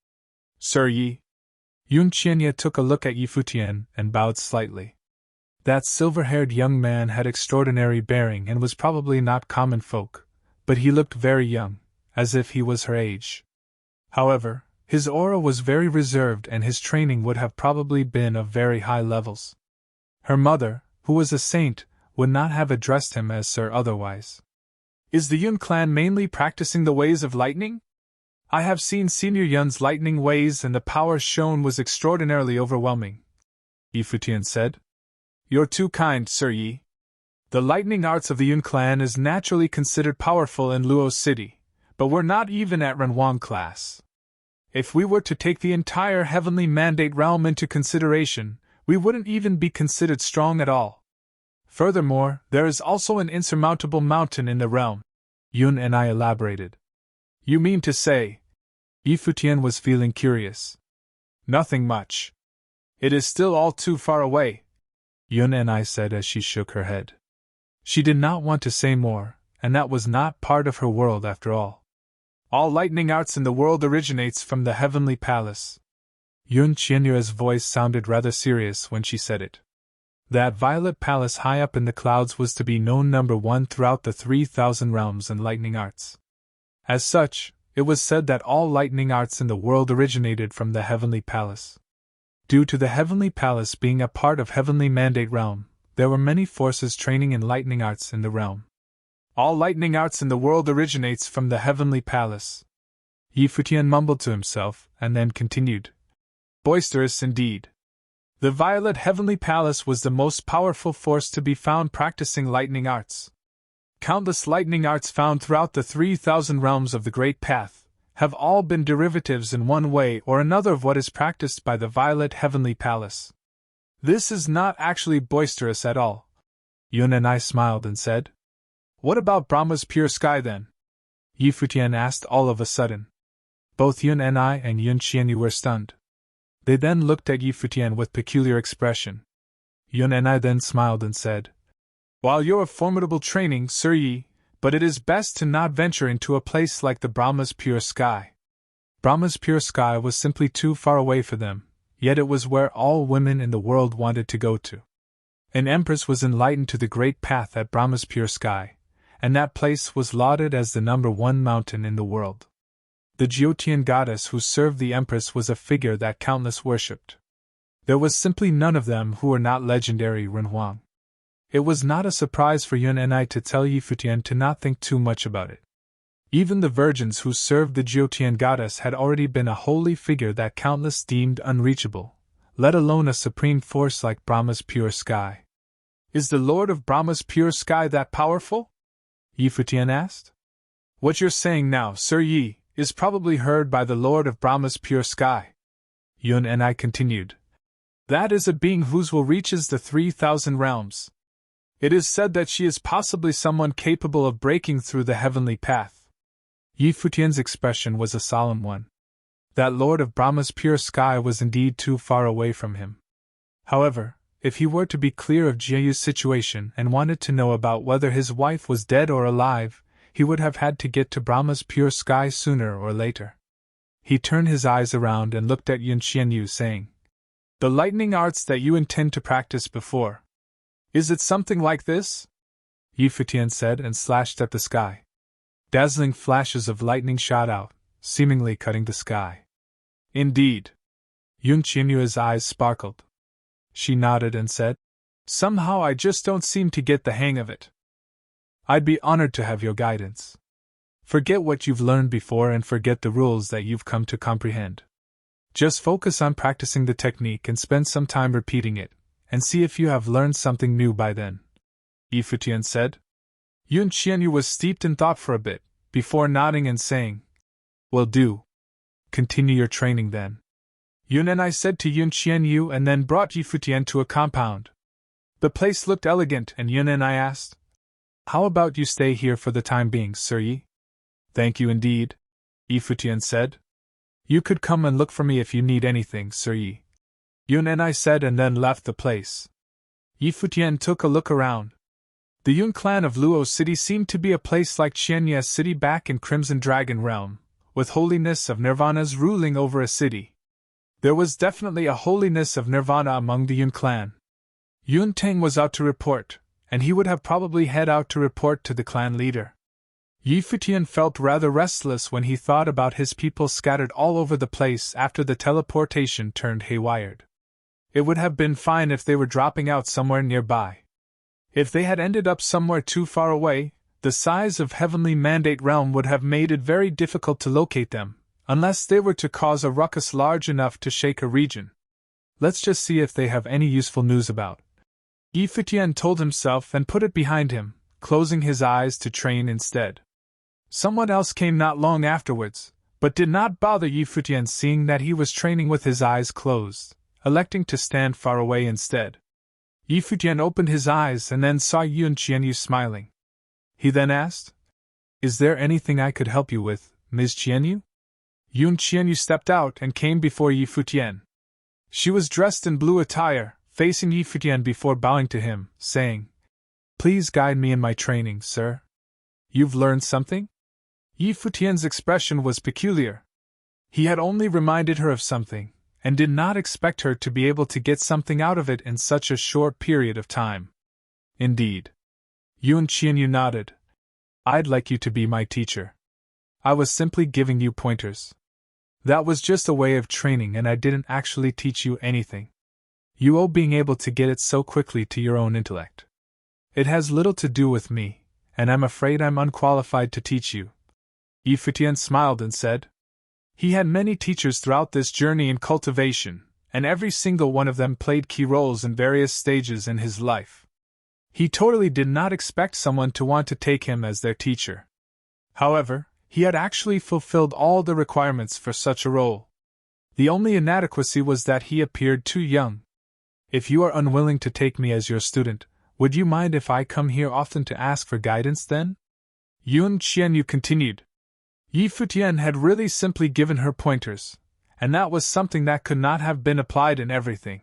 Sir Yi. Yun Qianyu took a look at Yi Futian and bowed slightly. That silver-haired young man had extraordinary bearing and was probably not common folk, but he looked very young, as if he was her age. However, his aura was very reserved and his training would have probably been of very high levels. Her mother, who was a saint, would not have addressed him as Sir otherwise. Is the Yun clan mainly practicing the ways of lightning? I have seen Senior Yun's lightning ways and the power shown was extraordinarily overwhelming, Yi Futian said. You're too kind, Sir Yi. The lightning arts of the Yun clan is naturally considered powerful in Luo City, but we're not even at Renhuang class. If we were to take the entire Heavenly Mandate realm into consideration, we wouldn't even be considered strong at all. Furthermore, there is also an insurmountable mountain in the realm, Yun and I elaborated. You mean to say? Yi Futian was feeling curious. Nothing much. It is still all too far away, Yun and I said as she shook her head. She did not want to say more, and that was not part of her world after all. All lightning arts in the world originates from the Heavenly Palace. Yun Qianyu's voice sounded rather serious when she said it. That violet palace high up in the clouds was to be known number one throughout the 3,000 realms in lightning arts. As such, it was said that all lightning arts in the world originated from the Heavenly Palace. Due to the Heavenly Palace being a part of Heavenly Mandate realm, there were many forces training in lightning arts in the realm. All lightning arts in the world originates from the Heavenly Palace. Yi Futian mumbled to himself, and then continued. Boisterous indeed. The Violet Heavenly Palace was the most powerful force to be found practicing lightning arts. Countless lightning arts found throughout the 3,000 realms of the Great Path have all been derivatives in one way or another of what is practiced by the Violet Heavenly Palace. This is not actually boisterous at all. Yun and I smiled and said, What about Brahma's pure sky then? Yi Futian asked all of a sudden. Both Yun and I and Yun Qianyu were stunned. They then looked at Yi Futian with peculiar expression. Yun and I then smiled and said, While you're of formidable training, Sir Yi, but it is best to not venture into a place like the Brahma's pure sky. Brahma's pure sky was simply too far away for them, yet it was where all women in the world wanted to go to. An empress was enlightened to the great path at Brahma's pure sky, and that place was lauded as the number one mountain in the world. The Jyotian goddess who served the empress was a figure that countless worshipped. There was simply none of them who were not legendary Renhuang. It was not a surprise for Yun and I to tell Yi Futian to not think too much about it. Even the virgins who served the Jyotian goddess had already been a holy figure that countless deemed unreachable, let alone a supreme force like Brahma's pure sky. Is the Lord of Brahma's pure sky that powerful? Yi Futian asked. What you're saying now, Sir Yi, is probably heard by the Lord of Brahma's pure sky. Yun and I continued. That is a being whose will reaches the 3,000 realms. It is said that she is possibly someone capable of breaking through the heavenly path. Yi Futian's expression was a solemn one. That lord of Brahma's pure sky was indeed too far away from him. However, if he were to be clear of Jieyu's situation and wanted to know about whether his wife was dead or alive, he would have had to get to Brahma's pure sky sooner or later. He turned his eyes around and looked at Yun Qianyu, saying, "The lightning arts that you intend to practice before. Is it something like this?" Yi Futian said and slashed at the sky. Dazzling flashes of lightning shot out, seemingly cutting the sky. "Indeed." Yun Qianyu's eyes sparkled. She nodded and said, "Somehow I just don't seem to get the hang of it. I'd be honored to have your guidance. Forget what you've learned before and forget the rules that you've come to comprehend. Just focus on practicing the technique and spend some time repeating it, and see if you have learned something new by then," Yi Futian said. Yun Qianyu was steeped in thought for a bit, before nodding and saying, "Will do. Continue your training then." Yun and I said to Yun Qianyu and then brought Yi Futian to a compound. The place looked elegant and Yun and I asked, "How about you stay here for the time being, Sir Yi?" "Thank you indeed," Yi Futian said. "You could come and look for me if you need anything, Sir Yi," Yun and I said and then left the place. Yi Futian took a look around. The Yun clan of Luo City seemed to be a place like Qianye's city back in Crimson Dragon Realm, with holiness of nirvanas ruling over a city. There was definitely a holiness of nirvana among the Yun clan. Yun Teng was out to report, and he would have probably head out to report to the clan leader. Yi Futian felt rather restless when he thought about his people scattered all over the place after the teleportation turned haywired. It would have been fine if they were dropping out somewhere nearby. If they had ended up somewhere too far away, the size of Heavenly Mandate Realm would have made it very difficult to locate them, unless they were to cause a ruckus large enough to shake a region. Let's just see if they have any useful news about. Yi Futian told himself and put it behind him, closing his eyes to train instead. Someone else came not long afterwards, but did not bother Yi Futian seeing that he was training with his eyes closed, electing to stand far away instead. Yi Futian opened his eyes and then saw Yun Qianyu smiling. He then asked, "Is there anything I could help you with, Ms. Qianyu?" Yun Qianyu stepped out and came before Yi Futian. She was dressed in blue attire, facing Yi Futian before bowing to him, saying, "Please guide me in my training, sir." "You've learned something?" Yi Futian's expression was peculiar. He had only reminded her of something, and did not expect her to be able to get something out of it in such a short period of time. "Indeed." Yun Qianyu nodded. "I'd like you to be my teacher. I was simply giving you pointers. That was just a way of training and I didn't actually teach you anything. You owe being able to get it so quickly to your own intellect. It has little to do with me, and I'm afraid I'm unqualified to teach you." Yi Futian smiled and said, he had many teachers throughout this journey in cultivation, and every single one of them played key roles in various stages in his life. He totally did not expect someone to want to take him as their teacher. However, he had actually fulfilled all the requirements for such a role. The only inadequacy was that he appeared too young. "If you are unwilling to take me as your student, would you mind if I come here often to ask for guidance then?" Yun Qianyu continued. Yi Futian had really simply given her pointers, and that was something that could not have been applied in everything.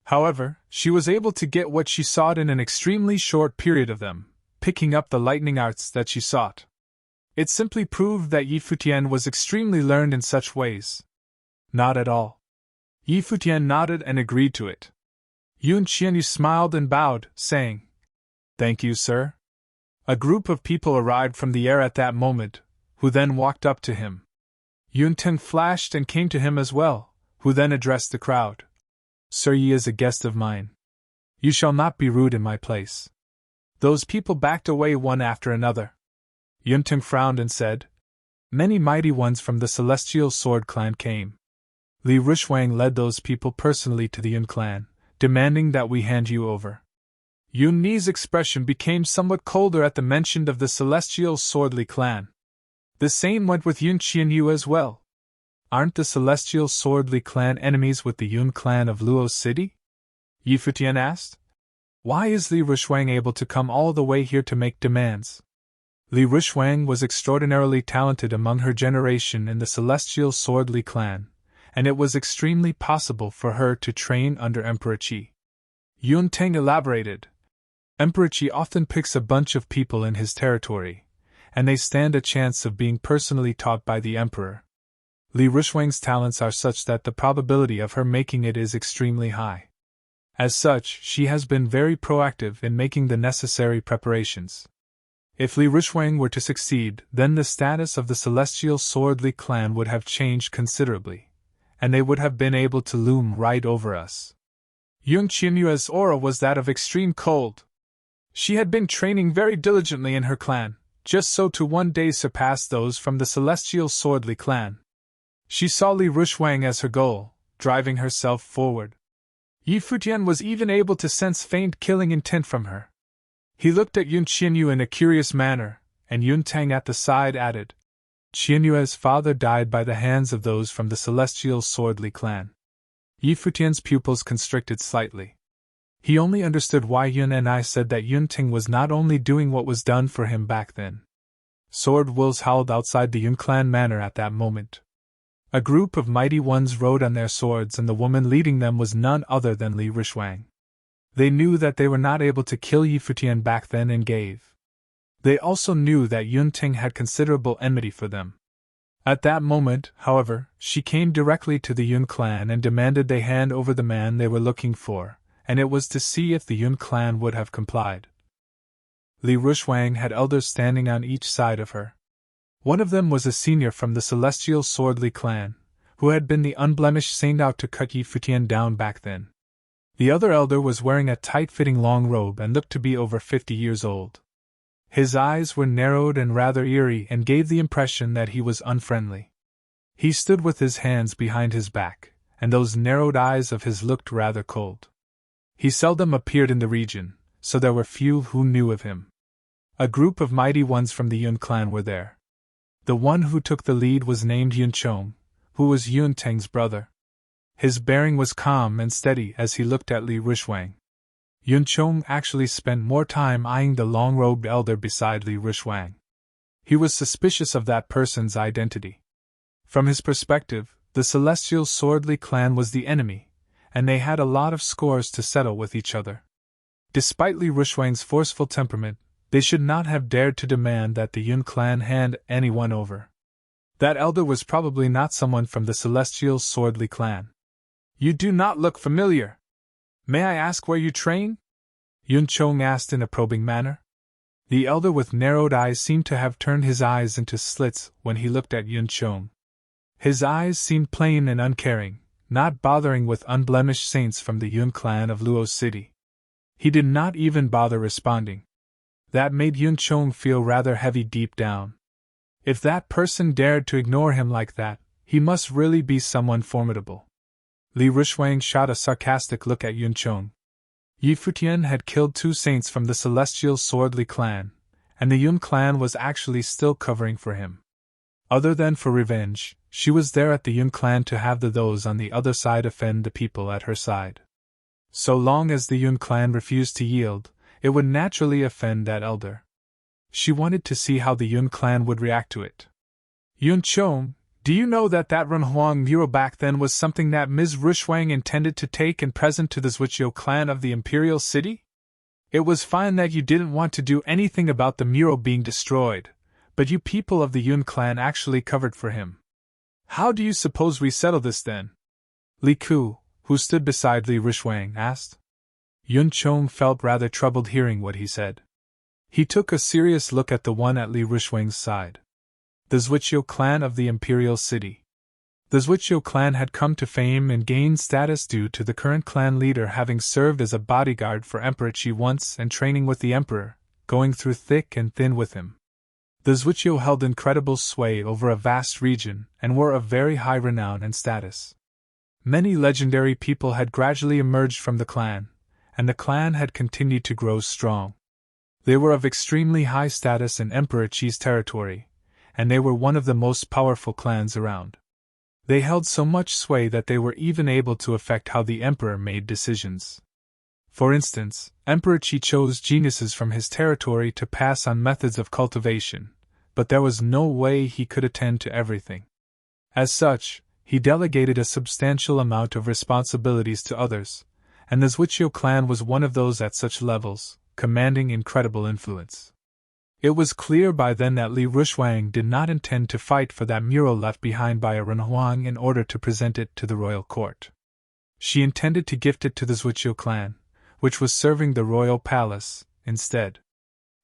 However, she was able to get what she sought in an extremely short period of them, picking up the lightning arts that she sought. It simply proved that Yi Futian was extremely learned in such ways. Not at all. Yi Futian nodded and agreed to it. Yun Qianyu smiled and bowed, saying, "Thank you, sir." A group of people arrived from the air at that moment, who then walked up to him. Yun Teng flashed and came to him as well, who then addressed the crowd. "Sir Yi is a guest of mine. You shall not be rude in my place." Those people backed away one after another. Yun Teng frowned and said, "Many mighty ones from the Celestial Sword clan came. Li Rushwang led those people personally to the Yun clan, demanding that we hand you over." Yun Ni's expression became somewhat colder at the mention of the Celestial Swordly clan. The same went with Yun Qianyu as well. Aren't the Celestial Swordly clan enemies with the Yun clan of Luo City? Yi Futian asked. Why is Li Rushwang able to come all the way here to make demands? Li Rushwang was extraordinarily talented among her generation in the celestial sword Li clan, and it was extremely possible for her to train under Emperor Qi. Yun Teng elaborated. Emperor Qi often picks a bunch of people in his territory, and they stand a chance of being personally taught by the emperor. Li Rushwang's talents are such that the probability of her making it is extremely high. As such, she has been very proactive in making the necessary preparations. If Li Rushwang were to succeed, then the status of the celestial sword Li clan would have changed considerably, and they would have been able to loom right over us. Yun Qianyue's aura was that of extreme cold. She had been training very diligently in her clan, just so to one day surpass those from the celestial sword Li clan. She saw Li Rushwang as her goal, driving herself forward. Yi Futian was even able to sense faint killing intent from her. He looked at Yun Qianyu in a curious manner, and Yun Tang at the side added, Qianyue's father died by the hands of those from the celestial sword Li clan. Yi Futian's pupils constricted slightly. He only understood why Yun and I said that Yun Ting was not only doing what was done for him back then. Sword wolves howled outside the Yun clan manor at that moment. A group of mighty ones rode on their swords, and the woman leading them was none other than Li Rushwang. They knew that they were not able to kill Yi Futian back then and gave. They also knew that Yun Ting had considerable enmity for them. At that moment, however, she came directly to the Yun clan and demanded they hand over the man they were looking for, and it was to see if the Yun clan would have complied. Li Rushwang had elders standing on each side of her. One of them was a senior from the celestial sword Li clan, who had been the unblemished saint out to cut Yi Futian down back then. The other elder was wearing a tight-fitting long robe and looked to be over 50 years old. His eyes were narrowed and rather eerie and gave the impression that he was unfriendly. He stood with his hands behind his back, and those narrowed eyes of his looked rather cold. He seldom appeared in the region, so there were few who knew of him. A group of mighty ones from the Yun clan were there. The one who took the lead was named Yun Chong, who was Yun Teng's brother. His bearing was calm and steady as he looked at Li Rushwang. Yun Chong actually spent more time eyeing the long-robed elder beside Li Rushwang. He was suspicious of that person's identity. From his perspective, the celestial sword Li clan was the enemy, and they had a lot of scores to settle with each other. Despite Li Rushwang's forceful temperament, they should not have dared to demand that the Yun clan hand anyone over. That elder was probably not someone from the celestial sword Li clan. You do not look familiar. May I ask where you train? Yun Chong asked in a probing manner. The elder with narrowed eyes seemed to have turned his eyes into slits when he looked at Yun Chong. His eyes seemed plain and uncaring, not bothering with unblemished saints from the Yun clan of Luo City. He did not even bother responding. That made Yun Chong feel rather heavy deep down. If that person dared to ignore him like that, he must really be someone formidable. Li Rushwang shot a sarcastic look at Yun Chong. Yi Futian had killed 2 saints from the celestial sword Li clan, and the Yun clan was actually still covering for him. Other than for revenge, she was there at the Yun clan to have those on the other side offend the people at her side. So long as the Yun clan refused to yield, it would naturally offend that elder. She wanted to see how the Yun clan would react to it. Yun Chong, do you know that Renhuang mural back then was something that Ms. Rushwang intended to take and present to the Zhuqiu clan of the Imperial City? It was fine that you didn't want to do anything about the mural being destroyed, but you people of the Yun clan actually covered for him. How do you suppose we settle this then? Li Ku, who stood beside Li Rushwang, asked. Yun Chong felt rather troubled hearing what he said. He took a serious look at the one at Li Rushwang's side. The Zhuqiu clan of the Imperial City. The Zhuqiu clan had come to fame and gained status due to the current clan leader having served as a bodyguard for Emperor Qi once and training with the Emperor, going through thick and thin with him. The Zhuqiu held incredible sway over a vast region and were of very high renown and status. Many legendary people had gradually emerged from the clan, and the clan had continued to grow strong. They were of extremely high status in Emperor Qi's territory, and they were one of the most powerful clans around. They held so much sway that they were even able to affect how the emperor made decisions. For instance, Emperor Qi chose geniuses from his territory to pass on methods of cultivation, but there was no way he could attend to everything. As such, he delegated a substantial amount of responsibilities to others, and the Zhuqiu clan was one of those at such levels, commanding incredible influence. It was clear by then that Li Rushuang did not intend to fight for that mural left behind by a Renhuang in order to present it to the royal court. She intended to gift it to the Zhuqiu clan, which was serving the royal palace, instead.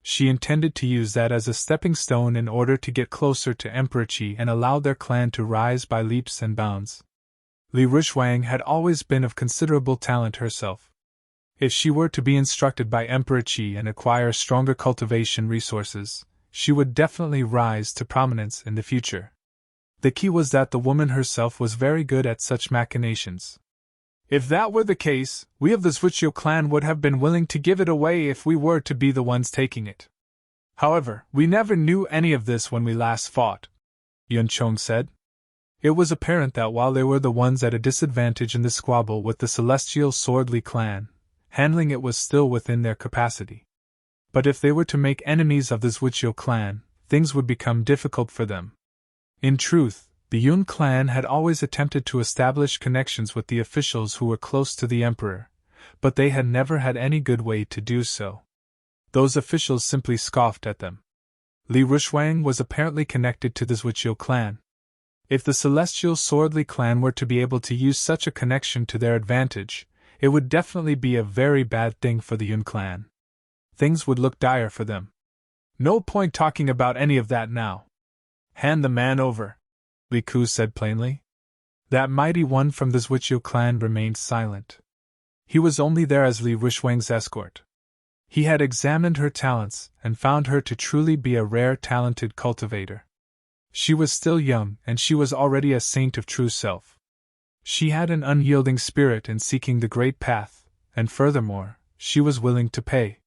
She intended to use that as a stepping stone in order to get closer to Emperor Qi and allow their clan to rise by leaps and bounds. Li Rushuang had always been of considerable talent herself. If she were to be instructed by Emperor Qi and acquire stronger cultivation resources, she would definitely rise to prominence in the future. The key was that the woman herself was very good at such machinations. If that were the case, we of the Zhuqiu clan would have been willing to give it away if we were to be the ones taking it. However, we never knew any of this when we last fought, Yun Chong said. It was apparent that while they were the ones at a disadvantage in the squabble with the celestial Swordly clan, handling it was still within their capacity. But if they were to make enemies of the Zhuqiu clan, things would become difficult for them. In truth, the Yun clan had always attempted to establish connections with the officials who were close to the emperor, but they had never had any good way to do so. Those officials simply scoffed at them. Li Rushuang was apparently connected to the Zhuqiu clan. If the celestial Swordly clan were to be able to use such a connection to their advantage, it would definitely be a very bad thing for the Yun clan. Things would look dire for them. No point talking about any of that now. Hand the man over, Li Ku said plainly. That mighty one from the Zhuqiu clan remained silent. He was only there as Li Rushuang's escort. He had examined her talents and found her to truly be a rare talented cultivator. She was still young and she was already a saint of true self. She had an unyielding spirit in seeking the great path, and furthermore, she was willing to pay.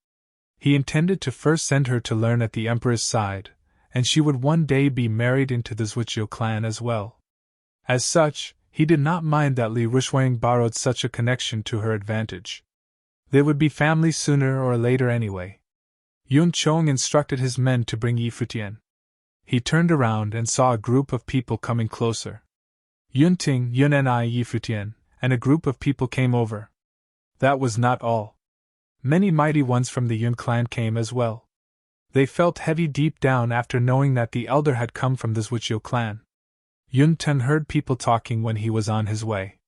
He intended to first send her to learn at the emperor's side, and she would one day be married into the Zhuqiu clan as well. As such, he did not mind that Li Rushuang borrowed such a connection to her advantage. They would be family sooner or later anyway. Yun Chong instructed his men to bring Yi Futian. He turned around and saw a group of people coming closer. Yun Ting, Yun Ni, Yi Futian, and a group of people came over. That was not all. Many mighty ones from the Yun clan came as well. They felt heavy deep down after knowing that the elder had come from the Zhuqiu clan. Yun Ten heard people talking when he was on his way.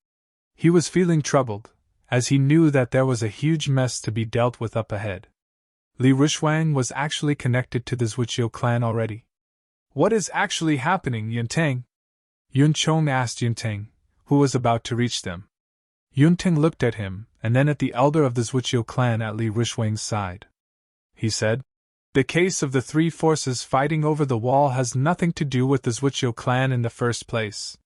He was feeling troubled, as he knew that there was a huge mess to be dealt with up ahead. Li Rushuang was actually connected to the Zhuqiu clan already. What is actually happening, Yun Teng? Yun Chong asked Yun Teng, who was about to reach them. Yun Teng looked at him, and then at the elder of the Zhuqiu clan at Li Rushuang's side. He said, "The case of the three forces fighting over the wall has nothing to do with the Zhuqiu clan in the first place.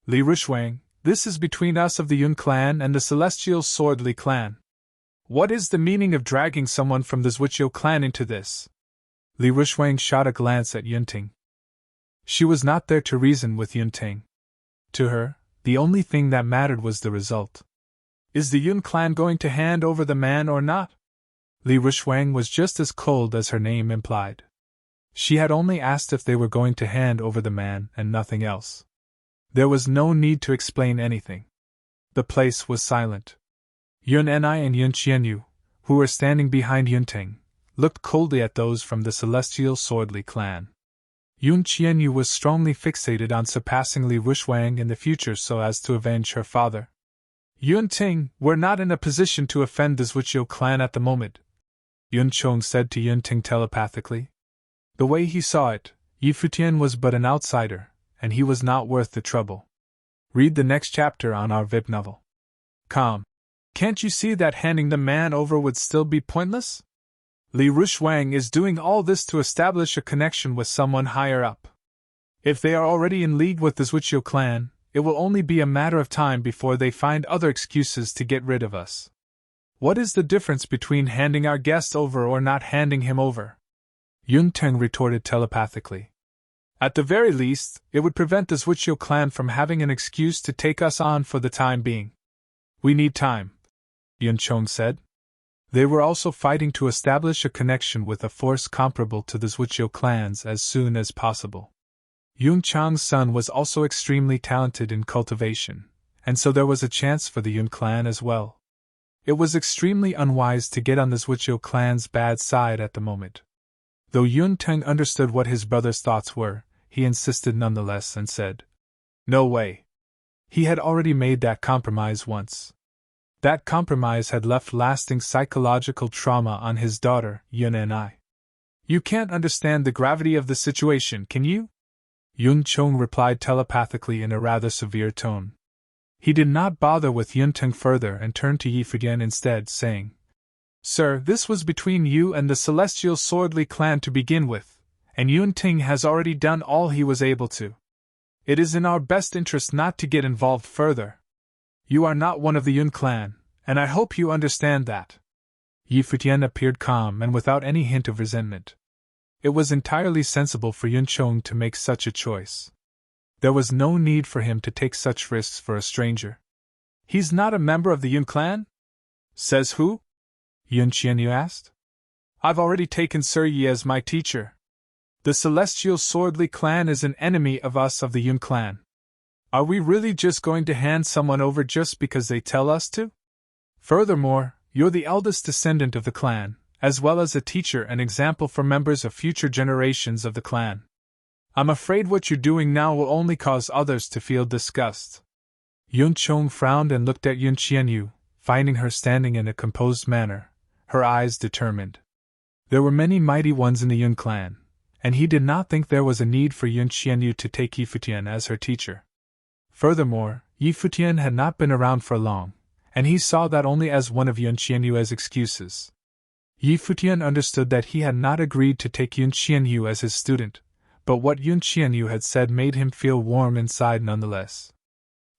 Li Rushuang, this is between us of the Yun clan and the celestial Swordly clan. What is the meaning of dragging someone from the Zhuqiu clan into this?" Li Rushuang shot a glance at Yun Ting. She was not there to reason with Yun Ting. To her, the only thing that mattered was the result. Is the Yun clan going to hand over the man or not? Li Rushuang was just as cold as her name implied. She had only asked if they were going to hand over the man and nothing else. There was no need to explain anything. The place was silent. Yun Ni and Yun Qianyu, who were standing behind Yun Ting, looked coldly at those from the celestial Swordly clan. Yun Qianyu was strongly fixated on surpassing Li Rushuang in the future so as to avenge her father. Yun Ting, we're not in a position to offend the Zhuqiu clan at the moment, Yun Chong said to Yun Ting telepathically. The way he saw it, Yi Futian was but an outsider, and he was not worth the trouble. Read the next chapter on our VIP novel. Calm. Can't you see that handing the man over would still be pointless? Li Rushuang is doing all this to establish a connection with someone higher up. If they are already in league with the Zhuqiu clan, it will only be a matter of time before they find other excuses to get rid of us. What is the difference between handing our guest over or not handing him over? Yun Teng retorted telepathically. At the very least, it would prevent the Zhuqiu clan from having an excuse to take us on for the time being. We need time, Yun Chong said. They were also fighting to establish a connection with a force comparable to the Zhuqiu clans as soon as possible. Yun Chang's son was also extremely talented in cultivation, and so there was a chance for the Yun clan as well. It was extremely unwise to get on the Zhuqiu clan's bad side at the moment. Though Yun Teng understood what his brother's thoughts were, he insisted nonetheless and said, "No way." He had already made that compromise once. That compromise had left lasting psychological trauma on his daughter, Yun and I. "You can't understand the gravity of the situation, can you?" Yun Chong replied telepathically in a rather severe tone. He did not bother with Yun Teng further and turned to Yi Futian instead, saying, "Sir, this was between you and the Celestial Swordly clan to begin with, and Yun Ting has already done all he was able to. It is in our best interest not to get involved further. You are not one of the Yun clan, and I hope you understand that." Yi Futian appeared calm and without any hint of resentment. It was entirely sensible for Yun Chong to make such a choice. There was no need for him to take such risks for a stranger. "He's not a member of the Yun clan?" "Says who?" Yun Qianyu asked. "I've already taken Sir Yi as my teacher. The Celestial Swordly clan is an enemy of us of the Yun clan. Are we really just going to hand someone over just because they tell us to? Furthermore, you're the eldest descendant of the clan, as well as a teacher and example for members of future generations of the clan. I'm afraid what you're doing now will only cause others to feel disgust." Yun Chong frowned and looked at Yun Qianyu, finding her standing in a composed manner, her eyes determined. There were many mighty ones in the Yun clan, and he did not think there was a need for Yun Qianyu to take Yi Futian as her teacher. Furthermore, Yi Futian had not been around for long, and he saw that only as one of Yun Qianyu's excuses. Yi Futian understood that he had not agreed to take Yun Qianyu as his student, but what Yun Qianyu had said made him feel warm inside nonetheless.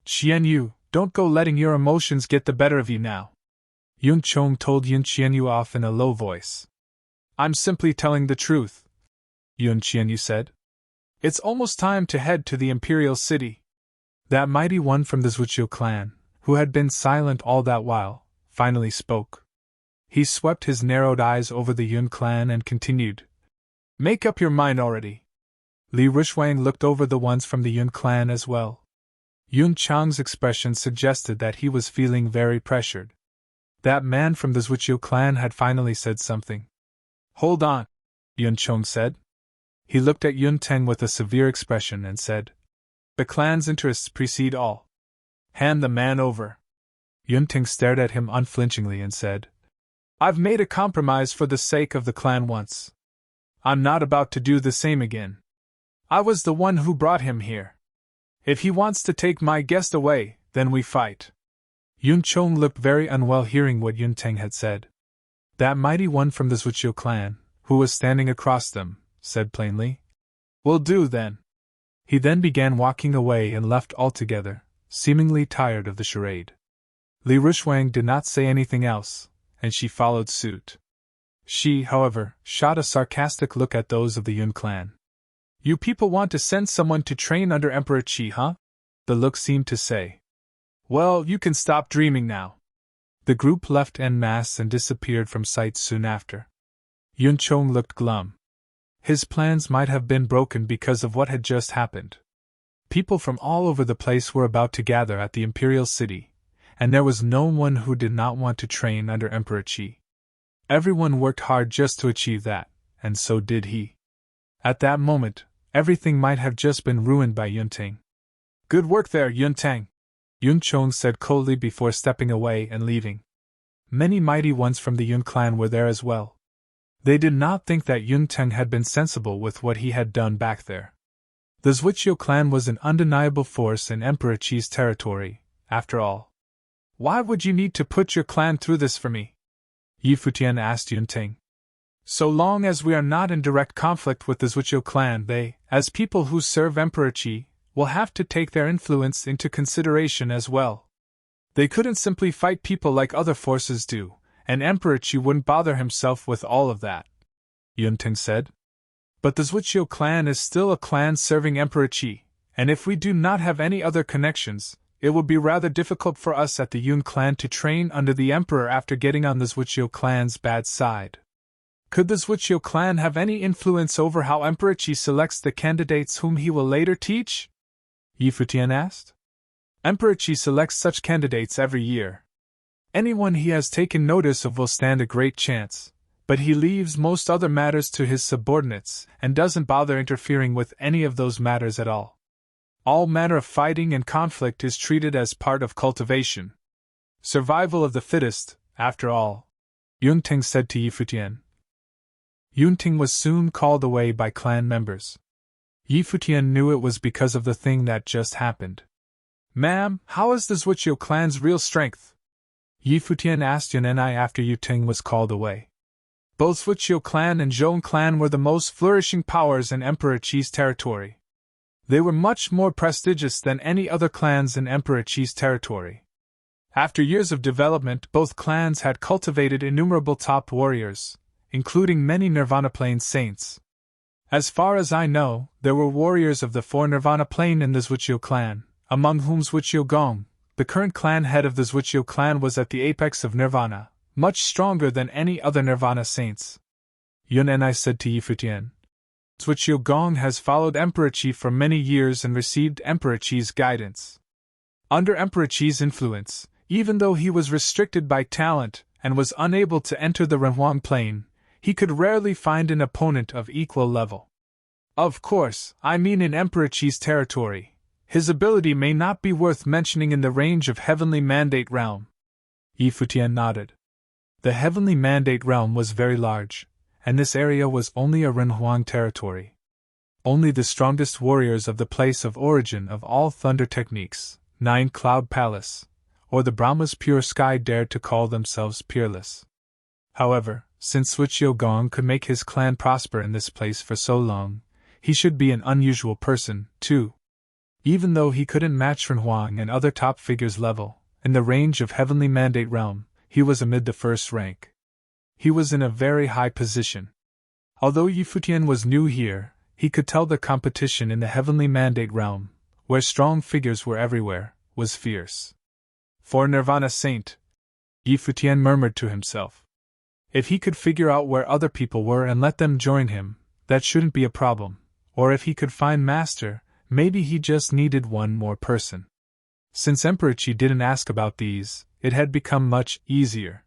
"Qianyu, don't go letting your emotions get the better of you now," Yun Chong told Yun Qianyu off in a low voice. "I'm simply telling the truth," Yun Qianyu said. "It's almost time to head to the Imperial City." That mighty one from the Zhuqiu clan, who had been silent all that while, finally spoke. He swept his narrowed eyes over the Yun clan and continued, "Make up your mind already." Li Rushwang looked over the ones from the Yun clan as well. Yun Chang's expression suggested that he was feeling very pressured. That man from the Zhuqiu clan had finally said something. "Hold on," Yun Chong said. He looked at Yun Teng with a severe expression and said, "The clan's interests precede all. Hand the man over." Yun Teng stared at him unflinchingly and said, "I've made a compromise for the sake of the clan once. I'm not about to do the same again. I was the one who brought him here. If he wants to take my guest away, then we fight." Yun Chong looked very unwell hearing what Yun Teng had said. That mighty one from the Zhuqiu clan, who was standing across them, said plainly, "Will do then." He then began walking away and left altogether, seemingly tired of the charade. Li Rushwang did not say anything else, and she followed suit. She, however, shot a sarcastic look at those of the Yun clan. "You people want to send someone to train under Emperor Qi, huh?" the look seemed to say. "Well, you can stop dreaming now." The group left en masse and disappeared from sight soon after. Yun Chong looked glum. His plans might have been broken because of what had just happened. People from all over the place were about to gather at the Imperial City, and there was no one who did not want to train under Emperor Qi. Everyone worked hard just to achieve that, and so did he. At that moment, everything might have just been ruined by Yun Teng. "Good work there, Yun Teng," Yun Chong said coldly before stepping away and leaving. Many mighty ones from the Yun clan were there as well. They did not think that Yun Teng had been sensible with what he had done back there. The Zhuqiu clan was an undeniable force in Emperor Qi's territory, after all. "Why would you need to put your clan through this for me?" Yi Futian asked Yun Teng. "So long as we are not in direct conflict with the Zhuqiu clan, they, as people who serve Emperor Qi, will have to take their influence into consideration as well. They couldn't simply fight people like other forces do, and Emperor Qi wouldn't bother himself with all of that," Yun Teng said. "But the Zhuqiu clan is still a clan serving Emperor Qi, and if we do not have any other connections, it would be rather difficult for us at the Yun clan to train under the Emperor after getting on the Zhuqiu clan's bad side. Could the Zhuqiu clan have any influence over how Emperor Qi selects the candidates whom he will later teach? Yi Futian asked. Emperor Qi selects such candidates every year. Anyone he has taken notice of will stand a great chance, but he leaves most other matters to his subordinates and doesn't bother interfering with any of those matters at all. All manner of fighting and conflict is treated as part of cultivation. Survival of the fittest, after all, Yunting said to Yi Futian. Yunting was soon called away by clan members. Yi Futian knew it was because of the thing that just happened. Ma'am, how is the Zhuqiu clan's real strength? Yi Futian asked Yunenai after Yunting was called away. Both Zhuqiu clan and Zhong clan were the most flourishing powers in Emperor Qi's territory. They were much more prestigious than any other clans in Emperor Qi's territory. After years of development, both clans had cultivated innumerable top warriors, including many Nirvana Plane saints. As far as I know, there were warriors of the 4 Nirvana Plane in the Zhuqiu clan, among whom Zhuqiu Gong, the current clan head of the Zhuqiu clan, was at the apex of Nirvana, much stronger than any other Nirvana saints. Yun and I said to Yi Futian. Zhuqiu Gong has followed Emperor Qi for many years and received Emperor Qi's guidance. Under Emperor Qi's influence, even though he was restricted by talent and was unable to enter the Renhuang Plain, he could rarely find an opponent of equal level. Of course, I mean in Emperor Qi's territory. His ability may not be worth mentioning in the range of Heavenly Mandate Realm. Yi Futian nodded. The Heavenly Mandate Realm was very large, and this area was only a Renhuang territory. Only the strongest warriors of the place of origin of all thunder techniques, 9 Cloud Palace, or the Brahma's pure sky dared to call themselves peerless. However, since Zhuqiu Gong could make his clan prosper in this place for so long, he should be an unusual person, too. Even though he couldn't match Renhuang and other top figures' level, in the range of Heavenly Mandate Realm, he was amid the first rank. He was in a very high position. Although Yi Futian was new here, he could tell the competition in the Heavenly Mandate Realm, where strong figures were everywhere, was fierce. For Nirvana Saint, Yi Futian murmured to himself. If he could figure out where other people were and let them join him, that shouldn't be a problem. Or if he could find Master, maybe he just needed one more person. Since Emperor Qi didn't ask about these, it had become much easier.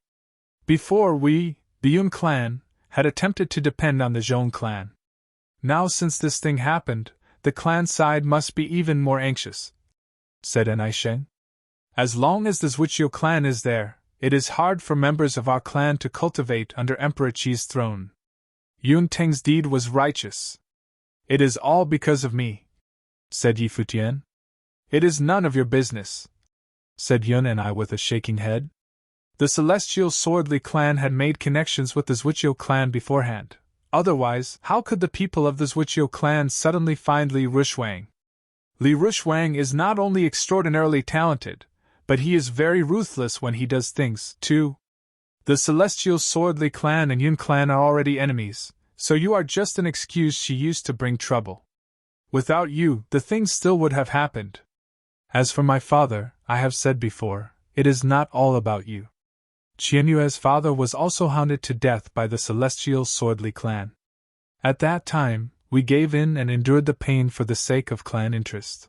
Before we, the Yun clan, had attempted to depend on the Zhong clan. Now since this thing happened, the clan side must be even more anxious, said Enai Sheng. As long as the Zhuqiu clan is there, it is hard for members of our clan to cultivate under Emperor Qi's throne. Yun Teng's deed was righteous. It is all because of me, said Yi Futian. It is none of your business, said Yun and I with a shaking head. The Celestial Swordly clan had made connections with the Zhuqiu clan beforehand. Otherwise, how could the people of the Zhuqiu clan suddenly find Li Rushwang? Li Rushwang is not only extraordinarily talented, but he is very ruthless when he does things, too. The Celestial Swordly clan and Yun clan are already enemies, so you are just an excuse she used to bring trouble. Without you, the things still would have happened. As for my father, I have said before, it is not all about you. Qianyue's father was also hounded to death by the Celestial Swordly clan. At that time, we gave in and endured the pain for the sake of clan interest.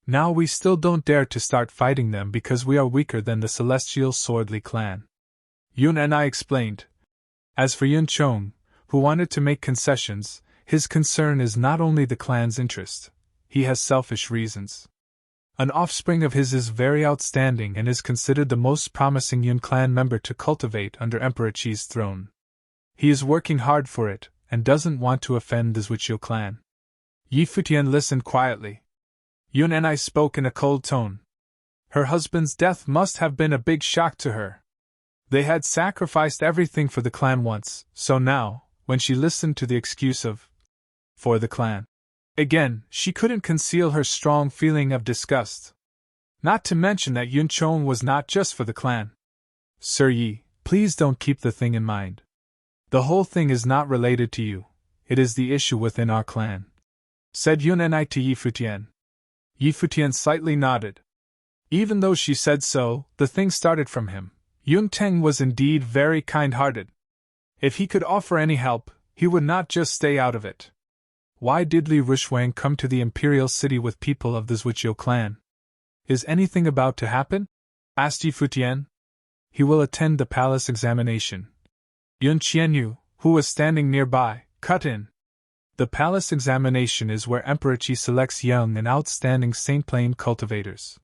Now we still don't dare to start fighting them because we are weaker than the Celestial Swordly clan. Yun and I explained. As for Yun Chong, who wanted to make concessions, his concern is not only the clan's interest. He has selfish reasons. An offspring of his is very outstanding and is considered the most promising Yun clan member to cultivate under Emperor Qi's throne. He is working hard for it, and doesn't want to offend the Zhuqiu clan. Yi Futian listened quietly. Yun and I spoke in a cold tone. Her husband's death must have been a big shock to her. They had sacrificed everything for the clan once, so now, when she listened to the excuse of for the clan, again, she couldn't conceal her strong feeling of disgust. Not to mention that Yun Chong was not just for the clan. Sir Yi, please don't keep the thing in mind. The whole thing is not related to you. It is the issue within our clan, said Yun and I to Yi Futian. Yi Futian slightly nodded. Even though she said so, the thing started from him. Yun Teng was indeed very kind-hearted. If he could offer any help, he would not just stay out of it. Why did Li Rushwang come to the imperial city with people of the Zhuqiu clan? Is anything about to happen? Asked Yi Futian. He will attend the palace examination. Yun Qianyu, who was standing nearby, cut in. The palace examination is where Emperor Qi selects young and outstanding Saint Plain cultivators.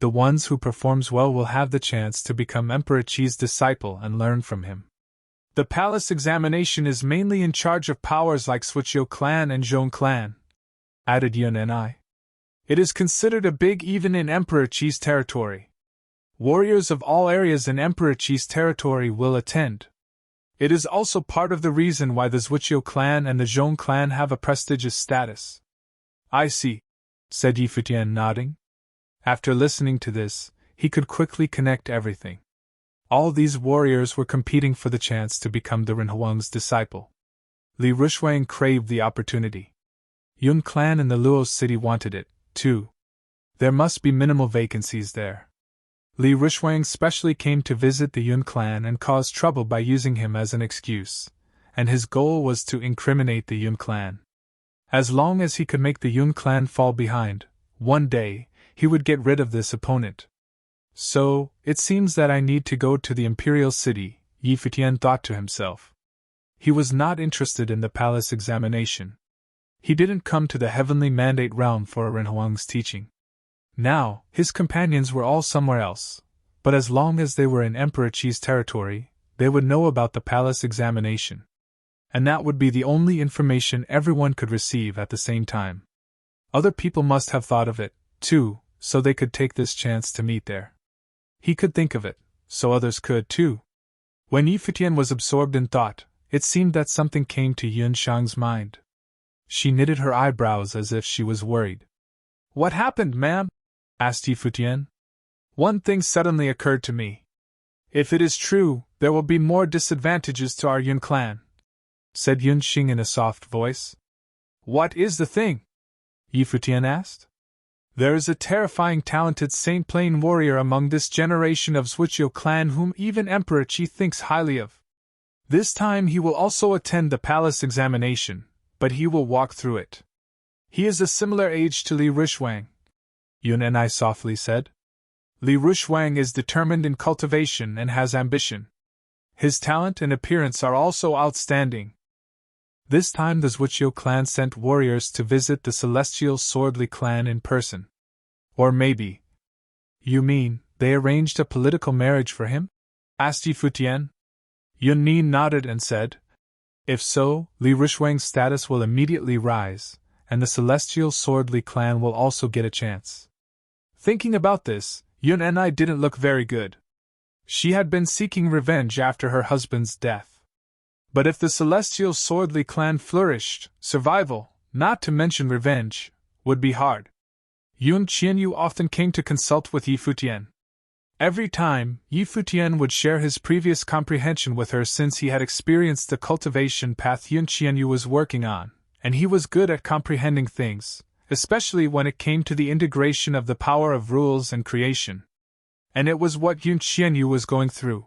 The ones who performs well will have the chance to become Emperor Qi's disciple and learn from him. The palace examination is mainly in charge of powers like Zhuqiu clan and Zhong clan, added Yun and I. It is considered a big even in Emperor Qi's territory. Warriors of all areas in Emperor Qi's territory will attend. It is also part of the reason why the Zhuqiu clan and the Zhong clan have a prestigious status. I see, said Yi Futian, nodding. After listening to this, he could quickly connect everything. All these warriors were competing for the chance to become the Renhuang's disciple. Li Rushwang craved the opportunity. Yun clan in the Luo city wanted it, too. There must be minimal vacancies there. Li Rushwang specially came to visit the Yun clan and caused trouble by using him as an excuse, and his goal was to incriminate the Yun clan. As long as he could make the Yun clan fall behind, one day, he would get rid of this opponent. So, it seems that I need to go to the imperial city, Yi Futian thought to himself. He was not interested in the palace examination. He didn't come to the heavenly mandate realm for a Renhuang's teaching. Now, his companions were all somewhere else, but as long as they were in Emperor Qi's territory, they would know about the palace examination. And that would be the only information everyone could receive at the same time. Other people must have thought of it, too, so they could take this chance to meet there. He could think of it, so others could too. When Yi Futian was absorbed in thought, it seemed that something came to Yun Shang's mind. She knitted her eyebrows as if she was worried. What happened, ma'am? Asked Yi Futian. One thing suddenly occurred to me. If it is true, there will be more disadvantages to our Yun clan, said Yun Xing in a soft voice. What is the thing? Yi Futian asked. There is a terrifying talented Saint Plain warrior among this generation of Zhuqiu clan whom even Emperor Qi thinks highly of. This time he will also attend the palace examination, but he will walk through it. He is a similar age to Li Rushwang, Yun and I softly said. Li Rushwang is determined in cultivation and has ambition. His talent and appearance are also outstanding. This time the Zhuqiu clan sent warriors to visit the celestial Swordly clan in person. Or maybe. You mean, they arranged a political marriage for him? Asked Yi Futian. Yun Ni nodded and said, if so, Li Rushwang's status will immediately rise, and the celestial Swordly clan will also get a chance. Thinking about this, Yun and I didn't look very good. She had been seeking revenge after her husband's death. But if the celestial Swordly clan flourished, survival, not to mention revenge, would be hard. Yun Qianyu often came to consult with Yi Futian. Every time, Yi Futian would share his previous comprehension with her since he had experienced the cultivation path Yun Qianyu was working on, and he was good at comprehending things, especially when it came to the integration of the power of rules and creation. And it was what Yun Qianyu was going through.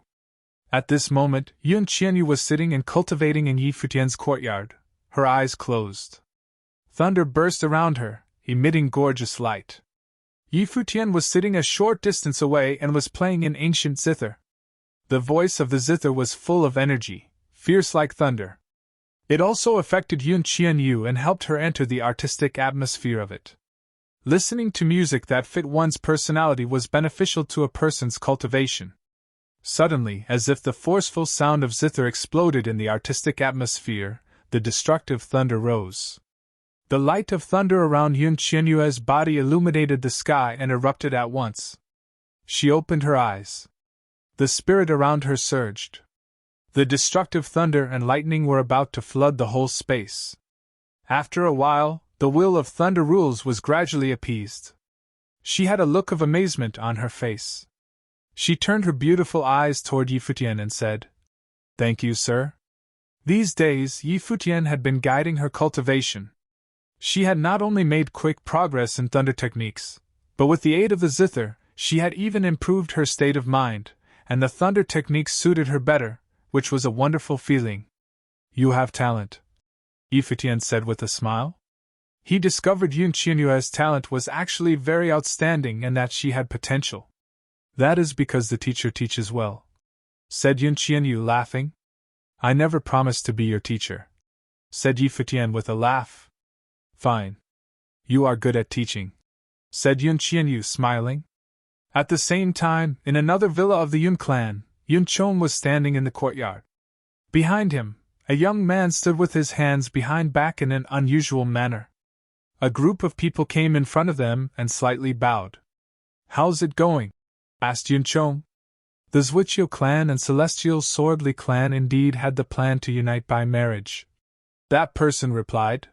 At this moment, Yun Qianyu was sitting and cultivating in Yi Futian's courtyard, her eyes closed. Thunder burst around her, emitting gorgeous light. Yi Futian was sitting a short distance away and was playing an ancient zither. The voice of the zither was full of energy, fierce like thunder. It also affected Yun Qianyu and helped her enter the artistic atmosphere of it. Listening to music that fit one's personality was beneficial to a person's cultivation. Suddenly, as if the forceful sound of zither exploded in the artistic atmosphere, the destructive thunder rose. The light of thunder around Yun Qianyu's body illuminated the sky and erupted at once. She opened her eyes. The spirit around her surged. The destructive thunder and lightning were about to flood the whole space. After a while, the will of thunder rules was gradually appeased. She had a look of amazement on her face. She turned her beautiful eyes toward Yi Futian and said, "Thank you, sir." These days, Yi Futian had been guiding her cultivation. She had not only made quick progress in thunder techniques, but with the aid of the zither, She had even improved her state of mind, and the thunder technique suited her better, which was a wonderful feeling. You have talent, Futian said with a smile. He discovered Yun Qianyue's talent was actually very outstanding and that she had potential. That is because the teacher teaches well, said Yun Qianyu, laughing. I never promised to be your teacher, said Futian with a laugh. Fine. You are good at teaching, said Yun Qianyu, smiling. At the same time, in another villa of the Yun clan, Yun Chong was standing in the courtyard. Behind him, a young man stood with his hands behind back in an unusual manner. A group of people came in front of them and slightly bowed. How's it going? Asked Yun Chong. The Zhuiqiu clan and Celestial Swordly clan indeed had the plan to unite by marriage. That person replied.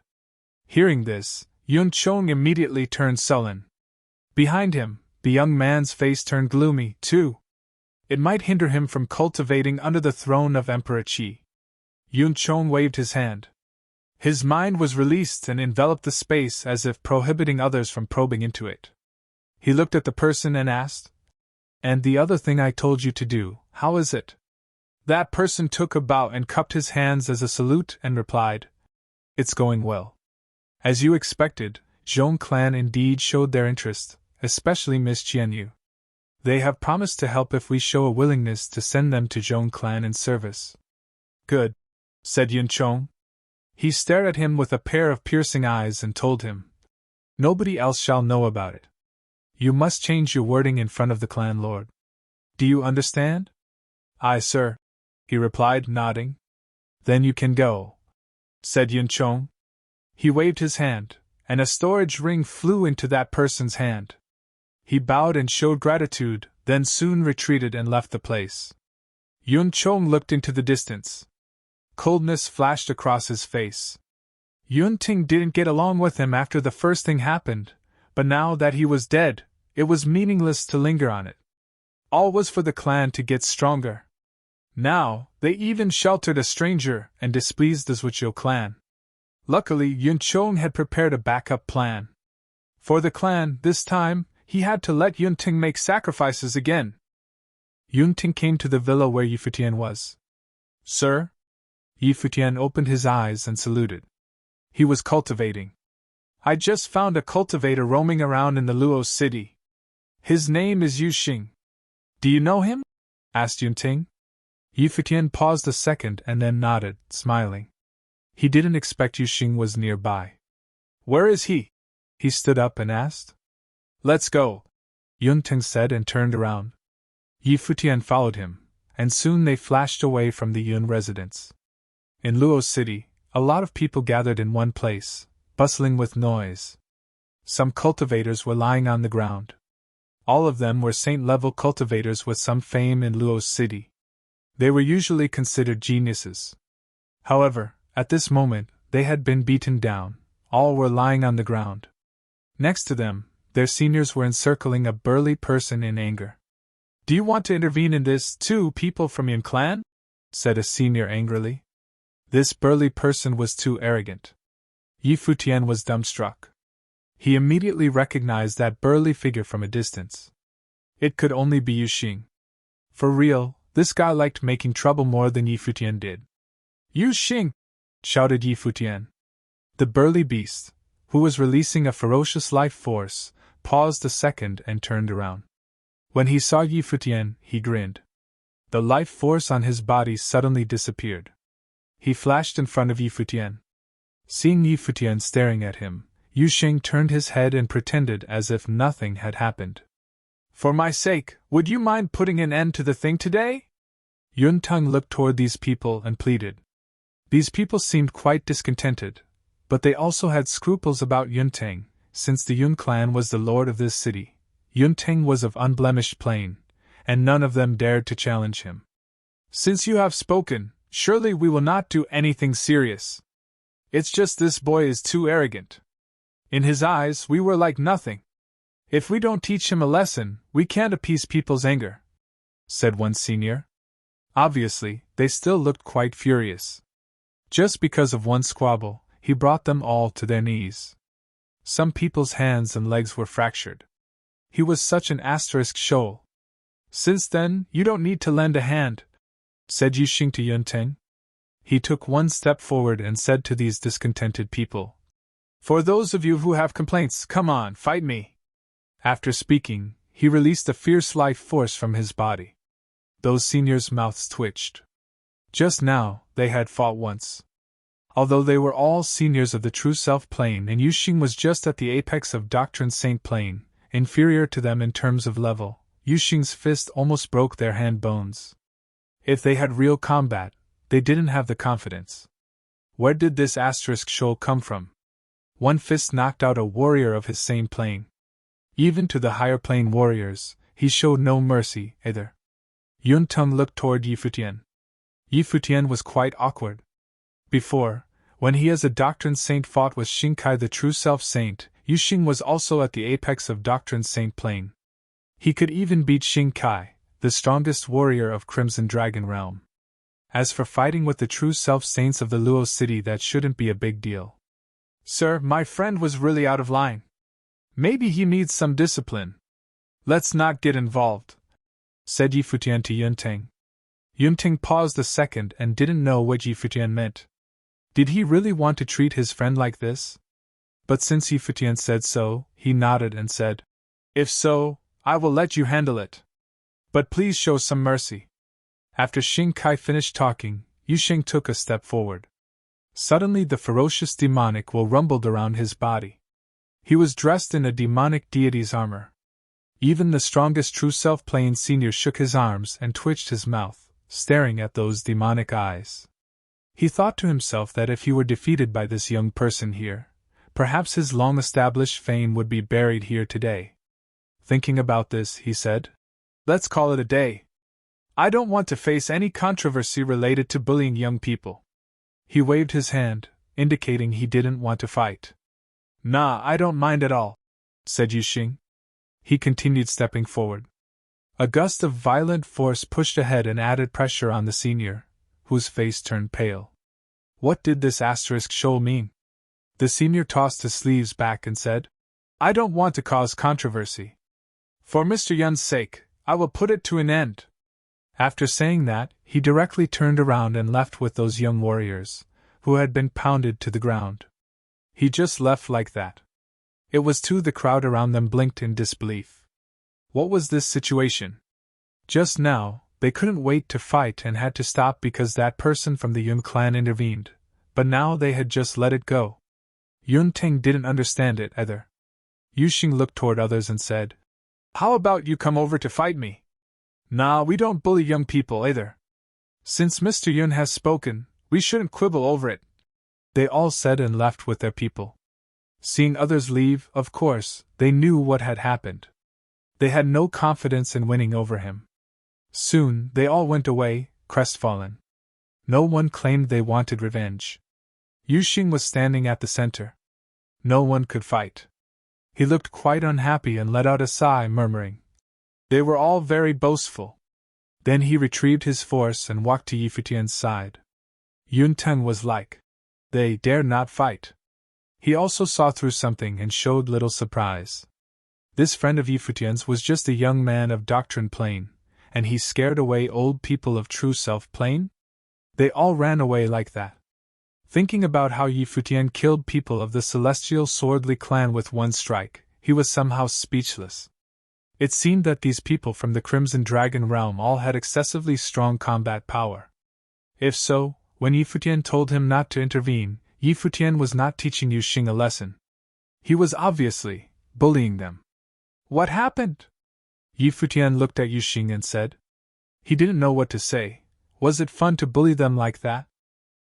Hearing this, Yun Chong immediately turned sullen. Behind him, the young man's face turned gloomy, too. It might hinder him from cultivating under the throne of Emperor Qi. Yun Chong waved his hand. His mind was released and enveloped the space as if prohibiting others from probing into it. He looked at the person and asked, And the other thing I told you to do, how is it? That person took a bow and cupped his hands as a salute and replied, It's going well. As you expected, Zhong clan indeed showed their interest, especially Miss Qianyu. They have promised to help if we show a willingness to send them to Zhong clan in service. Good, said Yun Chong. He stared at him with a pair of piercing eyes and told him, Nobody else shall know about it. You must change your wording in front of the clan lord. Do you understand? Aye, sir, he replied, nodding. Then you can go, said Yun Chong. He waved his hand, and a storage ring flew into that person's hand. He bowed and showed gratitude, then soon retreated and left the place. Yun Chong looked into the distance. Coldness flashed across his face. Yun Ting didn't get along with him after the first thing happened, but now that he was dead, it was meaningless to linger on it. All was for the clan to get stronger. Now, they even sheltered a stranger and displeased the Zhuiqiu clan. Luckily, Yun Chong had prepared a backup plan. For the clan, this time, he had to let Yun Ting make sacrifices again. Yun Ting came to the villa where Futian was. Sir? Futian opened his eyes and saluted. He was cultivating. I just found a cultivator roaming around in the Luo city. His name is Yu Xing. Do you know him? Asked Yun Ting. Futian paused a second and then nodded, smiling. He didn't expect Yu Xing was nearby. Where is he? He stood up and asked. Let's go, Yun Ting said and turned around. Futian followed him, and soon they flashed away from the Yun residence. In Luo City, a lot of people gathered in one place, bustling with noise. Some cultivators were lying on the ground. All of them were saint-level cultivators with some fame in Luo City. They were usually considered geniuses. However, at this moment, they had been beaten down. All were lying on the ground. Next to them, their seniors were encircling a burly person in anger. Do you want to intervene in this, too, people from Yun clan? Said a senior angrily. This burly person was too arrogant. Futian was dumbstruck. He immediately recognized that burly figure from a distance. It could only be Yu Xing. For real, this guy liked making trouble more than Futian did. Yu Xing! Shouted Futian. The burly beast, who was releasing a ferocious life force, paused a second and turned around. When he saw Futian, he grinned. The life force on his body suddenly disappeared. He flashed in front of Futian. Seeing Futian staring at him, Yu Xing turned his head and pretended as if nothing had happened. For my sake, would you mind putting an end to the thing today? Yun Tung looked toward these people and pleaded. These people seemed quite discontented, but they also had scruples about Yun Ting, since the Yun clan was the lord of this city. Yun Ting was of unblemished plain, and none of them dared to challenge him. Since you have spoken, surely we will not do anything serious. It's just this boy is too arrogant. In his eyes, we were like nothing. If we don't teach him a lesson, we can't appease people's anger, said one senior. Obviously, they still looked quite furious. Just because of one squabble, he brought them all to their knees. Some people's hands and legs were fractured. He was such an asterisk shoal. Since then, you don't need to lend a hand, said Yuxing to Yunteng. He took one step forward and said to these discontented people, For those of you who have complaints, come on, fight me. After speaking, he released a fierce life force from his body. Those seniors' mouths twitched. Just now, they had fought once. Although they were all seniors of the true self plane and Yuxing was just at the apex of Doctrine Saint plane, inferior to them in terms of level, Yuxing's fist almost broke their hand bones. If they had real combat, they didn't have the confidence. Where did this asterisk shoal come from? One fist knocked out a warrior of his same plane. Even to the higher plane warriors, he showed no mercy, either. Yunteng looked toward Yi Futian. Yi Futian was quite awkward. Before, when he as a Doctrine Saint fought with Xingkai the true self saint, Yuxing was also at the apex of Doctrine Saint plane. He could even beat Xingkai, the strongest warrior of Crimson Dragon Realm. As for fighting with the true self saints of the Luo city, that shouldn't be a big deal. Sir, my friend was really out of line. Maybe he needs some discipline. Let's not get involved, said Yi Futian to Yunteng. Yunteng paused a second and didn't know what Yi Futian meant. Did he really want to treat his friend like this? But since Yi Futian said so, he nodded and said, If so, I will let you handle it. But please show some mercy. After Xingkai finished talking, Yuxing took a step forward. Suddenly the ferocious demonic will rumbled around his body. He was dressed in a demonic deity's armor. Even the strongest true self-plane senior shook his arms and twitched his mouth, staring at those demonic eyes. He thought to himself that if he were defeated by this young person here, perhaps his long-established fame would be buried here today. Thinking about this, he said, Let's call it a day. I don't want to face any controversy related to bullying young people. He waved his hand, indicating he didn't want to fight. Nah, I don't mind at all, said Yuxing. He continued stepping forward. A gust of violent force pushed ahead and added pressure on the senior, whose face turned pale. What did this asterisk shoal mean? The senior tossed his sleeves back and said, I don't want to cause controversy. For Mr. Yun's sake, I will put it to an end. After saying that, he directly turned around and left with those young warriors, who had been pounded to the ground. He just left like that. It was too. The crowd around them blinked in disbelief. What was this situation? Just now, they couldn't wait to fight and had to stop because that person from the Yun clan intervened, but now they had just let it go. Yunteng didn't understand it either. Yuxing looked toward others and said, How about you come over to fight me? Nah, we don't bully young people either. Since Mr. Yun has spoken, we shouldn't quibble over it. They all said and left with their people. Seeing others leave, of course, they knew what had happened. They had no confidence in winning over him. Soon, they all went away, crestfallen. No one claimed they wanted revenge. Yuxing was standing at the center. No one could fight. He looked quite unhappy and let out a sigh, murmuring, They were all very boastful. Then he retrieved his force and walked to Yi Futian's side. Yunteng was like, They dare not fight. He also saw through something and showed little surprise. This friend of Yi Futian's was just a young man of Doctrine Plane, and he scared away old people of True Self Plane? They all ran away like that. Thinking about how Yi Futian killed people of the Celestial Swordly clan with one strike, he was somehow speechless. It seemed that these people from the Crimson Dragon Realm all had excessively strong combat power. If so, when Yi Futian told him not to intervene, Yi Futian was not teaching Yuxing a lesson. He was obviously bullying them. What happened? Yi Futian looked at Yuxing and said. He didn't know what to say. Was it fun to bully them like that?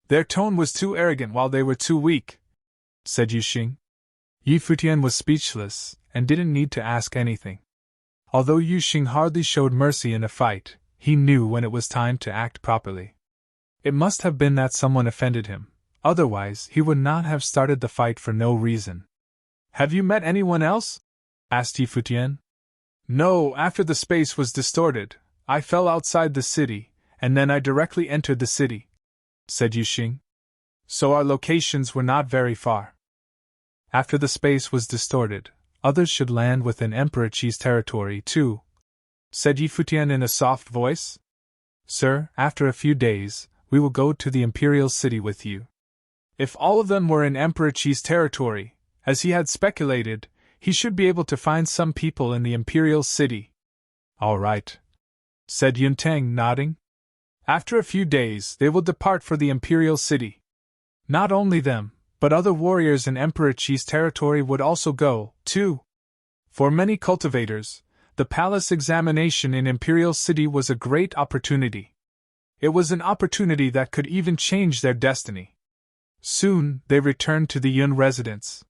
Their tone was too arrogant while they were too weak, said Yuxing. Yi Futian was speechless and didn't need to ask anything. Although Yuxing hardly showed mercy in a fight, he knew when it was time to act properly. It must have been that someone offended him, otherwise he would not have started the fight for no reason. Have you met anyone else? Asked Yi Futian. No, after the space was distorted, I fell outside the city, and then I directly entered the city, said Yuxing. So our locations were not very far. After the space was distorted, others should land within Emperor Qi's territory too, said Yi Futian in a soft voice. Sir, after a few days, we will go to the imperial city with you. If all of them were in Emperor Qi's territory, as he had speculated, he should be able to find some people in the imperial city. All right, said Yuntang, nodding. After a few days, they will depart for the imperial city. Not only them, but other warriors in Emperor Qi's territory would also go, too. For many cultivators, the palace examination in Imperial City was a great opportunity. It was an opportunity that could even change their destiny. Soon, they returned to the Yun residence.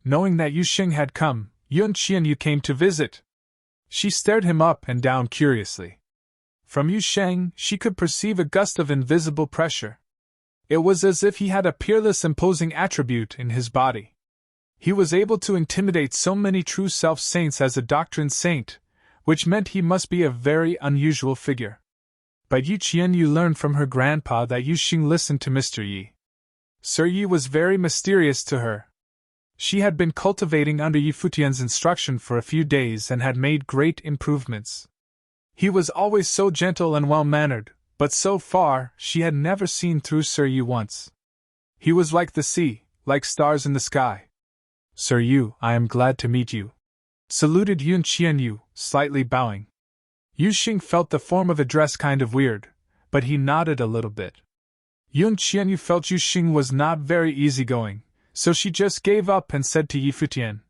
Knowing that Yu Xing had come, Yun Qianyu came to visit. She stared him up and down curiously. From Yu Sheng, she could perceive a gust of invisible pressure. It was as if he had a peerless imposing attribute in his body. He was able to intimidate so many true self-saints as a doctrine saint, which meant he must be a very unusual figure. But Yu Qianyu learned from her grandpa that Yu Xing listened to Mr. Yi. Sir Yi was very mysterious to her. She had been cultivating under Yi Futian's instruction for a few days and had made great improvements. He was always so gentle and well-mannered, but so far she had never seen through Sir Yi once. He was like the sea, like stars in the sky. Sir Yu, I am glad to meet you, saluted Yun Qianyu, slightly bowing. Yu Xing felt the form of address kind of weird, but he nodded a little bit. Yun Qianyu felt Yu Xing was not very easygoing, so she just gave up and said to Yi Futian,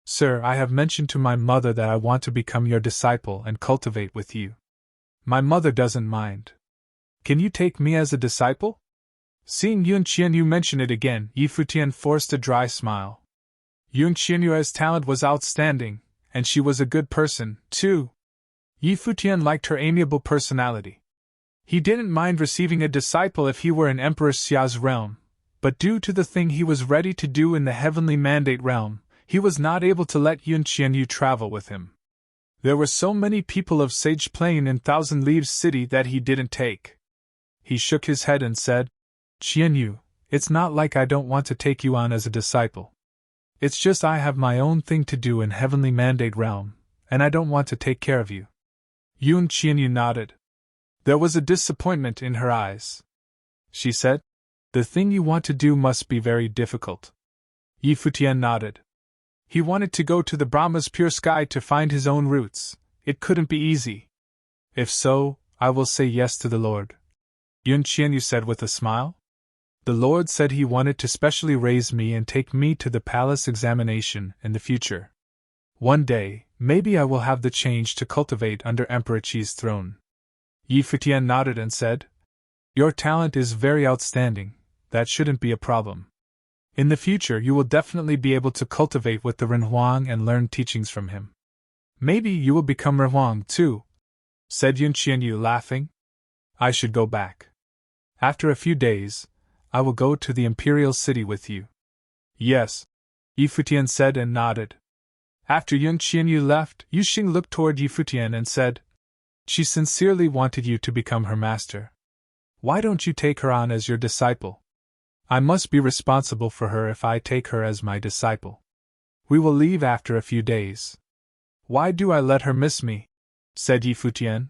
Sir, I have mentioned to my mother that I want to become your disciple and cultivate with you. My mother doesn't mind. Can you take me as a disciple? Seeing Yun Qianyu mention it again, Yi Futian forced a dry smile. Yun Qianyu's talent was outstanding, and she was a good person, too. Yi Futian liked her amiable personality. He didn't mind receiving a disciple if he were in Emperor Xia's realm, but due to the thing he was ready to do in the Heavenly Mandate realm, he was not able to let Yun Qianyu travel with him. There were so many people of Sage Plain in Thousand Leaves City that he didn't take. He shook his head and said, Qianyu, it's not like I don't want to take you on as a disciple. It's just I have my own thing to do in Heavenly Mandate realm, and I don't want to take care of you. Yun Qianyu nodded. There was a disappointment in her eyes. She said, The thing you want to do must be very difficult. Yi Futian nodded. He wanted to go to the Brahma's pure sky to find his own roots. It couldn't be easy. If so, I will say yes to the Lord. Yun Qianyu said with a smile. The Lord said he wanted to specially raise me and take me to the palace examination in the future. One day, maybe I will have the change to cultivate under Emperor Qi's throne. Yi Futian nodded and said, Your talent is very outstanding, that shouldn't be a problem. In the future you will definitely be able to cultivate with the Renhuang and learn teachings from him. Maybe you will become Renhuang too, said Yun Qianyu, laughing. I should go back. After a few days, I will go to the imperial city with you. Yes, Yi Futian said and nodded. After Yun Qianyu left, Yu Xing looked toward Yi Futian and said, She sincerely wanted you to become her master. Why don't you take her on as your disciple? I must be responsible for her if I take her as my disciple. We will leave after a few days. Why do I let her miss me? Said Yi Futian.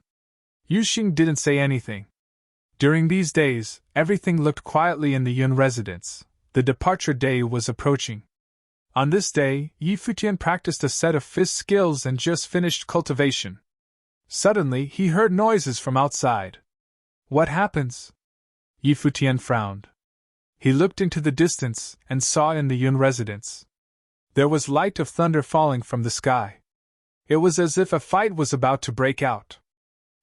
Yu Xing didn't say anything. During these days, everything looked quietly in the Yun residence. The departure day was approaching. On this day, Yi Futian practiced a set of fist skills and just finished cultivation. Suddenly, he heard noises from outside. What happens? Yi Futian frowned. He looked into the distance and saw in the Yun residence. There was light of thunder falling from the sky. It was as if a fight was about to break out.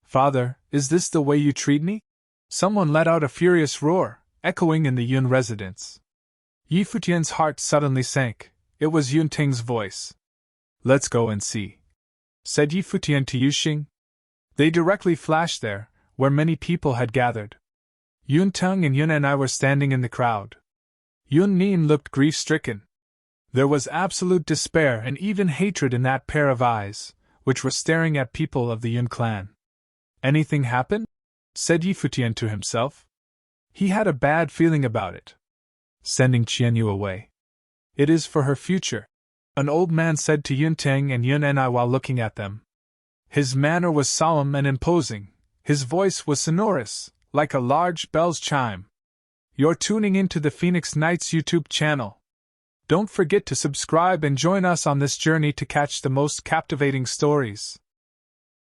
Father, is this the way you treat me? Someone let out a furious roar, echoing in the Yun residence. Yi Futian's heart suddenly sank. It was Yun Ting's voice. Let's go and see, said Yi Futian to Yu Xing. They directly flashed there, where many people had gathered. Yun Tung and Yun and I were standing in the crowd. Yun Nin looked grief-stricken. There was absolute despair and even hatred in that pair of eyes, which were staring at people of the Yun clan. Anything happen? Said Yi Futian to himself. He had a bad feeling about it. Sending Qianyu away. It is for her future. an old man said to Yun Teng and Yun and I while looking at them. His manner was solemn and imposing, his voice was sonorous, like a large bell's chime. You're tuning into the Phoenix Nights YouTube channel. Don't forget to subscribe and join us on this journey to catch the most captivating stories.